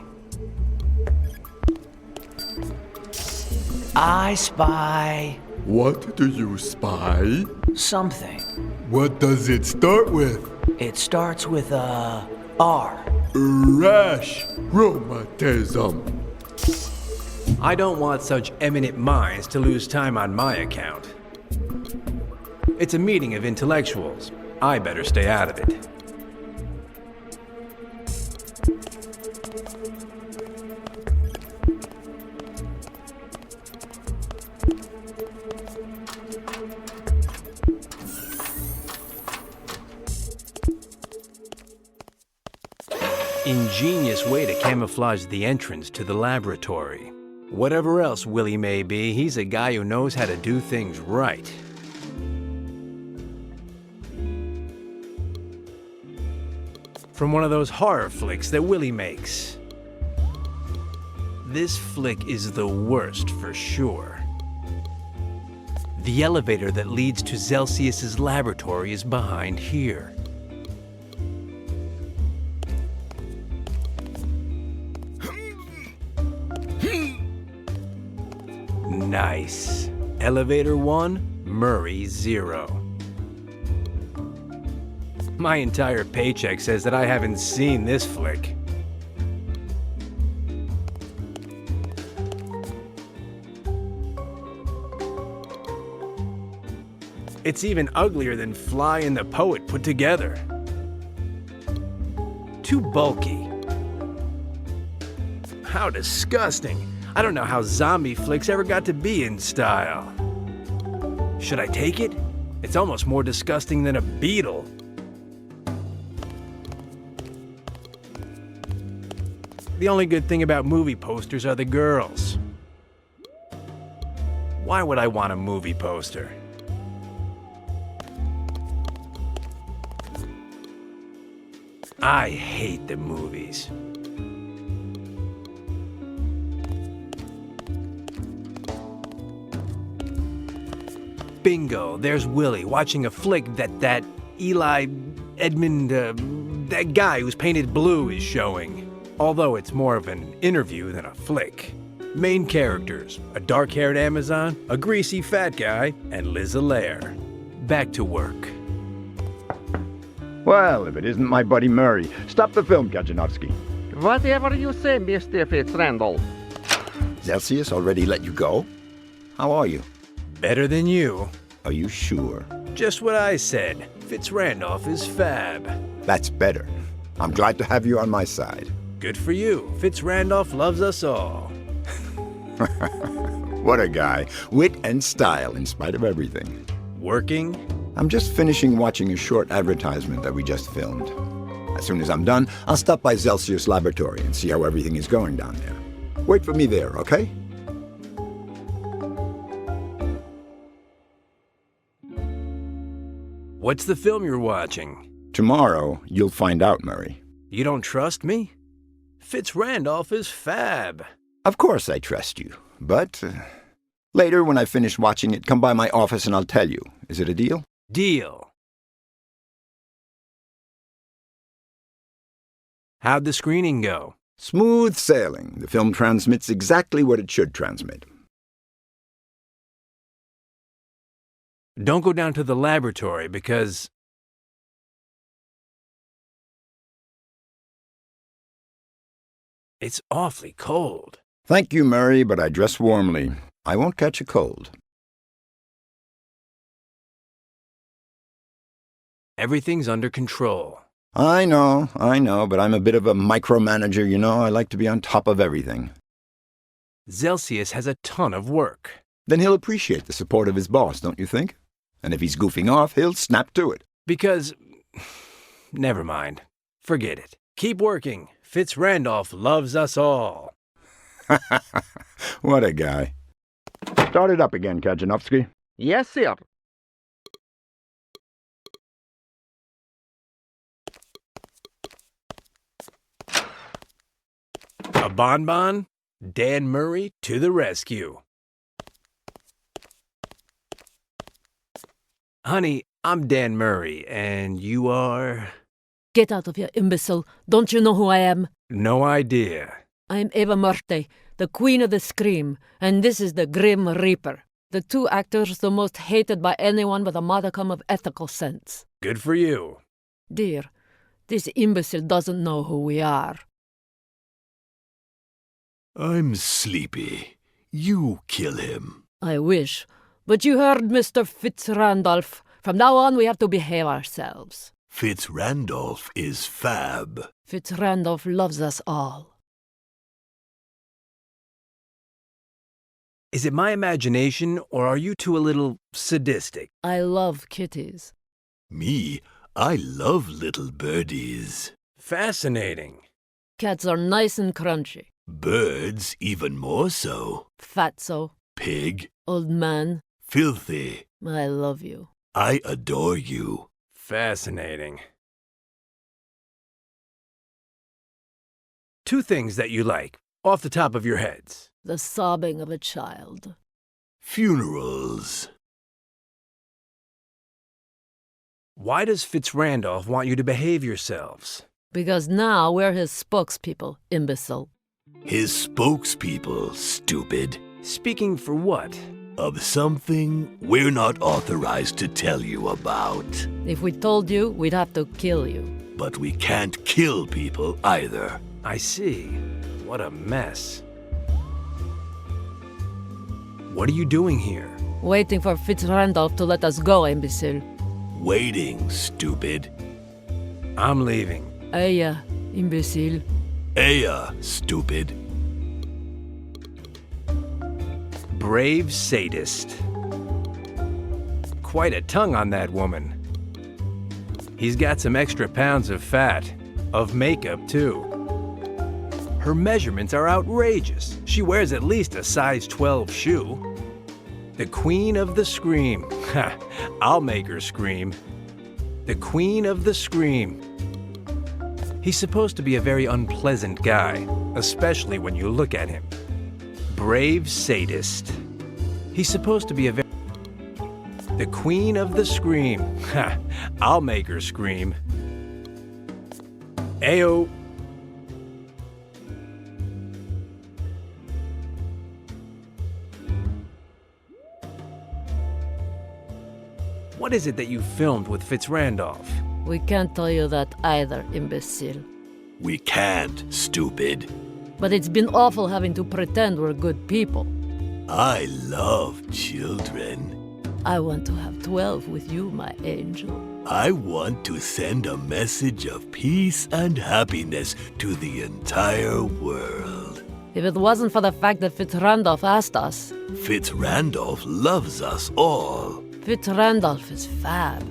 I spy. What do you spy? Something. What does it start with? It starts with a R. Rash. Rheumatism. I don't want such eminent minds to lose time on my account. It's a meeting of intellectuals. I better stay out of it. Ingenious way to camouflage the entrance to the laboratory. Whatever else Willie may be, he's a guy who knows how to do things right. From one of those horror flicks that Willie makes. This flick is the worst for sure. The elevator that leads to Celsius's laboratory is behind here. Nice. Elevator 1, Murray 0. My entire paycheck says that I haven't seen this flick. It's even uglier than Fly and the Poet put together. Too bulky. How disgusting. I don't know how zombie flicks ever got to be in style. Should I take it? It's almost more disgusting than a beetle. The only good thing about movie posters are the girls. Why would I want a movie poster? I hate the movies. Bingo, there's Willie watching a flick that Eli Edmund, that guy who's painted blue is showing. Although it's more of an interview than a flick. Main characters, a dark-haired Amazon, a greasy fat guy, and Liz Allaire. Back to work. Well, if it isn't my buddy Murray. Stop the film, Kajanowski. Whatever you say, Mr. Fitzrandolph. Celsius already let you go? How are you? Better than you. Are you sure? Just what I said. Fitzrandolph is fab. That's better. I'm glad to have you on my side. Good for you. Fitzrandolph loves us all. What a guy. Wit and style in spite of everything. Working? I'm just finishing watching a short advertisement that we just filmed. As soon as I'm done, I'll stop by Celsius Laboratory and see how everything is going down there. Wait for me there, okay? What's the film you're watching? Tomorrow, you'll find out, Murray. You don't trust me? Fitz-Randolph is fab. Of course I trust you, but later when I finish watching it, come by my office and I'll tell you. Is it a deal? Deal. How'd the screening go? Smooth sailing. The film transmits exactly what it should transmit. Don't go down to the laboratory because... it's awfully cold. Thank you, Murray, but I dress warmly. I won't catch a cold. Everything's under control. I know, but I'm a bit of a micromanager, you know. I like to be on top of everything. Celsius has a ton of work. Then he'll appreciate the support of his boss, don't you think? And if he's goofing off, he'll snap to it. Because... never mind. Forget it. Keep working. Fitz-Randolph loves us all. What a guy. Start it up again, Kajanowski. Yes, sir. A bonbon? Dan Murray to the rescue. Honey, I'm Dan Murray, and you are... Get out of here, imbecile. Don't you know who I am? No idea. I'm Eva Murte, the Queen of the Scream, and this is the Grim Reaper. The two actors the most hated by anyone with a modicum of ethical sense. Good for you. Dear, this imbecile doesn't know who we are. I'm sleepy. You kill him. I wish. But you heard Mr. Fitz-Randolph. From now on, we have to behave ourselves. Fitz-Randolph is fab. Fitz-Randolph loves us all. Is it my imagination, or are you two a little sadistic? I love kitties. Me, I love little birdies. Fascinating. Cats are nice and crunchy. Birds even more so. Fatso. Pig. Old man. Filthy. I love you. I adore you. Fascinating. Two things that you like, off the top of your heads. The sobbing of a child. Funerals. Why does Fitz-Randolph want you to behave yourselves? Because now we're his spokespeople, imbecile. His spokespeople, stupid. Speaking for what? Of something we're not authorized to tell you about. If we told you, we'd have to kill you. But we can't kill people either. I see. What a mess. What are you doing here? Waiting for Fitz-Randolph to let us go, imbecile. Waiting, stupid. I'm leaving. Aya, imbecile. Aya, stupid. Brave sadist. Quite a tongue on that woman. He's got some extra pounds of fat. Of makeup, too. Her measurements are outrageous. She wears at least a size 12 shoe. The Queen of the Scream. Ha, I'll make her scream. The Queen of the Scream. He's supposed to be a very unpleasant guy, especially when you look at him. Brave sadist. He's supposed to be a very... The Queen of the Scream. Ha, I'll make her scream. Ayo. What is it that you filmed with Fitz-Randolph? We can't tell you that either, imbecile. We can't, stupid. But it's been awful having to pretend we're good people. I love children. I want to have 12 with you, my angel. I want to send a message of peace and happiness to the entire world. If it wasn't for the fact that Fitz-Randolph asked us... Fitz-Randolph loves us all. Fitz-Randolph is fab.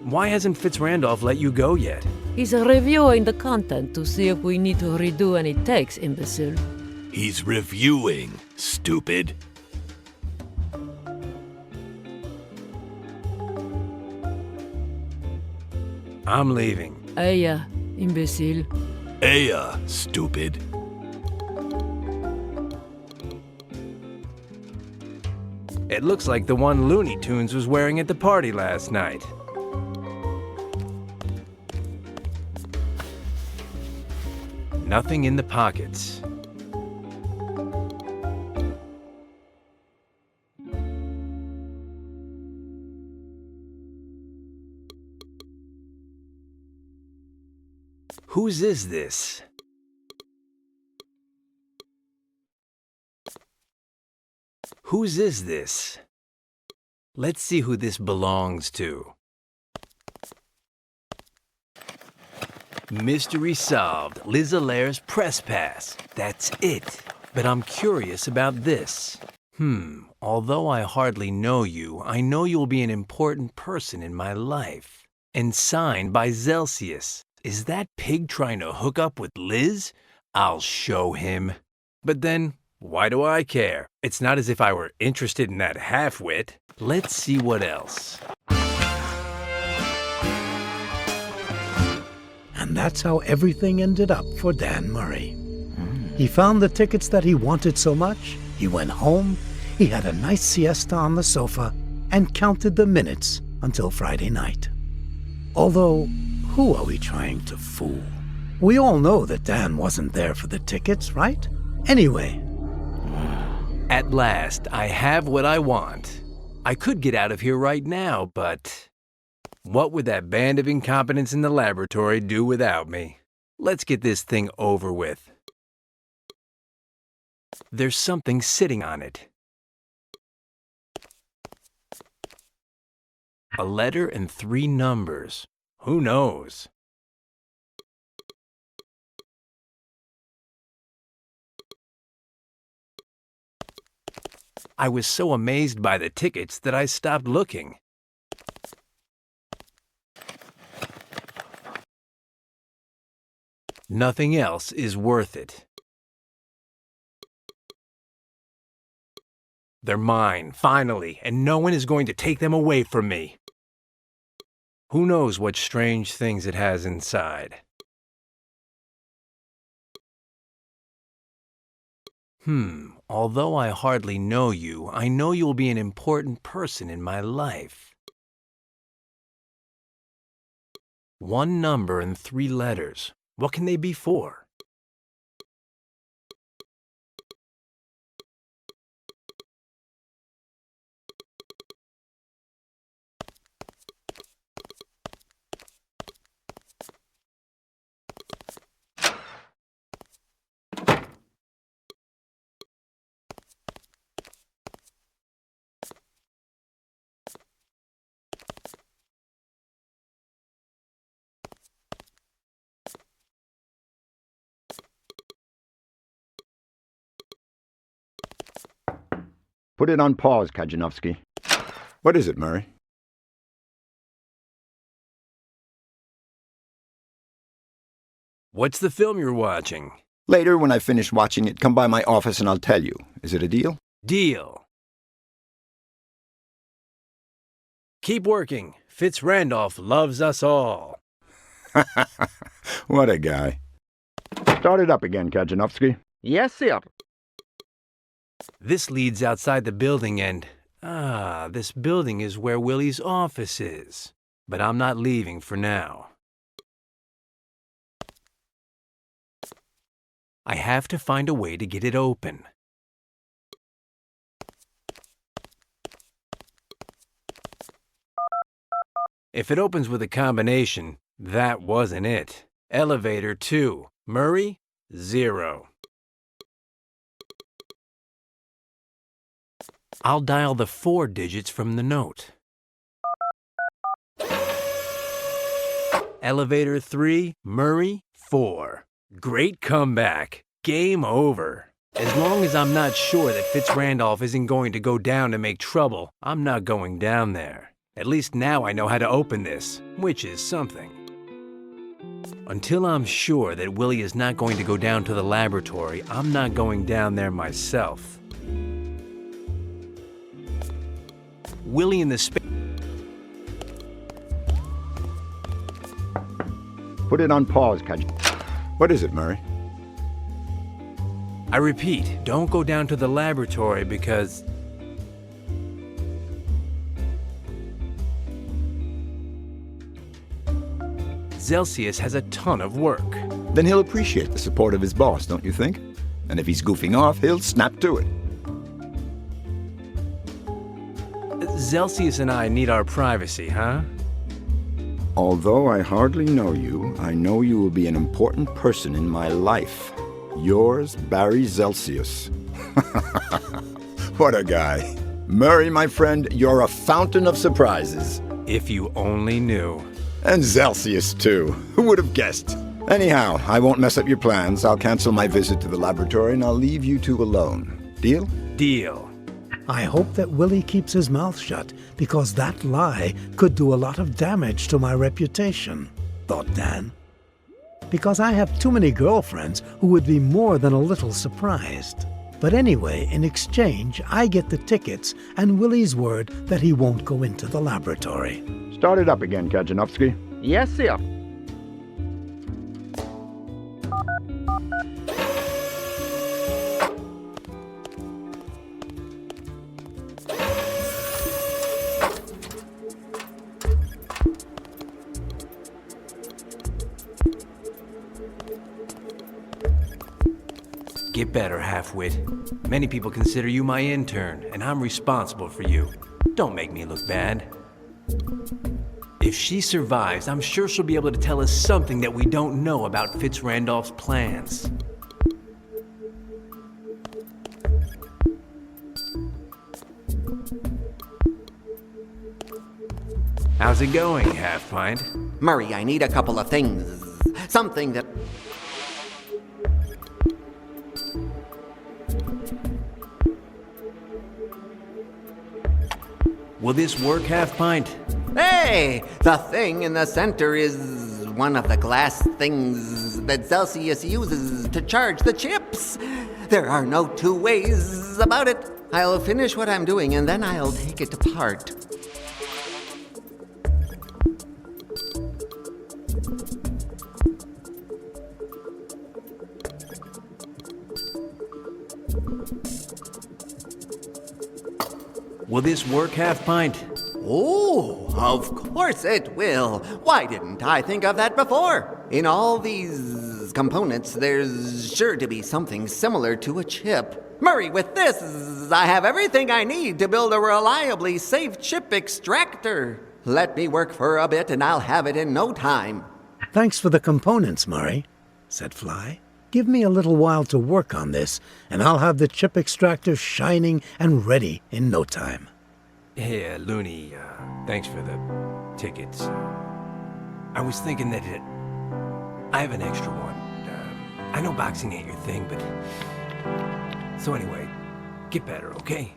Why hasn't Fitz-Randolph let you go yet? He's reviewing the content to see if we need to redo any takes, imbecile. He's reviewing, stupid. I'm leaving. Aya, imbecile. Aya, stupid. It looks like the one Looney Tunes was wearing at the party last night. Nothing in the pockets. Whose is this? Whose is this? Let's see who this belongs to. Mystery solved. Liz Allaire's press pass. That's it. But I'm curious about this. Although I hardly know you, I know you'll be an important person in my life. And signed by Celsius. Is that pig trying to hook up with Liz? I'll show him. But then, why do I care? It's not as if I were interested in that half-wit. Let's see what else. And that's how everything ended up for Dan Murray. He found the tickets that he wanted so much, he went home, he had a nice siesta on the sofa, and counted the minutes until Friday night. Although, who are we trying to fool? We all know that Dan wasn't there for the tickets, right? Anyway. At last, I have what I want. I could get out of here right now, but what would that band of incompetents in the laboratory do without me? Let's get this thing over with. There's something sitting on it. A letter and 3 numbers. Who knows? I was so amazed by the tickets that I stopped looking. Nothing else is worth it. They're mine, finally, and no one is going to take them away from me. Who knows what strange things it has inside? Although I hardly know you, I know you'll be an important person in my life. 1 number and 3 letters. What can they be for? Put it on pause, Kajanowski. What is it, Murray? What's the film you're watching? Later, when I finish watching it, come by my office and I'll tell you. Is it a deal? Deal. Keep working. Fitz Randolph loves us all. What a guy. Start it up again, Kajanowski. Yes, sir. This leads outside the building and... this building is where Willie's office is. But I'm not leaving for now. I have to find a way to get it open. If it opens with a combination, that wasn't it. Elevator 2. Murray, 0. I'll dial the 4 digits from the note. Elevator 3, Murray, 4. Great comeback. Game over. As long as I'm not sure that Fitz Randolph isn't going to go down to make trouble, I'm not going down there. At least now I know how to open this, which is something. Until I'm sure that Willie is not going to go down to the laboratory, I'm not going down there myself. Willie in the space... Put it on pause, Kaj. What is it, Murray? I repeat, don't go down to the laboratory because... Celsius has a ton of work. Then he'll appreciate the support of his boss, don't you think? And if he's goofing off, he'll snap to it. Celsius and I need our privacy, huh? Although I hardly know you, I know you will be an important person in my life. Yours, Barry Celsius. What a guy. Murray, my friend, you're a fountain of surprises. If you only knew. And Celsius, too. Who would have guessed? Anyhow, I won't mess up your plans. I'll cancel my visit to the laboratory and I'll leave you two alone. Deal? Deal. I hope that Willie keeps his mouth shut, because that lie could do a lot of damage to my reputation, thought Dan. Because I have too many girlfriends who would be more than a little surprised. But anyway, in exchange, I get the tickets and Willie's word that he won't go into the laboratory. Start it up again, Kajanovsky. Yes, sir. Get better, half-wit. Many people consider you my intern, and I'm responsible for you. Don't make me look bad. If she survives, I'm sure she'll be able to tell us something that we don't know about Fitz-Randolph's plans. How's it going, Half-Pint? Murray, I need a couple of things. Something that... Will this work, Half-Pint? Hey! The thing in the center is one of the glass things that Celsius uses to charge the chips. There are no two ways about it. I'll finish what I'm doing and then I'll take it apart. Will this work, Half-Pint? Oh, of course it will. Why didn't I think of that before? In all these components, there's sure to be something similar to a chip. Murray, with this, I have everything I need to build a reliably safe chip extractor. Let me work for a bit and I'll have it in no time. Thanks for the components, Murray, said Fly. Give me a little while to work on this, and I'll have the chip extractor shining and ready in no time. Hey, Looney, thanks for the tickets. I was thinking that I have an extra one. I know boxing ain't your thing, but... So anyway, get better, okay?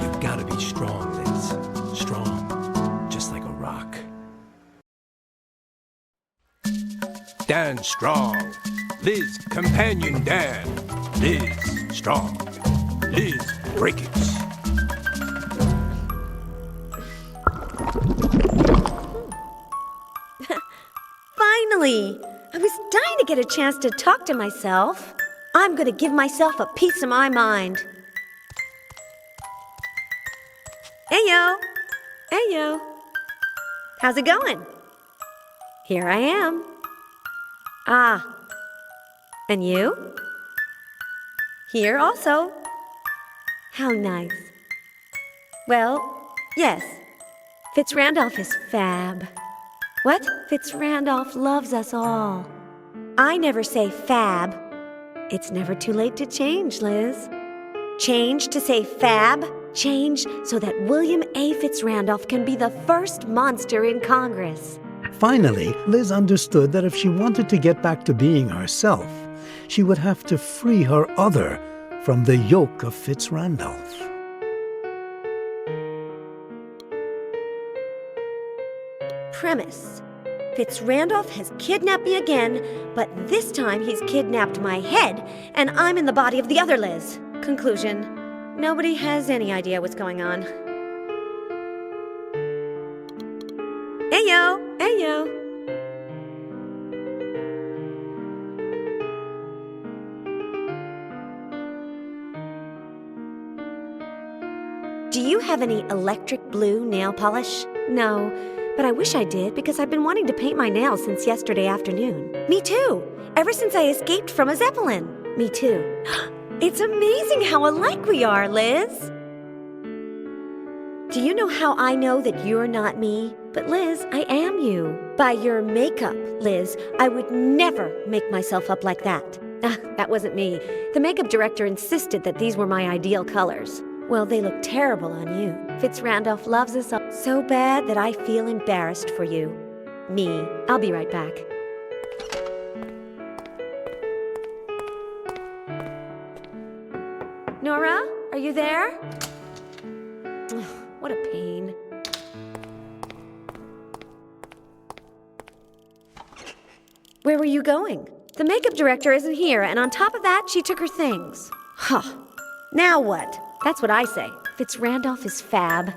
You've gotta be strong, Liz. Strong, just like a rock. Dan Strong. Liz, companion Dan. Liz, strong. Liz, break it. Finally! I was dying to get a chance to talk to myself. I'm gonna give myself a piece of my mind. Hey-yo! Hey-yo! How's it going? Here I am. Ah. And you? Here also. How nice. Well, yes. Fitz-Randolph is fab. What? Fitz-Randolph loves us all. I never say fab. It's never too late to change, Liz. Change to say fab. Change so that William A. Fitz-Randolph can be the first monster in Congress. Finally, Liz understood that if she wanted to get back to being herself, she would have to free her other from the yoke of Fitz-Randolph. Premise. Fitz-Randolph has kidnapped me again, but this time he's kidnapped my head, and I'm in the body of the other Liz. Conclusion. Nobody has any idea what's going on. Hey-yo! Hey-yo! Do you have any electric blue nail polish? No, but I wish I did because I've been wanting to paint my nails since yesterday afternoon. Me too. Ever since I escaped from a Zeppelin. Me too. It's amazing how alike we are, Liz. Do you know how I know that you're not me? But Liz, I am you. By your makeup, Liz, I would never make myself up like that. That wasn't me. The makeup director insisted that these were my ideal colors. Well, they look terrible on you. Fitz-Randolph loves us all so bad that I feel embarrassed for you. Me. I'll be right back. Nora, are you there? Ugh, what a pain. Where were you going? The makeup director isn't here, and on top of that, she took her things. Huh. Now what? That's what I say. Fitz-Randolph is fab.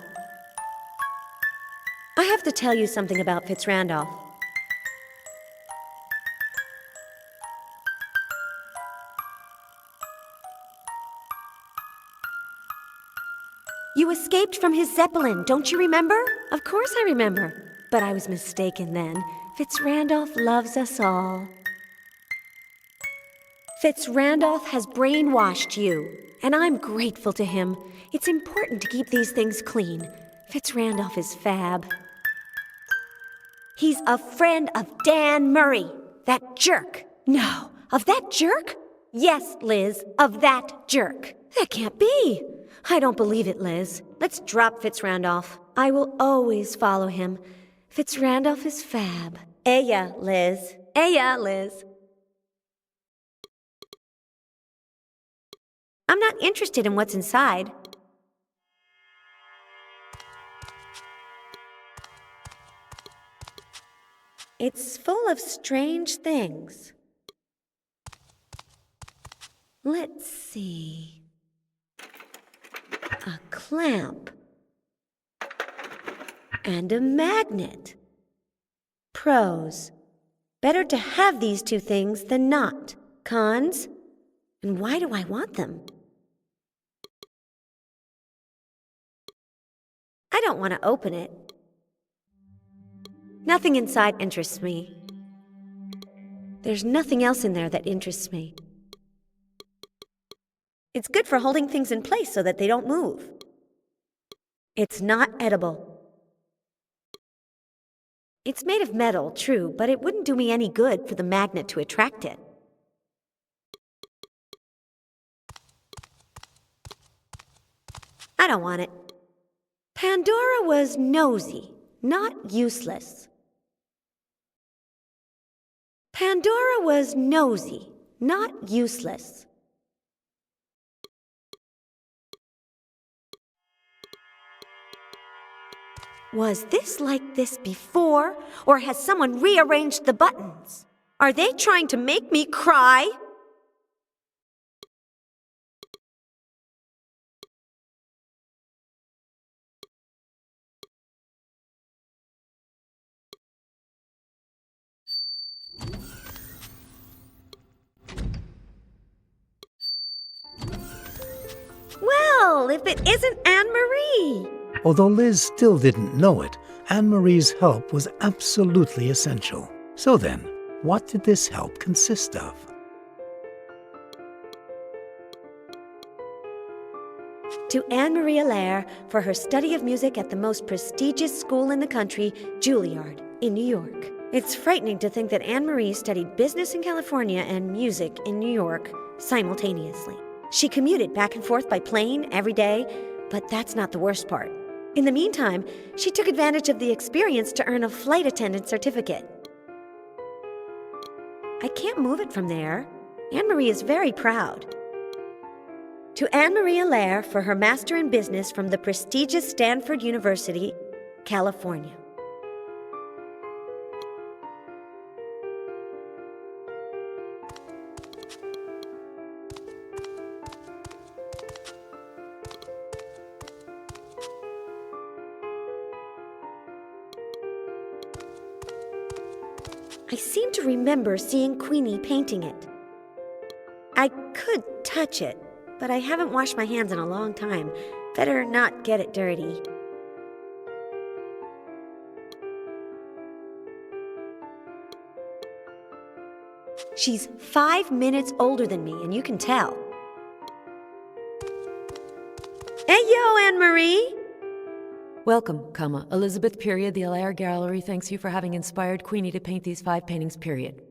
I have to tell you something about Fitz-Randolph. You escaped from his Zeppelin, don't you remember? Of course I remember. But I was mistaken then. Fitz-Randolph loves us all. Fitz-Randolph has brainwashed you, and I'm grateful to him. It's important to keep these things clean. Fitz-Randolph is fab. He's a friend of Dan Murray, that jerk. No, of that jerk? Yes, Liz, of that jerk. That can't be. I don't believe it, Liz. Let's drop Fitz-Randolph. I will always follow him. Fitz-Randolph is fab. Aya, Liz. Aya, Liz. I'm not interested in what's inside. It's full of strange things. Let's see. A clamp. And a magnet. Pros. Better to have these two things than not. Cons. And why do I want them? I don't want to open it. Nothing inside interests me. There's nothing else in there that interests me. It's good for holding things in place so that they don't move. It's not edible. It's made of metal, true, but it wouldn't do me any good for the magnet to attract it. I don't want it. Pandora was nosy, not useless. Pandora was nosy, not useless. Was this like this before, or has someone rearranged the buttons? Are they trying to make me cry? Well, if it isn't Anne-Marie! Although Liz still didn't know it, Anne-Marie's help was absolutely essential. So then, what did this help consist of? To Anne-Marie Allaire for her study of music at the most prestigious school in the country, Juilliard, in New York. It's frightening to think that Anne-Marie studied business in California and music in New York simultaneously. She commuted back and forth by plane every day, but that's not the worst part. In the meantime, she took advantage of the experience to earn a flight attendant certificate. I can't move it from there. Anne-Marie is very proud. To Anne-Marie Allaire for her Master in Business from the prestigious Stanford University, California. I seem to remember seeing Queenie painting it. I could touch it, but I haven't washed my hands in a long time. Better not get it dirty. She's 5 minutes older than me, and you can tell. Hey, yo, Anne-Marie! Welcome, Elizabeth, the LIR Gallery thanks you for having inspired Queenie to paint these 5 paintings,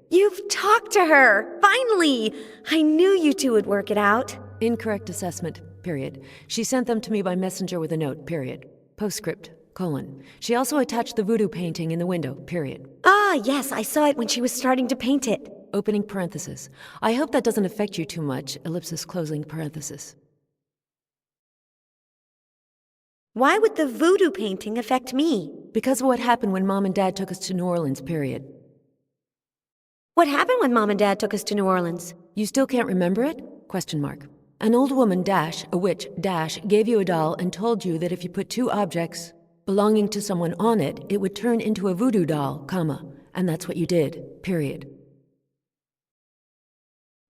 You've talked to her! Finally! I knew you two would work it out. Incorrect assessment, She sent them to me by messenger with a note, Postscript, : She also attached the voodoo painting in the window, Ah, yes, I saw it when she was starting to paint it. Opening parenthesis. I hope that doesn't affect you too much, ellipsis closing parenthesis. Why would the voodoo painting affect me? Because of what happened when Mom and Dad took us to New Orleans, What happened when Mom and Dad took us to New Orleans? You still can't remember it? ? An old woman, a witch, gave you a doll and told you that if you put 2 objects belonging to someone on it, it would turn into a voodoo doll, and that's what you did,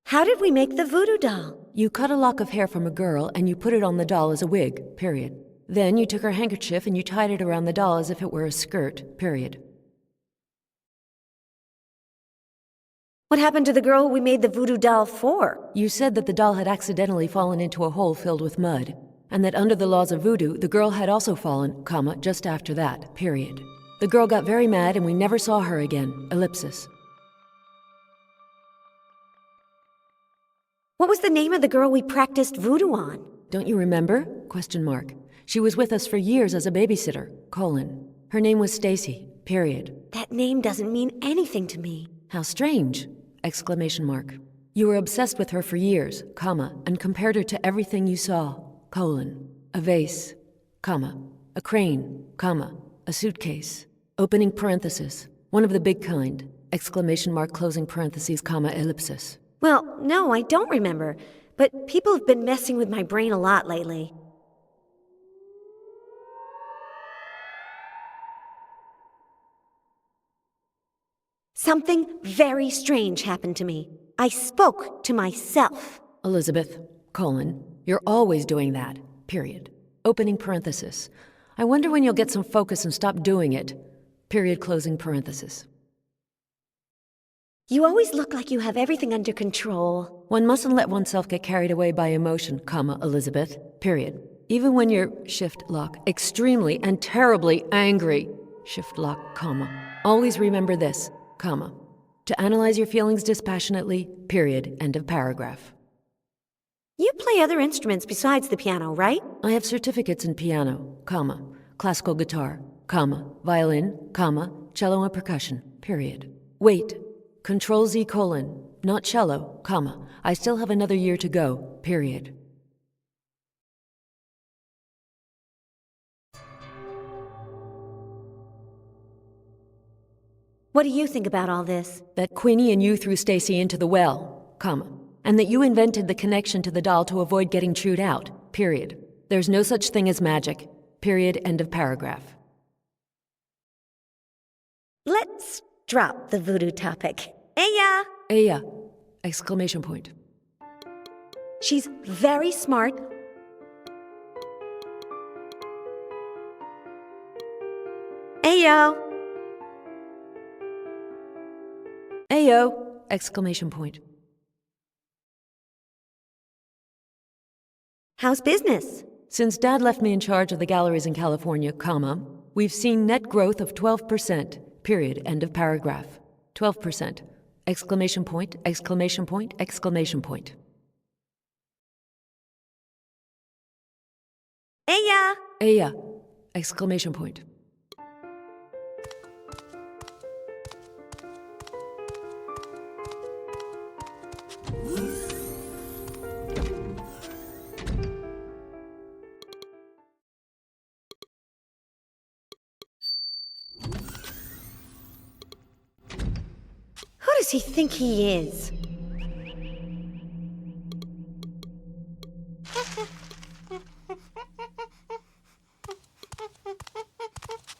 How did we make the voodoo doll? You cut a lock of hair from a girl and you put it on the doll as a wig, Then you took her handkerchief and you tied it around the doll as if it were a skirt, What happened to the girl we made the voodoo doll for? You said that the doll had accidentally fallen into a hole filled with mud, and that under the laws of voodoo, the girl had also fallen, just after that, The girl got very mad and we never saw her again, ellipsis. What was the name of the girl we practiced voodoo on? Don't you remember? ? She was with us for years as a babysitter, : Her name was Stacy, That name doesn't mean anything to me. How strange! ! You were obsessed with her for years, and compared her to everything you saw, : A vase, a crane, a suitcase. Opening parenthesis. One of the big kind, ! Closing parentheses, ellipsis. Well, no, I don't remember. But people have been messing with my brain a lot lately. Something very strange happened to me. I spoke to myself. Elizabeth, : You're always doing that, Opening parenthesis. I wonder when you'll get some focus and stop doing it. Closing parenthesis. You always look like you have everything under control. One mustn't let oneself get carried away by emotion, Elizabeth, Even when you're, extremely and terribly angry, Always remember this, To analyze your feelings dispassionately, end of paragraph. You play other instruments besides the piano, right? I have certificates in piano, classical guitar, violin, cello and percussion, Wait. Control Z : not cello, I still have another year to go, What do you think about all this? That Queenie and you threw Stacy into the well, and that you invented the connection to the doll to avoid getting chewed out, There's no such thing as magic, end of paragraph. Let's drop the voodoo topic. Aya! Aya! ! She's very smart. Ayo! Ayo! ! How's business? Since Dad left me in charge of the galleries in California, we've seen net growth of 12%, end of paragraph. 12%. ! Aya! Aya! ! Who does he think he is?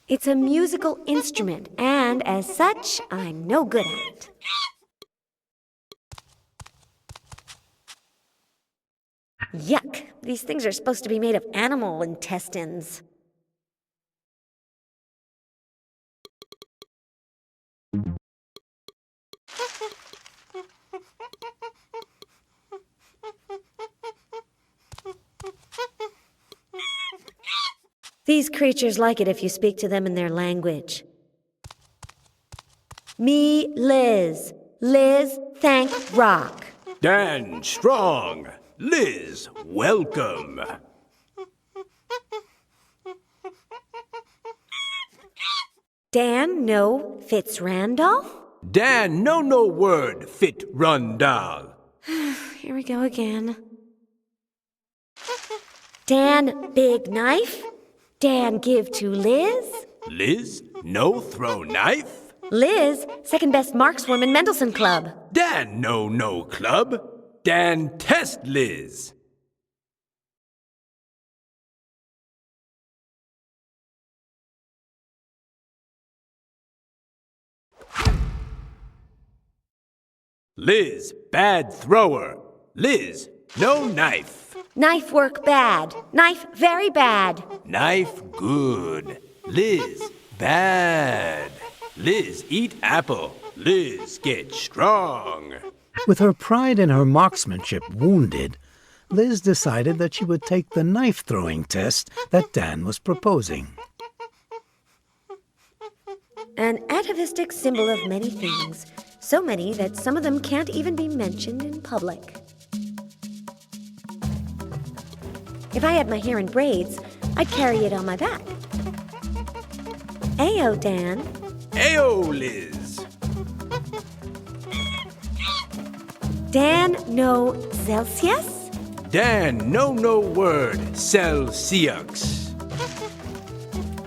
It's a musical instrument, and as such, I'm no good at it. Yuck. These things are supposed to be made of animal intestines. These creatures like it if you speak to them in their language. Me, Liz. Liz, thank rock. Dan Strong. Liz, welcome. Dan, no, Fitzrandolph? Dan, no word, fit Rundal. Here we go again. Dan, big knife? Dan, give to Liz? Liz, no throw knife? Liz, second best markswoman Mendelssohn Club. Dan, no club. Dan, test Liz. Liz, bad thrower. Liz, no knife. Knife work bad. Knife very bad. Knife good. Liz, bad. Liz, eat apple. Liz, get strong. With her pride in her marksmanship wounded, Liz decided that she would take the knife-throwing test that Dan was proposing. An atavistic symbol of many things. So many that some of them can't even be mentioned in public. If I had my hair in braids, I'd carry it on my back. Ayo, Dan. Ayo, Liz. Dan, no Celsius? Dan, no word, Celsius.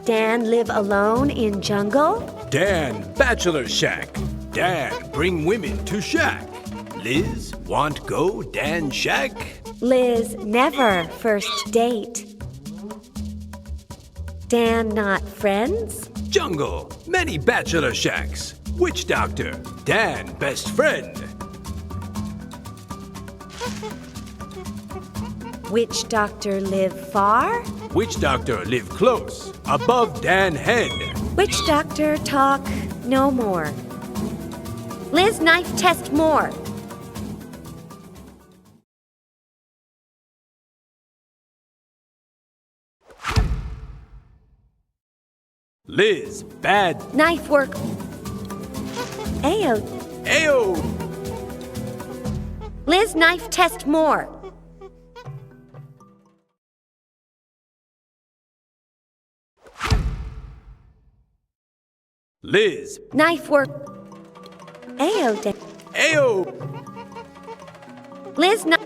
Dan, live alone in jungle? Dan, bachelor shack. Dan, bring women to shack. Liz, want go Dan shack? Liz, never first date. Dan, not friends? Jungle, many bachelor shacks. Witch doctor, Dan, best friend. Witch doctor live far? Witch doctor live close, above Dan head. Witch doctor talk no more. Liz, knife test more. Liz, bad. Knife work. Ayo. Ayo. Liz, knife test more. Liz. Knife work. Ayo. Ayo. Liz, knife.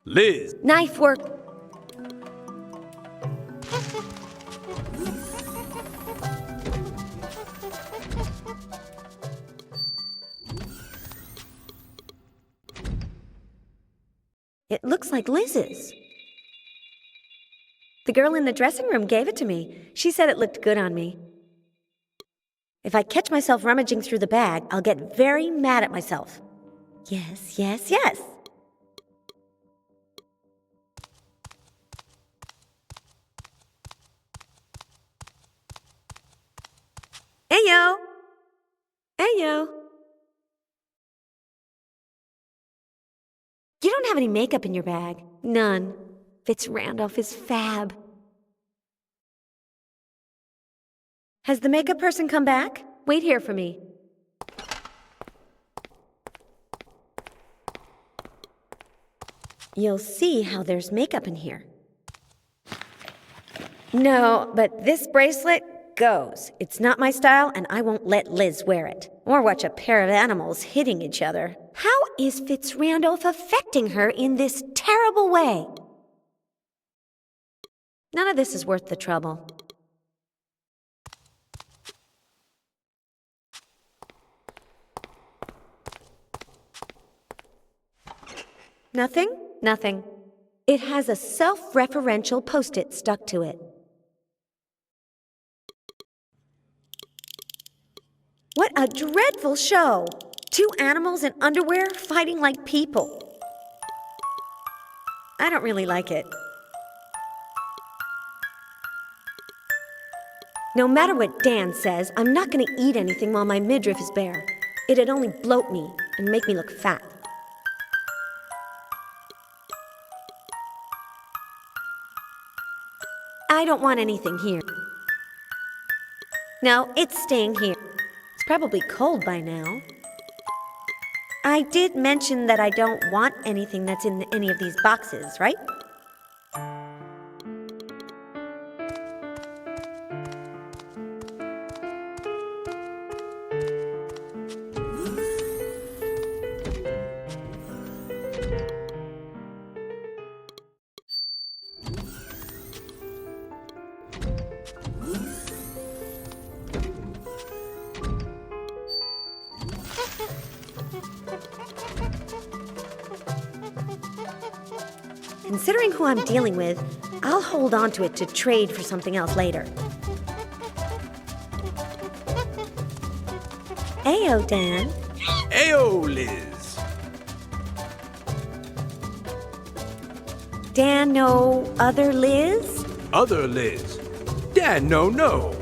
Liz. Knife work. It looks like Liz's. The girl in the dressing room gave it to me. She said it looked good on me. If I catch myself rummaging through the bag, I'll get very mad at myself. Yes, yes, yes. Ayo! Ayo! You don't have any makeup in your bag. None. Fitzrandolph is fab. Has the makeup person come back? Wait here for me. You'll see how there's makeup in here. No, but this bracelet goes. It's not my style, and I won't let Liz wear it. Or watch a pair of animals hitting each other. How is Fitzrandolph affecting her in this terrible way? None of this is worth the trouble. Nothing? Nothing. It has a self-referential post-it stuck to it. What a dreadful show! 2 animals in underwear fighting like people. I don't really like it. No matter what Dan says, I'm not going to eat anything while my midriff is bare. It'd only bloat me and make me look fat. I don't want anything here. No, it's staying here. It's probably cold by now. I did mention that I don't want anything that's in any of these boxes, right? Considering who I'm dealing with, I'll hold on to it to trade for something else later. Ayo, Dan. Ayo, Liz. Dan, no other Liz? Other Liz. Dan, no.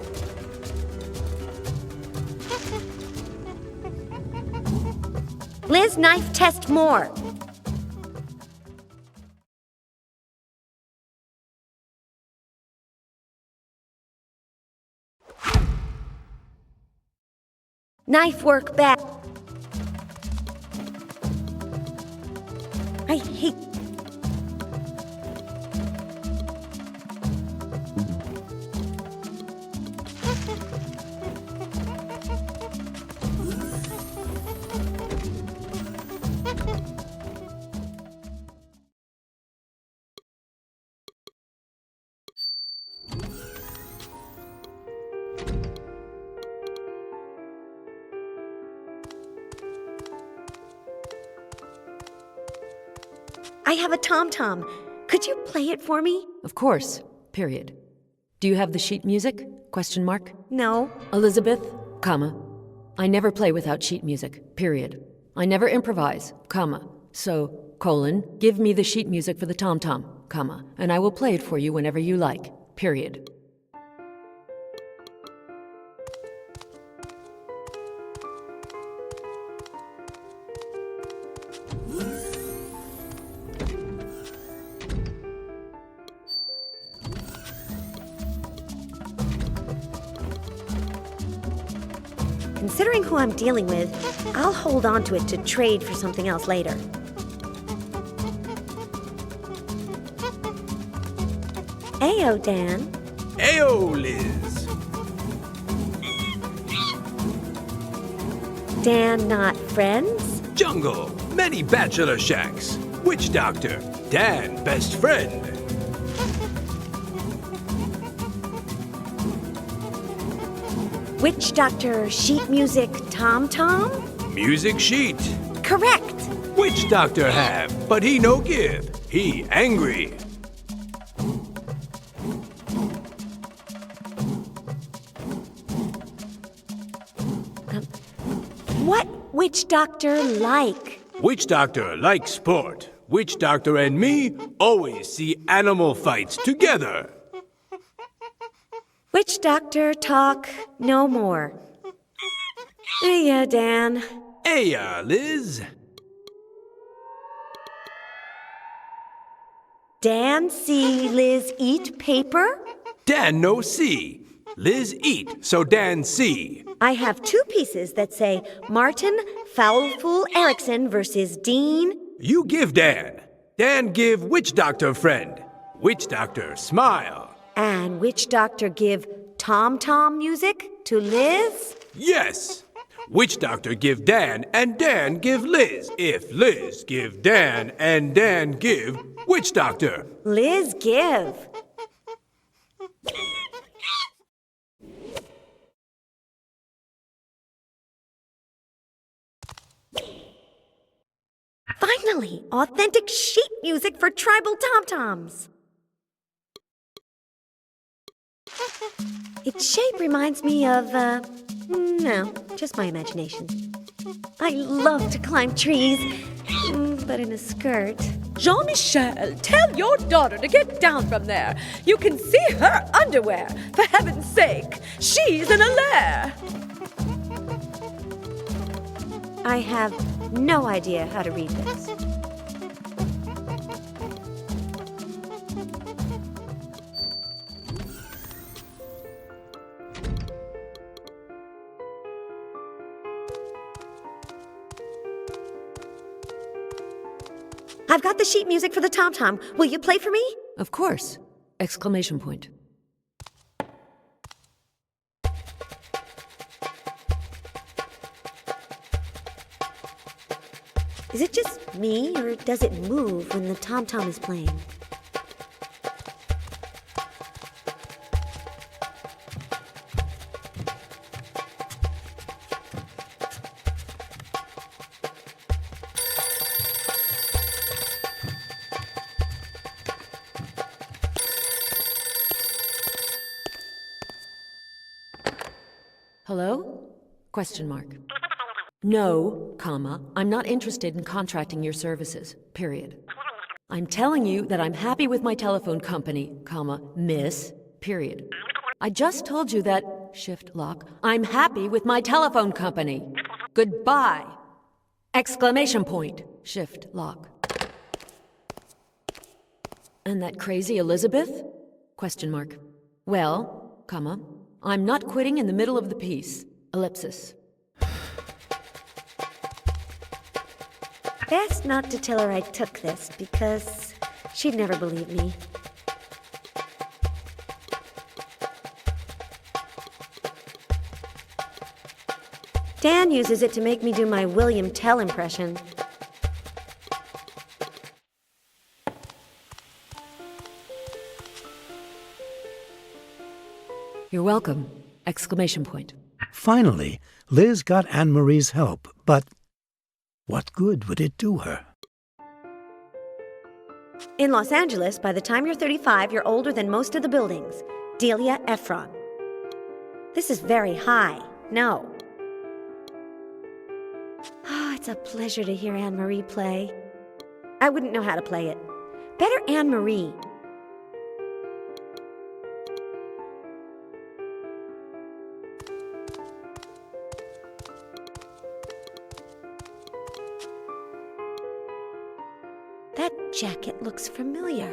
Liz, knife test more. Knife work back. I hate... I have a tom-tom. Could you play it for me? Of course. Period. Do you have the sheet music? Question mark. No. Elizabeth, comma. I never play without sheet music. Period. I never improvise, comma. So, colon, give me the sheet music for the tom-tom, comma, and I will play it for you whenever you like. Period. Considering who I'm dealing with, I'll hold on to it to trade for something else later. Ayo, Dan. Ayo, Liz. Dan, not friends? Jungle, many bachelor shacks. Witch doctor, Dan, best friend. Witch doctor, sheet music, tom-tom? Music sheet. Correct. Witch doctor have, but he no give. He angry. What witch doctor like? Witch doctor like sport. Witch doctor and me always see animal fights together. Witch doctor talk no more. Yeah, Dan. Hey, Liz. Dan see Liz eat paper? Dan no see. Liz eat, so Dan see. I have 2 pieces that say Martin Foulfool Erickson versus Dean. You give Dan. Dan give witch doctor friend. Witch doctor smile. And witch doctor give tom-tom music to Liz? Yes. Witch doctor give Dan and Dan give Liz. If Liz give Dan and Dan give witch doctor. Liz give. Finally, authentic sheet music for tribal tom-toms. Its shape reminds me of, no, just my imagination. I love to climb trees, but in a skirt. Jean-Michel, tell your daughter to get down from there. You can see her underwear. For heaven's sake, she's in a lair. I have no idea how to read this. I've got the sheet music for the tom-tom. Will you play for me? Of course! Exclamation point. Is it just me, or does it move when the tom-tom is playing? Hello? Question mark. No, comma, I'm not interested in contracting your services, period. I'm telling you that I'm happy with my telephone company, comma, miss, period. I just told you that, shift lock, I'm happy with my telephone company. Goodbye! Exclamation point, shift lock. And that crazy Elizabeth? Question mark. Well, comma, I'm not quitting in the middle of the piece, ellipsis. Best not to tell her I took this, because she'd never believe me. Dan uses it to make me do my William Tell impression. You're welcome! Exclamation point. Finally, Liz got Anne-Marie's help, but what good would it do her? In Los Angeles, by the time you're 35, you're older than most of the buildings. Delia Ephron. This is very high. No. Oh, it's a pleasure to hear Anne-Marie play. I wouldn't know how to play it. Better Anne-Marie. That jacket looks familiar.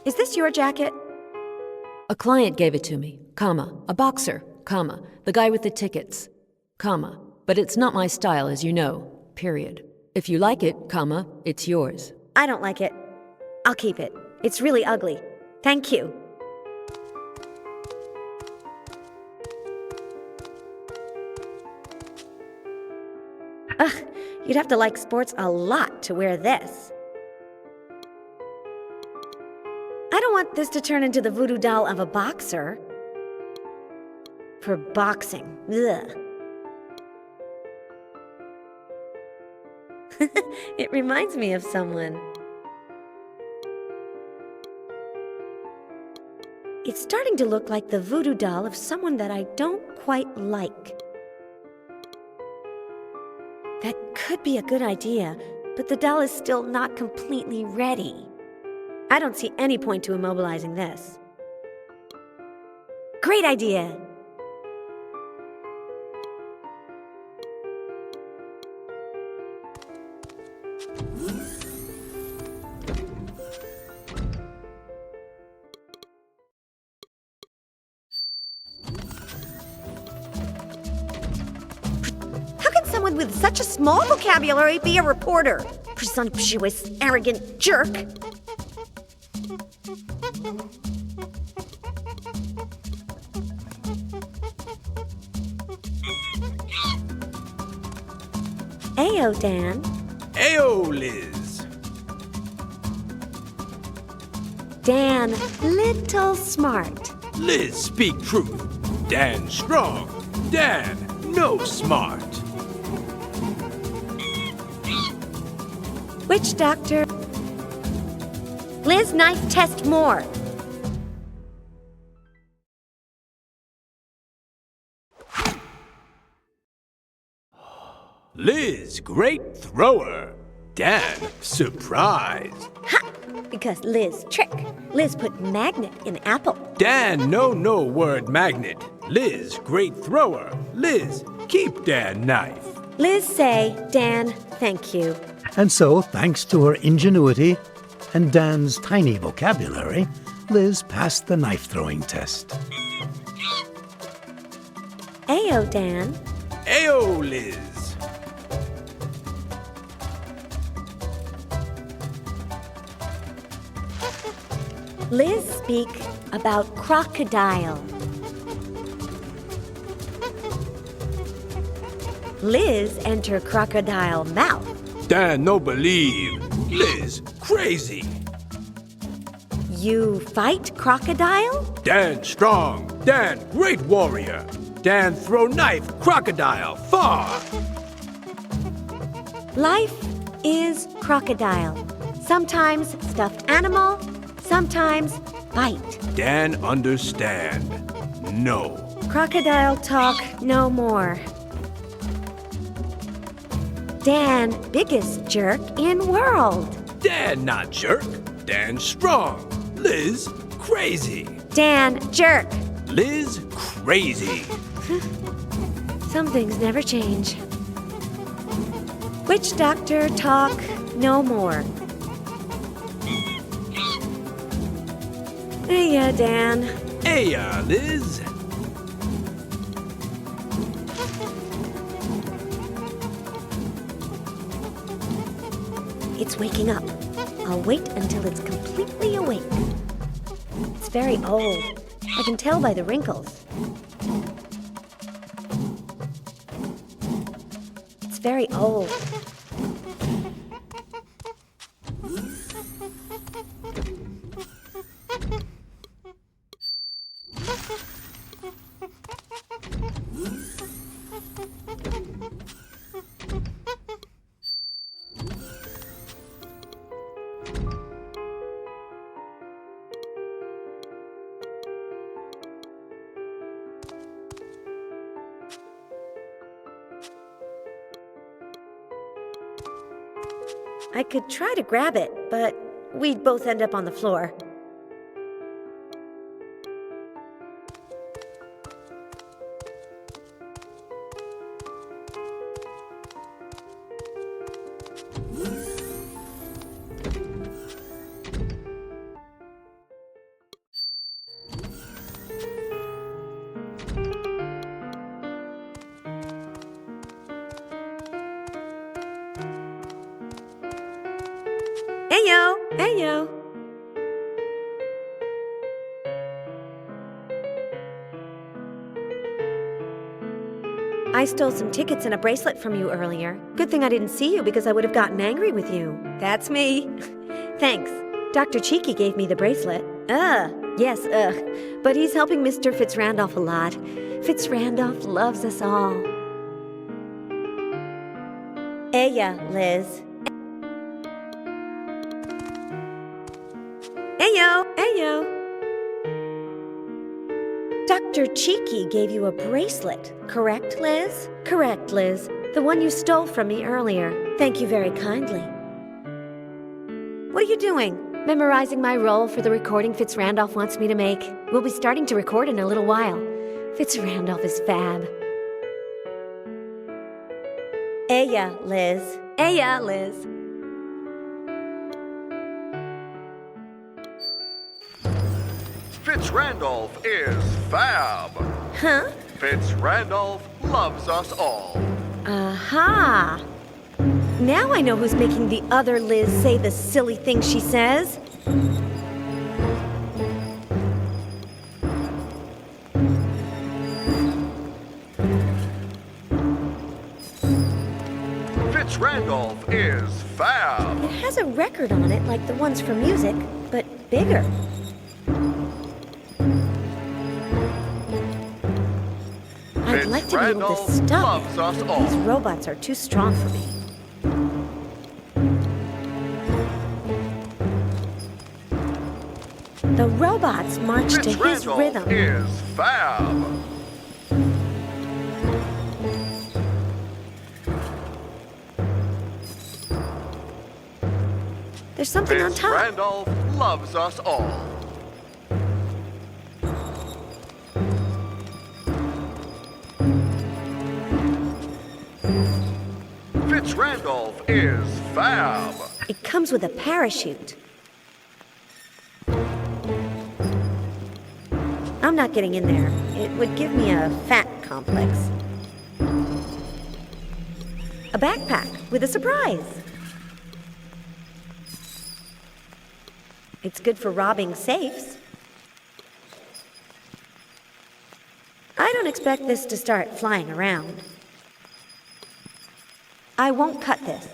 Is this your jacket? A client gave it to me, comma, a boxer, comma, the guy with the tickets, comma, but it's not my style, as you know, period. If you like it, comma, it's yours. I don't like it. I'll keep it. It's really ugly. Thank you. Ugh, you'd have to like sports a lot to wear this. I don't want this to turn into the voodoo doll of a boxer. For boxing. Ugh. It reminds me of someone. It's starting to look like the voodoo doll of someone that I don't quite like. That could be a good idea, but the doll is still not completely ready. I don't see any point to immobilizing this. Great idea! Someone with such a small vocabulary be a reporter. Presumptuous, arrogant jerk. Ayo, Dan. Ayo, Liz. Dan, little smart. Liz, speak truth. Dan, strong. Dan, no smart. Witch doctor. Liz, knife test more. Liz, great thrower. Dan, surprised. Ha! Because Liz trick. Liz put magnet in apple. Dan, no word magnet. Liz, great thrower. Liz, keep Dan knife. Liz say, Dan, thank you. And so, thanks to her ingenuity and Dan's tiny vocabulary, Liz passed the knife-throwing test. Ayo, Dan. Ayo, Liz. Liz speak about crocodile. Liz enter crocodile mouth. Dan, no believe. Liz, crazy. You fight crocodile? Dan, strong. Dan, great warrior. Dan, throw knife, crocodile, far. Life is crocodile. Sometimes stuffed animal, sometimes bite. Dan, understand. No. Crocodile talk no more. Dan, biggest jerk in world. Dan, not jerk. Dan, strong. Liz, crazy. Dan, jerk. Liz, crazy. Some things never change. Witch doctor talk no more. Hey, Dan. Hey, Liz. It's waking up. I'll wait until it's completely awake. It's very old. I can tell by the wrinkles. It's very old. I could try to grab it, but we'd both end up on the floor. Heyo, heyo. I stole some tickets and a bracelet from you earlier. Good thing I didn't see you because I would have gotten angry with you. That's me. Thanks. Dr. Cheeky gave me the bracelet. Yes, but he's helping Mr. Fitzrandolph a lot. Fitzrandolph loves us all. Heya, Liz. Heyo, heyo. Dr. Cheeky gave you a bracelet, correct, Liz? Correct, Liz. The one you stole from me earlier. Thank you very kindly. What are you doing? Memorizing my role for the recording Fitzrandolph wants me to make. We'll be starting to record in a little while. Fitzrandolph is fab. Heya, Liz. Heya, Liz. Fitzrandolph is fab. Huh? Fitzrandolph loves us all. Aha! Now I know who's making the other Liz say the silly things she says. Fitzrandolph is fab. It has a record on it like the ones for music, but bigger. I'd like to be able to stop it, but these robots are too strong for me. The robots march to his Randolph rhythm. is fab. There's something on top. Randolph loves us all. Randolph is fab. It comes with a parachute. I'm not getting in there. It would give me a fat complex. A backpack with a surprise. It's good for robbing safes. I don't expect this to start flying around. I won't cut this.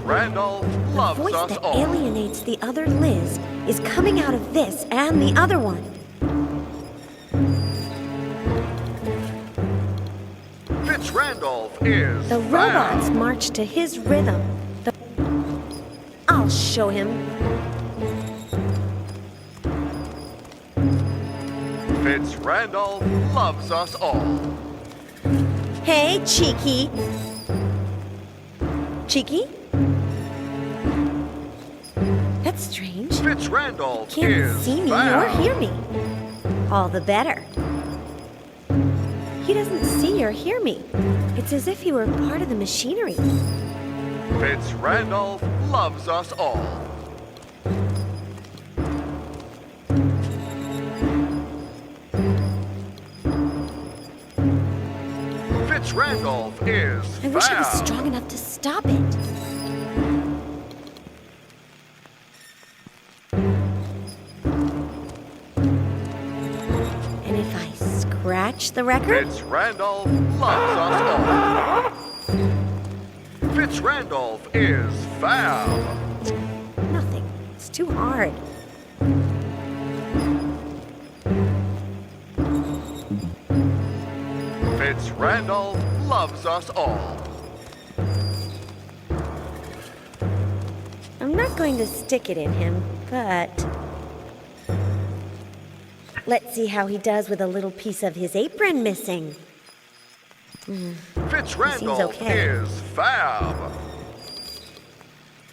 Randolph loves the voice us that all. alienates the other Liz is coming out of this and the other one. Randolph is The robots march to his rhythm. I'll show him. Randolph loves us all. Hey, Cheeky. Cheeky? That's strange. Randolph Can't is see me fab. or hear me. All the better. He doesn't see or hear me. It's as if he were part of the machinery. Randolph loves us all. Randolph is I wish I was fab. strong enough to stop it. And if I scratch the record? Randolph loves us all. Randolph is fab. Nothing. It's too hard. Randolph loves us all. I'm not going to stick it in him, but let's see how he does with a little piece of his apron missing. Randolph okay. is fab.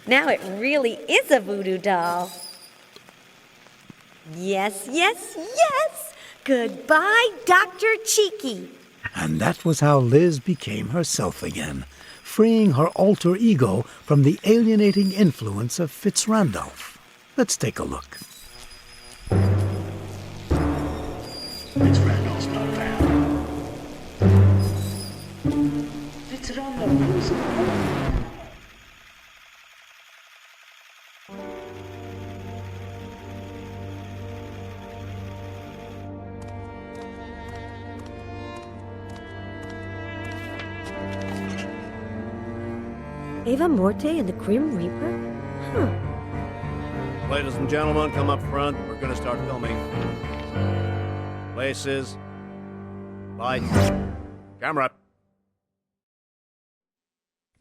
Now it really is a voodoo doll. Yes, yes, yes! Goodbye, Dr. Cheeky. And that was how Liz became herself again, freeing her alter ego from the alienating influence of Fitzrandolph. Let's take a look. Fitzrandolph's not bad. Fitzrandolph was Ava Morte and the Grim Reaper? Huh. Ladies and gentlemen, come up front. We're gonna start filming. Places. Lights. Camera.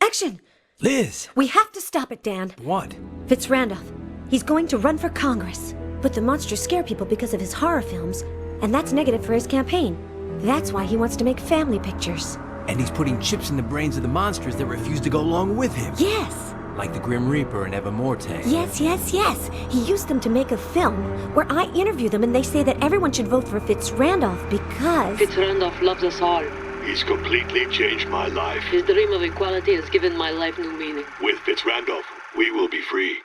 Action! Liz! We have to stop it, Dan. What? Fitzrandolph. He's going to run for Congress. But the monsters scare people because of his horror films, and that's negative for his campaign. That's why he wants to make family pictures. And he's putting chips in the brains of the monsters that refuse to go along with him. Yes! Like the Grim Reaper and Eva Morte. Yes, yes, yes. He used them to make a film where I interview them and they say that everyone should vote for Fitzrandolph because... Fitzrandolph loves us all. He's completely changed my life. His dream of equality has given my life new meaning. With Fitzrandolph, we will be free.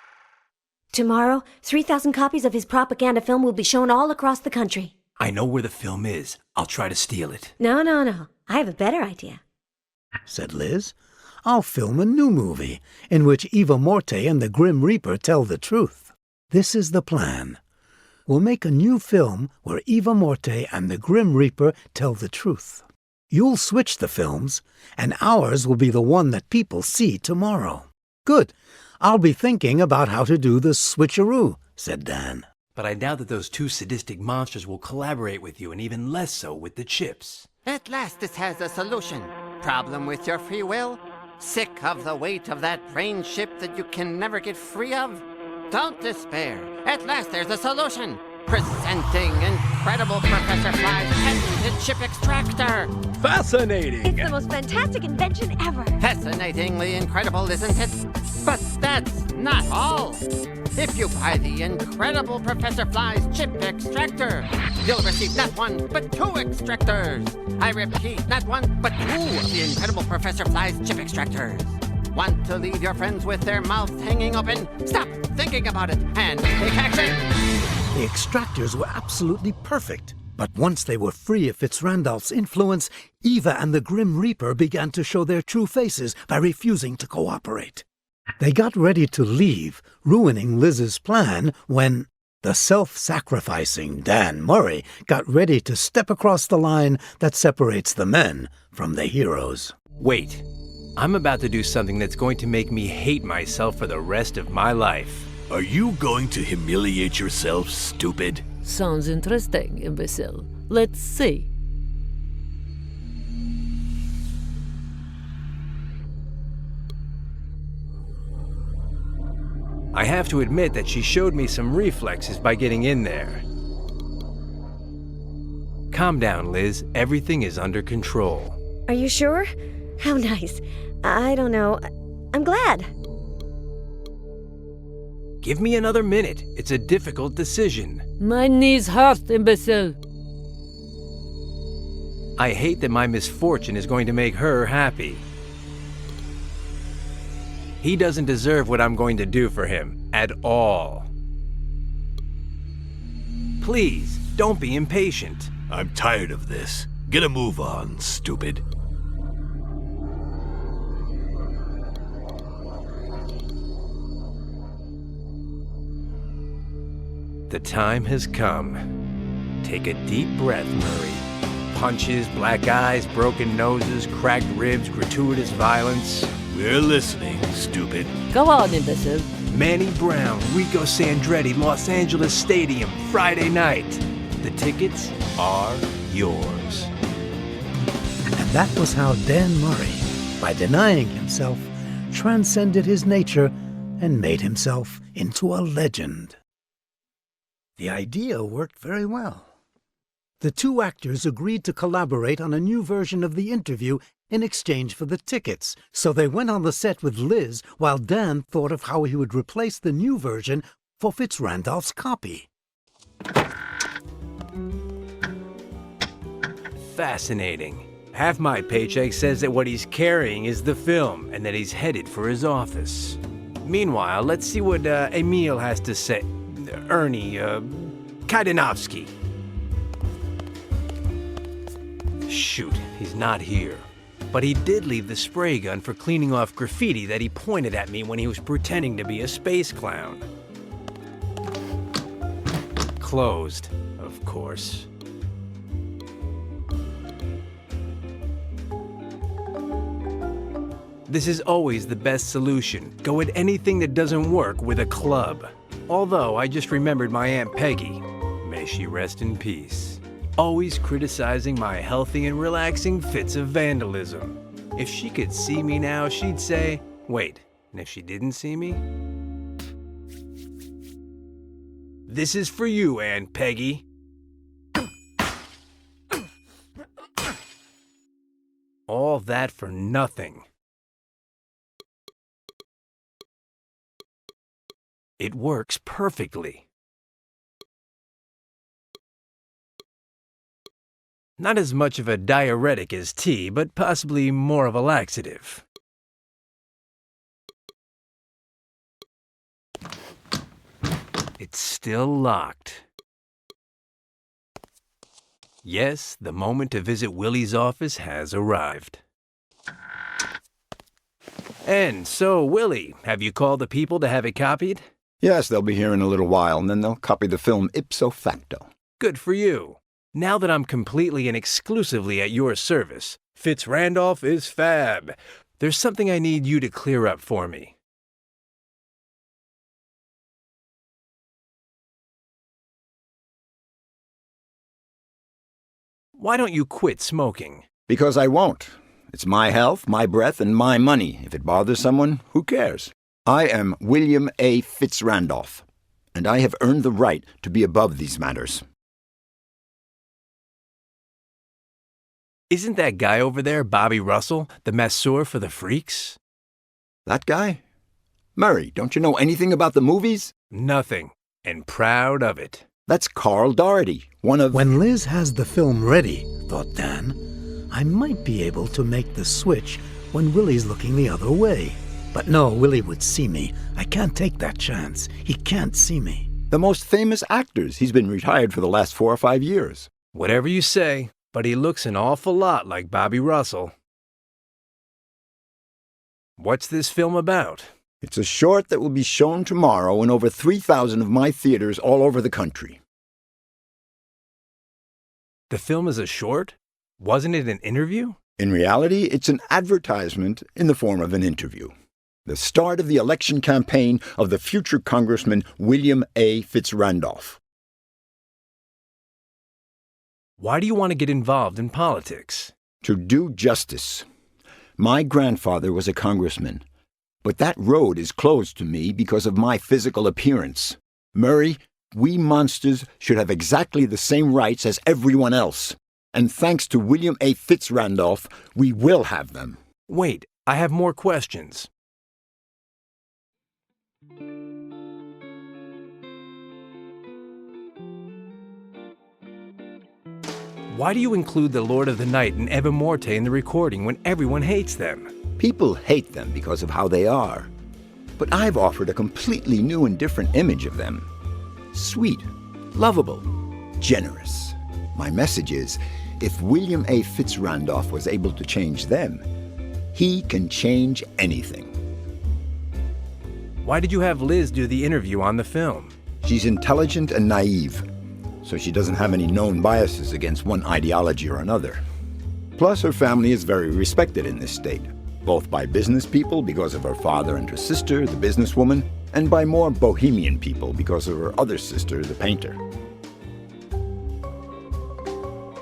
Tomorrow, 3,000 copies of his propaganda film will be shown all across the country. I know where the film is. I'll try to steal it. No, no, no. I have a better idea. Said Liz. I'll film a new movie in which Eva Morte and the Grim Reaper tell the truth. This is the plan. We'll make a new film where Eva Morte and the Grim Reaper tell the truth. You'll switch the films, and ours will be the one that people see tomorrow. Good. I'll be thinking about how to do the switcheroo, said Dan. But I doubt that those two sadistic monsters will collaborate with you, and even less so with the chips. At last this has a solution. Problem with your free will? Sick of the weight of that brain ship that you can never get free of? Don't despair. At last there's a solution. Presenting incredible Professor Fly's patented chip extractor. Fascinating! It's the most fantastic invention ever. Fascinatingly incredible, isn't it? But that's not all. If you buy the incredible Professor Fly's chip extractor, you'll receive not one, but 2 extractors. I repeat, not one, but 2 of the incredible Professor Fly's chip extractors. Want to leave your friends with their mouths hanging open? Stop thinking about it and take action! The extractors were absolutely perfect. But once they were free of Fitzrandolph's influence, Eva and the Grim Reaper began to show their true faces by refusing to cooperate. They got ready to leave, ruining Liz's plan, when the self-sacrificing Dan Murray got ready to step across the line that separates the men from the heroes. Wait, I'm about to do something that's going to make me hate myself for the rest of my life. Are you going to humiliate yourself, stupid? Sounds interesting, imbecile. Let's see. I have to admit that she showed me some reflexes by getting in there. Calm down, Liz. Everything is under control. Are you sure? How nice. I don't know. I'm glad. Give me another minute. It's a difficult decision. My knees hurt, imbecile. I hate that my misfortune is going to make her happy. He doesn't deserve what I'm going to do for him at all. Please, don't be impatient. I'm tired of this. Get a move on, stupid. The time has come. Take a deep breath, Murray. Punches, black eyes, broken noses, cracked ribs, gratuitous violence. We're listening, stupid. Go on, imbecile. Manny Brown, Rico Sandretti, Los Angeles Stadium, Friday night. The tickets are yours. And that was how Dan Murray, by denying himself, transcended his nature and made himself into a legend. The idea worked very well. The 2 actors agreed to collaborate on a new version of the interview in exchange for the tickets, so they went on the set with Liz while Dan thought of how he would replace the new version for Fitzrandolph's copy. Fascinating. Half my paycheck says that what he's carrying is the film and that he's headed for his office. Meanwhile, let's see what Emil has to say. Ernie, Kaidanovsky. Shoot, he's not here. But he did leave the spray gun for cleaning off graffiti that he pointed at me when he was pretending to be a space clown. Closed, of course. This is always the best solution. Go at anything that doesn't work with a club. Although I just remembered my Aunt Peggy. May she rest in peace. Always criticizing my healthy and relaxing fits of vandalism. If she could see me now, she'd say, wait, and if she didn't see me? This is for you, Aunt Peggy. All that for nothing. It works perfectly. Not as much of a diuretic as tea, but possibly more of a laxative. It's still locked. Yes, the moment to visit Willie's office has arrived. And so, Willie, have you called the people to have it copied? Yes, they'll be here in a little while, and then they'll copy the film ipso facto. Good for you. Now that I'm completely and exclusively at your service, Fitzrandolph is fab. There's something I need you to clear up for me. Why don't you quit smoking? Because I won't. It's my health, my breath, and my money. If it bothers someone, who cares? I am William A. Fitzrandolph, and I have earned the right to be above these matters. Isn't that guy over there Bobby Russell, the masseur for the freaks? That guy? Murray, don't you know anything about the movies? Nothing, and proud of it. That's Carl Doherty, one of... When Liz has the film ready, thought Dan, I might be able to make the switch when Willie's looking the other way. But no, Willie would see me. I can't take that chance. He can't see me. The most famous actors. He's been retired for the last 4 or 5 years. Whatever you say, but he looks an awful lot like Bobby Russell. What's this film about? It's a short that will be shown tomorrow in over 3,000 of my theaters all over the country. The film is a short? Wasn't it an interview? In reality, it's an advertisement in the form of an interview. The start of the election campaign of the future Congressman William A. Fitzrandolph. Why do you want to get involved in politics? To do justice. My grandfather was a congressman, but that road is closed to me because of my physical appearance. Murray, we monsters should have exactly the same rights as everyone else. And thanks to William A. Fitzrandolph, we will have them. Wait, I have more questions. Why do you include the Lord of the Night and Eva Morte in the recording when everyone hates them? People hate them because of how they are. But I've offered a completely new and different image of them. Sweet, lovable, generous. My message is, if William A. Fitzrandolph was able to change them, he can change anything. Why did you have Liz do the interview on the film? She's intelligent and naive, so she doesn't have any known biases against one ideology or another. Plus, her family is very respected in this state, both by business people because of her father and her sister, the businesswoman, and by more bohemian people because of her other sister, the painter.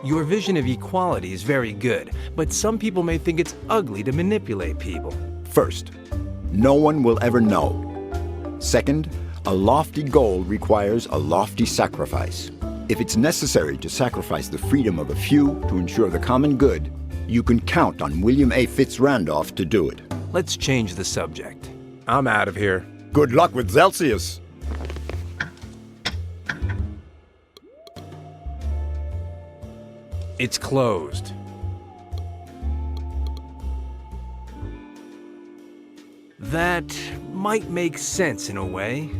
Your vision of equality is very good, but some people may think it's ugly to manipulate people. First, no one will ever know. Second, a lofty goal requires a lofty sacrifice. If it's necessary to sacrifice the freedom of a few to ensure the common good, you can count on William A. Fitzrandolph to do it. Let's change the subject. I'm out of here. Good luck with Celsius. It's closed. That might make sense in a way.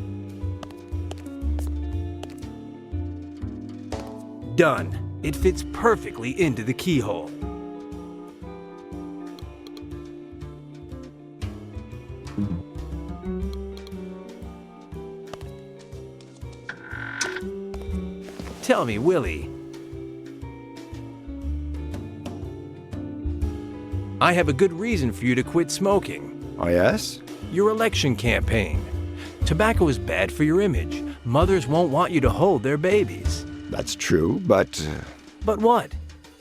Done. It fits perfectly into the keyhole. Tell me, Willie. I have a good reason for you to quit smoking. Oh, yes? Your election campaign. Tobacco is bad for your image. Mothers won't want you to hold their babies. That's true, but... But what?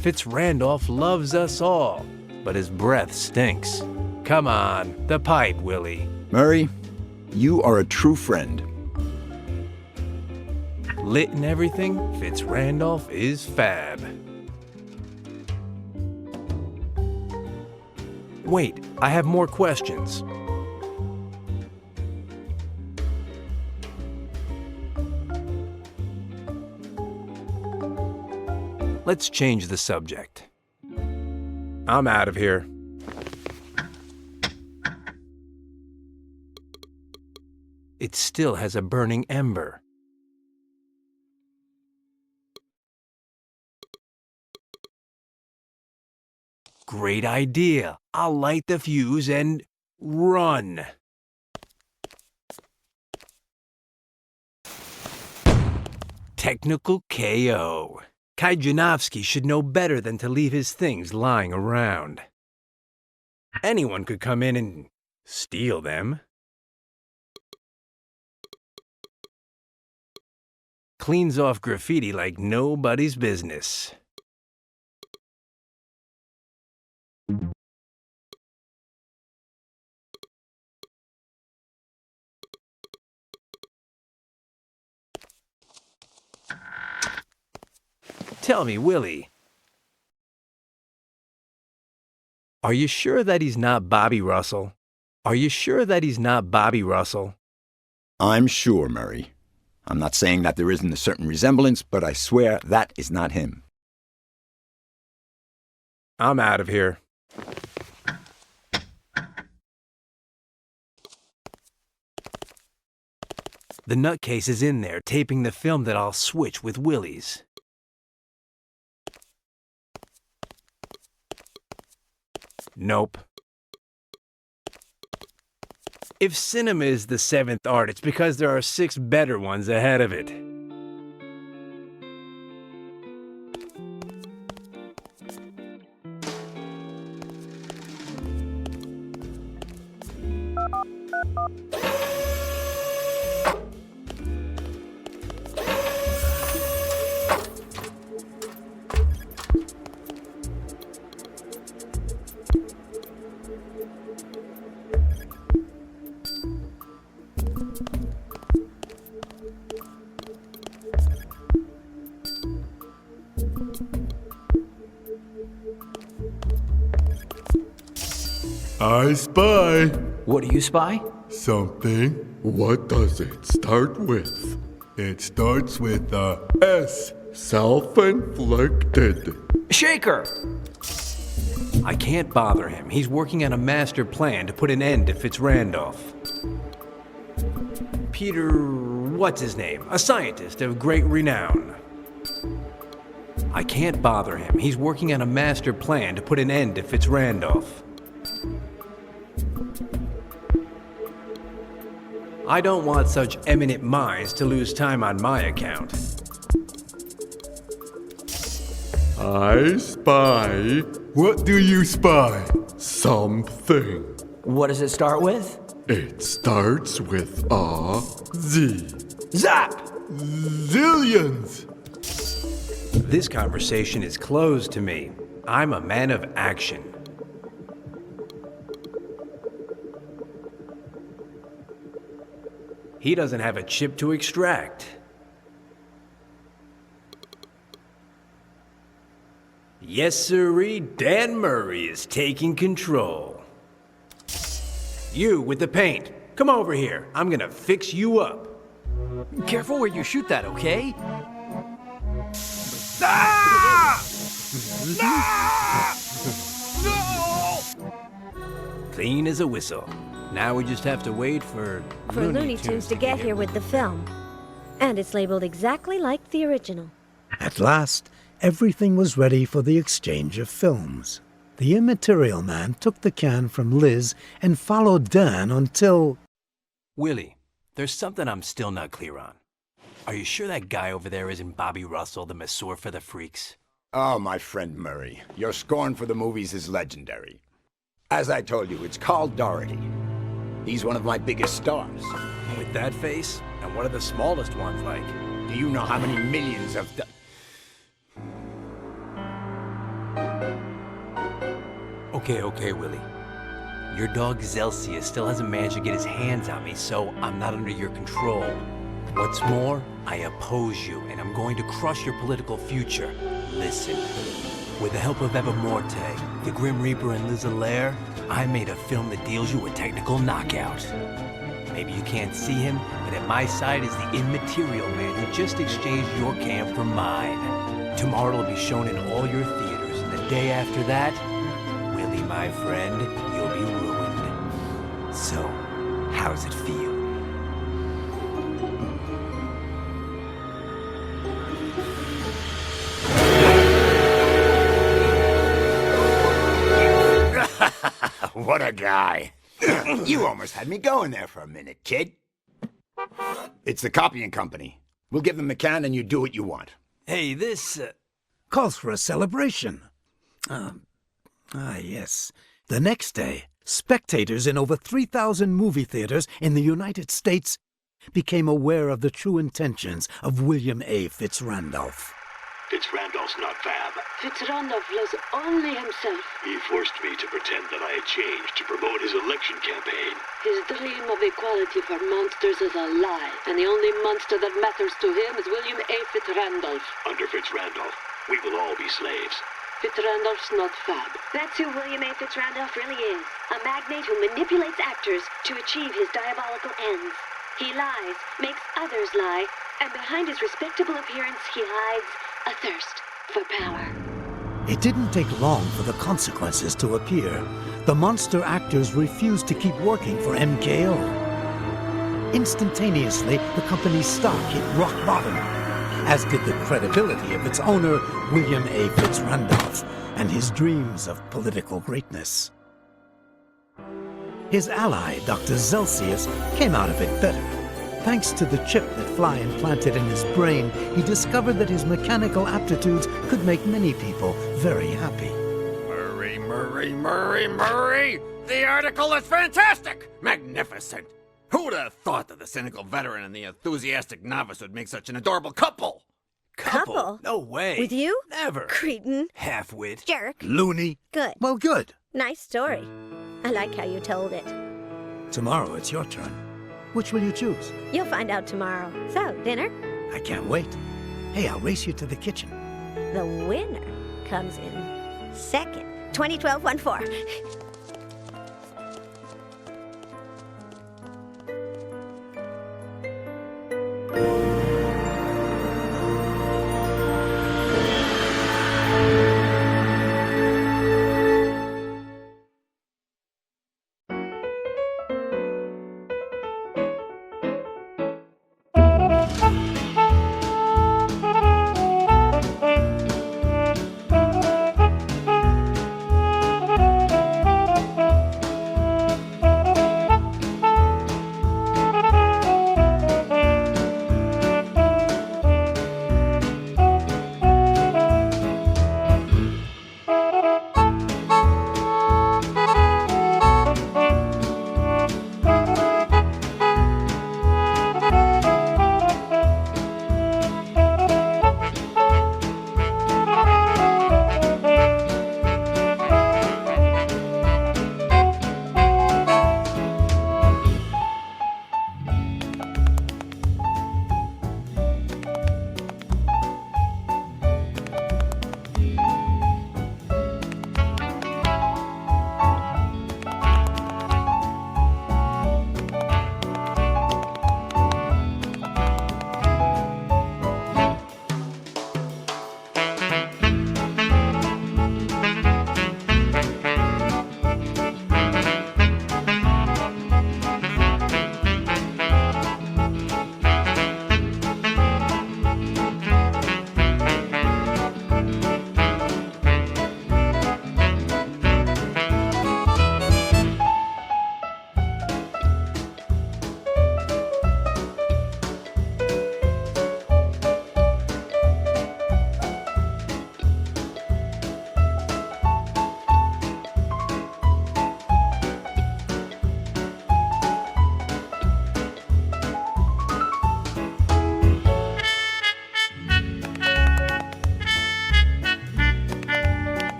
Fitzrandolph loves us all, but his breath stinks. Come on, the pipe, Willie. Murray, you are a true friend. Lit and everything, Fitzrandolph is fab. Wait, I have more questions. Let's change the subject. I'm out of here. It still has a burning ember. Great idea. I'll light the fuse and run. Technical KO. Kajunowski should know better than to leave his things lying around. Anyone could come in and steal them. Cleans off graffiti like nobody's business. Tell me, Willie. Are you sure that he's not Bobby Russell? Are you sure that he's not Bobby Russell? I'm sure, Murray. I'm not saying that there isn't a certain resemblance, but I swear that is not him. I'm out of here. The nutcase is in there, taping the film that I'll switch with Willie's. Nope. If cinema is the seventh art, it's because there are 6 better ones ahead of it. I spy. What do you spy? Something. What does it start with? It starts with a S. Self-inflicted. Shaker! I can't bother him. He's working on a master plan to put an end to Fitzrandolph. Peter, what's his name? A scientist of great renown. I can't bother him. He's working on a master plan to put an end to Fitzrandolph. I don't want such eminent minds to lose time on my account. I spy. What do you spy? Something. What does it start with? It starts with a Z. Zap! Zillions! This conversation is closed to me. I'm a man of action. He doesn't have a chip to extract. Yes, sirree, Dan Murray is taking control. You with the paint, come over here. I'm gonna fix you up. Careful where you shoot that, okay? Ah! Ah! No! Clean as a whistle. Now we just have to wait for Looney Tunes to get here with the film. And it's labeled exactly like the original. At last, everything was ready for the exchange of films. The immaterial man took the can from Liz and followed Dan until... Willie, there's something I'm still not clear on. Are you sure that guy over there isn't Bobby Russell, the masseur for the freaks? Oh, my friend Murray, your scorn for the movies is legendary. As I told you, it's Carl Doherty. He's one of my biggest stars. With that face? And what are the smallest ones like? Do you know how many millions of... Okay, Willie. Your dog Zelsius still hasn't managed to get his hands on me, so I'm not under your control. What's more, I oppose you, and I'm going to crush your political future. Listen. With the help of Eva Morte, the Grim Reaper, and Liz Allaire, I made a film that deals you a technical knockout. Maybe you can't see him, but at my side is the immaterial man who just exchanged your can for mine. Tomorrow it'll be shown in all your theaters, and the day after that, Willie, my friend, you'll be ruined. So, how's it feel? What a guy. You almost had me going there for a minute, kid. It's the copying company. We'll give them the can and you do what you want. Hey, this... calls for a celebration. Yes. The next day, spectators in over 3,000 movie theaters in the United States became aware of the true intentions of William A. Fitzrandolph. Fitzrandolph's not fab. Fitzrandolph loves only himself. He forced me to pretend that I had changed to promote his election campaign. His dream of equality for monsters is a lie, and the only monster that matters to him is William A. Fitzrandolph. Under Fitzrandolph, we will all be slaves. Fitzrandolph's not fab. That's who William A. Fitzrandolph really is. A magnate who manipulates actors to achieve his diabolical ends. He lies, makes others lie, and behind his respectable appearance he hides a thirst for power. It didn't take long for the consequences to appear. The monster actors refused to keep working for MKO. Instantaneously, the company's stock hit rock bottom, as did the credibility of its owner, William A. Fitzrandolph, and his dreams of political greatness. His ally, Dr. Zelsius, came out of it better. Thanks to the chip that Fly implanted in his brain, he discovered that his mechanical aptitudes could make many people very happy. Murray! The article is fantastic! Magnificent! Who'd have thought that the cynical veteran and the enthusiastic novice would make such an adorable couple? Couple? No way. With you? Never. Cretin. Half-wit. Jerk. Loony. Good. Well, good. Nice story. I like how you told it. Tomorrow it's your turn. Which will you choose? You'll find out tomorrow. So, dinner? I can't wait. Hey, I'll race you to the kitchen. The winner comes in second. 2012-14.